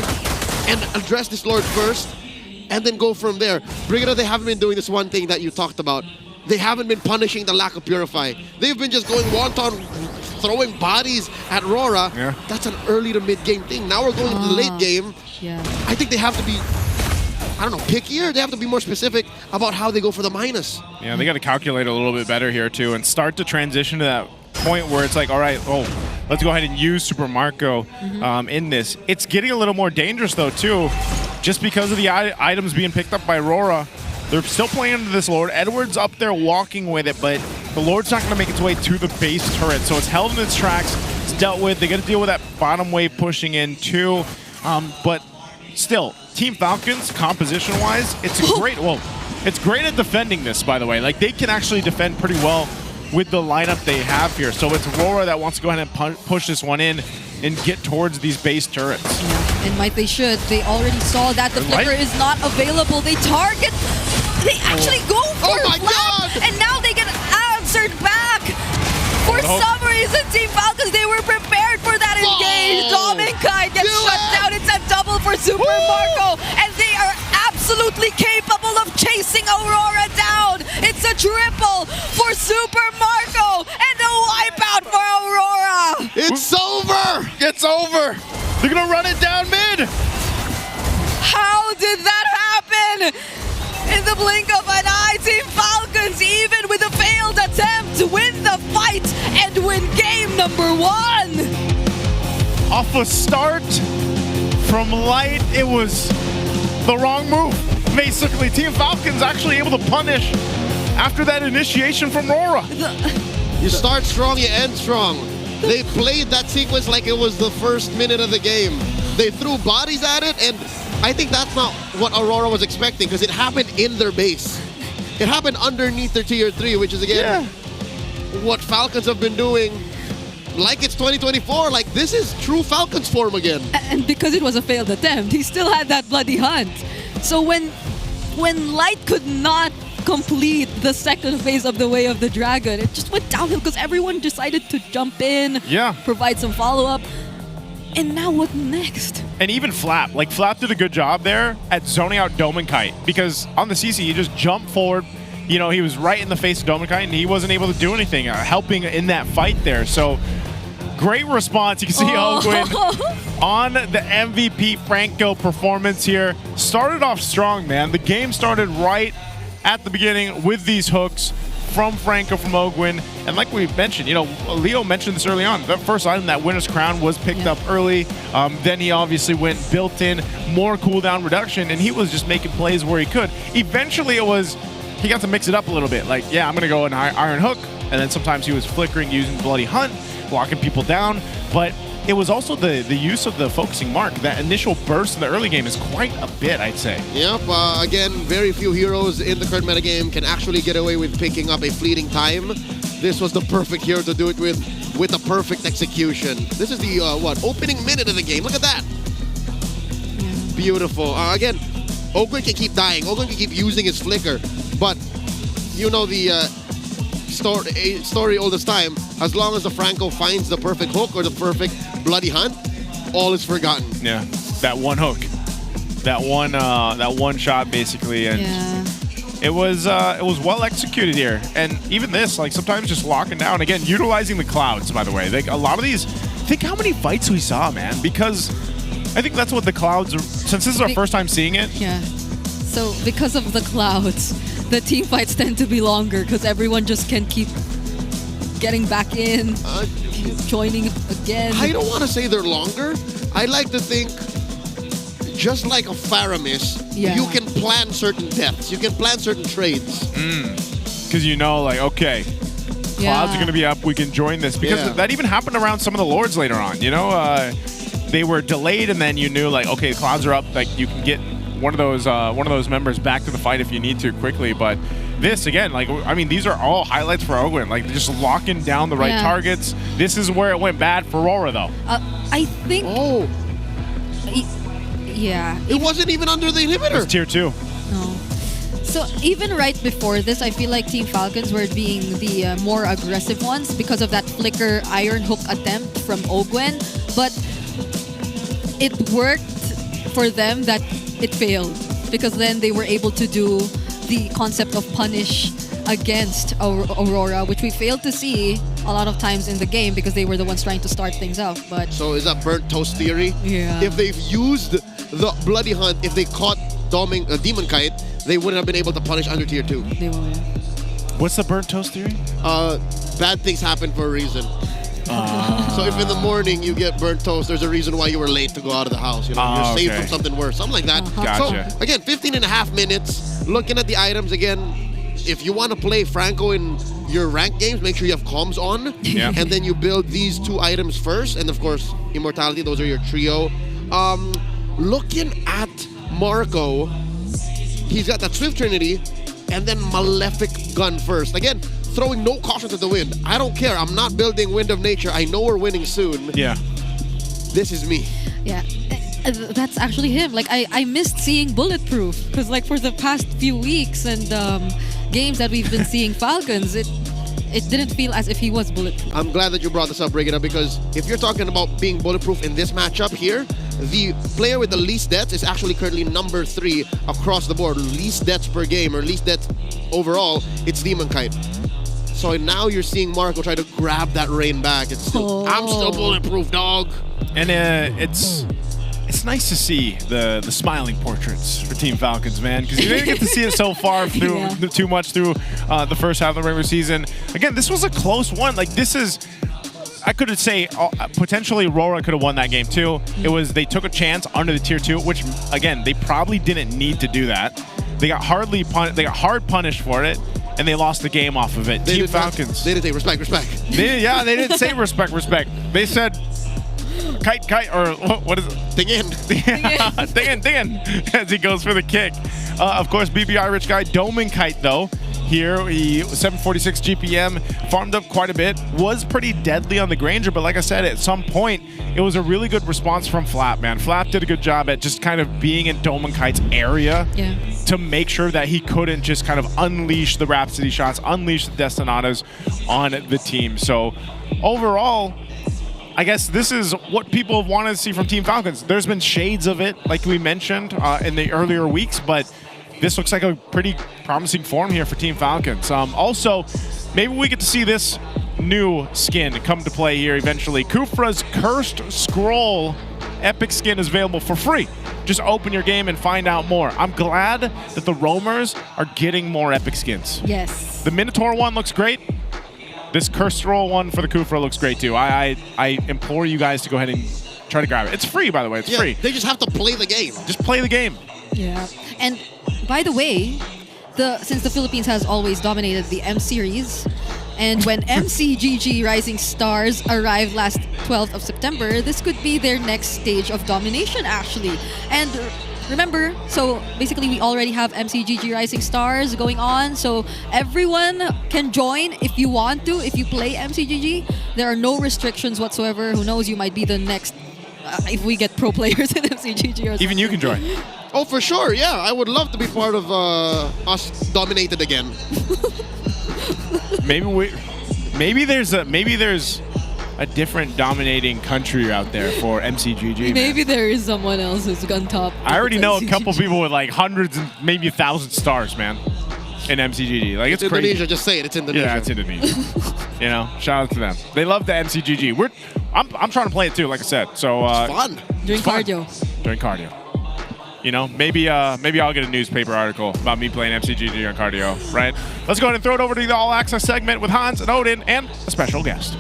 and address this Lord first, and then go from there. Brigada, they haven't been doing this one thing that you talked about. They haven't been punishing the lack of Purify. They've been just going wonton, throwing bodies at Rora. Yeah. That's an early to mid-game thing. Now we're going to the late game. Yeah. I think they have to be, I don't know, pickier. They have to be more specific about how they go for the minus. Yeah, they got to calculate a little bit better here too and start to transition to that point where it's like, all right, let's go ahead and use Super Marco in this. It's getting a little more dangerous though too, just because of the items being picked up by Rora. They're still playing into this Lord. Edward's up there walking with it, but the Lord's not going to make its way to the base turret, so it's held in its tracks. It's dealt with. They got to deal with that bottom wave pushing in too, but still, Team Falcons, composition-wise, it's great. Well, it's great at defending this, by the way. Like, they can actually defend pretty well with the lineup they have here. So it's Aurora that wants to go ahead and push this one in and get towards these base turrets. Yeah, and might they should. They already saw that the flicker is not available. They target. They actually go for Flap, and now they get answered back. For some reason, Team Falcons, they were prepared for that engage. Dominkai gets shut down. It's a double for Super Marco, and they are absolutely capable of chasing Aurora down. It's a triple for Super Marco, and a wipeout for Aurora. It's over. It's over. They're going to run it down mid. How did that happen? In the blink of an eye, Team Falcons, even with a failed attempt, win the fight and win game number 1. Off a start from light, it was the wrong move. Basically, Team Falcons actually able to punish after that initiation from RORA. You start strong, you end strong. They played that sequence like it was the first minute of the game. They threw bodies at it, and I think that's not what Aurora was expecting because it happened in their base. It happened underneath their tier 3, which is again what Falcons have been doing. Like it's 2024, like this is true Falcons form again. And because it was a failed attempt, he still had that bloody hunt. So when Light could not complete the second phase of the Way of the Dragon, it just went downhill because everyone decided to jump in, provide some follow-up. And now what next? And even Flap, like Flap did a good job there at zoning out Domenkite because on the CC, he just jumped forward. You know, he was right in the face of Domenkite and he wasn't able to do anything, helping in that fight there. So great response. You can see Ogwin on the MVP Franco performance here. Started off strong, man. The game started right at the beginning with these hooks from Franco, from Ogwin. And like we mentioned, you know, Leo mentioned this early on. The first item, that Winner's Crown, was picked up early. Then he obviously went built-in, more cooldown reduction, and he was just making plays where he could. Eventually it was, he got to mix it up a little bit. Like, yeah, I'm going to go an Iron Hook. And then sometimes he was flickering using Bloody Hunt, blocking people down. But it was also the use of the Focusing Mark. That initial burst in the early game is quite a bit, I'd say. Yep, again, very few heroes in the current metagame can actually get away with picking up a fleeting time. This was the perfect hero to do it with a perfect execution. This is the, opening minute of the game. Look at that. Beautiful. Again, Ogwin can keep dying. Ogwin can keep using his flicker. But, you know the story all this time, as long as the Franco finds the perfect hook or the perfect bloody hunt, all is forgotten. Yeah, that one hook. That one shot, basically. And it was well executed here. And even this, like, sometimes just locking down. Again, utilizing the clouds, by the way. Like, a lot of these, think how many fights we saw, man. Because I think that's what the clouds are, since this is our first time seeing it. Yeah. So because of the clouds, the team fights tend to be longer because everyone just can keep getting back in, keep joining again. I don't want to say they're longer. I like to think, just like a Faramis, you can plan certain deaths. You can plan certain trades. Because you know, like, okay, clouds are going to be up. We can join this. Because that even happened around some of the Lords later on. You know, they were delayed, and then you knew, like, okay, clouds are up. Like, you can get one of those members back to the fight if you need to quickly. But this, again, like, I mean, these are all highlights for Ogwin. Like, just locking down the right targets. This is where it went bad for RORA, though. I think... Yeah. It wasn't even under the inhibitor. It was tier 2. No. So even right before this, I feel like Team Falcons were being the more aggressive ones because of that flicker Iron Hook attempt from Ogwin. But it worked for them that it failed because then they were able to do the concept of punish against Aurora, which we failed to see a lot of times in the game because they were the ones trying to start things off. But so is that burnt toast theory? Yeah. If they've used the bloody hunt, if they caught Demon Kite, they wouldn't have been able to punish under tier 2. They would. What's the burnt toast theory? Bad things happen for a reason. So if in the morning you get burnt toast, there's a reason why you were late to go out of the house. You know, you're saved from something worse, something like that. Gotcha. So again, 15.5 minutes. Looking at the items again. If you want to play Franco in your ranked games, make sure you have comms on. Yeah. And then you build these 2 items first, and of course, Immortality. Those are your trio. Looking at Marco, he's got that Swift Trinity, and then Malefic Gun first. Again, throwing no caution to the wind. I don't care. I'm not building Wind of Nature. I know we're winning soon. Yeah. This is me. Yeah. That's actually him. Like, I missed seeing Bulletproof because, like, for the past few weeks and games that we've been seeing Falcons, it didn't feel as if he was bulletproof. I'm glad that you brought this up, Brigida, because if you're talking about being bulletproof in this matchup here, the player with the least deaths is actually currently number 3 across the board. Least deaths per game, or least deaths overall, it's Demon Kite. So now you're seeing Marco try to grab that reign back. It's still, I'm still bulletproof, dog. And it's it's nice to see the smiling portraits for Team Falcons, man, because you didn't get to see it so far through too much through the first half of the regular season. Again, this was a close one. Like, this is, I could say potentially RORA could have won that game too. It was, they took a chance under the tier 2, which again, they probably didn't need to do that. They got hard punished for it, and they lost the game off of it. Team Falcons. They didn't say respect. They didn't say respect. They said kite, or what is it? Ding in, as he goes for the kick. Of course, BBI Rich Guy doming kite though. Here, he 746 GPM, farmed up quite a bit, was pretty deadly on the Granger, but like I said, at some point, it was a really good response from Flap, man. Flap did a good job at just kind of being in Dome and Kite's area to make sure that he couldn't just kind of unleash the Rhapsody shots, unleash the Destinatas on the team. So overall, I guess this is what people have wanted to see from Team Falcons. There's been shades of it, like we mentioned in the earlier weeks, but this looks like a pretty promising form here for Team Falcons. Also, maybe we get to see this new skin come to play here eventually. Kufra's Cursed Scroll epic skin is available for free. Just open your game and find out more. I'm glad that the roamers are getting more epic skins. Yes. The Minotaur one looks great. This Cursed Scroll one for the Kufra looks great too. I implore you guys to go ahead and try to grab it. It's free, by the way. It's free. They just have to play the game. Just play the game. Yeah. And by the way, since the Philippines has always dominated the M series, and when MCGG Rising Stars arrived last 12th of September, this could be their next stage of domination, actually. And remember, so basically we already have MCGG Rising Stars going on, so everyone can join if you want to, if you play MCGG. There are no restrictions whatsoever. Who knows, you might be the next, if we get pro players in MCGG or something. Even you can join. Oh, for sure, yeah. I would love to be part of us dominated again. Maybe there's a different dominating country out there for MCGG. Maybe there is someone else who's on top. I already know a couple people with like hundreds and maybe 1,000 stars, man, in MCGG. Like, it's crazy. Indonesia. Just say it. It's Indonesia. Yeah, it's Indonesia. You know, shout out to them. They love the MCGG. I'm trying to play it too, like I said. So it's fun. During cardio. During cardio. You know, maybe I'll get a newspaper article about me playing MCGG on cardio, right? Let's go ahead and throw it over to the All Access segment with Hans and Odin and a special guest.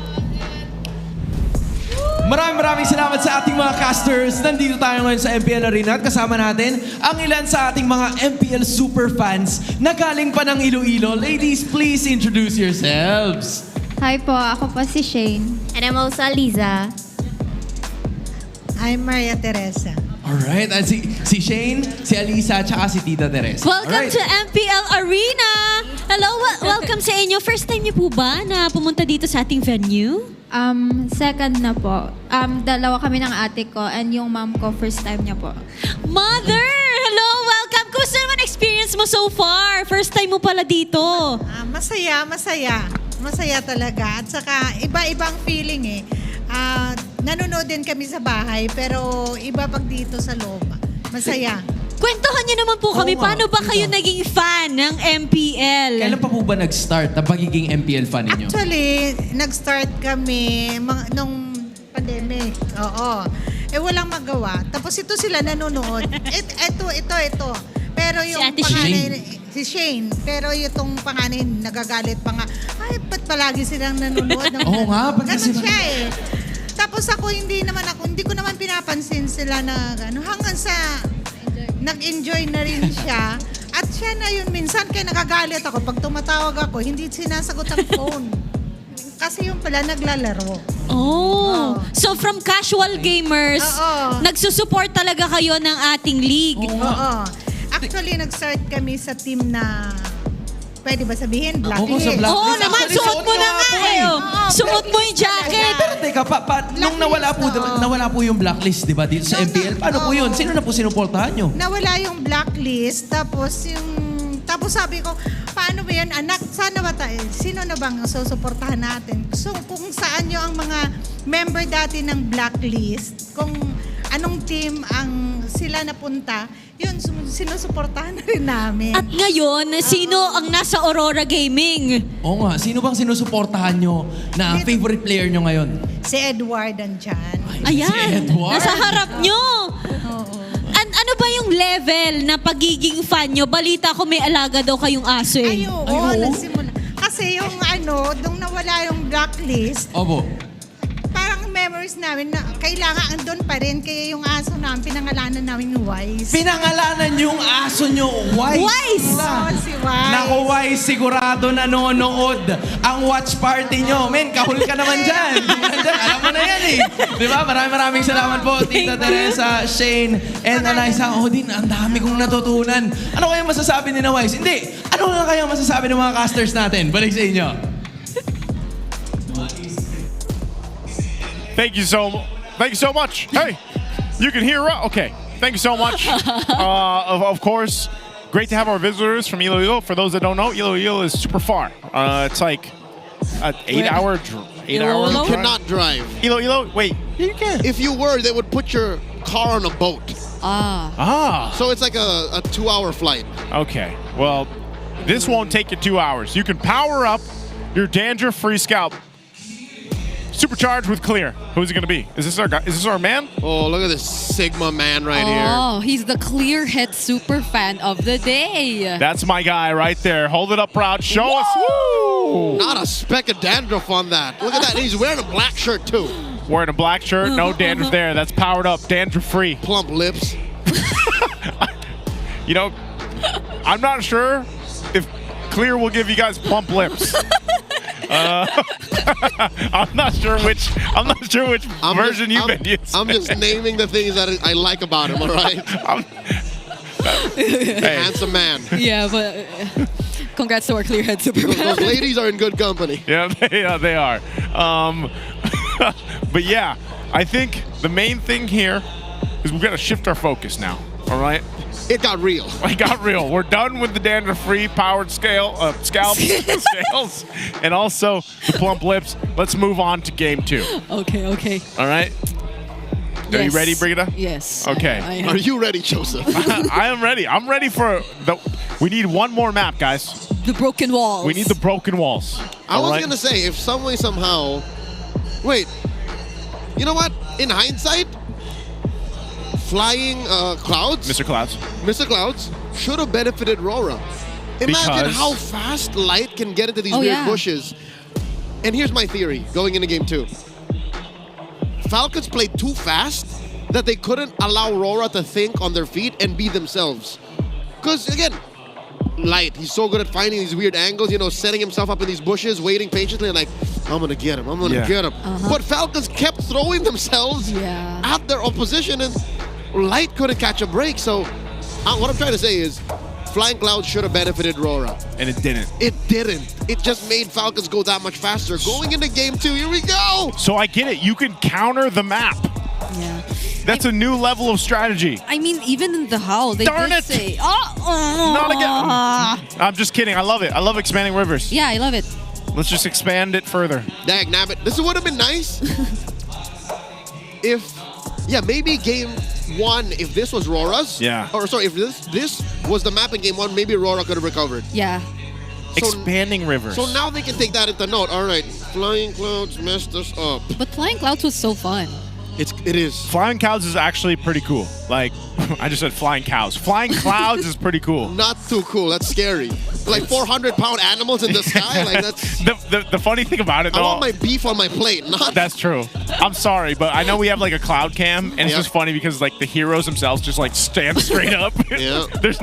Maraming salamat sa ating mga casters. Nandito tayo ngayon sa MPL Arena at kasama natin ang ilan sa ating mga MPL super fans na galing pa ng Iloilo. Ladies, please introduce yourselves. Hi po, ako po si Shane. And I'm also Liza. I'm Maria Teresa. Alright, at si Shane, si Alisa, at saka si Tita Teresa. Welcome to MPL Arena! Hello, welcome sa inyo. First time niyo po ba na pumunta dito sa ating venue? Second na po. Dalawa kami ng ate ko and yung mom ko first time niya po. Mother! Hello, welcome! Kumusta naman experience mo so far? First time mo pala dito. Masaya. Masaya talaga. At saka iba-ibang feeling eh. Nanonood din kami sa bahay pero iba pag dito sa loob. Masaya. Kwentuhan niyo naman po kami, paano ba kayo naging fan ng MPL? Kailan pa po ba nag-start na pagiging MPL fan ninyo? Actually, nag-start kami nung pandemic. Oo. Walang magawa. Tapos ito sila nanonood. Ito. Pero yung si Shane. Pero itong panganay nagagalit pa nga. Ay, ba't palagi silang nanonood? Oo nga, ba't kasi siya eh. Tapos ako hindi ko naman pinapansin sila na hanggang sa nag-enjoy na rin siya. At siya na yun, minsan kaya nagagalit ako. Pag tumatawag ako, hindi sinasagot ang phone. Kasi yung pala naglalaro. Oh. So from casual gamers, nagsusupport talaga kayo ng ating league. Oo. Actually, nag-start kami sa team na pwede ba sabihin? Blacklist. Oo naman, suot mo na nga eh. Suot mo yung jacket. Pero teka, nung nawala po yung blacklist, di ba, dito sa MPL, paano po yun? Sino na po sinuportahan nyo? Nawala yung blacklist, tapos sabi ko, paano ba yan, anak? Sana ba tayo? Sino na bang susuportahan natin? So, kung saan nyo ang mga member dati ng blacklist, kung anong team ang sila napunta, yun, sinusuportahan na rin namin. At ngayon, sino ang nasa Aurora Gaming? Oo nga, sino bang sinusuportahan nyo na favorite player nyo ngayon? Si Edward andyan. Ayan, si Edward. nasa harap nyo. Ano ba yung level na pagiging fan nyo? Balita ko may alaga daw kayong aso eh. Ay, oo, nagsimula. Kasi yung nung nawala yung blacklist, Opo. parang memories namin na kailangan andun pa rin. Kaya yung aso namin, pinangalanan namin yung Wise. Pinangalanan yung aso nyo, Wise. Wise! Oo, si Wise. Naku, Wise, sigurado nanonood ang watch party nyo. Men, kahul ka naman dyan. Alam mo na yan eh. Di ba? Maraming salamat po, Tita Teresa, Shane, and Eliza. Din, ang dami kong natutunan. Ano kaya masasabi ni na Wise? Hindi. Ano nga kaya masasabi ng mga casters natin? Balik sa inyo. Thank you so much. Hey, you can hear us. Okay, thank you so much. Of course, great to have our visitors from Iloilo. For those that don't know, Iloilo is super far. It's like an 8-hour drive. You cannot drive. Iloilo, wait. You can. If you were, they would put your car on a boat. So it's like a 2-hour flight. Okay, well, this won't take you 2 hours. You can power up your dandruff-free scalp. Supercharged with Clear. Who's it gonna be? Is this our guy? Is this our man? Oh, look at this Sigma man right here. Oh, he's the clear head super fan of the day. That's my guy right there. Hold it up proud. Show us. Woo! Not a speck of dandruff on that. Look at that. And he's wearing a black shirt too. Wearing a black shirt, no dandruff there. That's powered up, dandruff free. Plump lips. You know, I'm not sure if Clear will give you guys plump lips. I'm not sure which version you've been using. I'm just naming the things that I like about him, all right? Handsome man. Yeah, but congrats to our clear head super fan. Those ladies are in good company. Yeah, they are. But yeah, I think the main thing here is we've got to shift our focus now, all right? It got real. It got real. We're done with the dandruff-free powered scalps, scales, and also the plump lips. Let's move on to game 2. Okay. All right? Are you ready, Brigitte? Yes. Okay. I am. Are you ready, Joseph? I am ready. I'm ready for we need one more map, guys. The broken walls. We need the broken walls. I was going to say, if some way, somehow... Wait. You know what? In hindsight... Flying Clouds? Mr. Clouds. Mr. Clouds should have benefited RORA. Imagine how fast Light can get into these weird bushes. And here's my theory going into game 2. Falcons played too fast that they couldn't allow RORA to think on their feet and be themselves. Because, again, Light, he's so good at finding these weird angles, you know, setting himself up in these bushes, waiting patiently, like, I'm going to get him, I'm going to get him. But Falcons kept throwing themselves at their opposition, and Light couldn't catch a break. So what I'm trying to say is Flying Cloud should have benefited RORA. And it didn't. It didn't. It just made Falcons go that much faster. Going into game 2, here we go. So I get it. You can counter the map. Yeah. That's a new level of strategy. I mean, even in the Howl, they Darn did it! say, Not again. I'm just kidding. I love it. I love expanding rivers. Yeah, I love it. Let's just expand it further. Dag nabbit. This would have been nice if, maybe game 1, if this was RORA's. Yeah. Or sorry, if this was the map in game 1, maybe RORA could have recovered. Yeah. Expanding rivers. So now they can take that into note. All right, Flying Clouds messed us up. But Flying Clouds was so fun. It is. Flying Clouds is actually pretty cool. Like, I just said flying cows. Flying Clouds is pretty cool. Not too cool. That's scary. Like 400-pound animals in the sky. Like that's. The funny thing about it, though. I want my beef on my plate. Not. That's true. I'm sorry, but I know we have like a cloud cam, and it's just funny because like the heroes themselves just like stand straight up. Yeah. There's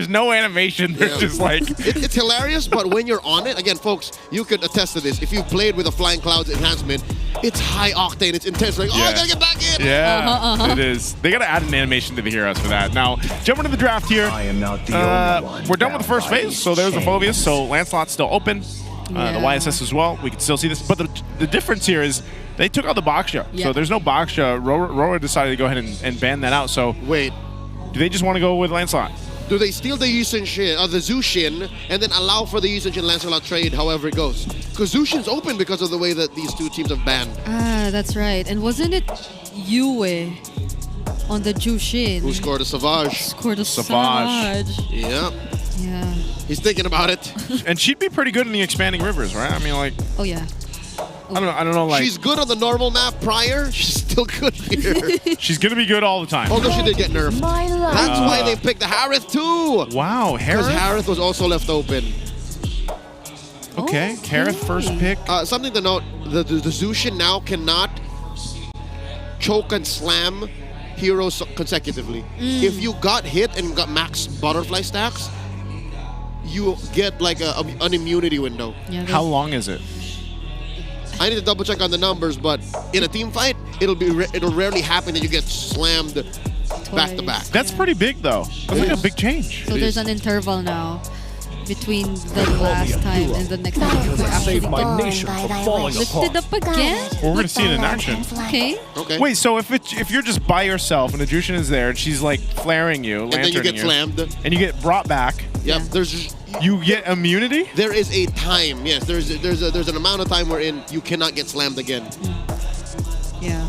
no animation. They're just like. It's hilarious, but when you're on it, again, folks, you could attest to this. If you played with a Flying Clouds enhancement, it's high octane. It's intense. Like, I gotta get back in. Yeah, it is. They gotta add an animation to the heroes for that. Now, jumping to the draft here. I am not the only one. We're done with the first phase, so there's the Phobias. So Lancelot's still open. The YSS as well. We can still see this. But the difference here is they took out the Baksha. So there's no Baksha. RORA decided to go ahead and ban that out. So wait, do they just want to go with Lancelot? Do they steal the Yushin, the Zushin, and then allow for the Yushin Lancelot trade however it goes? Because Zushin's open because of the way that these two teams have banned. Ah, that's right. And wasn't it Yue on the Jushin? Who scored a Savage? Savage. Yeah. He's thinking about it. And she'd be pretty good in the expanding rivers, right? I mean, like. Oh, yeah. I don't know. Like she's good on the normal map prior. She's still good here. she's gonna be good all the time. Although she did get nerfed. That's why they picked the Harith too. Wow, Because Harith. Harith was also left open. Okay, Harith first pick. Something to note: the Zushin now cannot choke and slam heroes consecutively. If you got hit and got max butterfly stacks, you get like an immunity window. Yeah, How long is it? I need to double check on the numbers, but in a team fight, it'll rarely happen that you get slammed back to back. That's pretty big though. That's like a big change. So there's an interval now between the last time and the next time you could actually Save my nation from falling lifted apart. up again. Well, we're gonna see it in action. Okay. Okay. Wait, so if you're just by yourself and the Jushin is there and she's like flaring you, And then you lanterning get slammed. and you get brought back, Yep. you get immunity. There is a time. Yes. There's an amount of time wherein you cannot get slammed again. Yeah.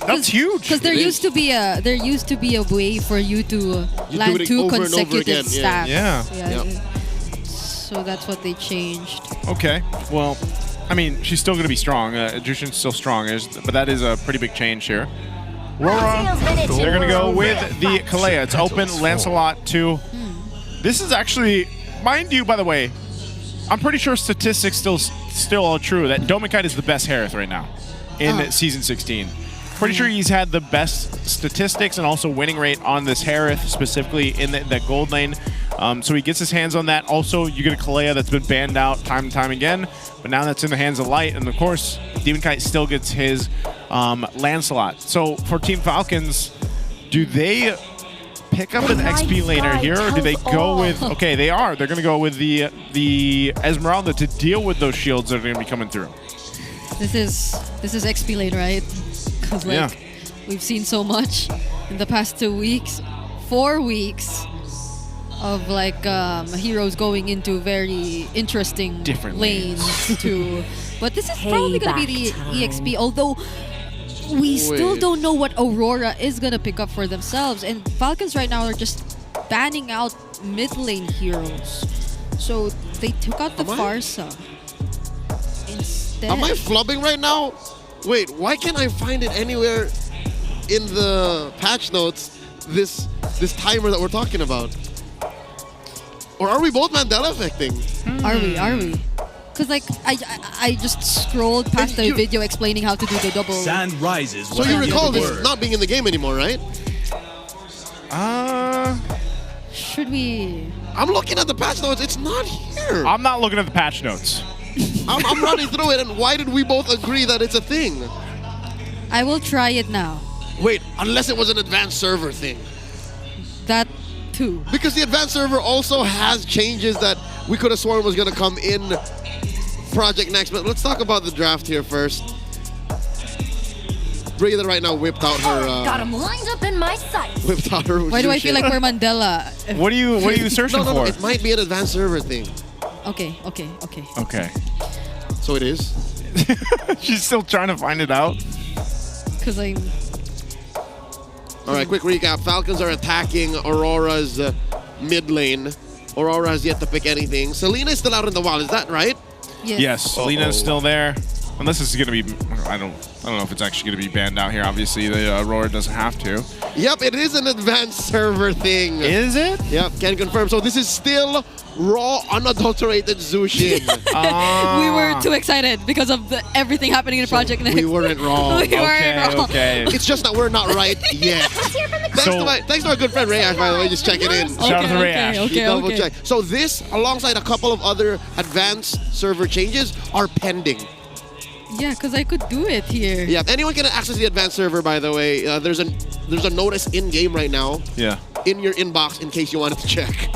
That's huge. Because there used to be a way for you to You land do it 2 over and over consecutive again, stacks. Yeah. So that's what they changed. Okay. Well, I mean, she's still going to be strong. Jushin's still strong, but that is a pretty big change here. RORA, they're going to go with the Kalea. It's open. Lancelot 2. This is actually, mind you, by the way, I'm pretty sure statistics still are true that Domikite is the best Harith right now in Season 16. Pretty sure he's had the best statistics and also winning rate on this Harith, specifically in that gold lane. So he gets his hands on that. Also, you get a Kalea that's been banned out time and time again, but now that's in the hands of Light. And of course, Demonkite still gets his Lancelot. So for Team Falcons, do they pick up an XP laner here, or do they go with? Okay, they are. They're going to go with the Esmeralda to deal with those shields that are going to be coming through. This is XP lane, right? Because we've seen so much in the past 2 weeks, 4 weeks of like heroes going into very interesting different lanes too. But this is probably going to be the EXP, although we still don't know what Aurora is going to pick up for themselves. And Falcons right now are just banning out mid lane heroes. So they took out the Farsa instead. Am I flubbing right now? Wait, why can't I find it anywhere in the patch notes, this timer that we're talking about? Or are we both Mandela affecting? Are we? Because like I just scrolled past the video explaining how to do the double. Sand rises. So you recall this not being in the game anymore, right? Should we? I'm looking at the patch notes. It's not here. I'm not looking at the patch notes. I'm running through it, and why did we both agree that it's a thing? I will try it now. Wait, unless it was an advanced server thing. That too. Because the advanced server also has changes that we could have sworn was going to come in Project Next. But let's talk about the draft here first. Brigida right now whipped out her... Got him lined up in my sights. Whipped out her... Why do I feel like we're Mandela? What are you searching for? It might be an advanced server thing. Okay. Okay. So it is? She's still trying to find it out. Because I'm... All right, quick recap. Falcons are attacking Aurora's mid lane. Aurora has yet to pick anything. Selena is still out in the wild, is that right? Yes, Selena is still there. Unless this is going to be, I don't know if it's actually going to be banned out here. Obviously, the Aurora doesn't have to. Yep, it is an advanced server thing. Is it? Yep, can confirm. So this is still raw, unadulterated Zushin. We were too excited because of everything happening in Project Next. We weren't wrong. We weren't wrong. Okay. It's just that we're not right yet. Thanks to our good friend Ray Ash, by the way, just checking in. Shout out to Ray Ash. Double check. So this, alongside a couple of other advanced server changes, are pending. Yeah, because I could do it here. Yeah, anyone can access the advanced server, by the way. There's a notice in-game right now. Yeah. In your inbox, in case you wanted to check.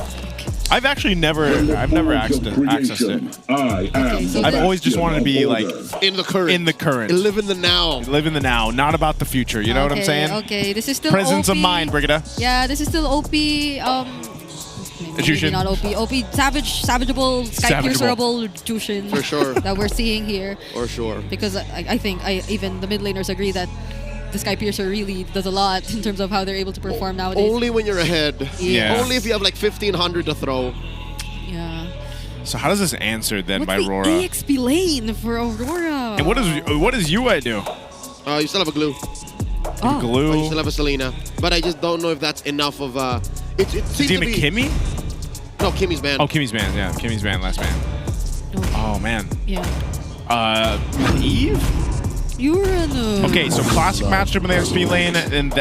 I've actually never accessed it. I've always just wanted to be like in the current. Live in the now. Live in the now, not about the future. You know what I'm saying? Okay, this is still Presence OP. of mind, Brigida. Yeah, this is still OP. Maybe not OP. Savageable, Skypiercerable Jushin. For sure. That we're seeing here. For sure. Because I think even the mid laners agree that the Skypiercer really does a lot in terms of how they're able to perform nowadays. Only when you're ahead. Yeah. Only if you have like 1,500 to throw. Yeah. So how does this answer then by What's the RORA? EXP lane for Aurora? And what does UA do? You still have a glue. Glue. You still have a Selena. But I just don't know if that's enough of it seems to be... Kimmy? No, Kimmy's banned. Oh, Kimmy's banned. Yeah, Kimmy's banned. Last ban. Oh, man. Yeah. Eve? You were in a... Okay, so classic matchup in the XP lane, and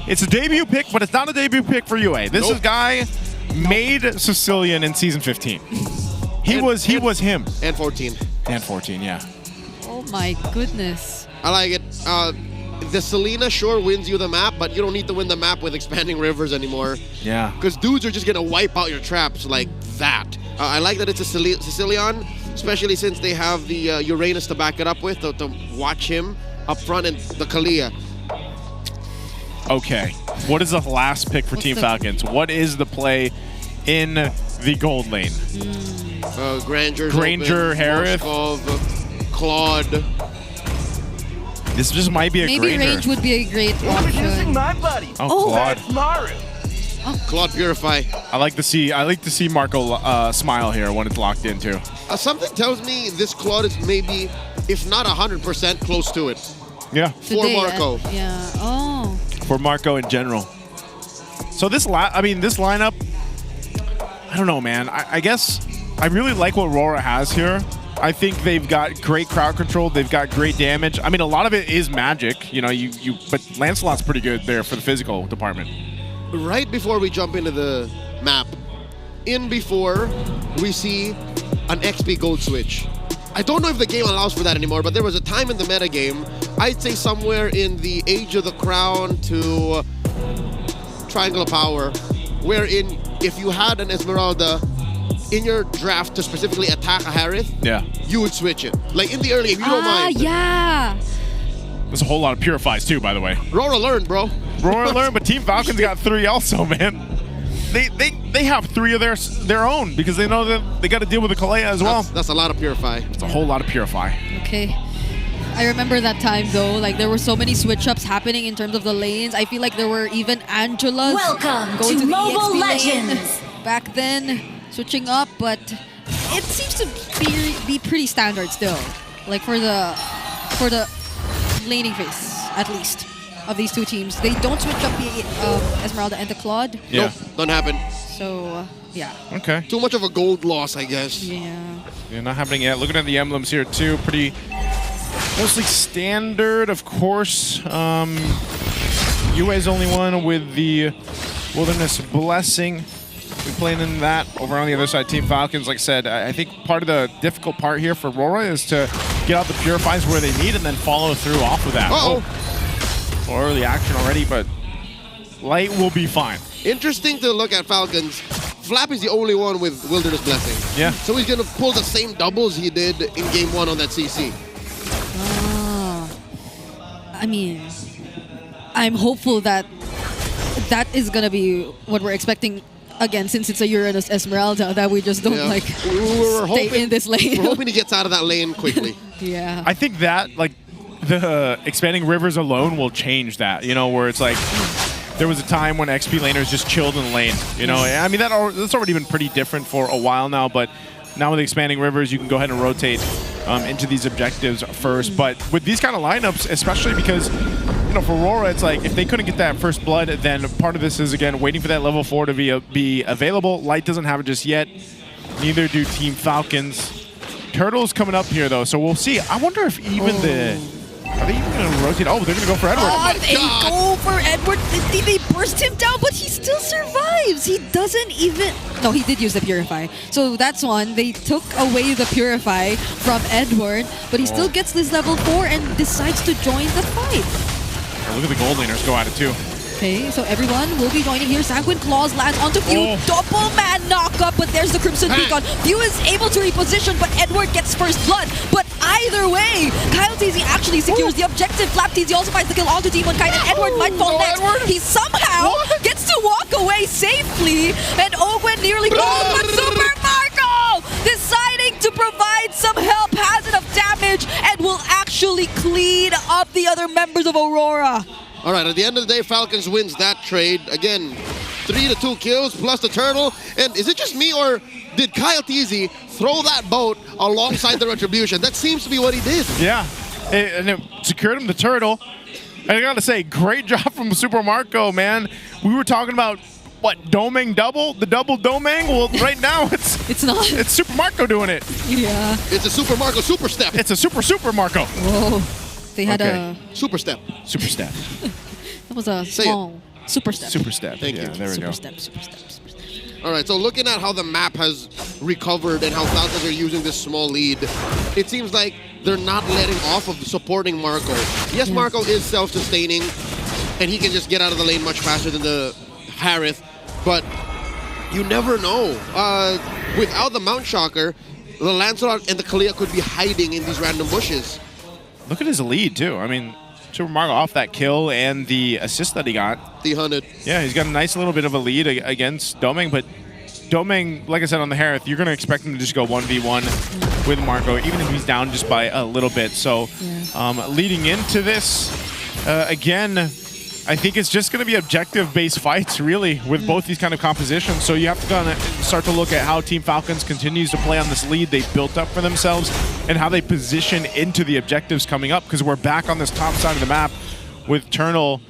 it's a debut pick, but it's not a debut pick for UA. This is guy made Sicilian in season 15. He was him. And 14. And 14, yeah. Oh my goodness. I like it. The Selena sure wins you the map, but you don't need to win the map with expanding rivers anymore. Yeah. Because dudes are just gonna wipe out your traps like that. I like that it's a Sicilian, especially since they have the Uranus to back it up with, to watch him up front, and the Kalia. Okay, what is the last pick for Team Falcons? What is the play in the gold lane? Granger, Harith, Claude. This just might be a Maybe Granger. range would be a great option. Oh, Claude. Claude Purify. I like to see Marco smile here when it's locked in too. Something tells me this Claude is maybe, if not 100%, close to it. Yeah. For Marco. Yeah. Oh. For Marco in general. So this lineup, I don't know, man. I guess I really like what RORA has here. I think they've got great crowd control. They've got great damage. I mean, a lot of it is magic, you know. But Lancelot's pretty good there for the physical department. Right before we jump into the map, before we see an XP gold switch. I don't know if the game allows for that anymore, but there was a time in the meta game, I'd say somewhere in the Age of the Crown to Triangle of Power, wherein if you had an Esmeralda in your draft to specifically attack a Harith, you would switch it. Like in the early game, you don't mind. Yeah. There's a whole lot of Purifies too, by the way. RORA learned, bro. RORA learned, but Team Falcons got 3 also, man. They have 3 of their own because they know that they got to deal with the Kalea as well. That's a lot of Purify. It's a whole lot of Purify. Okay. I remember that time though, like there were so many switch-ups happening in terms of the lanes. I feel like there were even Angelas Welcome going to the Mobile EXP Legends. lane back then, switching up, but it seems to be pretty standard still. Like for the laning phase, at least, of these two teams. They don't switch up the Esmeralda and the Claude. Yeah. Nope, don't happen. So, yeah. Okay. Too much of a gold loss, I guess. Yeah. Yeah, not happening yet. Looking at the emblems here too, pretty mostly standard, of course. UA's only one with the Wilderness Blessing. We playing in that over on the other side. Team Falcons, like I said, I think part of the difficult part here for RORA is to get out the Purifies where they need and then follow through off of that. Or early action already, but Light will be fine. Interesting to look at Falcons. Flap is the only one with Wilderness Blessing. Yeah. So he's going to pull the same doubles he did in game 1 on that CC. I mean, I'm hopeful that that is going to be what we're expecting again, since it's a Uranus Esmeralda, that we just don't stay in this lane. We're hoping he gets out of that lane quickly. Yeah. I think that, like, the expanding rivers alone will change that, you know, where it's like there was a time when XP laners just chilled in the lane, you know. I mean, that's already been pretty different for a while now, but now with the expanding rivers, you can go ahead and rotate into these objectives first. But with these kind of lineups, especially because, you know, for RORA, it's like if they couldn't get that first blood, then part of this is, again, waiting for that level 4 to be available. Light doesn't have it just yet. Neither do Team Falcons. Turtle's coming up here, though, so we'll see. I wonder if even are they even going to rotate? Oh, they're going to go for Edward. They go for Edward. They burst him down, but he still survives. He doesn't even... No, he did use the Purify. So that's one. They took away the Purify from Edward, but he still gets this level 4 and decides to join the fight. Look at the gold laners go at it, too. Okay, so everyone will be joining here. Sanguine Claws lands onto Few. Double man knockup, but there's the Crimson Beacon. Few is able to reposition, but Edward gets first blood. But either way, Kyle TZ actually secures the objective. Flap TZ also finds the kill onto Demon Kite, and Edward might fall next. He somehow gets to walk away safely, and Ogwen nearly falls, but Super Marco deciding to provide some help, has enough damage, and will actually clean up the other members of Aurora. All right, at the end of the day, Falcons wins that trade. Again, 3 to 2 kills plus the turtle. And is it just me, or did Kyle TZ throw that boat alongside the retribution? That seems to be what he did. Yeah, and it secured him the turtle. And I gotta say, great job from Super Marco, man. We were talking about what, Doming double? The double Doming? Well, right now it's not. It's Super Marco doing it. Yeah. It's a Super Marco super step. It's a super Marco. Whoa. They had a super step. Super step. that was a small super step. Super step. Thank you. There we go. Super step. All right, so looking at how the map has recovered and how Falcons are using this small lead, it seems like they're not letting off of supporting Marco. Yes, Marco is self-sustaining, and he can just get out of the lane much faster than the Harith, but you never know. Without the Mount Shocker, the Lancelot and the Kalia could be hiding in these random bushes. Look at his lead, too. I mean, Super Marco off that kill and the assist that he got. The 100. Yeah, he's got a nice little bit of a lead against Doming, but Doming, like I said on the Harith, you're going to expect him to just go 1v1 with Marco, even if he's down just by a little bit. So leading into this, again, I think it's just going to be objective-based fights, really, with both these kind of compositions. So you have to kind of start to look at how Team Falcons continues to play on this lead they've built up for themselves and how they position into the objectives coming up, because we're back on this top side of the map with Turnal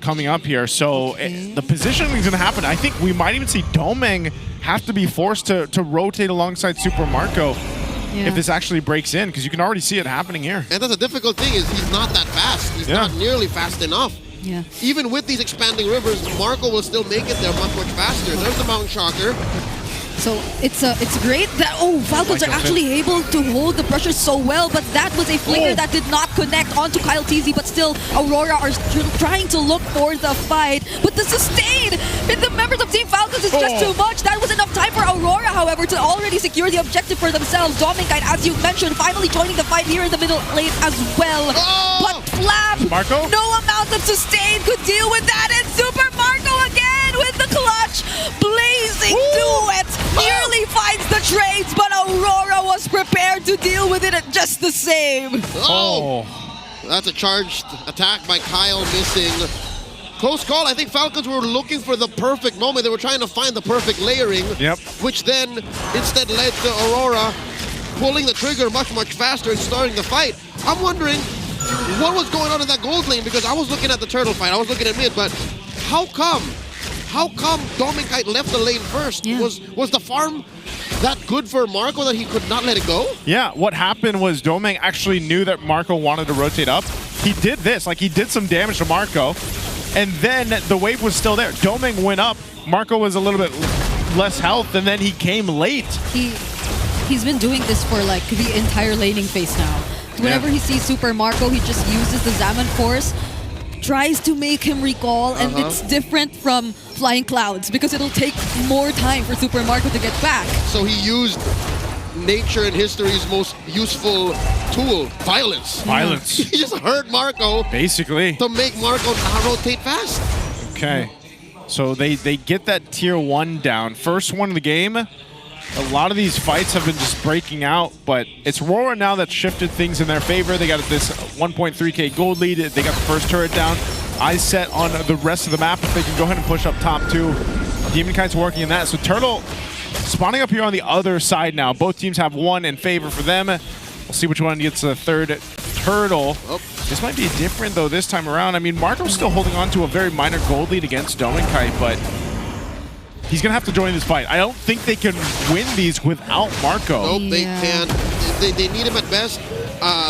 coming up here. So the positioning is going to happen. I think we might even see Doming have to be forced to rotate alongside Super Marco if this actually breaks in, because you can already see it happening here. And that's a difficult thing, is he's not that fast. He's not nearly fast enough. Yeah. Even with these expanding rivers, Marco will still make it there much faster. There's the Mount Shocker. So it's great that Falcons are actually able to hold the pressure so well, but that was a flicker that did not connect onto Kyle TZ, but still Aurora are trying to look for the fight. But the sustain in the members of Team Falcons is just too much. That was enough time for Aurora, however, to already secure the objective for themselves. Dominkite, as you mentioned, finally joining the fight here in the middle lane as well. But Flap, Marco? no amount of sustain could deal with that, and Super Marco again with the clutch, blazing duet. Nearly finds the trades, but Aurora was prepared to deal with it just the same. That's a charged attack by Kyle, missing. Close call. I think Falcons were looking for the perfect moment. They were trying to find the perfect layering, which then instead led to Aurora pulling the trigger much faster and starting the fight. I'm wondering what was going on in that gold lane, because I was looking at the turtle fight. I was looking at mid, but how come Dominkite left the lane first? Was the farm that good for Marco that he could not let it go? Yeah, what happened was Doming actually knew that Marco wanted to rotate up. He did this, like he did some damage to Marco, and then the wave was still there. Doming went up, Marco was a little bit less health, and then he came late. He's been doing this for like the entire laning phase now. Whenever he sees Super Marco, he just uses the Zaman Force, tries to make him recall, and it's different from Flying Clouds because it'll take more time for Super Marco to get back. So he used nature and history's most useful tool, violence. Violence. He just hurt Marco. Basically. To make Marco not rotate fast. Okay. So they get that tier 1 down. First one of the game. A lot of these fights have been just breaking out, but it's RORA now that shifted things in their favor. They got this 1.3k gold lead. They got the first turret down. Eyes set on the rest of the map if they can go ahead and push up top too. Demon Kite's working in that. So Turtle spawning up here on the other side now. Both teams have one in favor for them. We'll see which one gets the third turtle. This might be different though this time around. I mean, Marco's still holding on to a very minor gold lead against Dominkite, but he's going to have to join this fight. I don't think they can win these without Marco. Nope, they can't. They need him at best.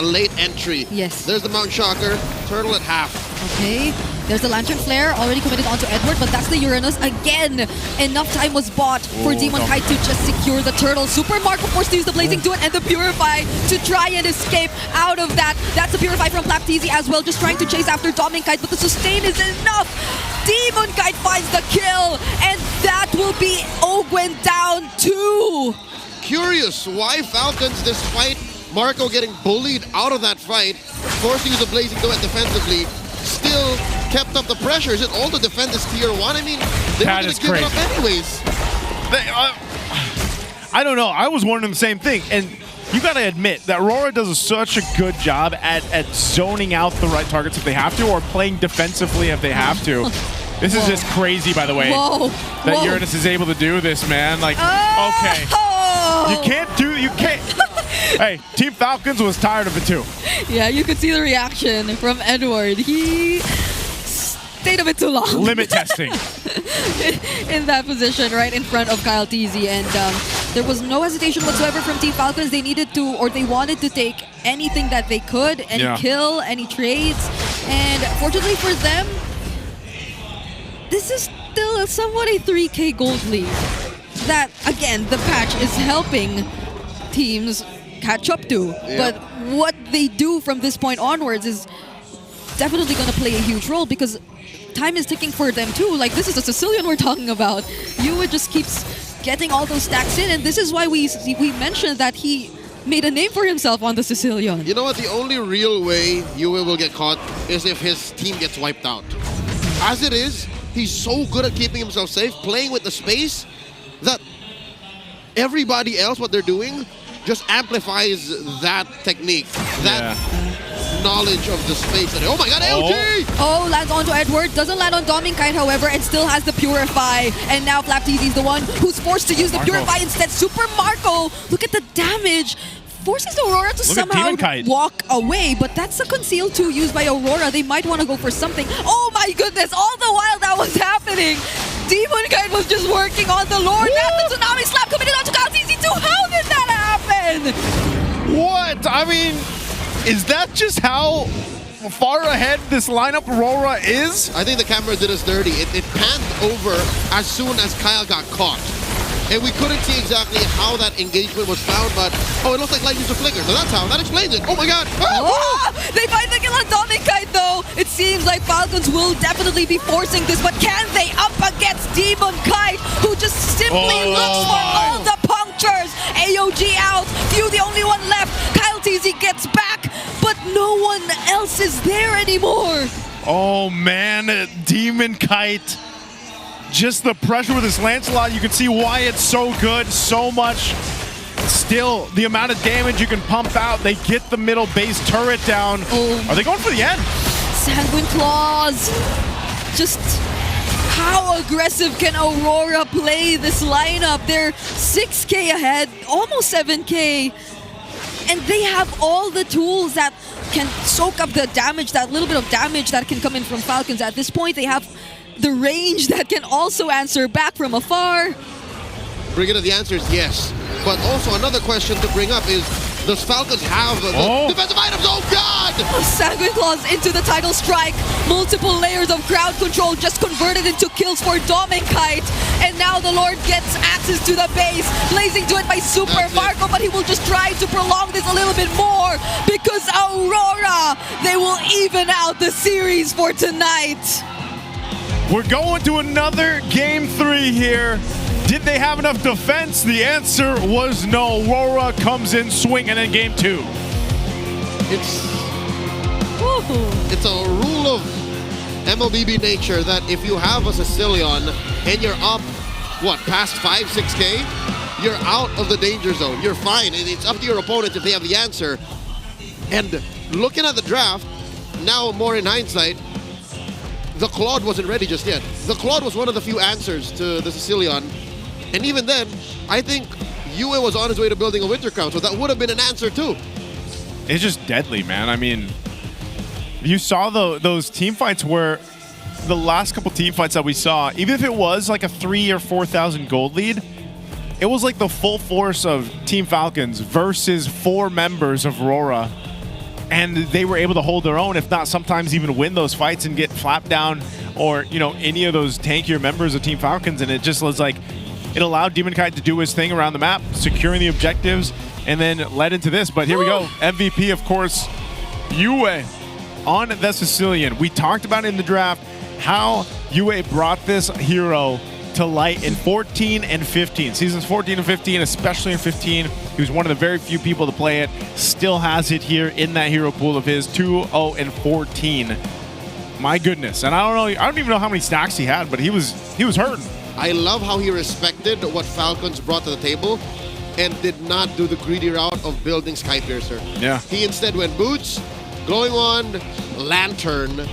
Late entry. Yes. There's the Mount Shocker. Turtle at half. Okay. There's the Lantern Flare already committed onto Edward, but that's the Uranus. Again, enough time was bought for Demon Kite to just secure the turtle. Super Marco forced to use the Blazing Duet and the Purify to try and escape out of that. That's the Purify from Flap TZ as well, just trying to chase after Dominkite, but the sustain is enough. Demon Kite finds the kill, and that will be Ogwen down 2. Curious why Falcons, despite Marco getting bullied out of that fight, forced to use the Blazing Duet defensively, still kept up the pressure. Is it all to defend this tier 1? I mean, they were going to give it up anyways. I don't know. I was wondering the same thing. And you got to admit that RORA does such a good job at zoning out the right targets if they have to, or playing defensively if they have to. This is just crazy, by the way. Whoa. That Whoa. Uranus is able to do this, man. Like, okay. You can't. Hey, Team Falcons was tired of it too. Yeah, you could see the reaction from Edward. He stayed a bit too long. Limit testing. In that position, right in front of Kyle Teasy. And there was no hesitation whatsoever from Team Falcons. They needed to, or they wanted to take anything that they could, any kill, any trades. And fortunately for them, this is still somewhat a 3K gold lead. That, again, the patch is helping teams catch up to. But what they do from this point onwards is definitely going to play a huge role because time is ticking for them too. Like, this is a Sicilian we're talking about. Yue just keeps getting all those stacks in, and this is why we mentioned that he made a name for himself on the Sicilian. You know what? The only real way Yue will get caught is if his team gets wiped out. As it is, he's so good at keeping himself safe, playing with the space, that everybody else, what they're doing, just amplifies that technique, that knowledge of the space. Oh my god, LG! Oh, lands onto Edward, doesn't land on Dominkite, however, and still has the Purify. And now FlapTZ is the one who's forced to use the Purify instead. Super Marco, look at the damage. Forces Aurora to somehow walk away, but that's a Conceal 2 used by Aurora. They might want to go for something. Oh my goodness, all the while that was happening, Demon Kite was just working on the Lord. That's the Tsunami Slap committed onto FlapTZ too. How did that happen? What? I mean, is that just how far ahead this lineup Aurora is? I think the camera did us dirty. It panned over as soon as Kyle got caught. And we couldn't see exactly how that engagement was found, but it looks like lightning to flicker. So that's how. That explains it. Oh my god. They find the kill on Dominkite though. It seems like Falcons will definitely be forcing this, but can they up against Demon Kite, who just simply looks for all the punctures? AOG out. Few the only one left. Kyle TZ gets back, but no one else is there anymore. Oh man, Demon Kite. Just the pressure with this Lancelot, you can see why it's so good, so much. Still, the amount of damage you can pump out, they get the middle base turret down. Are they going for the end? Sanguine Claws. Just how aggressive can Aurora play this lineup? They're 6K ahead, almost 7K. And they have all the tools that can soak up the damage, that little bit of damage that can come in from Falcons. At this point, they have the range that can also answer back from afar. Brigitte, the answer is yes. But also another question to bring up is, does Falcons have the defensive items? Oh god! Sanguine Claws into the title strike. Multiple layers of crowd control just converted into kills for Dominkite. And now the Lord gets access to the base. Blazing to it by Super Marco, but he will just try to prolong this a little bit more because Aurora, they will even out the series for tonight. We're going to another game 3 here. Did they have enough defense? The answer was no. Aurora comes in swinging in game 2. It's a rule of MLBB nature that if you have a Sicilian and you're up, past 5, 6K, you're out of the danger zone. You're fine. And it's up to your opponent if they have the answer. And looking at the draft, now more in hindsight, the Claude wasn't ready just yet. The Claude was one of the few answers to the Sicilian. And even then, I think Yue was on his way to building a Winter Crown, so that would have been an answer too. It's just deadly, man. I mean, you saw those team fights where the last couple team fights that we saw, even if it was like a 3,000 or 4,000 gold lead, it was like the full force of Team Falcons versus 4 members of Aurora. And they were able to hold their own, if not sometimes even win those fights and get flapped down, or any of those tankier members of Team Falcons. And it just was like, it allowed Demon Kite to do his thing around the map, securing the objectives, and then led into this. But here we go, MVP, of course, Yue on the Sicilian. We talked about in the draft how Yue brought this hero to light in 14 and 15. Seasons 14 and 15, especially in 15. He was one of the very few people to play it. Still has it here in that hero pool of his, 2-0 and 14. My goodness. And I don't even know how many stacks he had, but he was hurting. I love how he respected what Falcons brought to the table and did not do the greedy route of building Skypiercer. Yeah. He instead went boots, glowing wand, lantern,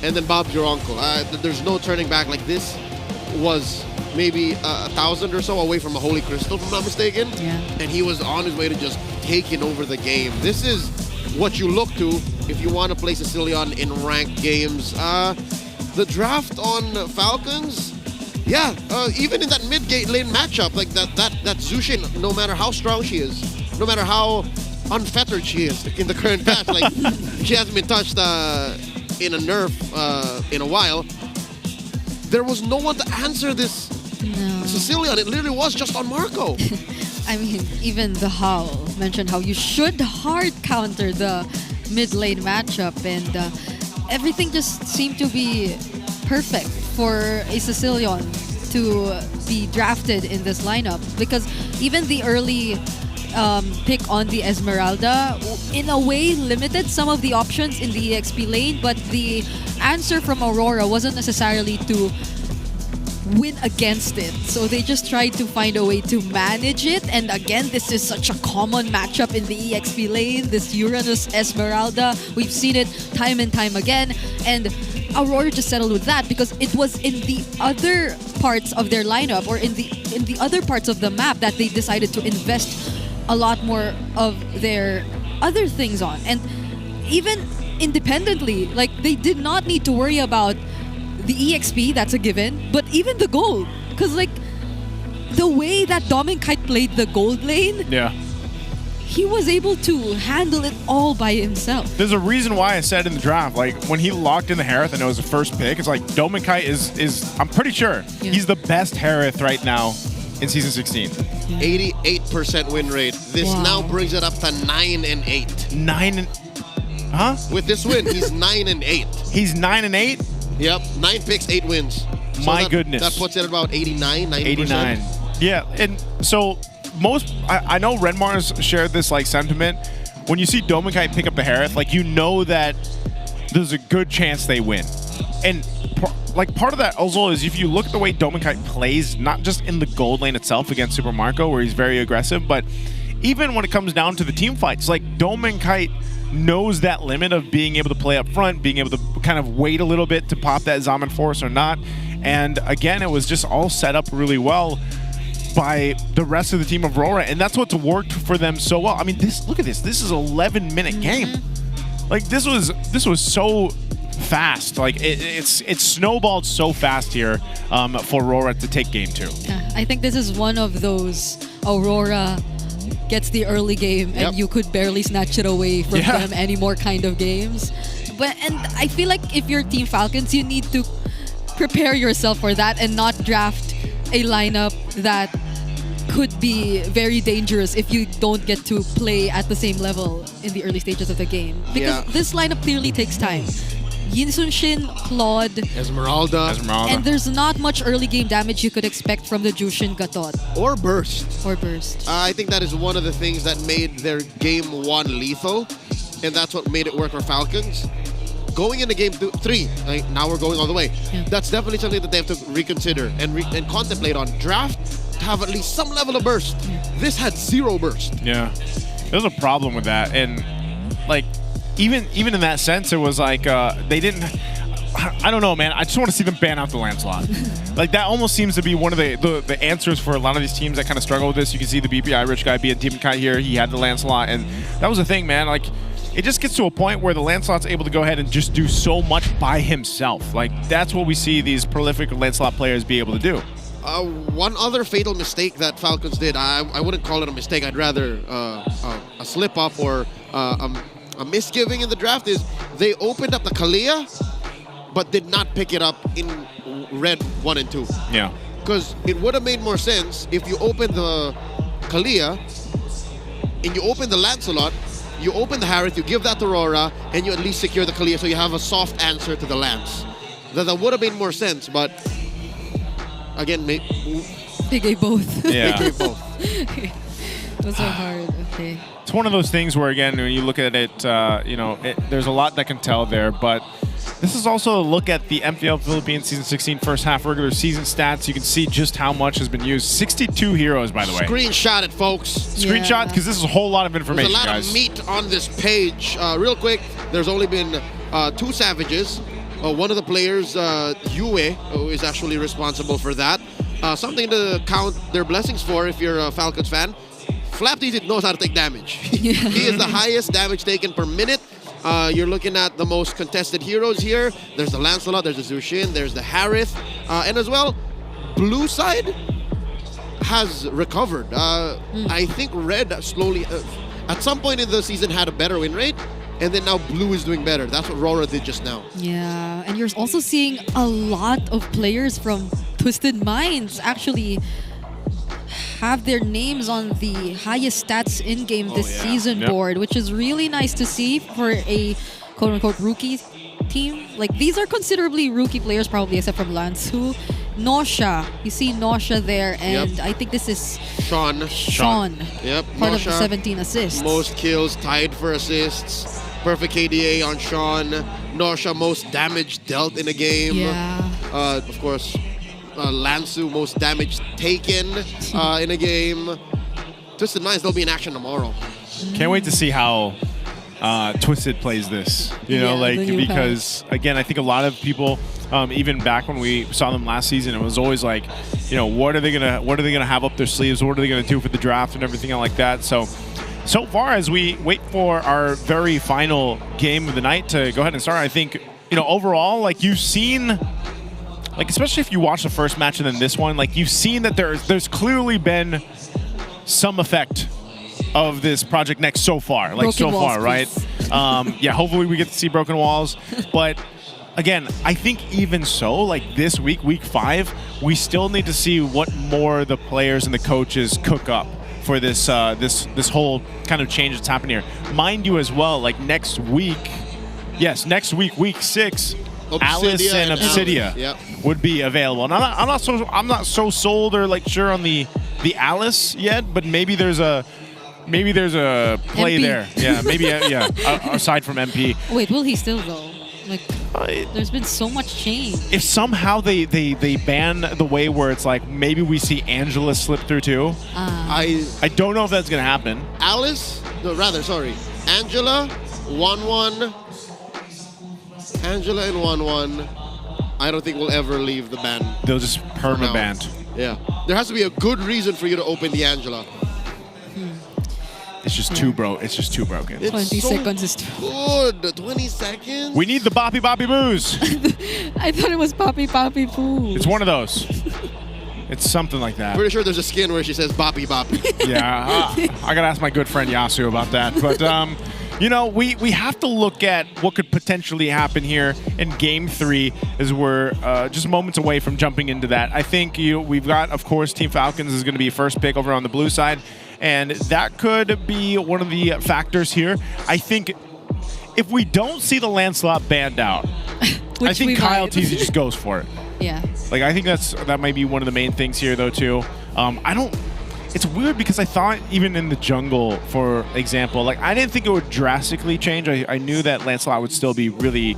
and then Bob's your uncle. There's no turning back. Like, this was maybe 1,000 or so away from a Holy Crystal, if I'm not mistaken. Yeah. And he was on his way to just taking over the game. This is what you look to if you want to play Sicilian in ranked games. The draft on Falcons, yeah, even in that mid-gate lane matchup, like that Zushin, no matter how strong she is, no matter how unfettered she is in the current patch, like she hasn't been touched in a nerf in a while, there was no one to answer this Sicilian. It literally was just on Marco. I mean, even the Howl mentioned how you should hard counter the mid lane matchup, and everything just seemed to be perfect for a Sicilian to be drafted in this lineup, because even the early pick on the Esmeralda in a way limited some of the options in the EXP lane, but the answer from Aurora wasn't necessarily to win against it. So they just tried to find a way to manage it. And again, this is such a common matchup in the EXP lane, this Uranus Esmeralda. We've seen it time and time again. And Aurora just settled with that because it was in the other parts of their lineup, or in the other parts of the map, that they decided to invest a lot more of their other things on. And even independently, like, they did not need to worry about the EXP, that's a given, but even the gold. Because, like, the way that Dominkite played the gold lane, Yeah. he was able to handle it all by himself. There's a reason why I said in the draft, like, when he locked in the Harith and it was the first pick, it's like Dominkite is I'm pretty sure he's the best Harith right now in Season 16. 88% win rate. This now brings it up to 9-8. 9 and... Huh? With this win, he's 9-8. He's 9-8? Yep, 9 picks, 8 wins. So Goodness. That puts it at about 89, 90%. 89. Yeah, and so I know Renmar's shared this, like, sentiment. When you see Dominkite pick up the Harith, like, you know that there's a good chance they win. And part of that also is if you look at the way Dominkite plays, not just in the gold lane itself against Super Marco, where he's very aggressive, but even when it comes down to the team fights, like, Dominkite knows that limit of being able to play up front, being able to kind of wait a little bit to pop that Zaman Force or not. And again, it was just all set up really well by the rest of the team of Aurora, and that's what's worked for them so well. I mean, look at this. This is an 11-minute game. Like, this was so fast. Like, it's snowballed so fast here for Aurora to take game 2. Yeah, I think this is one of those Aurora gets the early game and you could barely snatch it away from them anymore kind of games. And I feel like if you're Team Falcons, you need to prepare yourself for that and not draft a lineup that could be very dangerous if you don't get to play at the same level in the early stages of the game. Because this lineup clearly takes time. Yinsun-Shin, Claude, Esmeralda. And there's not much early game damage you could expect from the Jushin Gatot. Or Burst. I think that is one of the things that made their game 1 lethal, and that's what made it work for Falcons. Going into game 3, like, now we're going all the way. That's definitely something that they have to reconsider and contemplate on. Draft to have at least some level of burst. This had 0 burst. Yeah, there's a problem with that, and like even in that sense, it was like they didn't. I don't know, man. I just want to see them ban out the Lancelot. Like, that almost seems to be one of the answers for a lot of these teams that kind of struggle with this. You can see the BPI rich guy being Team Kai here. He had the Lancelot, and that was the thing, man. Like, it just gets to a point where the Lancelot's able to go ahead and just do so much by himself. Like, that's what we see these prolific Lancelot players be able to do. One other fatal mistake that Falcons did, I wouldn't call it a mistake. I'd rather a slip-up or a misgiving in the draft, is they opened up the Kalia, but did not pick it up in red 1 and 2. Yeah. Because it would have made more sense if you open the Kalia and you open the Lancelot, you open the Harith, you give that to Aurora, and you at least secure the Kalia so you have a soft answer to the Lance. That would have made more sense, but again, they gave both. Yeah. They gave both. Those are hard. Okay. It's one of those things where, again, when you look at it, there's a lot that can tell there, but this is also a look at the MPL Philippines Season 16 first half regular season stats. You can see just how much has been used. 62 heroes, by the way. Screenshot it, folks. Screenshot, because this is a whole lot of information, guys. There's a lot guys. of meat on this page. Real quick, there's only been 2 Savages. One of the players, Yue, is actually responsible for that. Something to count their blessings for if you're a Falcons fan. FLCN knows how to take damage. He is the highest damage taken per minute. You're looking at the most contested heroes here. There's the Lancelot, there's the Zushin, there's the Harith. And as well, blue side has recovered. I think red slowly, at some point in the season, had a better win rate. And then now blue is doing better. That's what RORA did just now. Yeah, and you're also seeing a lot of players from Twisted Minds actually have their names on the highest stats in-game this season board, which is really nice to see for a quote-unquote rookie team. Like, these are considerably rookie players, probably, except from Lansu. Nosha, you see Nosha there, and I think this is Sean. Yep, Part Nosha, of the 17 assists. Most kills, tied for assists. Perfect KDA on Sean. Nosha, most damage dealt in a game. Yeah. Of course, Lansu, most damage taken in a game. Twisted Minds, they'll be in action tomorrow. Can't wait to see how Twisted plays this. You know, like, because again, I think a lot of people, even back when we saw them last season, it was always like, you know, what are they gonna have up their sleeves? What are they gonna do for the draft and everything like that? So far, as we wait for our very final game of the night to go ahead and start, I think, you know, overall, like, you've seen, like, especially if you watch the first match and then this one, like, you've seen that there's clearly been some effect of this Project Next so far, like, Broken walls, far, right? Yeah, hopefully we get to see Broken Walls, but again, I think even so, like, this week, week 5, we still need to see what more the players and the coaches cook up for this this whole kind of change that's happening here. Mind you as well, like, next week, week 6, Alice and Obsidia would be available. And I'm not so sold or, like, sure on the Alice yet, but maybe there's a play MP. there. Yeah, maybe aside from MP. Wait, will he still though? Like, there's been so much change. If somehow they ban the way where it's like maybe we see Angela slip through too. I don't know if that's gonna happen. Alice, no, rather, sorry, Angela, 1-1. Angela and 1-1. I don't think we'll ever leave the ban. They'll just perma-ban. Yeah, there has to be a good reason for you to open the Angela. It's just too broken. It's just too broken. 20 seconds is too good. 20 seconds? We need the Boppy Boppy Boos. I thought it was Poppy Poppy Poo. It's one of those. It's something like that. Pretty sure there's a skin where she says Boppy Boppy. Yeah, I gotta ask my good friend Yasu about that. But you know, we have to look at what could potentially happen here in Game 3 as we're just moments away from jumping into that. I think we've got, of course, Team Falcons is going to be first pick over on the blue side, and that could be one of the factors here. I think if we don't see the Lancelot banned out, I think Kyle TZ just goes for it. Yeah. Like, I think that might be one of the main things here, though, too. It's weird because I thought even in the jungle, for example, like, I didn't think it would drastically change. I knew that Lancelot would still be really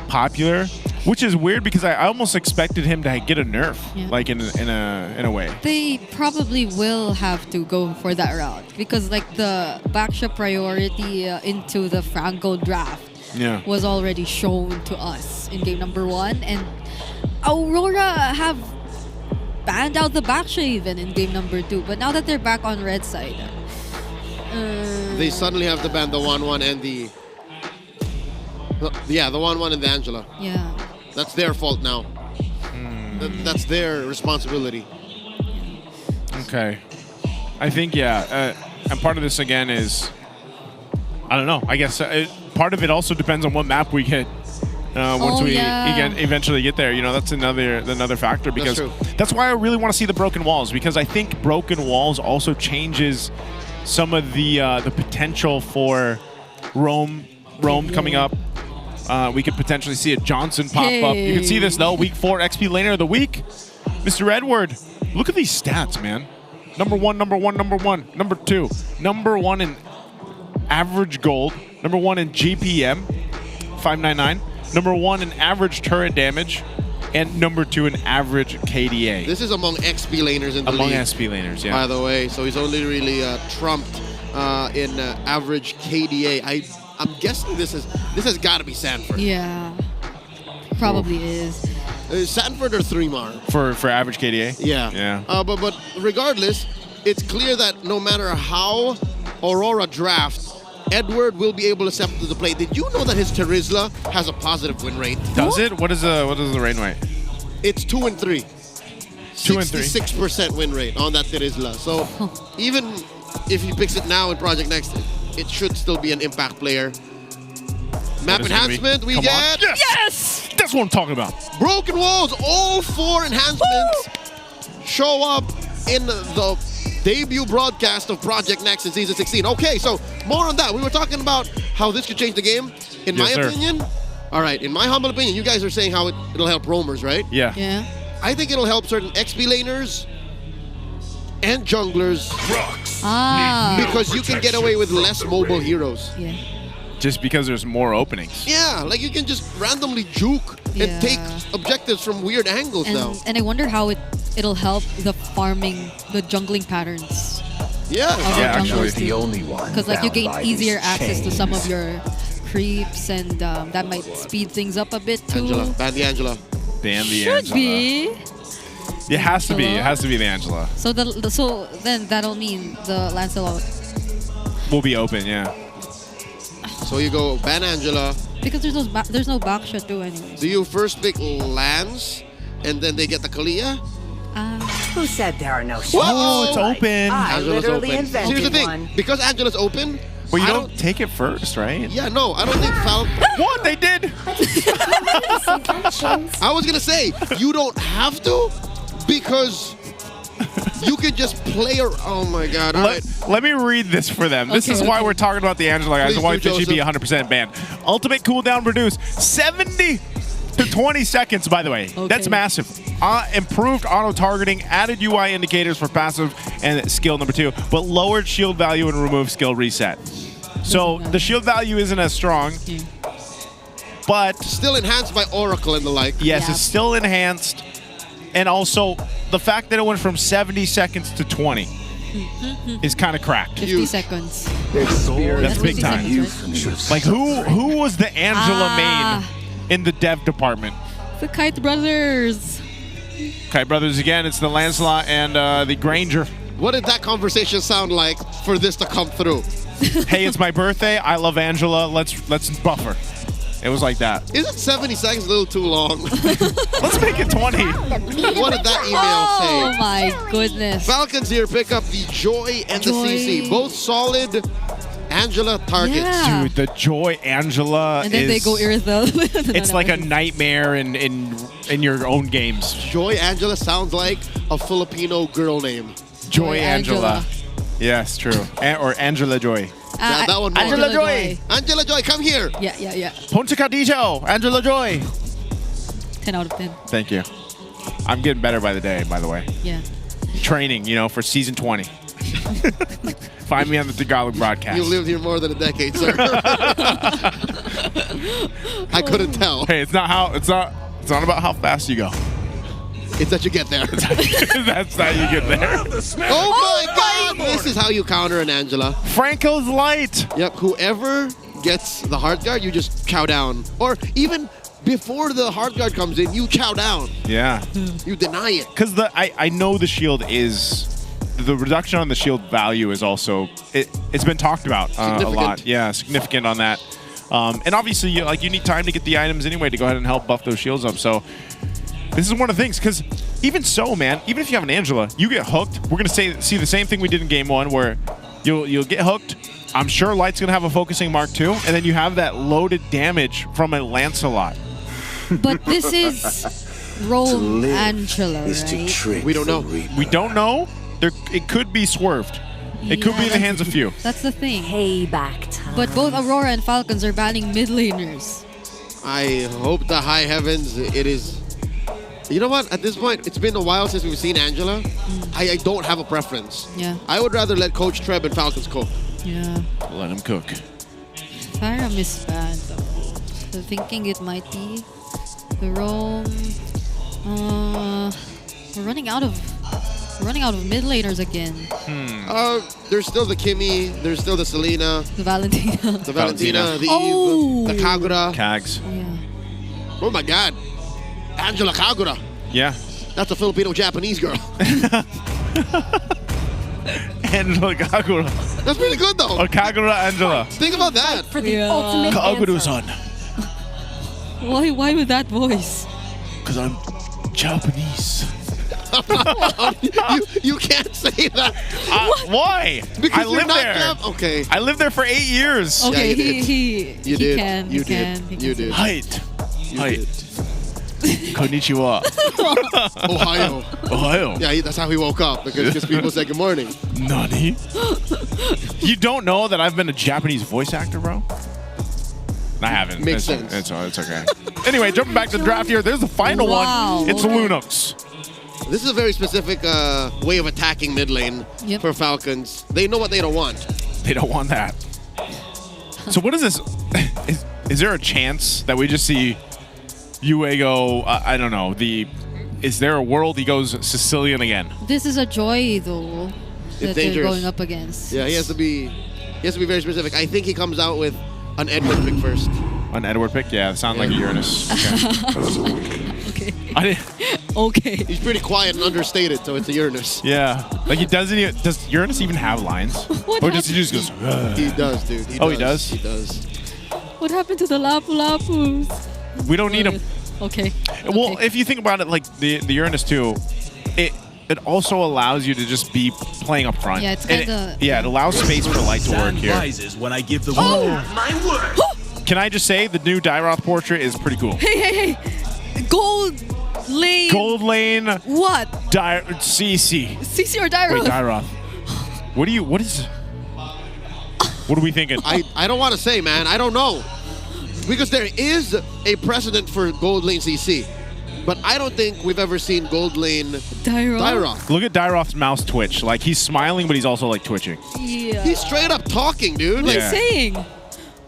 popular, which is weird because I almost expected him to get a nerf, like in a way. They probably will have to go for that route because, like, the backshot priority into the Franco draft was already shown to us in game number 1, and Aurora have banned out the backshot even in game number 2, but now that they're back on red side, they suddenly have to ban the 1-1 and the 1-1 and the Angela. Yeah, that's their fault now. That's their responsibility. Okay, I think and part of this again is, I don't know, I guess part of it also depends on what map we get. Once we eventually get there, you know, that's another factor, because that's why I really want to see the broken walls, because I think broken walls also changes some of the potential for Rome coming up. We could potentially see a Johnson pop up. You can see this though. Week 4 XP laner of the week, Mr. Edward. Look at these stats, man. Number 1, number 1, number 1, number 2, number 1 in average gold, number 1 in GPM, 599. Number 1 in average turret damage, and number 2 in average KDA. This is among XP laners in the league. Among XP laners, yeah. By the way, so he's only really trumped in average KDA. I'm guessing this has got to be Sanford. Yeah. probably is. Sanford or 3-mar? For average KDA? Yeah. Yeah. But regardless, it's clear that no matter how Aurora draft, Edward will be able to step to the plate. Did you know that his Terizla has a positive win rate? Does it? What is the rain rate? It's 2 and 3. 2 and 3. 66% win rate on that Terizla. So even if he picks it now in Project Next, it should still be an impact player. Map enhancement, we get... Yes! That's what I'm talking about. Broken walls, all 4 enhancements show up in the debut broadcast of Project Next in Season 16. Okay, so more on that. We were talking about how this could change the game. In my opinion, all right, in my humble opinion, you guys are saying how it'll help roamers, right? Yeah. Yeah. I think it'll help certain XP laners and junglers because you can get away with less mobile heroes. Yeah. Just because there's more openings. Yeah, like you can just randomly juke and take objectives from weird angles now. And I wonder how it'll help the farming, the jungling patterns. Yeah. Actually. The only one. Because like you gain easier access to some of your creeps, and that might speed things up a bit too. Angela, ban the Angela. Ban the Should Angela. be. It has to be. It has to be the Angela. So so then that'll mean the Lancelot. Will be open, yeah. So you go ban Angela. Because there's no backshot too anyway. Do you first pick Lance and then they get the Kalia? Who said there are no Oh, it's open. I Angela's literally open. invented Here's the thing, one. because Angela's open. Well, you don't take it first, right? Yeah, no, I don't think Falcon. What? They did? I was gonna say you don't have to because you can just play. Oh my God! All right. Let me read this for them. This is why we're talking about the Angela guys and why Please do, they should be 100% banned. Ultimate cooldown reduced 70 to 20 seconds, by the way. That's massive. Improved auto-targeting, added UI indicators for passive and skill number 2, but lowered shield value and removed skill reset. So the shield value isn't as strong, but still enhanced by Oracle and the like. Yes, it's still enhanced. And also, the fact that it went from 70 seconds to 20 is kind of cracked. 50 seconds. That's big time. Like, who was the Angela main in the dev department? The Kite Brothers. Kite Brothers again. It's the Lancelot and the Granger. What did that conversation sound like for this to come through? Hey, it's my birthday. I love Angela. Let's buffer. It was like that. Isn't 70 seconds a little too long? Let's make it 20. What did that email say? Oh my goodness. Falcons here pick up the Joy and the CC. Both solid Angela targets. Yeah. Dude, the Joy Angela And then they go Irithyll. It's like a nightmare in your own games. Joy Angela sounds like a Filipino girl name. Joy Angela. Yes, true. Or Angela Joy. That one more. Angela Joy. Angela Joy, come here. Yeah. Ponte Cadizo. Angela Joy. 10 out of 10. Thank you. I'm getting better by the day, by the way. Yeah. Training, for season 20. Find me on the Tagalog broadcast. You lived here more than a decade, sir. I couldn't tell. Hey, it's not about how fast you go. It's that you get there. That's how you get there. Oh my God! This is how you counter an Angela. Franco's light. Yep. Whoever gets the hard guard, you just chow down. Or even before the hard guard comes in, you chow down. Yeah. You deny it. Because I know the shield is the reduction on the shield value is also it's been talked about a lot. Yeah, significant on that. And obviously, you need time to get the items anyway to go ahead and help buff those shields up. So. This is one of the things, because even so, man, even if you have an Angela, you get hooked. We're going to see the same thing we did in game 1, where you'll get hooked. I'm sure Light's going to have a focusing mark too, and then you have that loaded damage from a Lancelot. But this is Rome Angela, right? We don't know. We don't know. It could be swerved. It could be in the hands of few. That's the thing. Payback time. But both Aurora and Falcons are banning mid laners. I hope the high heavens it is. You know what? At this point, it's been a while since we've seen Angela. I don't have a preference. Yeah. I would rather let Coach Treb and Falcons cook. Yeah. Let him cook. Farah misbanned though. So thinking it might be the Rome. We're running out of mid laners again. There's still the Kimmy. There's still the Selena. The Valentina. The Valentina. The Eve. The Kagura. Kags. Yeah. Oh my God. Angela Kagura. Yeah. That's a Filipino-Japanese girl. Angela Kagura. That's really good though. Or Kagura Angela. Think about that. For the ultimate Kagura-san. Why with that voice? Because I'm Japanese. you can't say that. Why? Because I you're lived not there. Okay. I lived there for 8 years. Okay, Yeah, he did. can. You he did. can. You did. Height. Konnichiwa. Ohio. Ohio. Yeah, that's how he woke up because people say good morning. Nani? You don't know that I've been a Japanese voice actor, bro? I haven't. Makes sense. It's okay. Anyway, jumping back to the draft here, there's the final one. It's Lunux. This is a very specific way of attacking mid lane for Falcons. They know what they don't want. They don't want that. So what is this? Is there a chance that we just see UA go, I don't know, is there a world he goes Sicilian again? This is a joy though that they're dangerous. going up against. Yeah, he has to be very specific. I think he comes out with an Edward pick first. An Edward pick? Yeah, sound like a Uranus. Okay. Okay. Okay. He's pretty quiet and understated, so it's a Uranus. Yeah. Like he does Uranus even have lines? Or does he just goes, "Ugh." He does, dude. He does. does? He does. What happened to the Lapu Lapus? We don't need him. Okay. Well, if you think about it, like the Uranus too, it also allows you to just be playing up front. Yeah, it's And kinda- it allows space for light to work here. rises when I give the My word. Can I just say the new Dyroth portrait is pretty cool. Hey. Gold lane. Gold lane. What? CC. CC or Dyroth? Wait, Dyroth. What are we thinking? I don't want to say, man. I don't know. Because there is a precedent for gold lane CC. But I don't think we've ever seen gold lane Dyroth. Look at Dyroth's mouse twitch. Like he's smiling, but he's also like twitching. Yeah. He's straight up talking, dude. What's Yeah. he saying?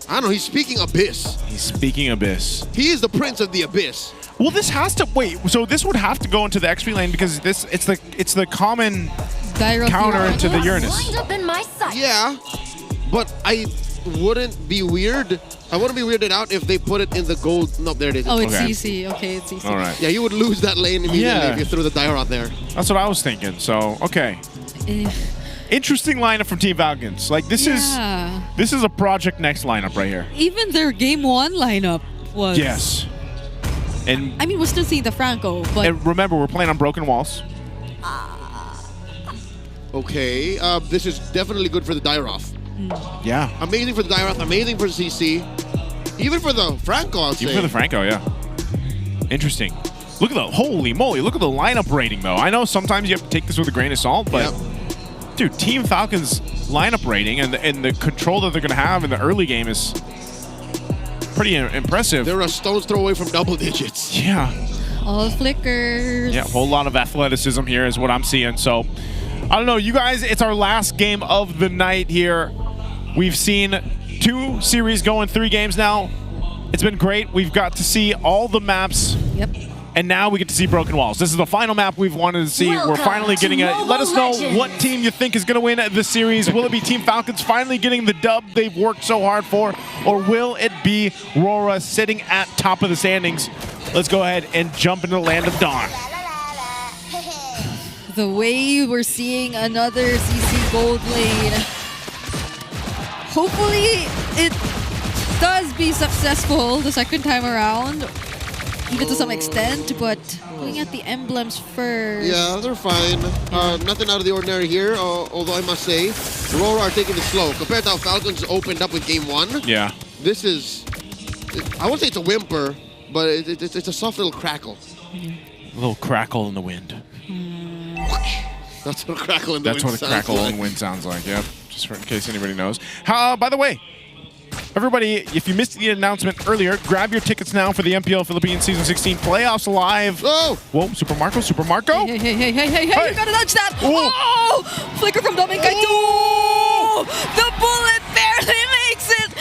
I don't know. He's speaking Abyss. He's speaking Abyss. He is the prince of the Abyss. Well, this has to wait. So this would have to go into the XP lane because it's the common Dyroth counter into the Uranus. Up in my sight. Yeah, but I wouldn't be weird. I wouldn't be weirded out if they put it in the gold. No, there it is. Oh, it's Okay. CC. Okay, it's CC. All right. Yeah, you would lose that lane immediately Yeah. if you threw the Dyroth there. That's what I was thinking. So okay. Eh, Interesting lineup from Team Falcons. Like this yeah. is a Project Next lineup right here. Even their game 1 lineup was. Yes. And I mean, we're still seeing the Franco, but and remember, we're playing on broken walls. Okay, this is definitely good for the Dyroth. Yeah. Amazing for the Dyroth, amazing for the CC. Even for the Franco, I'll say. Even for the Franco, yeah. Interesting. Look at the holy moly! Look at the lineup rating, though. I know sometimes you have to take this with a grain of salt, but dude, Team Falcons lineup rating and the control that they're gonna have in the early game is pretty impressive. They're a stone's throw away from double digits. Yeah. all flickers. Yeah, a whole lot of athleticism here is what I'm seeing. So, I don't know, you guys, it's our last game of the night here. We've seen 2 series go in 3 games now. It's been great. We've got to see all the maps. Yep. And now we get to see Broken Walls. This is the final map we've wanted to see. We're finally getting it. Let us know what team you think is going to win this series. Will it be Team Falcons finally getting the dub they've worked so hard for? Or will it be RORA sitting at top of the standings? Let's go ahead and jump into the Land of Dawn. The way we're seeing another CC gold lane. Hopefully it does be successful the second time around. Even to some extent, but looking at the emblems first. Yeah, they're fine. Nothing out of the ordinary here, although I must say, RORA are taking it slow. Compared to how Falcons opened up with game 1, yeah, this is, I won't say it's a whimper, but it's a soft little crackle. A little crackle in the wind. That's what a crackle in the That's wind what a sounds crackle like. in the wind sounds like, yep. Just in case anybody knows. By the way, everybody, if you missed the announcement earlier, grab your tickets now for the MPL Philippines Season 16 Playoffs Live. Oh! Whoa, Super Marco. Hey, you gotta touch that! Oh! Flicker from Domingkai. The bullet barely makes it!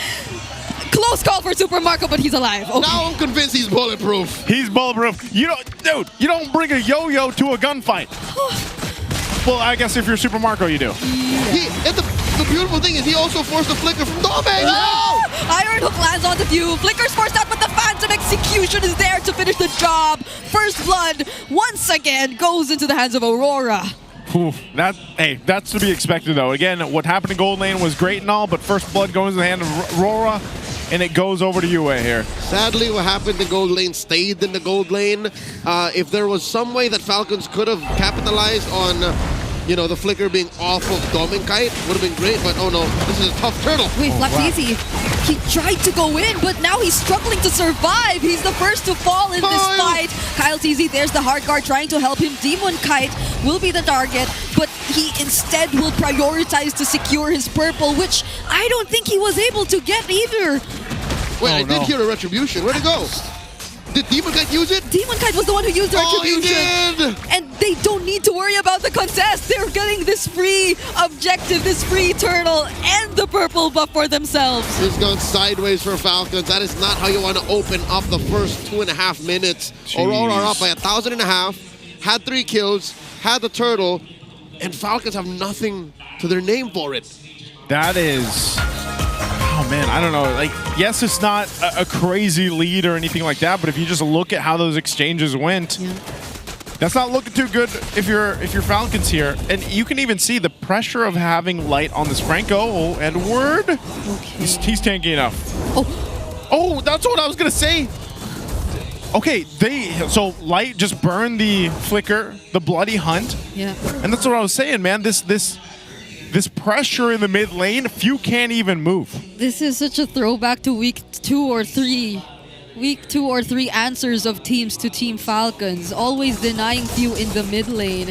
Close call for Super Marco, but he's alive. Okay. Now I'm convinced he's bulletproof. He's bulletproof. You don't bring a yo-yo to a gunfight. Well, I guess if you're Super Marco, you do. And the beautiful thing is he also forced a flicker from Doming. Oh! Iron Hook lands onto View. Flicker's forced out, but the Phantom Execution is there to finish the job. First blood, once again, goes into the hands of Aurora. That's to be expected though. Again, what happened in Gold Lane was great and all, but first blood goes in the hand of Aurora, and it goes over to Yue here. Sadly, what happened in Gold Lane stayed in the Gold Lane. If there was some way that Falcons could have capitalized on, the flicker being off of Dominkite, would have been great, but oh no, this is a tough turtle. Wait, Flaptizi, he tried to go in, but now he's struggling to survive. He's the first to fall in this fight. Kyle TZ, there's the hard guard trying to help him. Demon Kite will be the target, but he instead will prioritize to secure his purple, which I don't think he was able to get either. Wait, I did hear a retribution. Where'd it go? Did Demon Kite use it? Demon Kite was the one who used the retribution. He did! And they don't need to worry about the contest. They're getting this free objective, this free turtle, and the purple buff for themselves. It's gone sideways for Falcons. That is not how you want to open up the first 2.5 minutes. Jeez. Aurora are up by 1,500, had 3 kills, had the turtle, and Falcons have nothing to their name for it. That is... Oh man, I don't know. Like, yes, it's not a crazy lead or anything like that, but if you just look at how those exchanges went, that's not looking too good if you're Falcons here. And you can even see the pressure of having Light on this Franco. Oh, Edward. Okay. He's tanky enough. Oh, that's what I was gonna say. Okay, so Light just burned the flicker, the bloody hunt. Yeah. And that's what I was saying, man. This pressure in the mid lane, few can't even move. This is such a throwback to week 2 or 3. Week 2 or 3 answers of teams to Team Falcons, always denying few in the mid lane.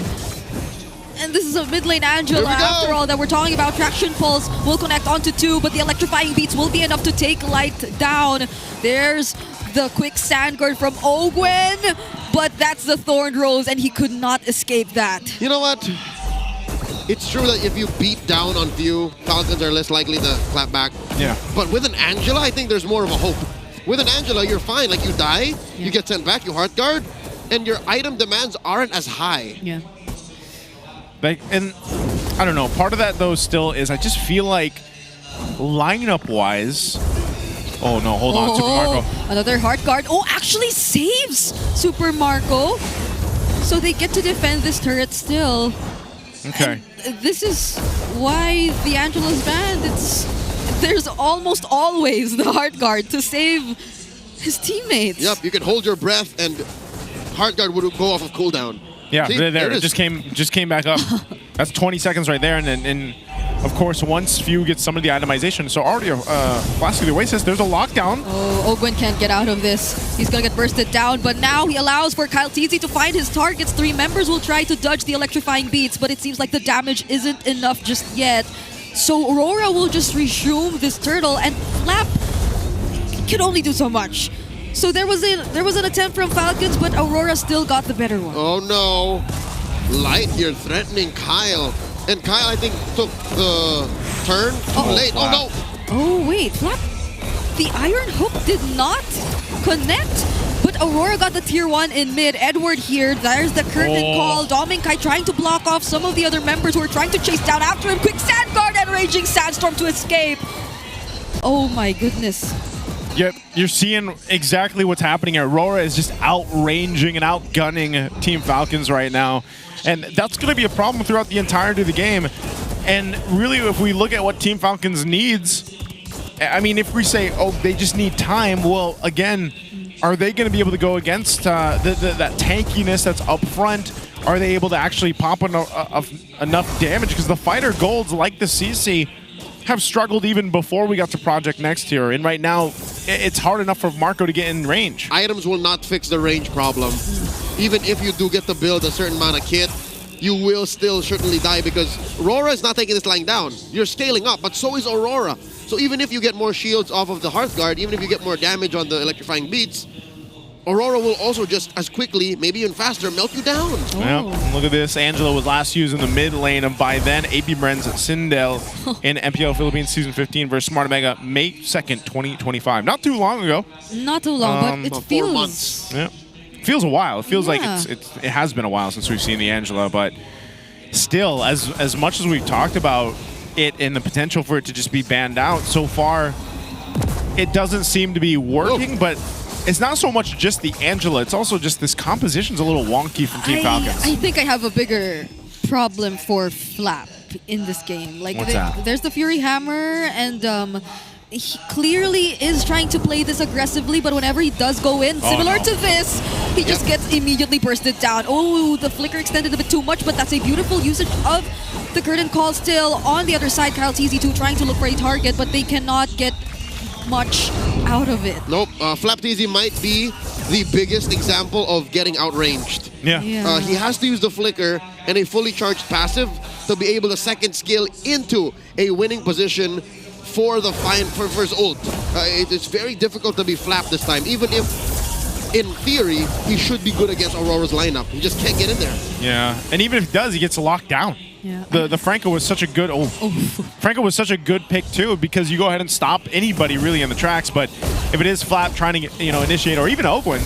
And this is a mid lane Angela, after all, that we're talking about. Traction Pulse will connect onto 2, but the electrifying beats will be enough to take Light down. There's the quick sand guard from Ogwen, but that's the Thorn Rose, and he could not escape that. You know what? It's true that if you beat down on few, Falcons are less likely to clap back. Yeah. But with an Angela, I think there's more of a hope. With an Angela, you're fine. Like, you die, you get sent back, you heart guard, and your item demands aren't as high. Yeah. Like, and I don't know, part of that though still is I just feel like lineup-wise... Oh no, hold on, Super Marco. Another heart guard. Oh, actually saves Super Marco. So they get to defend this turret still. Okay. And this is why the Angela's banned. There's almost always the heart guard to save his teammates. Yep, you can hold your breath and heart guard would go off of cooldown. Yeah, See, there it just came back up. That's 20 seconds right there, and of course once Few gets some of the itemization, so already Flasky the Oasis, there's a lockdown. Oh, Ogwen can't get out of this. He's gonna get bursted down, but now he allows for Kyle TZ to find his targets. 3 members will try to dodge the electrifying beats, but it seems like the damage isn't enough just yet. So Aurora will just resume this turtle, and Flap can only do so much. So there was an attempt from Falcons, but Aurora still got the better one. Oh no. Light, you're threatening Kyle. And Kyle, I think, took the turn too late. Flap. Oh no. Oh wait, Flap. The Iron Hook did not connect, but Aurora got the tier 1 in mid. Edward here, there's the curtain call. Dominkai trying to block off some of the other members who are trying to chase down after him. Quick sand guard and raging sandstorm to escape. Oh my goodness. Yep, you're seeing exactly what's happening here. Aurora is just outranging and outgunning Team Falcons right now. And that's going to be a problem throughout the entirety of the game. And really, if we look at what Team Falcons needs, I mean, if we say, oh, they just need time, well, again, are they going to be able to go against that tankiness that's up front? Are they able to actually pop enough damage? Because the fighter golds like the CC have struggled even before we got to Project Next here. And right now, it's hard enough for Marco to get in range. Items will not fix the range problem. Even if you do get to build a certain amount of kit, you will still certainly die because RORA is not taking this lying down. You're scaling up, but so is Aurora. So even if you get more shields off of the Hearth Guard, even if you get more damage on the electrifying beats, Aurora will also just as quickly, maybe even faster, melt you down. Well, look at this. Angela was last used in the mid lane, and by then, AP Bren's Sindel in MPL Philippines Season 15 versus Smart Omega, May 2nd, 2025. Not too long ago. Not too long, but it feels... 4 months. Yeah. It feels a while. It feels like it has been a while since we've seen the Angela, but still, as much as we've talked about it and the potential for it to just be banned out, so far, it doesn't seem to be working, but it's not so much just the Angela, it's also just this composition's a little wonky from Team Falcons. I think I have a bigger problem for Flap in this game. Like, What's that? there's the Fury Hammer, and he clearly is trying to play this aggressively, but whenever he does go in, similar to this, he just gets immediately bursted down. Oh, the flicker extended a bit too much, but that's a beautiful usage of the curtain call still. On the other side, Kyle TZ2 trying to look for a target, but they cannot get much out of it. Nope. Flap TZ might be the biggest example of getting outranged. Yeah. He has to use the flicker and a fully charged passive to be able to second skill into a winning position for the for his ult. It's very difficult to be Flap this time, even if in theory he should be good against Aurora's lineup. He just can't get in there. Yeah, and even if he does, he gets locked down. Yeah. The Franco was such a good Franco was such a good pick too, because you go ahead and stop anybody really in the tracks. But if it is Flap trying to initiate, or even Ogwin,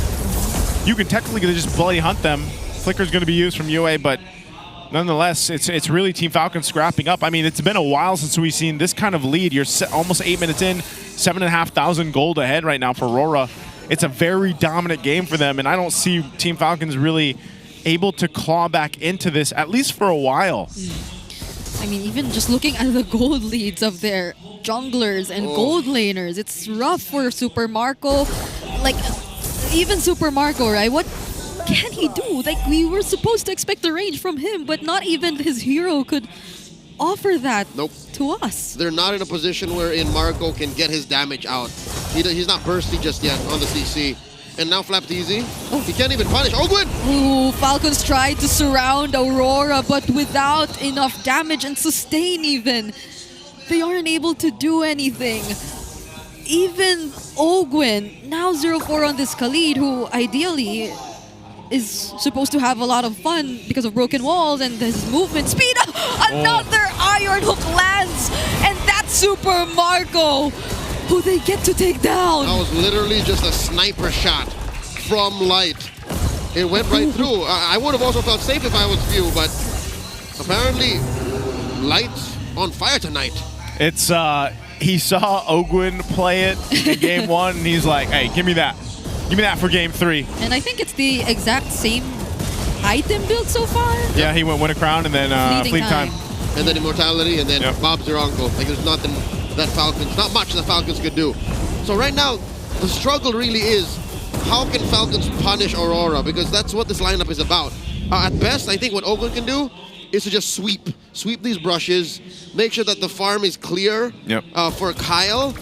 you can technically just bloody hunt them. Flicker's going to be used from UA, but nonetheless, it's really Team Falcon scrapping up. I mean, it's been a while since we've seen this kind of lead. You're almost 8 minutes in, 7,500 gold ahead right now for RORA. It's a very dominant game for them, and I don't see Team Falcons really able to claw back into this, at least for a while. I mean, even just looking at the gold leads of their junglers and gold laners, it's rough for Super Marco. Like, even Super Marco, right? What can he do? Like, we were supposed to expect the range from him, but not even his hero could offer that to us. They're not in a position wherein Marco can get his damage out. He's not bursting just yet on the CC. And now Flap TZ, he can't even punish. Ogwin! Ooh, Falcons tried to surround Aurora, but without enough damage and sustain even. They aren't able to do anything. Even Ogwin, now 0-4 on this Khalid, who ideally is supposed to have a lot of fun because of broken walls and his movement speed. Another Iron Hook lands, and that's Super Marco, who they get to take down. That was literally just a sniper shot from Light. It went right through. I would have also felt safe if I was Few, but apparently Light's on fire tonight. It's he saw Ogwin play it in game 1, and he's like, hey, give me that. Give me that for game 3. And I think it's the exact same item build so far. Yeah, he went Win a Crown and then Fleet Time. And then Immortality, and then Bob's your uncle. Like, there's nothing that Falcons, not much that Falcons could do. So right now, the struggle really is, how can Falcons punish Aurora? Because that's what this lineup is about. At best, I think what Ogwin can do is to just sweep these brushes, make sure that the farm is clear for Kyle.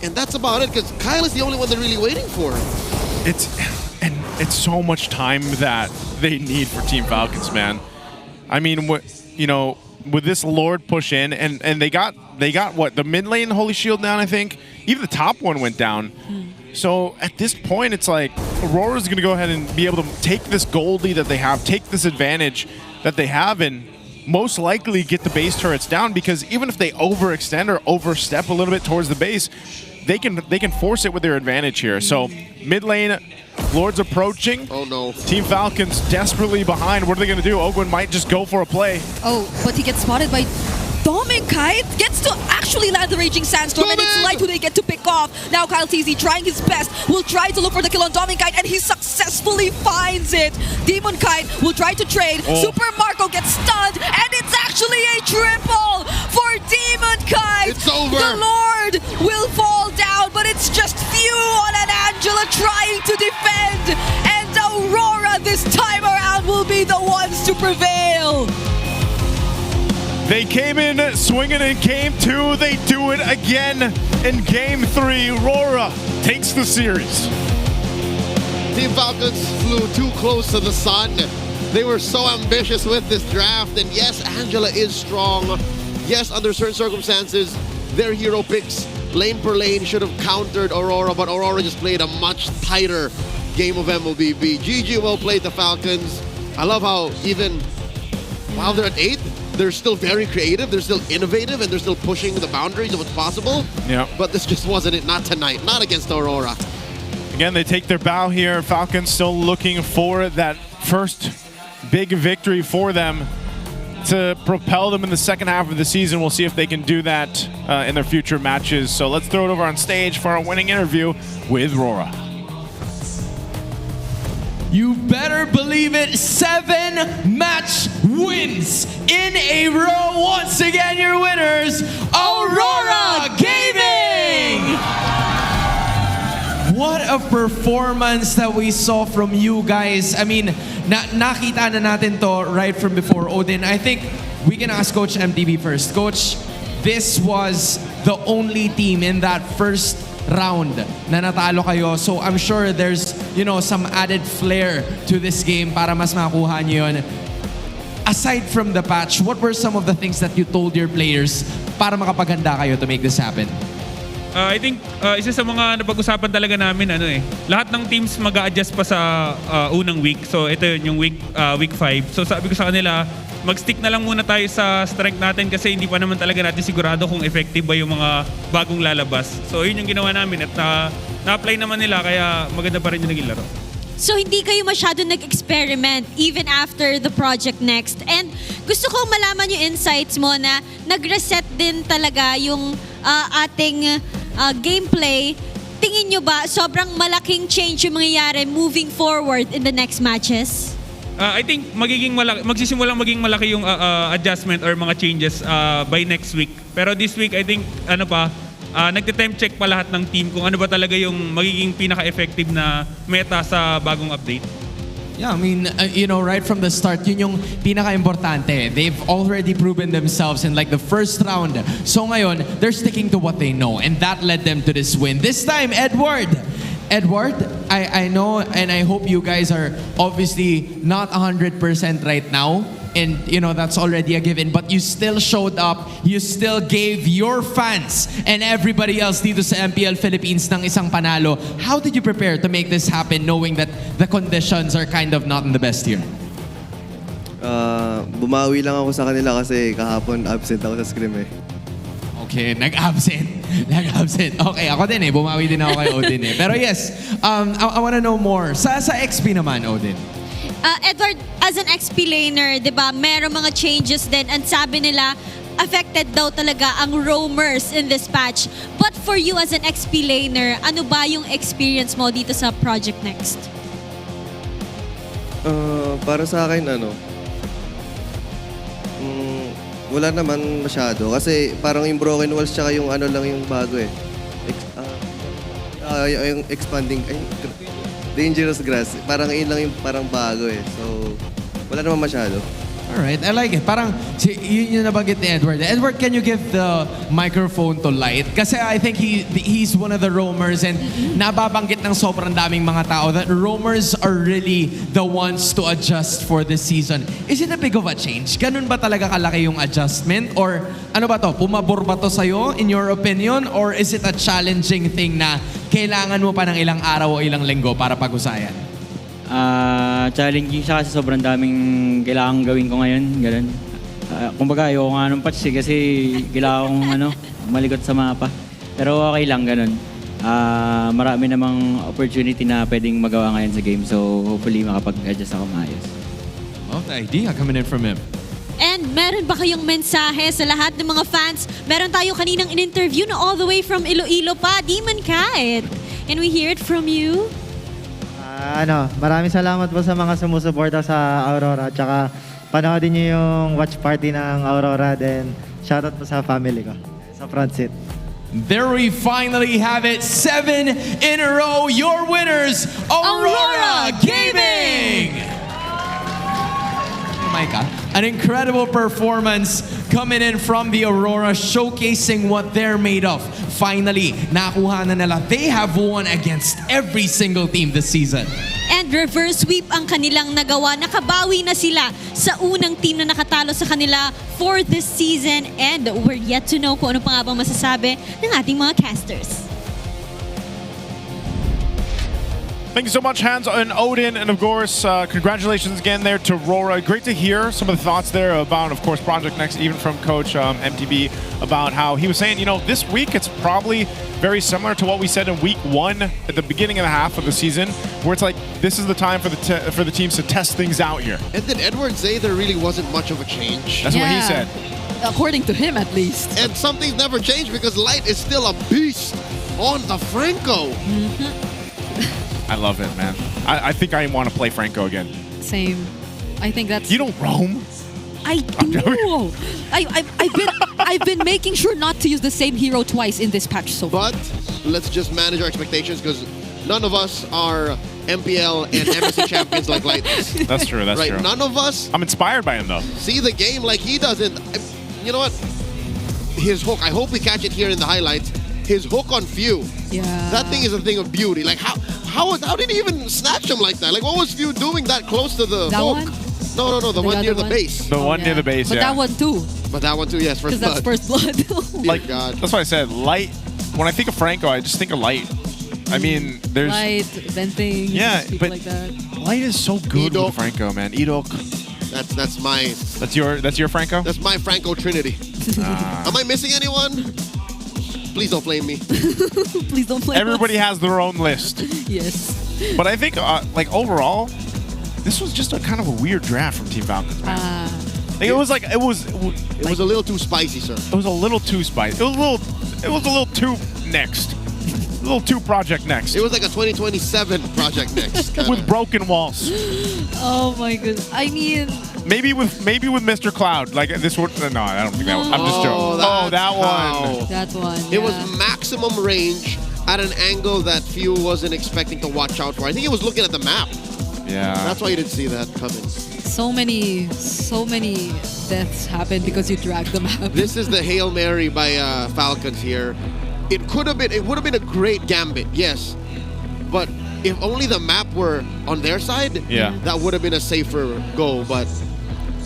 And that's about it, because Kyle is the only one they're really waiting for. It's so much time that they need for Team Falcons, man. I mean, with this Lord push in, and they got what, the mid lane Holy Shield down, I think. Even the top one went down. So at this point, it's like Aurora's going to go ahead and be able to take this gold lead that they have, take this advantage that they have, and most likely get the base turrets down, because even if they overextend or overstep a little bit towards the base, they can force it with their advantage here. So mid lane, Lord's approaching. Oh no. Team Falcons desperately behind. What are they going to do? Ogwin might just go for a play. Oh, but he gets spotted by Dominic. Gets to actually land the Raging Sandstorm, and it's Light who they get to pick off. Now Kyle TZ trying his best, will try to look for the kill on Dominic, and he successfully finds it. Demon Kite will try to trade. Super Marco gets stunned, and it's actually a triple for Demon Kite. It's over. The Lord will fall down, but it's just Few on an Angela trying to defend, and Aurora this time around will be the ones to prevail. They came in swinging in game 2. They do it again in game 3. RORA takes the series. Team Falcons flew too close to the sun. They were so ambitious with this draft. And yes, Angela is strong. Yes, under certain circumstances, their hero picks lane per lane should have countered Aurora, but Aurora just played a much tighter game of MLBB. GG well played, the Falcons. I love how even while they're at 8th, they're still very creative, they're still innovative, and they're still pushing the boundaries of what's possible. Yeah. But this just wasn't it, not tonight, not against Aurora. Again, they take their bow here. Falcons still looking for that first big victory for them to propel them in the second half of the season. We'll see if they can do that in their future matches. So let's throw it over on stage for our winning interview with RORA. You better believe it, 7 match wins in a row. Once again, your winners, Aurora Gaming! What a performance that we saw from you guys. I mean, nakita na natin to right from before, Odin. I think we can ask Coach MTV first. Coach, this was the only team in that first round na natalo kayo. So I'm sure there's, some added flair to this game para mas makuha nyo yun. Aside from the patch, what were some of the things that you told your players para makapaganda kayo to make this happen? I think isa sa mga napag-usapan talaga namin lahat ng teams mag-a-adjust pa sa unang week. So ito yun yung week 5. So sabi ko sa kanila, mag-stick na lang muna tayo sa strength natin kasi hindi pa naman talaga natin sigurado kung effective ba yung mga bagong lalabas. So yun yung ginawa namin at na-apply naman nila kaya maganda pa rin yung naging laro. So hindi kayo masyado nag-experiment even after the project next. And gusto kong malaman yung insights mo na nag-reset din talaga yung ating gameplay. Tingin nyo ba sobrang malaking change yung mangyayari moving forward in the next matches? I think magsisimulang maging malaki yung adjustment or mga changes by next week. Pero this week, I think nagte-temp check pa lahat ng team kung ano ba talaga yung magiging pinaka-effective na meta sa bagong update. Yeah, I mean, right from the start, yun yung pinaka-importante. They've already proven themselves in like the first round. So ngayon, they're sticking to what they know. And that led them to this win. This time, Edward, I know and I hope you guys are obviously not 100% right now. And, that's already a given. But you still showed up. You still gave your fans and everybody else dito sa MPL Philippines ng isang panalo. How did you prepare to make this happen knowing that the conditions are kind of not in the best here? Bumawi lang ako sa kanila kasi kahapon absent ako sa scrim eh. Okay, nag-absent. Okay, ako din bumawi din ako kay Odin Pero yes, I wanna know more. Sa XP naman, Odin. Edward, as an XP laner, di ba, meron mga changes din and sabi nila, affected daw talaga ang roamers in this patch. But for you as an XP laner, ano ba yung experience mo dito sa Project Next? Para sa akin, wala naman masyado. Kasi parang yung broken walls tsaka yung lang yung bago yung expanding, dangerous grass. Parang yun lang yung parang bago So, wala naman masyado. Alright, I like it. Parang, yun yung nabanggit ni Edward. Edward, can you give the microphone to Light? Kasi I think he's one of the roamers and nababanggit ng sobrang daming mga tao that roamers are really the ones to adjust for this season. Is it a big of a change? Ganun ba talaga kalaki yung adjustment? Or ano ba to? Pumabor ba to sa'yo in your opinion? Or is it a challenging thing na kailangan mo pa ng ilang araw o ilang linggo para pag-usayan? Challenging siya kasi sobrang daming kailangan gawin ko ngayon. Ganun. Kumbaga, ayoko nga nung patch kasi kailangan kong maligot sa mapa. Pero okay lang, ganun. Marami namang opportunity na pwedeng magawa ngayon sa game. So, hopefully, makapag-adjust ako maayos. Well, the idea coming in from him. And meron ba kayong mensahe sa lahat ng mga fans? Meron tayo kaninang in-interview na all the way from Iloilo pa, Demon Kite. Can we hear it from you? Maraming salamat po sa mga sumusuporta sa Aurora. Tsaka panoodin niyo yung watch party ng Aurora. Then shoutout po sa family ko sa front seat. There we finally have it. 7 in a row. Your winners, Aurora Gaming! Micah, an incredible performance coming in from the Aurora, showcasing what they're made of. Finally, nakuha na nila. They have won against every single team this season. And reverse sweep ang kanilang nagawa. Nakabawi na sila sa unang team na nakatalo sa kanila for this season. And we're yet to know kung ano pa nga bang masasabi ng ating mga casters. Thank you so much, Hans and Odin, and of course, congratulations again there to RORA. Great to hear some of the thoughts there about, of course, Project Next, even from Coach MTB, about how he was saying, this week it's probably very similar to what we said in week 1 at the beginning of the half of the season, where it's like, this is the time for the teams to test things out here. And then Edward say there really wasn't much of a change. That's what he said. According to him, at least. And something's never changed because Light is still a beast on the Franco. I love it, man. I think I want to play Franco again. Same. I think that's... You don't roam? I do. I've been making sure not to use the same hero twice in this patch so far. But let's just manage our expectations because none of us are MPL and MSC champions like Lightness. That's true. That's true. None of us. I'm inspired by him though. See the game like he doesn't. You know what? His hook. I hope we catch it here in the highlights. His hook on Few. Yeah. That thing is a thing of beauty. Like how did he even snatch him like that? Like what was Few doing that close to the that hook? One? No, the one near the base. The one near the base, But that one too. But that one too, yes, first blood. Because that's first blood. Like, God. That's why I said light. When I think of Franco, I just think of light. I mean, there's... Light, venting, people but like that. Light is so good with Franco, man. Idok. That's my... That's your Franco? That's my Franco Trinity. Am I missing anyone? Please don't blame me. Please don't blame Everybody us. has their own list. Yes. But I think, like, overall, this was just a kind of a weird draft from Team Falcons, man. Like, it was a little too spicy, sir. It was a little too spicy. It was a little too next. A little too Project Next. It was like a 2027 Project Next. Kinda. With broken walls. Oh my goodness. I mean... Maybe with Mr. Cloud. Like this would... No, I don't think that one. I'm just joking. Oh, that one. That one, It was maximum range at an angle that Few wasn't expecting to watch out for. I think he was looking at the map. Yeah. That's why you didn't see that coming. So many deaths happened because you dragged the map. This is the Hail Mary by Falcons here. It would have been a great gambit, yes. But if only the map were on their side, that would have been a safer go. But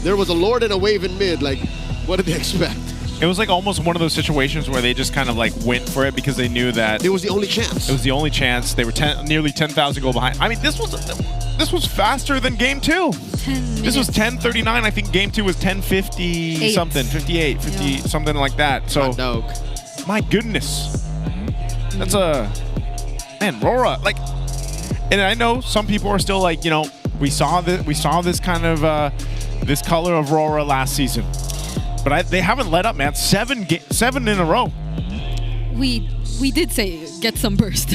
there was a Lord and a wave in mid. Like, what did they expect? It was like almost one of those situations where they just kind of like went for it because they knew that it was the only chance. It was the only chance. They were nearly 10,000 goal behind. I mean, this was faster than game 2. This was 10:39. I think game 2 was 10:50 something, 58, 50 something like that. So, my goodness, that's man, RORA. Like, and I know some people are still like, you know, we saw this kind of this color of RORA last season. But they haven't let up, man. 7 in a row. We did say get some burst.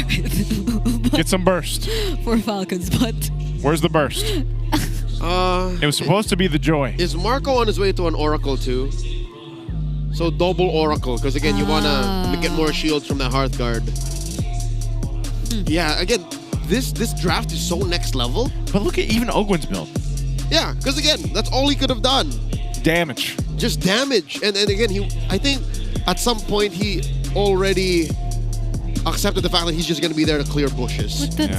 Get some burst. For Falcons, but... Where's the burst? It was supposed to be the joy. Is Marco on his way to an Oracle too? So double Oracle, because again, you want to get more shields from the Hearthguard. Yeah, again, this draft is so next level. But look at even Ogwen's build. Yeah, because again, that's all he could have done. Damage. Just damage. And again, I think at some point he already accepted the fact that he's just going to be there to clear bushes. But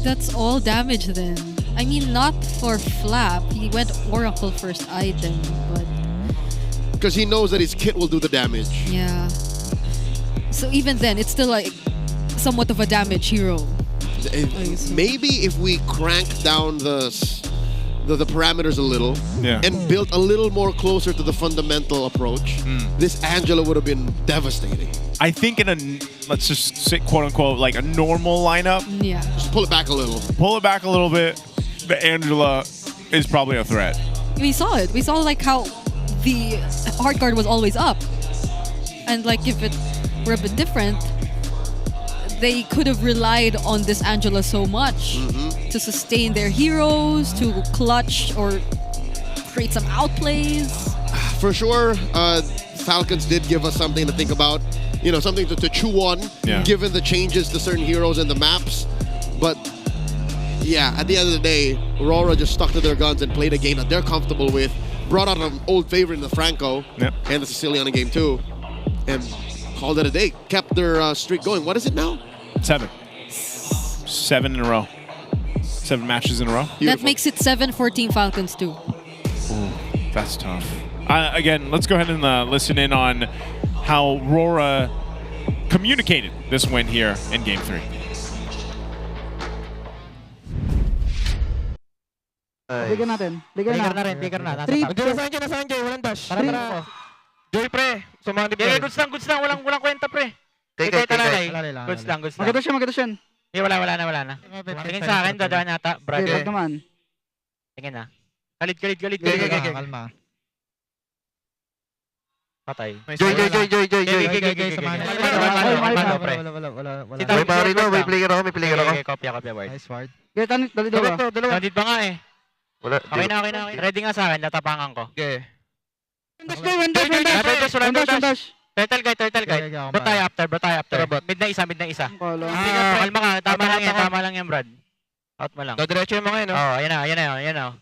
that's all damage then. I mean, not for Flap. He went Oracle first item, but... Because he knows that his kit will do the damage. Yeah. So even then, it's still like somewhat of a damage hero. Maybe if we crank down the parameters a little and built a little more closer to the fundamental approach, this Angela would have been devastating. I think in a, let's just say, quote unquote, like a normal lineup. Yeah. Just pull it back a little. Pull it back a little bit. The Angela is probably a threat. We saw it. We saw like how the hard guard was always up. And like if it were a bit different, they could have relied on this Angela so much to sustain their heroes, to clutch or create some outplays. For sure, Falcons did give us something to think about. You know, something to chew on, given the changes to certain heroes and the maps. But yeah, at the end of the day, RORA just stuck to their guns and played a game that they're comfortable with. Brought out an old favorite in the Franco and the Sicilian in game 2. And called it a day. Kept their streak going. What is it now? 7. 7 in a row. 7 matches in a row. Beautiful. That makes it 7 for Team Falcons too. Ooh, that's tough. Again, let's go ahead and listen in on how RORA communicated this win here in game 3. Bigyan natin. Bigyan natin. Nasaan Joy? Walang dash. Tara. Joy, pre. Sumali, pre. Goods lang. Walang kwenta, pre. Ikaw talalay. Goods lang. Magados yan. Wala na. Tingin sa akin, dadaan nata, brother. Wag naman. Tingin na. Galit. Kalma. Patay. Joy. Wala. May player ako. Kopya, ward. Nice ward. Dalawa. Nandito ba nga eh. Wala. Okay na. Ready nga sa akin, natapangan ko. Okay. Turtle guy. Ba't tayo after? Mid na isa. Kalma ka, tama lang yan, Brad. Out mo lang. Diretso yung mga yun, no? Oo, ayan na. Kayo na.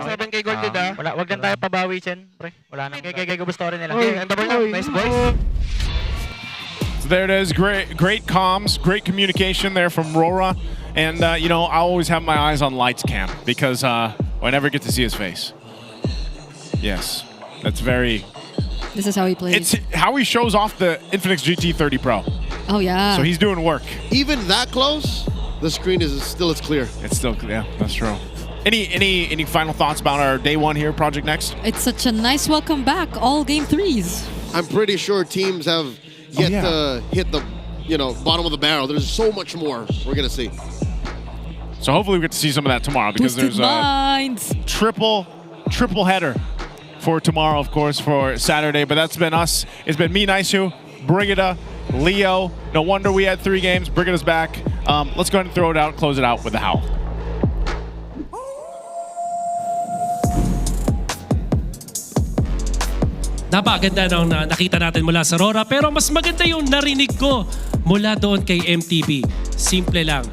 Sabihin kay Gold ah. Wag lang tayo pabawi, Chen. Pre, wala nang. Kay gusto rin nila. Nice boys. So there it is. Great comms, great communication there from RORA. And, you know, I always have my eyes on Lights Cam because I never get to see his face. Yes, that's very... This is how he plays. It's how he shows off the Infinix GT30 Pro. Oh, yeah. So he's doing work. Even that close, the screen is still as clear. It's still, yeah, that's true. Any final thoughts about our day one here, Project Next? It's such a nice welcome back, all game 3s. I'm pretty sure teams have yet to hit the, bottom of the barrel. There's so much more we're gonna see. So hopefully we get to see some of that tomorrow because Twisted there's minds. a triple header for tomorrow, of course, for Saturday. But that's been us. It's been me, Naisu, Brigida, Leo. No wonder we had 3 games. Brigida's back. Let's go ahead and throw it out, close it out with the howl. Napakaganda ng nakita natin mula sa RORA, pero mas maganda yung narinig ko mula doon kay MTB. Simple lang.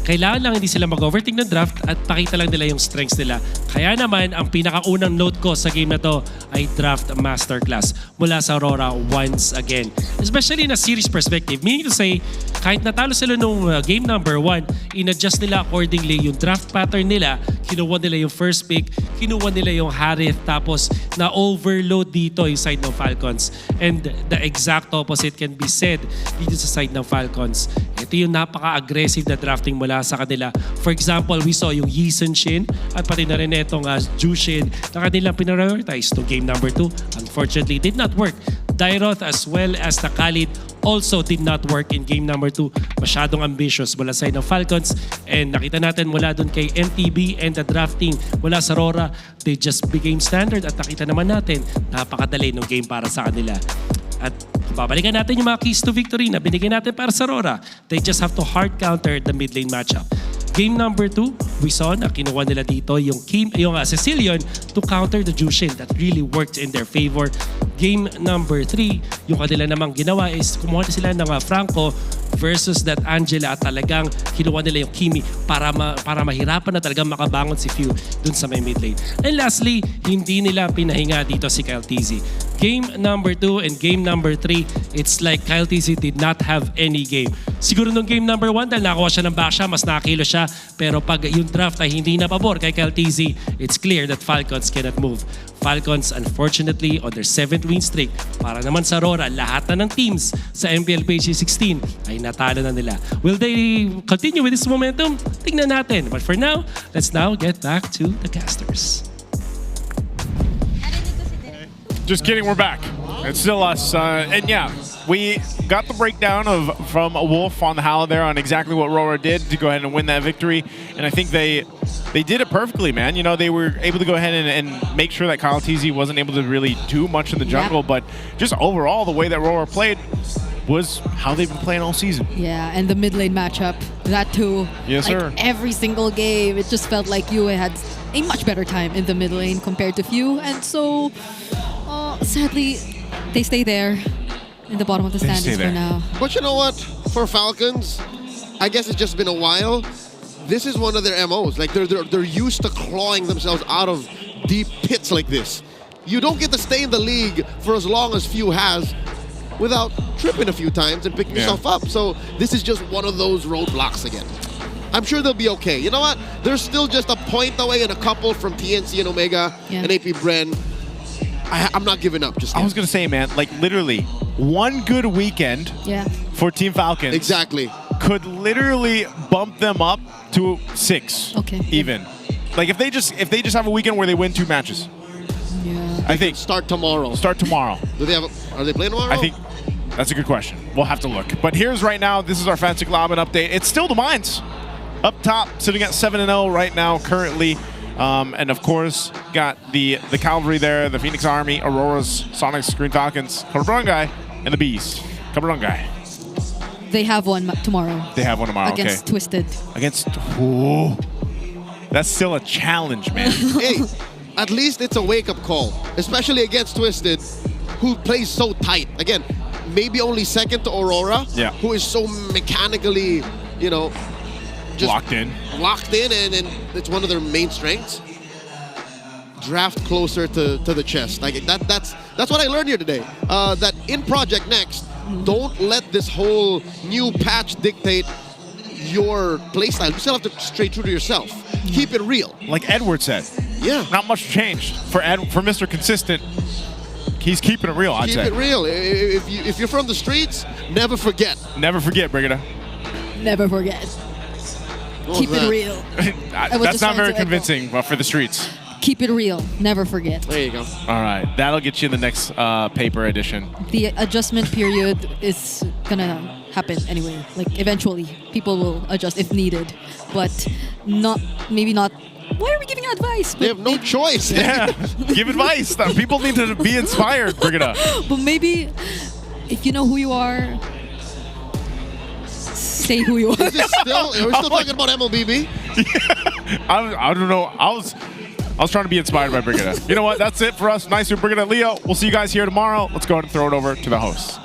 Kailangan lang hindi sila mag-overthink ng draft at pakita lang nila yung strengths nila. Kaya naman, ang pinakaunang note ko sa game na to ay draft masterclass mula sa RORA once again. Especially in a series perspective. Meaning to say, kahit natalo sila nung game number 1, in-adjust nila accordingly yung draft pattern nila. Kinuha nila yung first pick, kinuha nila yung Harith, tapos na-overload dito yung side ng Falcons. And the exact opposite can be said dito sa side ng Falcons. Ito yung napaka-aggressive na drafting mula sa kanila. For example, we saw yung Yisen Shin at pati na rin itong Jushin na kanilang pinarioritize to game number 2. Unfortunately, did not work. Dairoth as well as the Khalid also did not work in game number 2. Masyadong ambitious mula sa side ng Falcons. And nakita natin mula dun kay MTB and the drafting mula sa RORA, they just became standard at nakita naman natin napakadali ng game para sa kanila. At babalikan natin yung mga keys to victory na binigay natin para sa RORA. They just have to hard counter the mid lane matchup. Game number 2, we saw na kinuha nila dito yung Sicilian to counter the Jushin. That really worked in their favor. Game number 3, yung kanila namang ginawa is kumuha na sila ng Franco versus that Angela at talagang kinuha nila yung Kimi para mahirapan na talagang makabangon si Few dun sa may mid lane. And lastly, hindi nila pinahinga dito si Kyle TZ. Game number 2 and game number 3, it's like Kyle TZ did not have any game. Siguro nung game number 1, dahil nakakuha siya ng backsha, mas nakakilo siya. Pero pag yung draft ay hindi na pabor kay Kyle TZ, it's clear that Falcons cannot move. Falcons, unfortunately, on their 7th win streak, para naman sa RORA, lahat na ng teams sa MPL Page 16 ay natalo na nila. Will they continue with this momentum? Tingnan natin. But for now, let's now get back to the casters. Just kidding, we're back. It's still us. And yeah, we got the breakdown from Wolf on the howl there on exactly what RORA did to go ahead and win that victory. And I think they did it perfectly, man. You know, they were able to go ahead and make sure that Kyle TZ wasn't able to really do much in the jungle. But just overall, the way that RORA played was how they've been playing all season. Yeah, and the mid lane matchup, that too. Yes, like sir. Every single game, it just felt like Yue had a much better time in the mid lane compared to Few. And so, sadly, they stay there in the bottom of the standings for now. But you know what? For Falcons, I guess it's just been a while. This is one of their MOs. Like they're used to clawing themselves out of deep pits like this. You don't get to stay in the league for as long as Few has without tripping a few times and picking yourself up. So this is just one of those roadblocks again. I'm sure they'll be okay. You know what? They're still just a point away and a couple from TNC and Omega and AP Bren. I'm not giving up just yet. I was going to say, man, like literally one good weekend for Team Falcons. Exactly. Could literally bump them up to 6 even. Like if they just have a weekend where they win 2 matches. Yeah. I think start tomorrow. Start tomorrow. Do they have are they playing tomorrow? I think that's a good question. We'll have to look. But here's right now, this is our Fantasy Globin update. It's still the Mines up top, sitting at 7-0 right now currently. And of course, got the Cavalry there, the Phoenix Army, Auroras, Sonics, Green Falcons, Kabarungai, and the Bees. Kabarungai. They have one tomorrow. They have one tomorrow, against okay. Twisted. Ooh. That's still a challenge, man. Hey, at least it's a wake-up call, especially against Twisted, who plays so tight. Again, maybe only second to Aurora, who is so mechanically, you know, just locked in, and it's one of their main strengths. Draft closer to the chest. Like that's what I learned here today. That in Project Next, don't let this whole new patch dictate your playstyle. You still have to stay true to yourself. Keep it real. Like Edward said. Yeah. Not much changed for Mr. Consistent. He's keeping it real, I'd say. Keep it real. If you're from the streets, never forget. Never forget, Brigida. Never forget. Keep it real. That's not very convincing, but for the streets. Keep it real. Never forget. There you go. All right. That'll get you in the next paper edition. The adjustment period is gonna happen anyway. Like eventually, people will adjust if needed, but maybe not. Why are we giving advice? They have no choice. Yeah, give advice. People need to be inspired, Brigida. But maybe if you know who you are, say who you are. Are we still talking about MLBB? I don't know. I was trying to be inspired by Brigida. You know what? That's it for us. Nice with Brigida. Leo, we'll see you guys here tomorrow. Let's go ahead and throw it over to the hosts.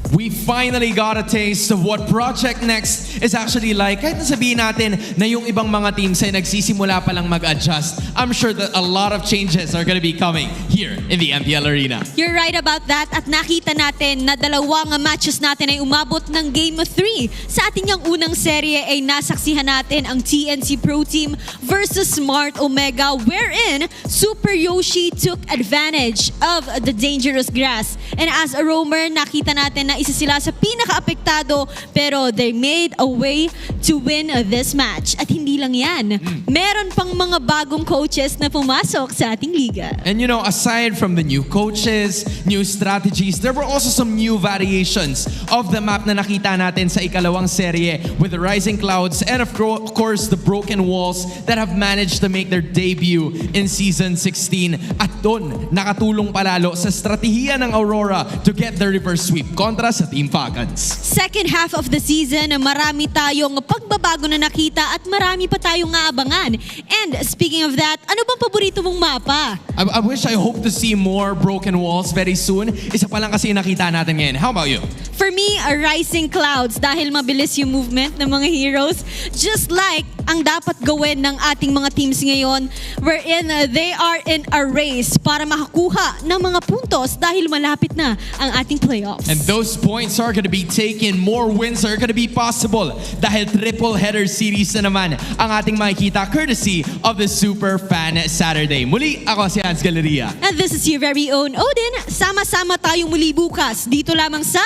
We finally got a taste of what Project Next is actually like. Kahit nasabihin natin na yung ibang mga teams ay nagsisimula pa lang mag-adjust, I'm sure that a lot of changes are gonna be coming here in the MPL Arena. You're right about that at nakita natin na dalawang matches natin ay umabot ng Game 3. Sa ating yung unang serye ay nasaksihan natin ang TNC Pro Team versus Smart Omega wherein Super Yoshi took advantage of the dangerous grass. And as a roamer, nakita natin na isa sila sa pinaka-apektado pero they made a way to win this match. At hindi lang yan, meron pang mga bagong coaches na pumasok sa ating liga. And you know, aside from the new coaches, new strategies, there were also some new variations of the map na nakita natin sa ikalawang serye with the Rising Clouds and of course the Broken Walls that have managed to make their debut in Season 16. At doon, nakatulong palalo sa strategiya ng Aurora to get the reverse sweep kontra sa Team Falcons. Second half of the season, marami tayong pagbabago na nakita at marami pa tayong aabangan. And speaking of that, ano bang paborito mong mapa? I wish I hope to see more Broken Walls very soon. Isa pa lang kasi nakita natin ngayon. How about you? For me, Rising Clouds dahil mabilis yung movement ng mga heroes. Just like ang dapat gawin ng ating mga teams ngayon wherein they are in a race para makakuha ng mga puntos dahil malapit na ang ating playoffs. And those points are gonna be taken. More wins are gonna be possible dahil triple header series na naman ang ating makikita courtesy of the Super Fan Saturday. Muli, ako si Hans Galeria. And this is your very own Odin. Sama-sama tayong muli bukas dito lamang sa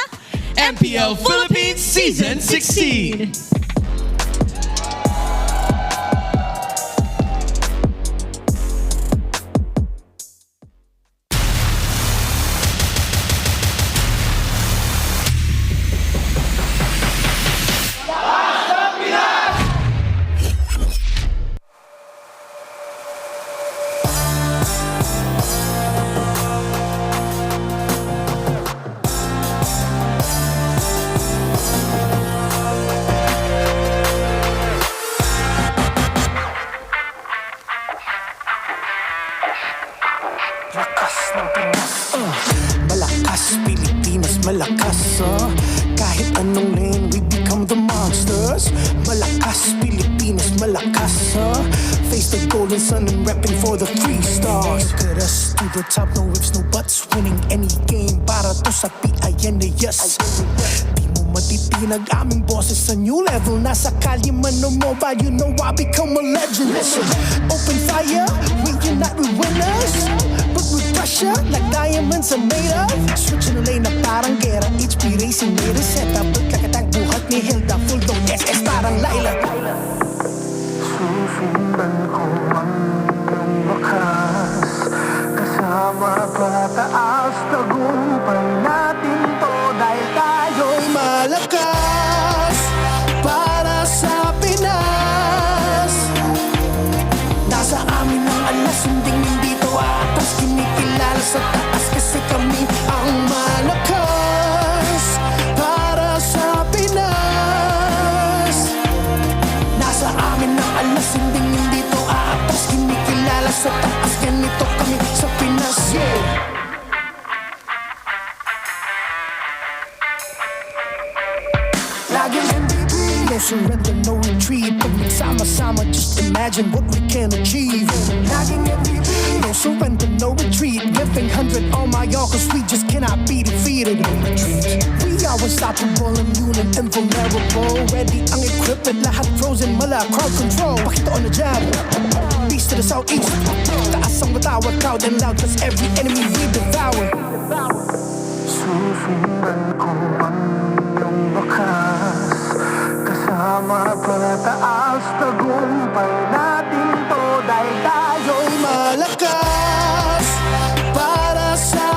MPL Philippines Season 16. Malakas, Pilipinas, malakas, kahit anong lane, we become the monsters. Malakas, Pilipinas, malakas, face the golden sun and repping for the 3 stars. Look at us, to the top, no ifs, no buts, winning any game para to sa PINAS. Di mo matitinag aming boses sa new level. Nasa kalye man o mobile, you know I become a legend. Listen, open fire, we unite, we winners. But with pressure, like diamonds are made of. Switching the lane na parang gera, HP racing made a setup. Kakatang buhat ni Hilda, full dome SS parang Laila. Susundan ko ang wakas, kasama pataas, tagumpay natin to dahil tayo'y malakas para sa Pinas. Nasa amin ang alas, hindi dito atas, kinikilala sa taas kasi kami ang malakas. Laging MVP. No surrender, no retreat. Pag nagsama-sama, just imagine what we can achieve. Laging MVP. No surrender, no retreat. Giving 100 on my all, cause we just cannot be defeated. We are unstoppable, immune and invulnerable. Ready ang equipment, lahat frozen, mala, crowd control. Pakita on the jab. Beast to the southeast. Taas ang matawag, proud and loud, cause every enemy we devour. Susundan ko ang iyong bakas. Kasama pataas, tagumpay natin to dahil